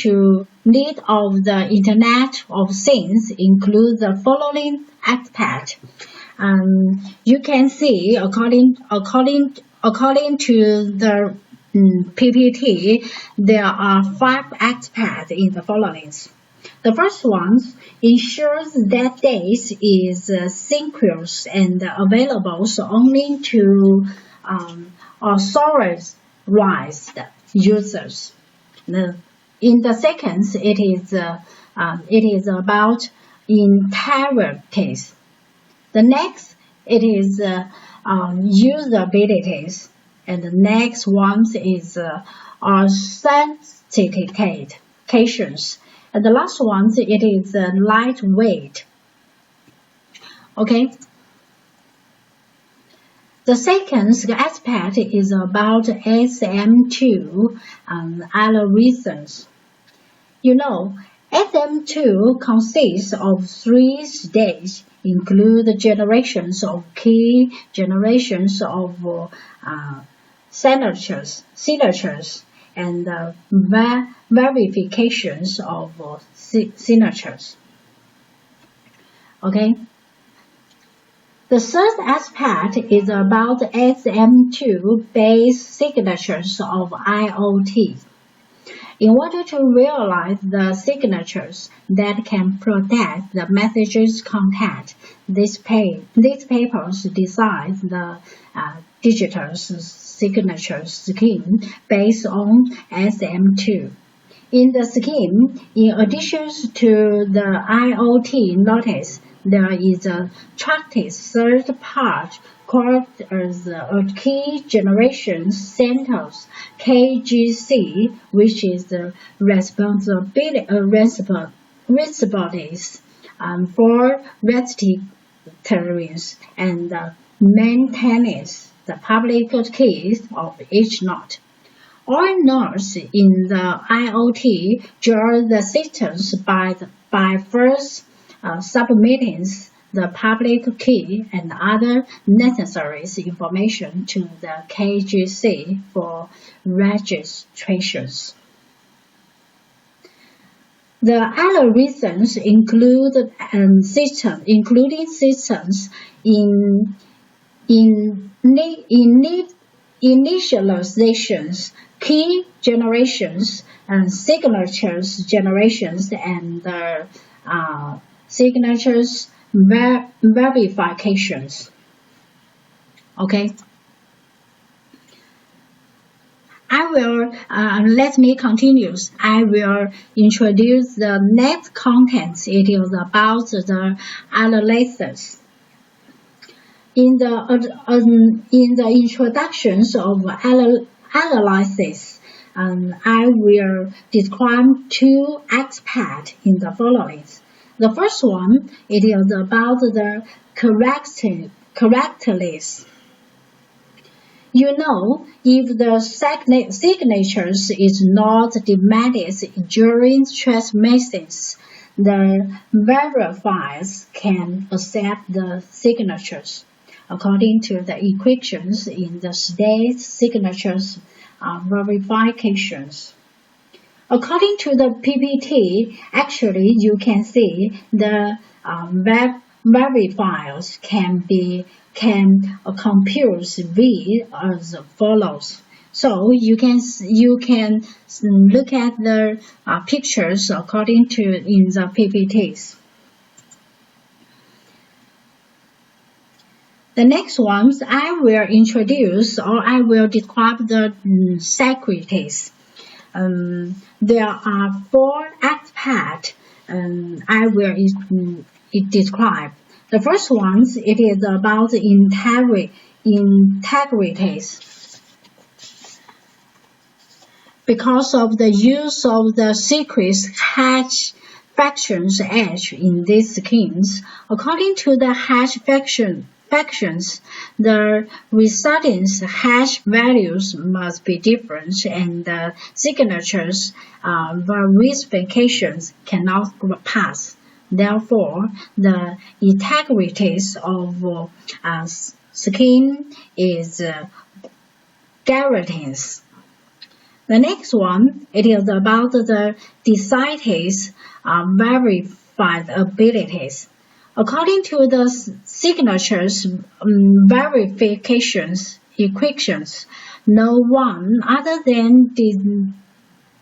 of the Internet of Things include the following aspects. You can see, according to the PPT, there are 5 aspects in the following. The first one ensures that data is synchronous and available only to authorized users. In the second, it is about integrities. The next, it is usabilities. And the next one is authentications. And the last one, it is lightweight. Okay. The second aspect is about SM2 algorithms. You know, SM2 consists of 3 stages, include generations of key, generations of signatures, and verifications of signatures. Okay. The third aspect is about SM2-based signatures of IoT. In order to realize the signatures that can protect the message's content, these papers design the digital signature scheme based on SM2. In the scheme, in addition to the IoT notice, there is a trusted third part called as a Key Generation Centers, KGC, which is the responsibilities for registrants and maintenance the public keys of each node. All nodes in the IoT join the systems by first submitting the public key and other necessary information to the KGC for registrations. The algorithms include systems in initializations, key generations, and signatures generations, and signatures verifications. Okay. Let me continue. I will introduce the next content. It is about the analysis. In the introductions of analysis, I will describe 2 aspects in the following. The first one, it is about the characteristics. You know, if the signatures is not demanded during transmissions, the verifiers can accept the signatures according to the equations in the state signatures verifications. According to the PPT, actually you can see the verifiers can compute V as follows. So you can look at the pictures according to in the PPTs. The next ones I will introduce or I will describe the securities. There are 4 aspects I will describe. The first one, it is about integrities. Because of the use of the secret hash factions edge in these schemes, according to the hash factions, the resulting hash values must be different and the signatures verifications cannot pass. Therefore, the integrities of scheme is guaranteed. The next one, it is about the decides verified abilities. According to the signatures verifications equations, no one other than the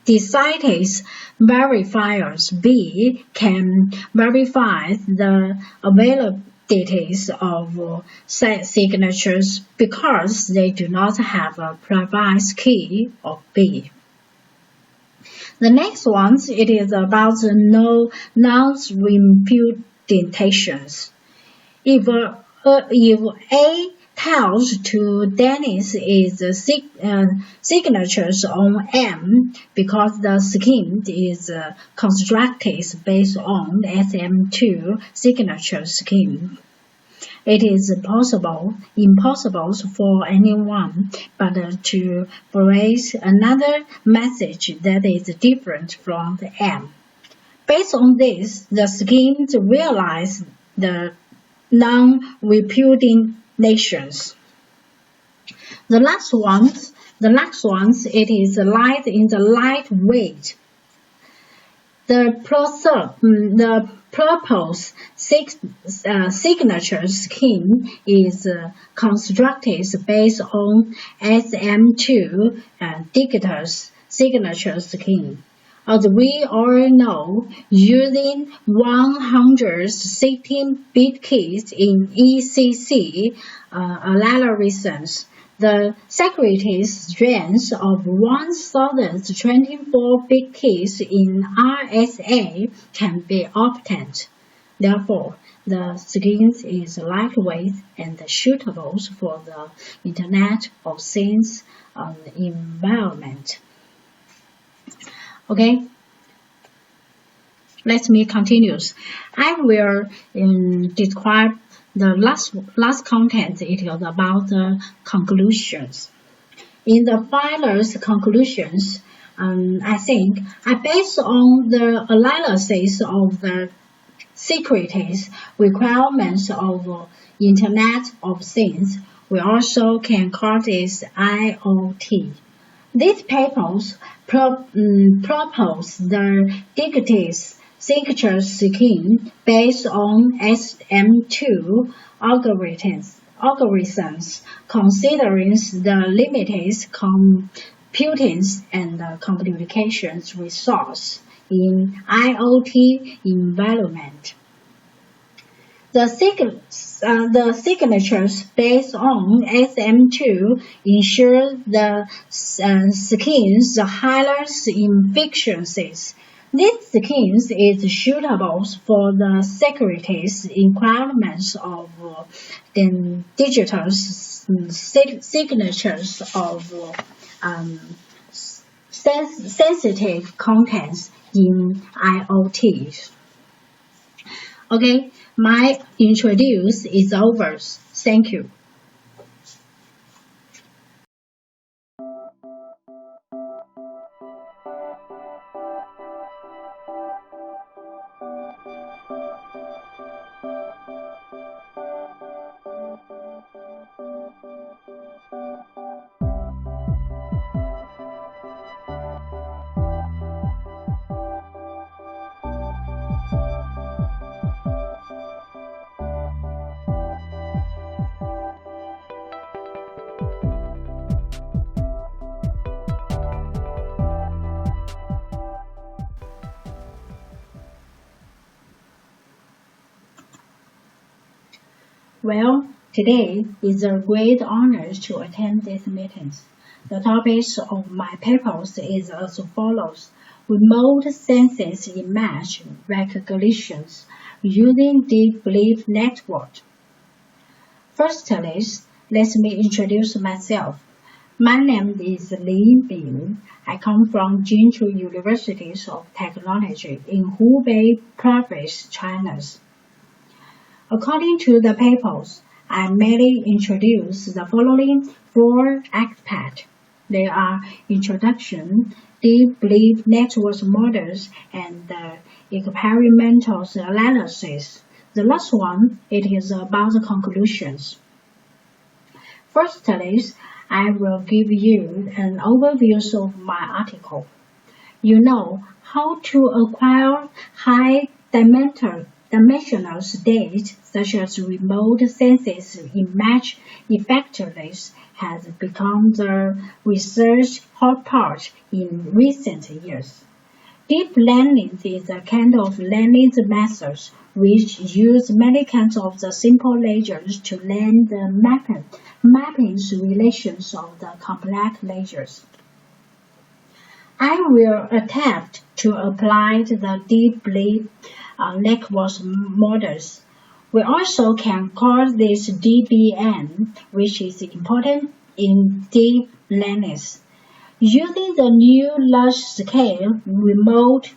decides verifiers B can verify the availabilities of signatures because they do not have a private key of B. The next one, it is about the non-reputations. If A tells to Dennis is signatures on M because the scheme is constructed based on SM2 signature scheme. It is impossible for anyone but to create another message that is different from the M. Based on this, the scheme realize the non-reputations. The last ones, it is light in the lightweight. The proposed signature scheme is constructed based on SM2 digital signature scheme. As we all know, using 116-bit keys in ECC algorithms, the security strength of 1024-bit keys in RSA can be obtained. Therefore, the scheme is lightweight and suitable for the Internet of Things environment. Okay, let me continue. I will describe the last content. It is about the conclusions. In the filer's conclusions, I think based on the analysis of the securities requirements of Internet of Things, we also can call this IoT. These papers propose the digital signature scheme based on SM2 algorithms, considering the limited computing and communications resource in IoT environment. The signatures based on SM2 ensure the scheme's highest efficiencies. This scheme is suitable for the securities requirements of the digital signatures of sensitive contents in IoT. Okay, my introduce is over. Thank you. Well, today is a great honor to attend these meetings. The topics of my papers is as follows: remote sensing image recognitions using deep belief network. Firstly, let me introduce myself. My name is Zheli Liu. I come from Jinzhou University of Technology in Hubei Province, China. According to the papers, I merely introduce the following 4 aspects. They are introduction, deep belief network models, and experimental analysis. The last one, it is about the conclusions. Firstly, I will give you an overview of my article. You know how to acquire high-dimensional state such as remote sensing image effectively has become the research hot part in recent years. Deep learning is a kind of learning method which use many kinds of the simple ledgers to learn the mapping relations of the complex ledgers. I will attempt to apply the deep belief network models. We also can call this DBN, which is important in deep learning. Using the new large-scale remote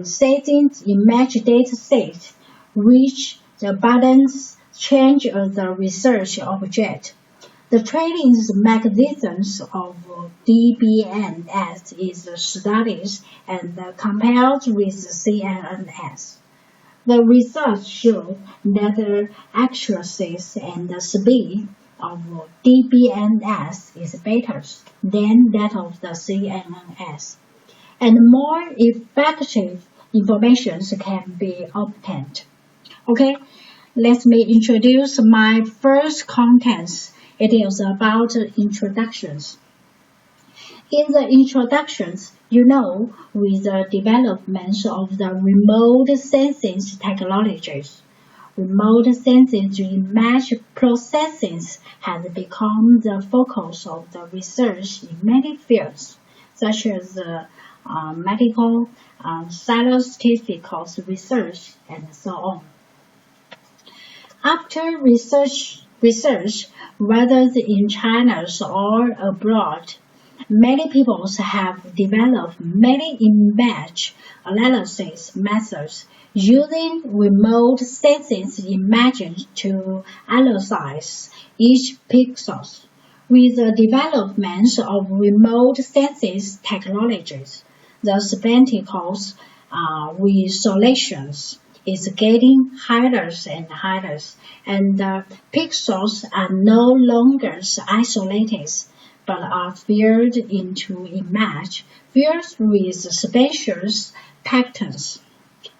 sensing image dataset, which the buttons change as the research object. The training mechanisms of DBNS is studied and compared with CNNS. The results show that the accuracy and the speed of DBNS is better than that of the CNNS, and more effective information can be obtained. Okay, let me introduce my first contents. It is about introductions. In the introductions, you know, with the development of the remote sensing technologies, remote sensing image processing has become the focus of the research in many fields, such as medical, statistical research, and so on. After research, whether in China or abroad, many people have developed many image analysis methods using remote sensing images to analyze each pixel. With the development of remote sensing technologies, the spectral resolutions is getting higher and higher, and the pixels are no longer isolated, but are filled into image, filled with spatial patterns.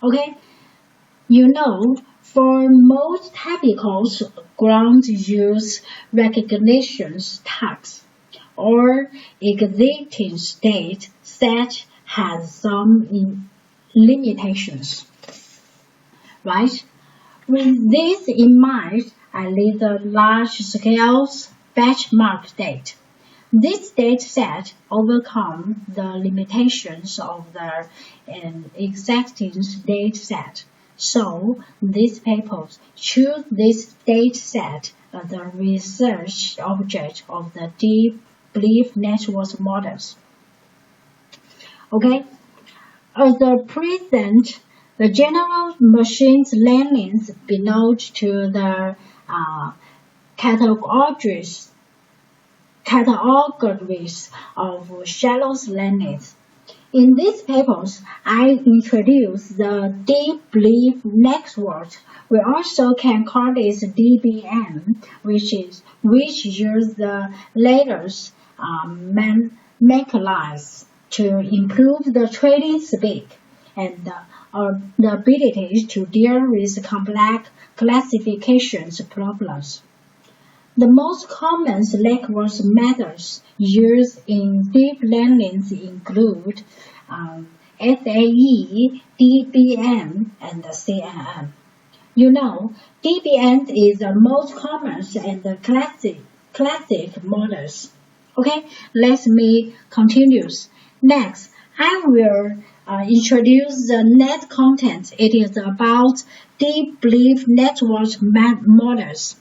Okay, you know, for most typical ground use recognition tasks, or existing state set has some limitations. Right? With this in mind, I lead the large-scale benchmark data. This data set overcomes the limitations of the existing data set. So, these papers choose this data set as the research object of the deep belief network models. Okay? As the present, the general machine learning belongs to the categories of shallow learning. In these papers, I introduce the deep leaf network. We also can call this DBM, which use the layers mechanised to improve the trading speed and the ability to deal with complex classifications problems. The most common network methods used in deep learning include SAE, DBM, and CNN. You know, DBM is the most common and the classic models. Okay, let me continue. Next, I will introduce the net content. It is about deep leaf network models.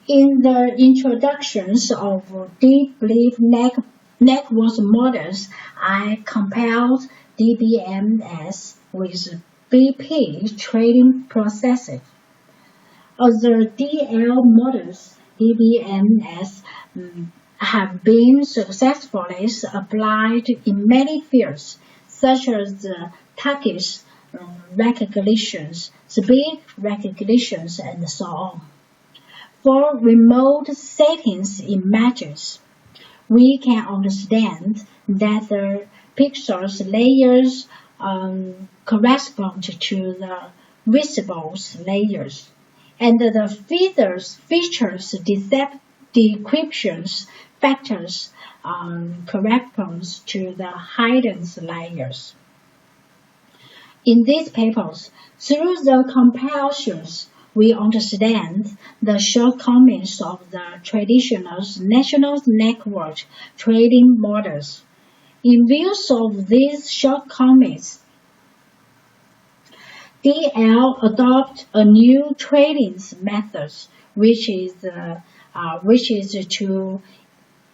In the introductions of deep leaf network models, I compared DBMS with BP trading processes. Other DL models, DBMS, have been successfully applied in many fields, such as target recognitions, speed recognitions, and so on. For remote settings images, we can understand that the pixels layers correspond to the visible layers, and the features decryption factors corresponds to the hidden layers. In these papers, through the comparisons, we understand the shortcomings of the traditional national network trading models. In view of these shortcomings, DL adopt a new trading method, which is to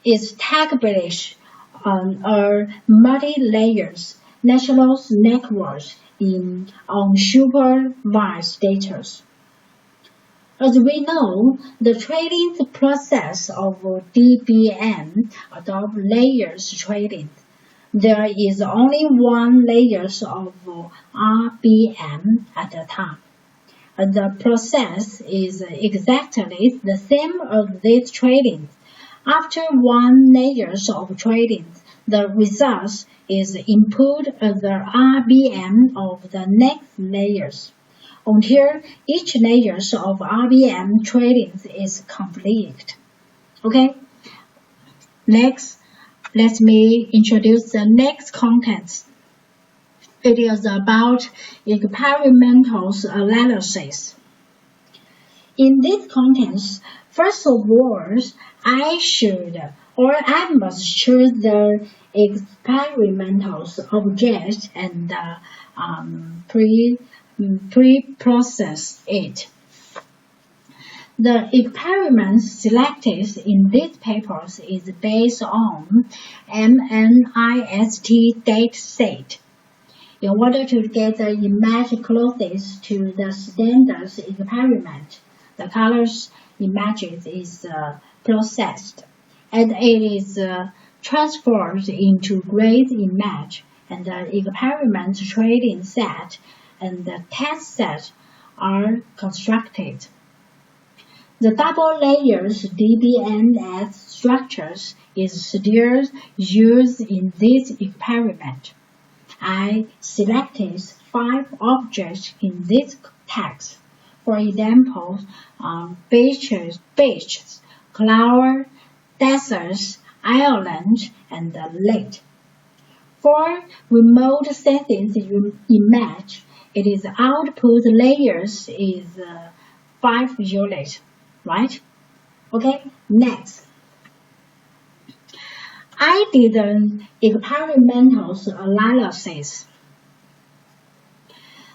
establish a multi-layers national network on supervised data. As we know, the trading process of DBM adopts layers trading. There is only one layer of RBM at a time. The process is exactly the same as this trading. After one layer of trading, the result is input as the RBM of the next layers, until each layer of RBM trading is complete. Okay? Next, let me introduce the next content. It is about experimental analysis. In this content, first of all, I must choose the experimental object and pre-process it. The experiment selected in these papers is based on MNIST dataset. In order to get the image closest to the standard experiment, the colors images is processed, and it is transferred into gray image, and the experiment trading set and the test set are constructed. The double layers DBMS structures is still used in this experiment. I selected 5 objects in this text. For example, beaches, cloud, deserts, island, and lake. For remote sensing image, it is output layers is 5 units, right? Okay, next. I did an experimental analysis.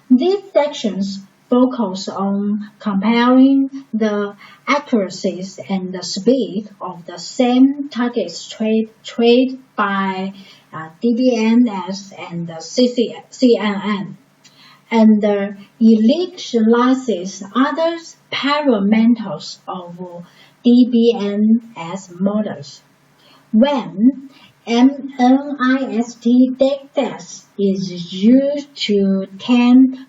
These sections focus on comparing the accuracies and the speed of the same targets trade by DBMS and CNN, and initializes other parameters of DBMS models. When MNIST dataset is used to train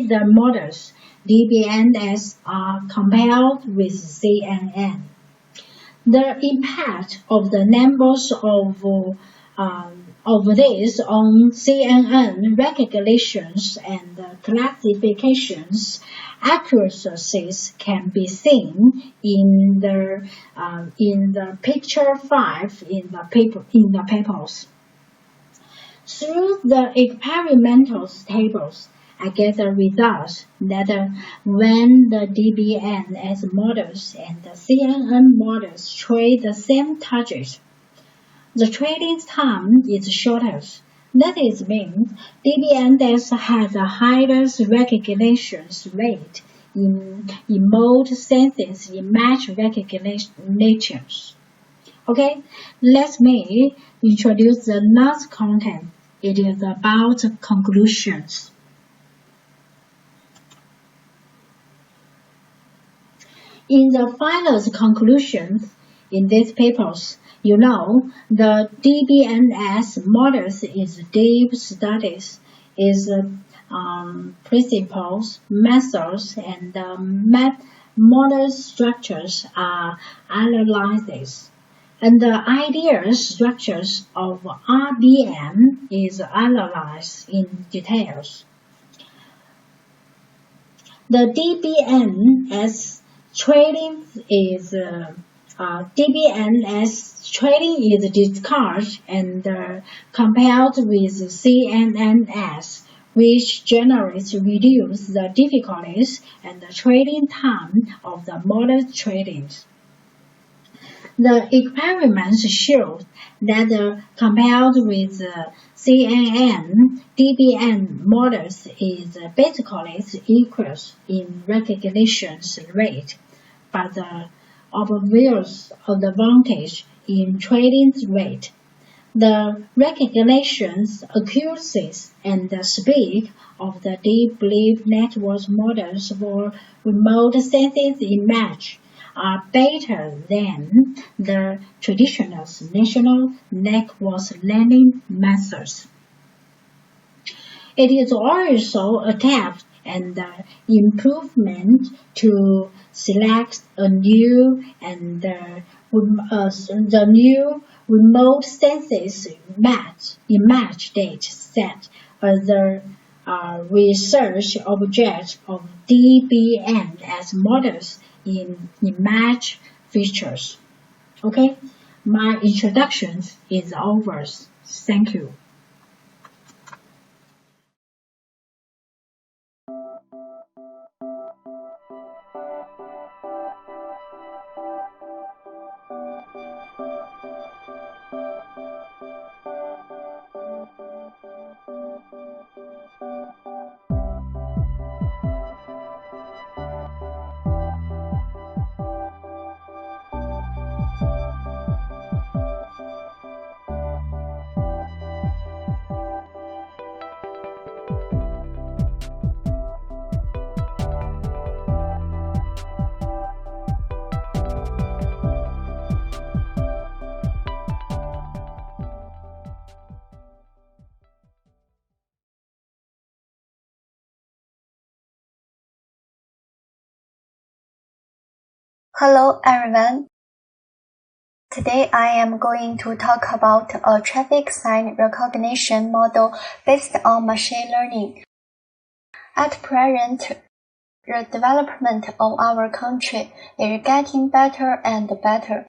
the models. DBNS are compared with CNN. The impact of the numbers of this on CNN recognitions and classifications accuracies can be seen in the picture 5 in the papers. Through the experimental tables, I get the result that when the DBNS models and the CNN models train the same target, the training time is shorter. That is means DBNS has a higher recognition rate in remote sensing image recognition. Okay, let me introduce the last content. It is about conclusions. In the final conclusions in these papers, the DBNS models is deep studies, is principles, methods, and model structures are analyzed. And the idea structures of RBM is analyzed in details. The DBNS training is discussed and compared with CNNS, which generally reduce the difficulties and the training time of the model trainings. The experiments showed that compared with CNN, DBN models is basically equal in recognition rate, but the obvious advantage in training rate. The recognition accuracies and the speed of the deep leaf network models for remote sensing image are better than the traditional national network learning methods. It is also a attempt and improvement to select a new and the new remote sensing image data set as the research object of DBNS models in image features. Okay, my introduction is over. Thank you. Hello everyone. Today I am going to talk about a traffic sign recognition model based on machine learning. At present, the development of our country is getting better and better.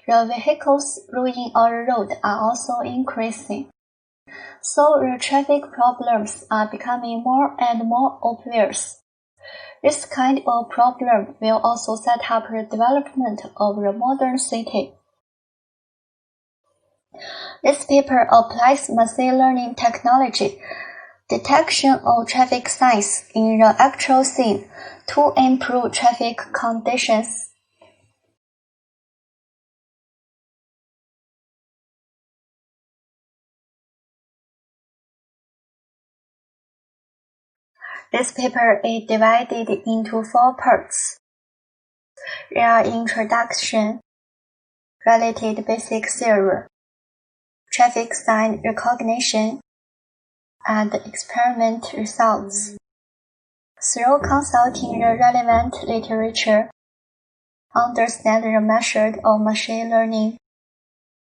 The vehicles rolling on the road are also increasing. So the traffic problems are becoming more and more obvious. This kind of problem will also set up the development of the modern city. This paper applies machine learning technology, detection of traffic signs in the actual scene to improve traffic conditions. This paper is divided into 4 parts. They are introduction, related basic theory, traffic sign recognition, and experiment results. Through consulting the relevant literature, understand the method of machine learning,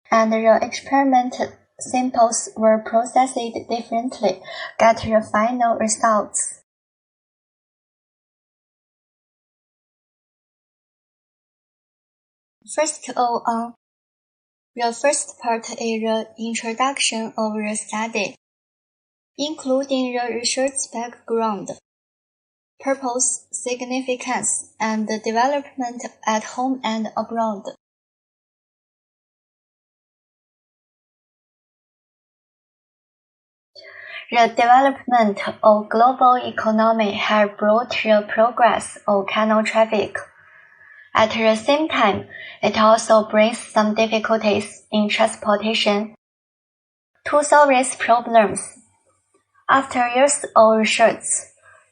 and the experiment samples were processed differently, get the final results. First of all, the first part is the introduction of the study, including the research background, purpose, significance, and development at home and abroad. The development of global economy has brought the progress of canal traffic. At the same time, it also brings some difficulties in transportation. To solve these problems, after years of research,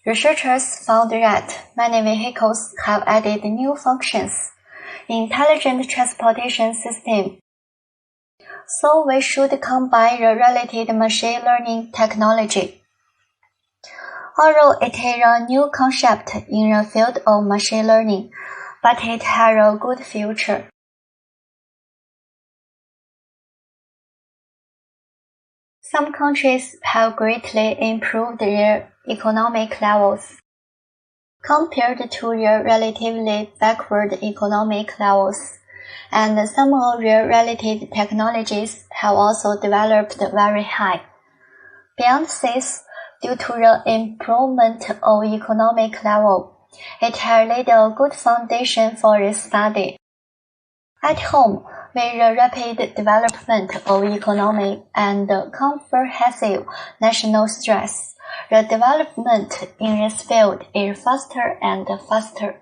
researchers found that many vehicles have added new functions in intelligent transportation system. So we should combine the related machine learning technology. Although it is a new concept in the field of machine learning, but it has a good future. Some countries have greatly improved their economic levels compared to their relatively backward economic levels, and some of their related technologies have also developed very high. Beyond this, due to the improvement of economic level, it has laid a good foundation for this study. At home, with the rapid development of economic and comprehensive national stress, the development in this field is faster and faster.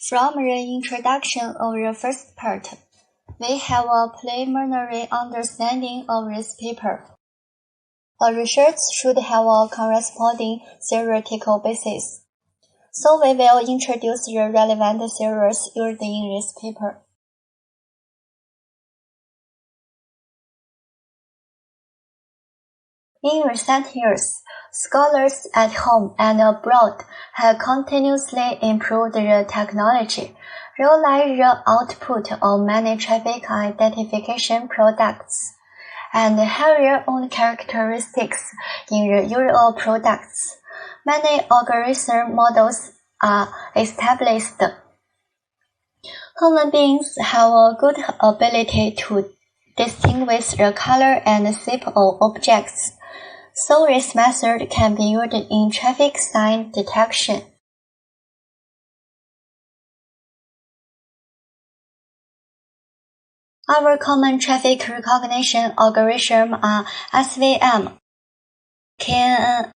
From the introduction of the first part, we have a preliminary understanding of this paper. A research should have a corresponding theoretical basis, so we will introduce the relevant theories used in this paper. In recent years, scholars at home and abroad have continuously improved the technology, realized the output of many traffic identification products, and have their own characteristics in the use of products. Many algorithm models are established. Human beings have a good ability to distinguish the color and shape of objects, so this method can be used in traffic sign detection. Our common traffic recognition algorithm are SVM, KNN,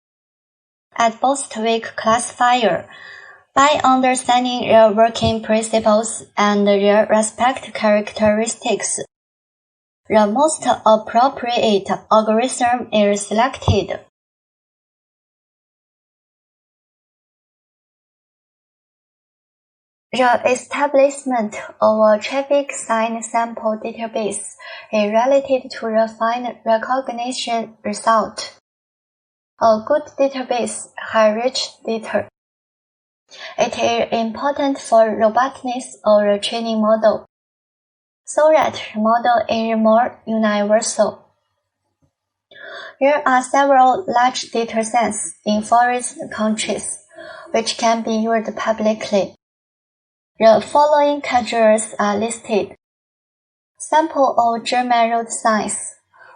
and Bostwick classifier. By understanding their working principles and their respective characteristics, the most appropriate algorithm is selected. The establishment of a traffic sign sample database is related to the fine recognition result. A good database has rich data. It is important for robustness of the training model, so that the model is more universal. There are several large datasets in foreign countries, which can be used publicly. The following categories are listed: sample of German road signs,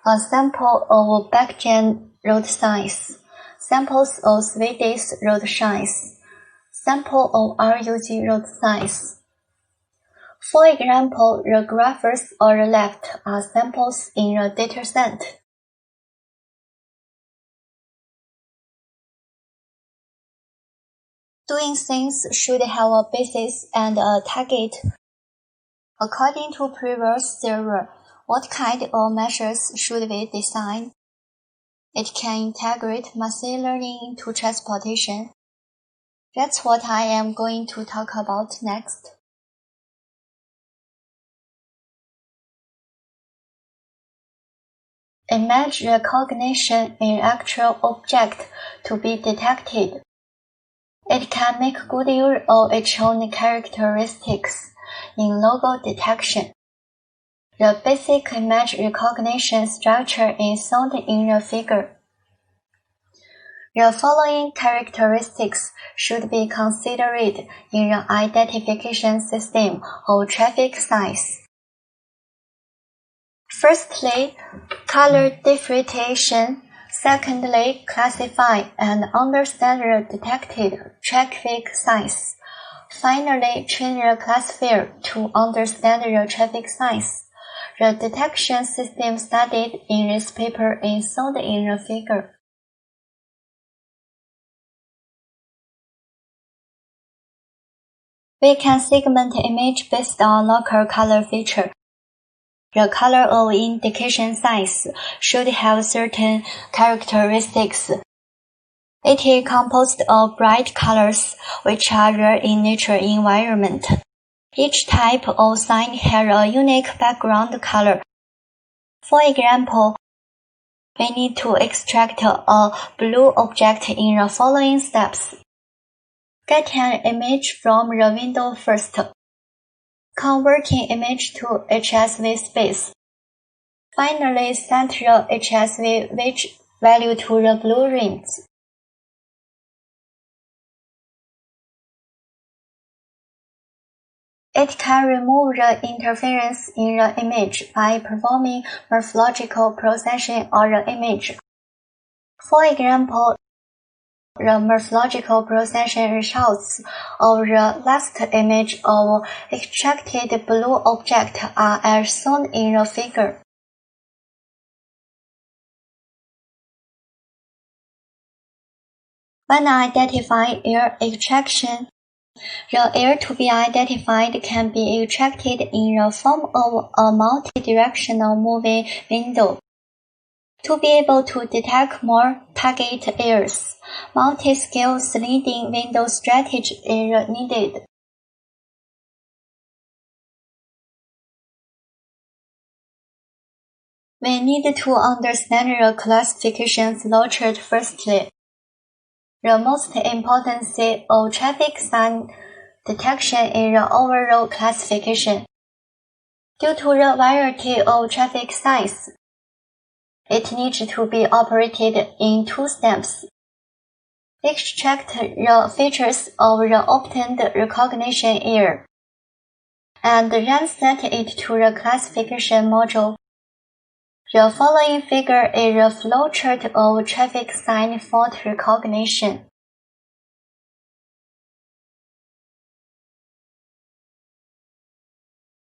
a sample of Belgian road signs, samples of Swedish road signs, sample of RUG road signs. For example, the graphs on the left are samples in the dataset. Doing things should have a basis and a target. According to previous theory, what kind of measures should we design? It can integrate machine learning into transportation. That's what I am going to talk about next. Image recognition in actual object to be detected. It can make good use of its own characteristics in logo detection. The basic image recognition structure is shown in the figure. The following characteristics should be considered in the identification system of traffic signs. Firstly, color differentiation. Secondly, classify and understand the detected traffic signs. Finally, train the classifier to understand the traffic signs. The detection system studied in this paper is shown in the figure. We can segment image based on local color feature. The color of indication size should have certain characteristics. It is composed of bright colors, which are rare in nature environment. Each type of sign has a unique background color. For example, we need to extract a blue object in the following steps. Get an image from the window first. Converting image to HSV space. Finally, set the HSV value to the blue rings. It can remove the interference in the image by performing morphological processing of the image. For example, the morphological processing results of the last image of extracted blue object are as shown in the figure. When identifying air extraction, the air to be identified can be extracted in the form of a multi-directional moving window. To be able to detect more target airs, multi-scale sliding window strategy is needed. We need to understand the classification flowchart firstly. The most important step of traffic sign detection is the overall classification. Due to the variety of traffic signs, it needs to be operated in two steps. Extract the features of the obtained recognition air, and then set it to the classification module. The following figure is a flowchart of traffic sign fault recognition.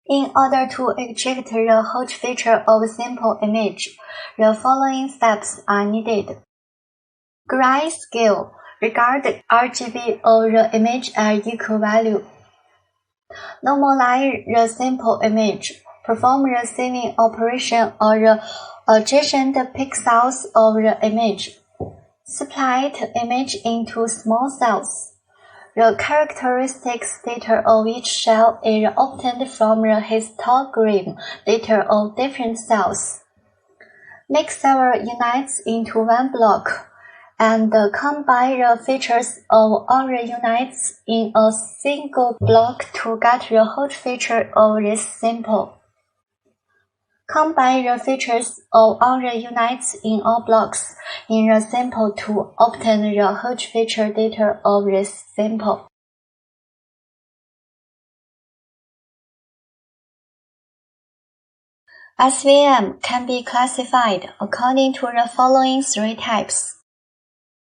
In order to extract the whole feature of a simple image, the following steps are needed. Grayscale. Regard RGB of the image as equal value. Normalize the simple image. Perform the saving operation of the adjacent pixels of the image. Split image into small cells. The characteristics data of each cell is obtained from the histogram data of different cells. Make several units into one block, and combine the features of all the units in a single block to get the whole feature of this sample. Combine the features of all the units in all blocks in the sample to obtain the whole feature data of this sample. SVM can be classified according to the following three types.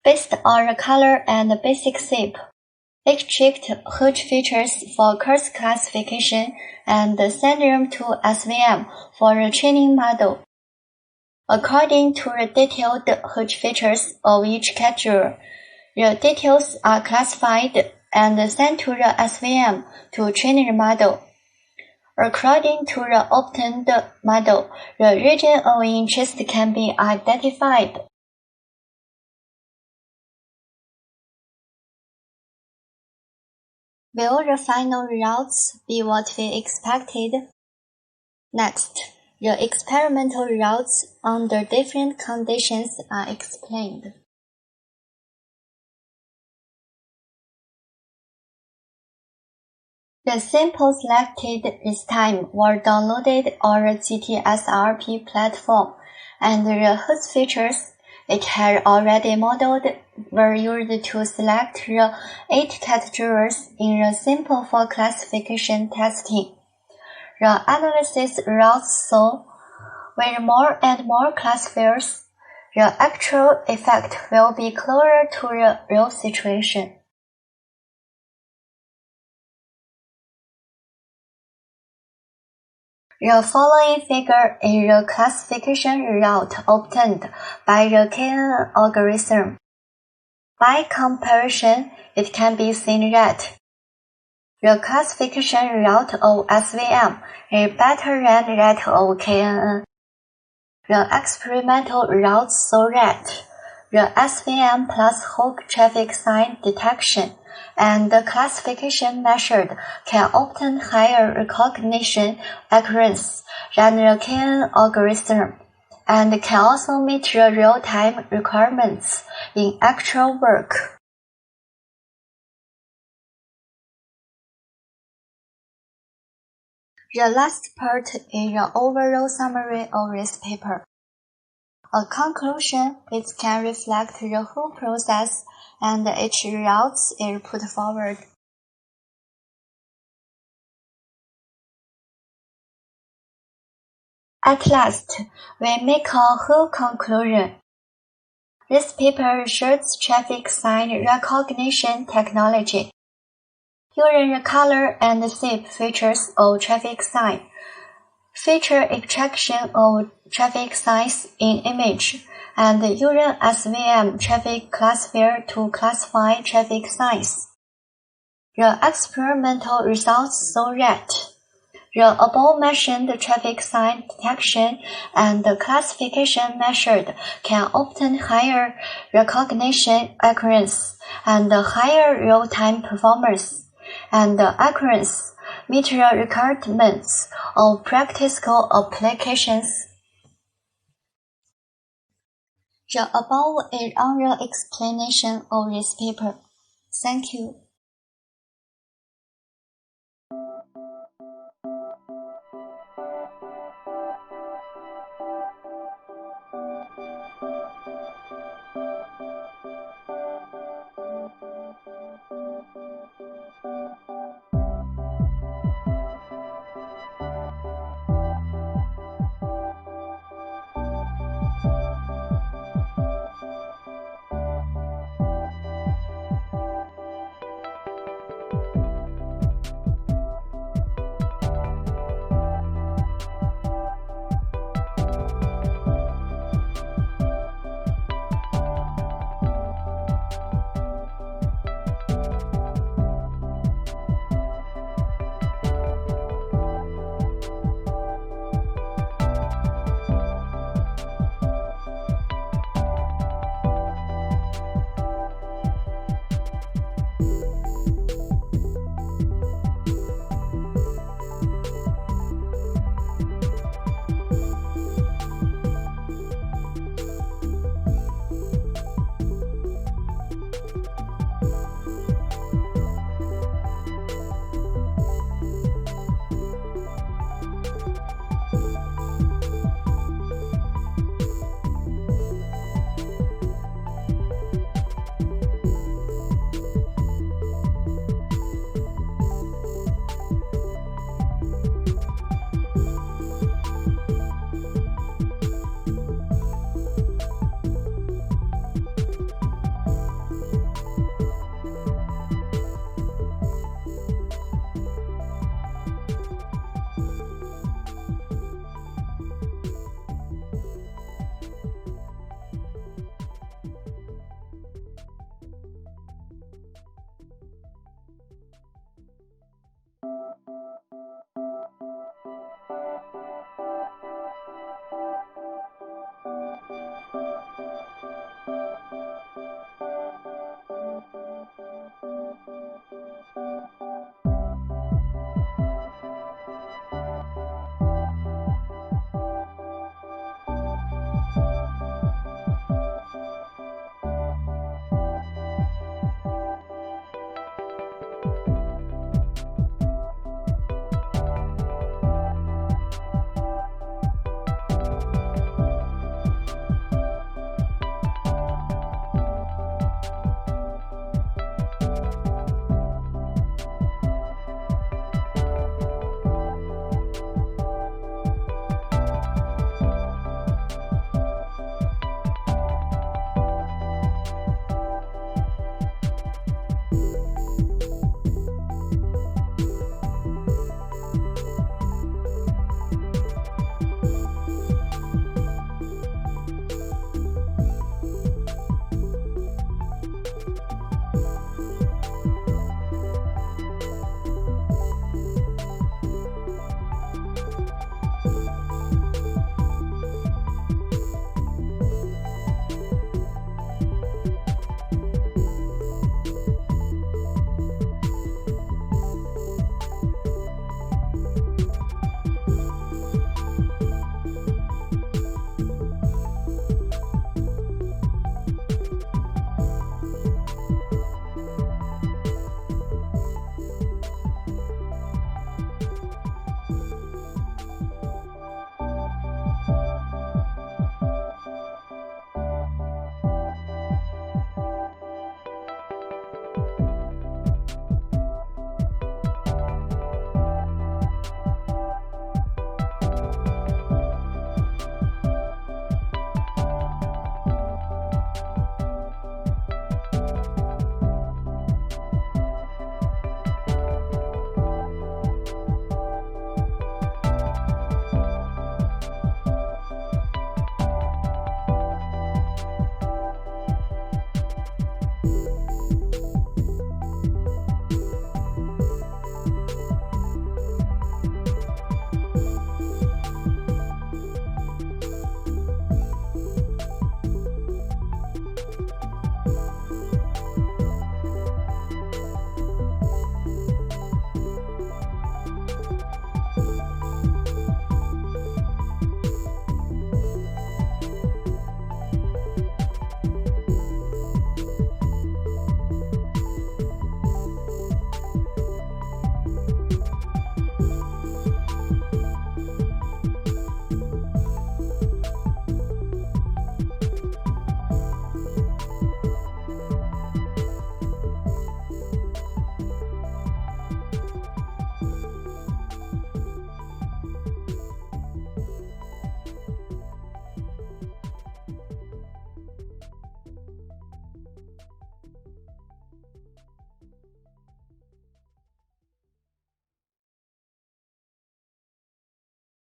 Based on the color and basic shape, extract huge features for coarse classification and send them to SVM for the training model. According to the detailed huge features of each category, the details are classified and sent to the SVM to train the model. According to the obtained model, the region of interest can be identified. Will the final results be what we expected? Next, the experimental results under different conditions are explained. The samples selected this time were downloaded on the GTSRP platform, and the host features it had already modeled were used to select the 8 categories in the sample for classification testing. The analysis results show with more and more classifiers, the actual effect will be closer to the real situation. The following figure is the classification result obtained by the KNN algorithm. By comparison, it can be seen that the classification result of SVM is better than that of KNN. The experimental results show that the SVM plus hook traffic sign detection and the classification method can obtain higher recognition accuracy than the KNN algorithm, and can also meet the real-time requirements in actual work. The last part is the overall summary of this paper. A conclusion which can reflect the whole process and its results is put forward. At last, we make a whole conclusion. This paper researches traffic sign recognition technology, using the color and shape features of traffic sign, feature extraction of traffic signs in image, and using SVM traffic classifier to classify traffic signs. The experimental results show that the above-mentioned traffic sign detection and classification method can obtain higher recognition accuracy and higher real-time performance, and accuracy meet the requirements of practical applications. The above is our explanation of this paper. Thank you.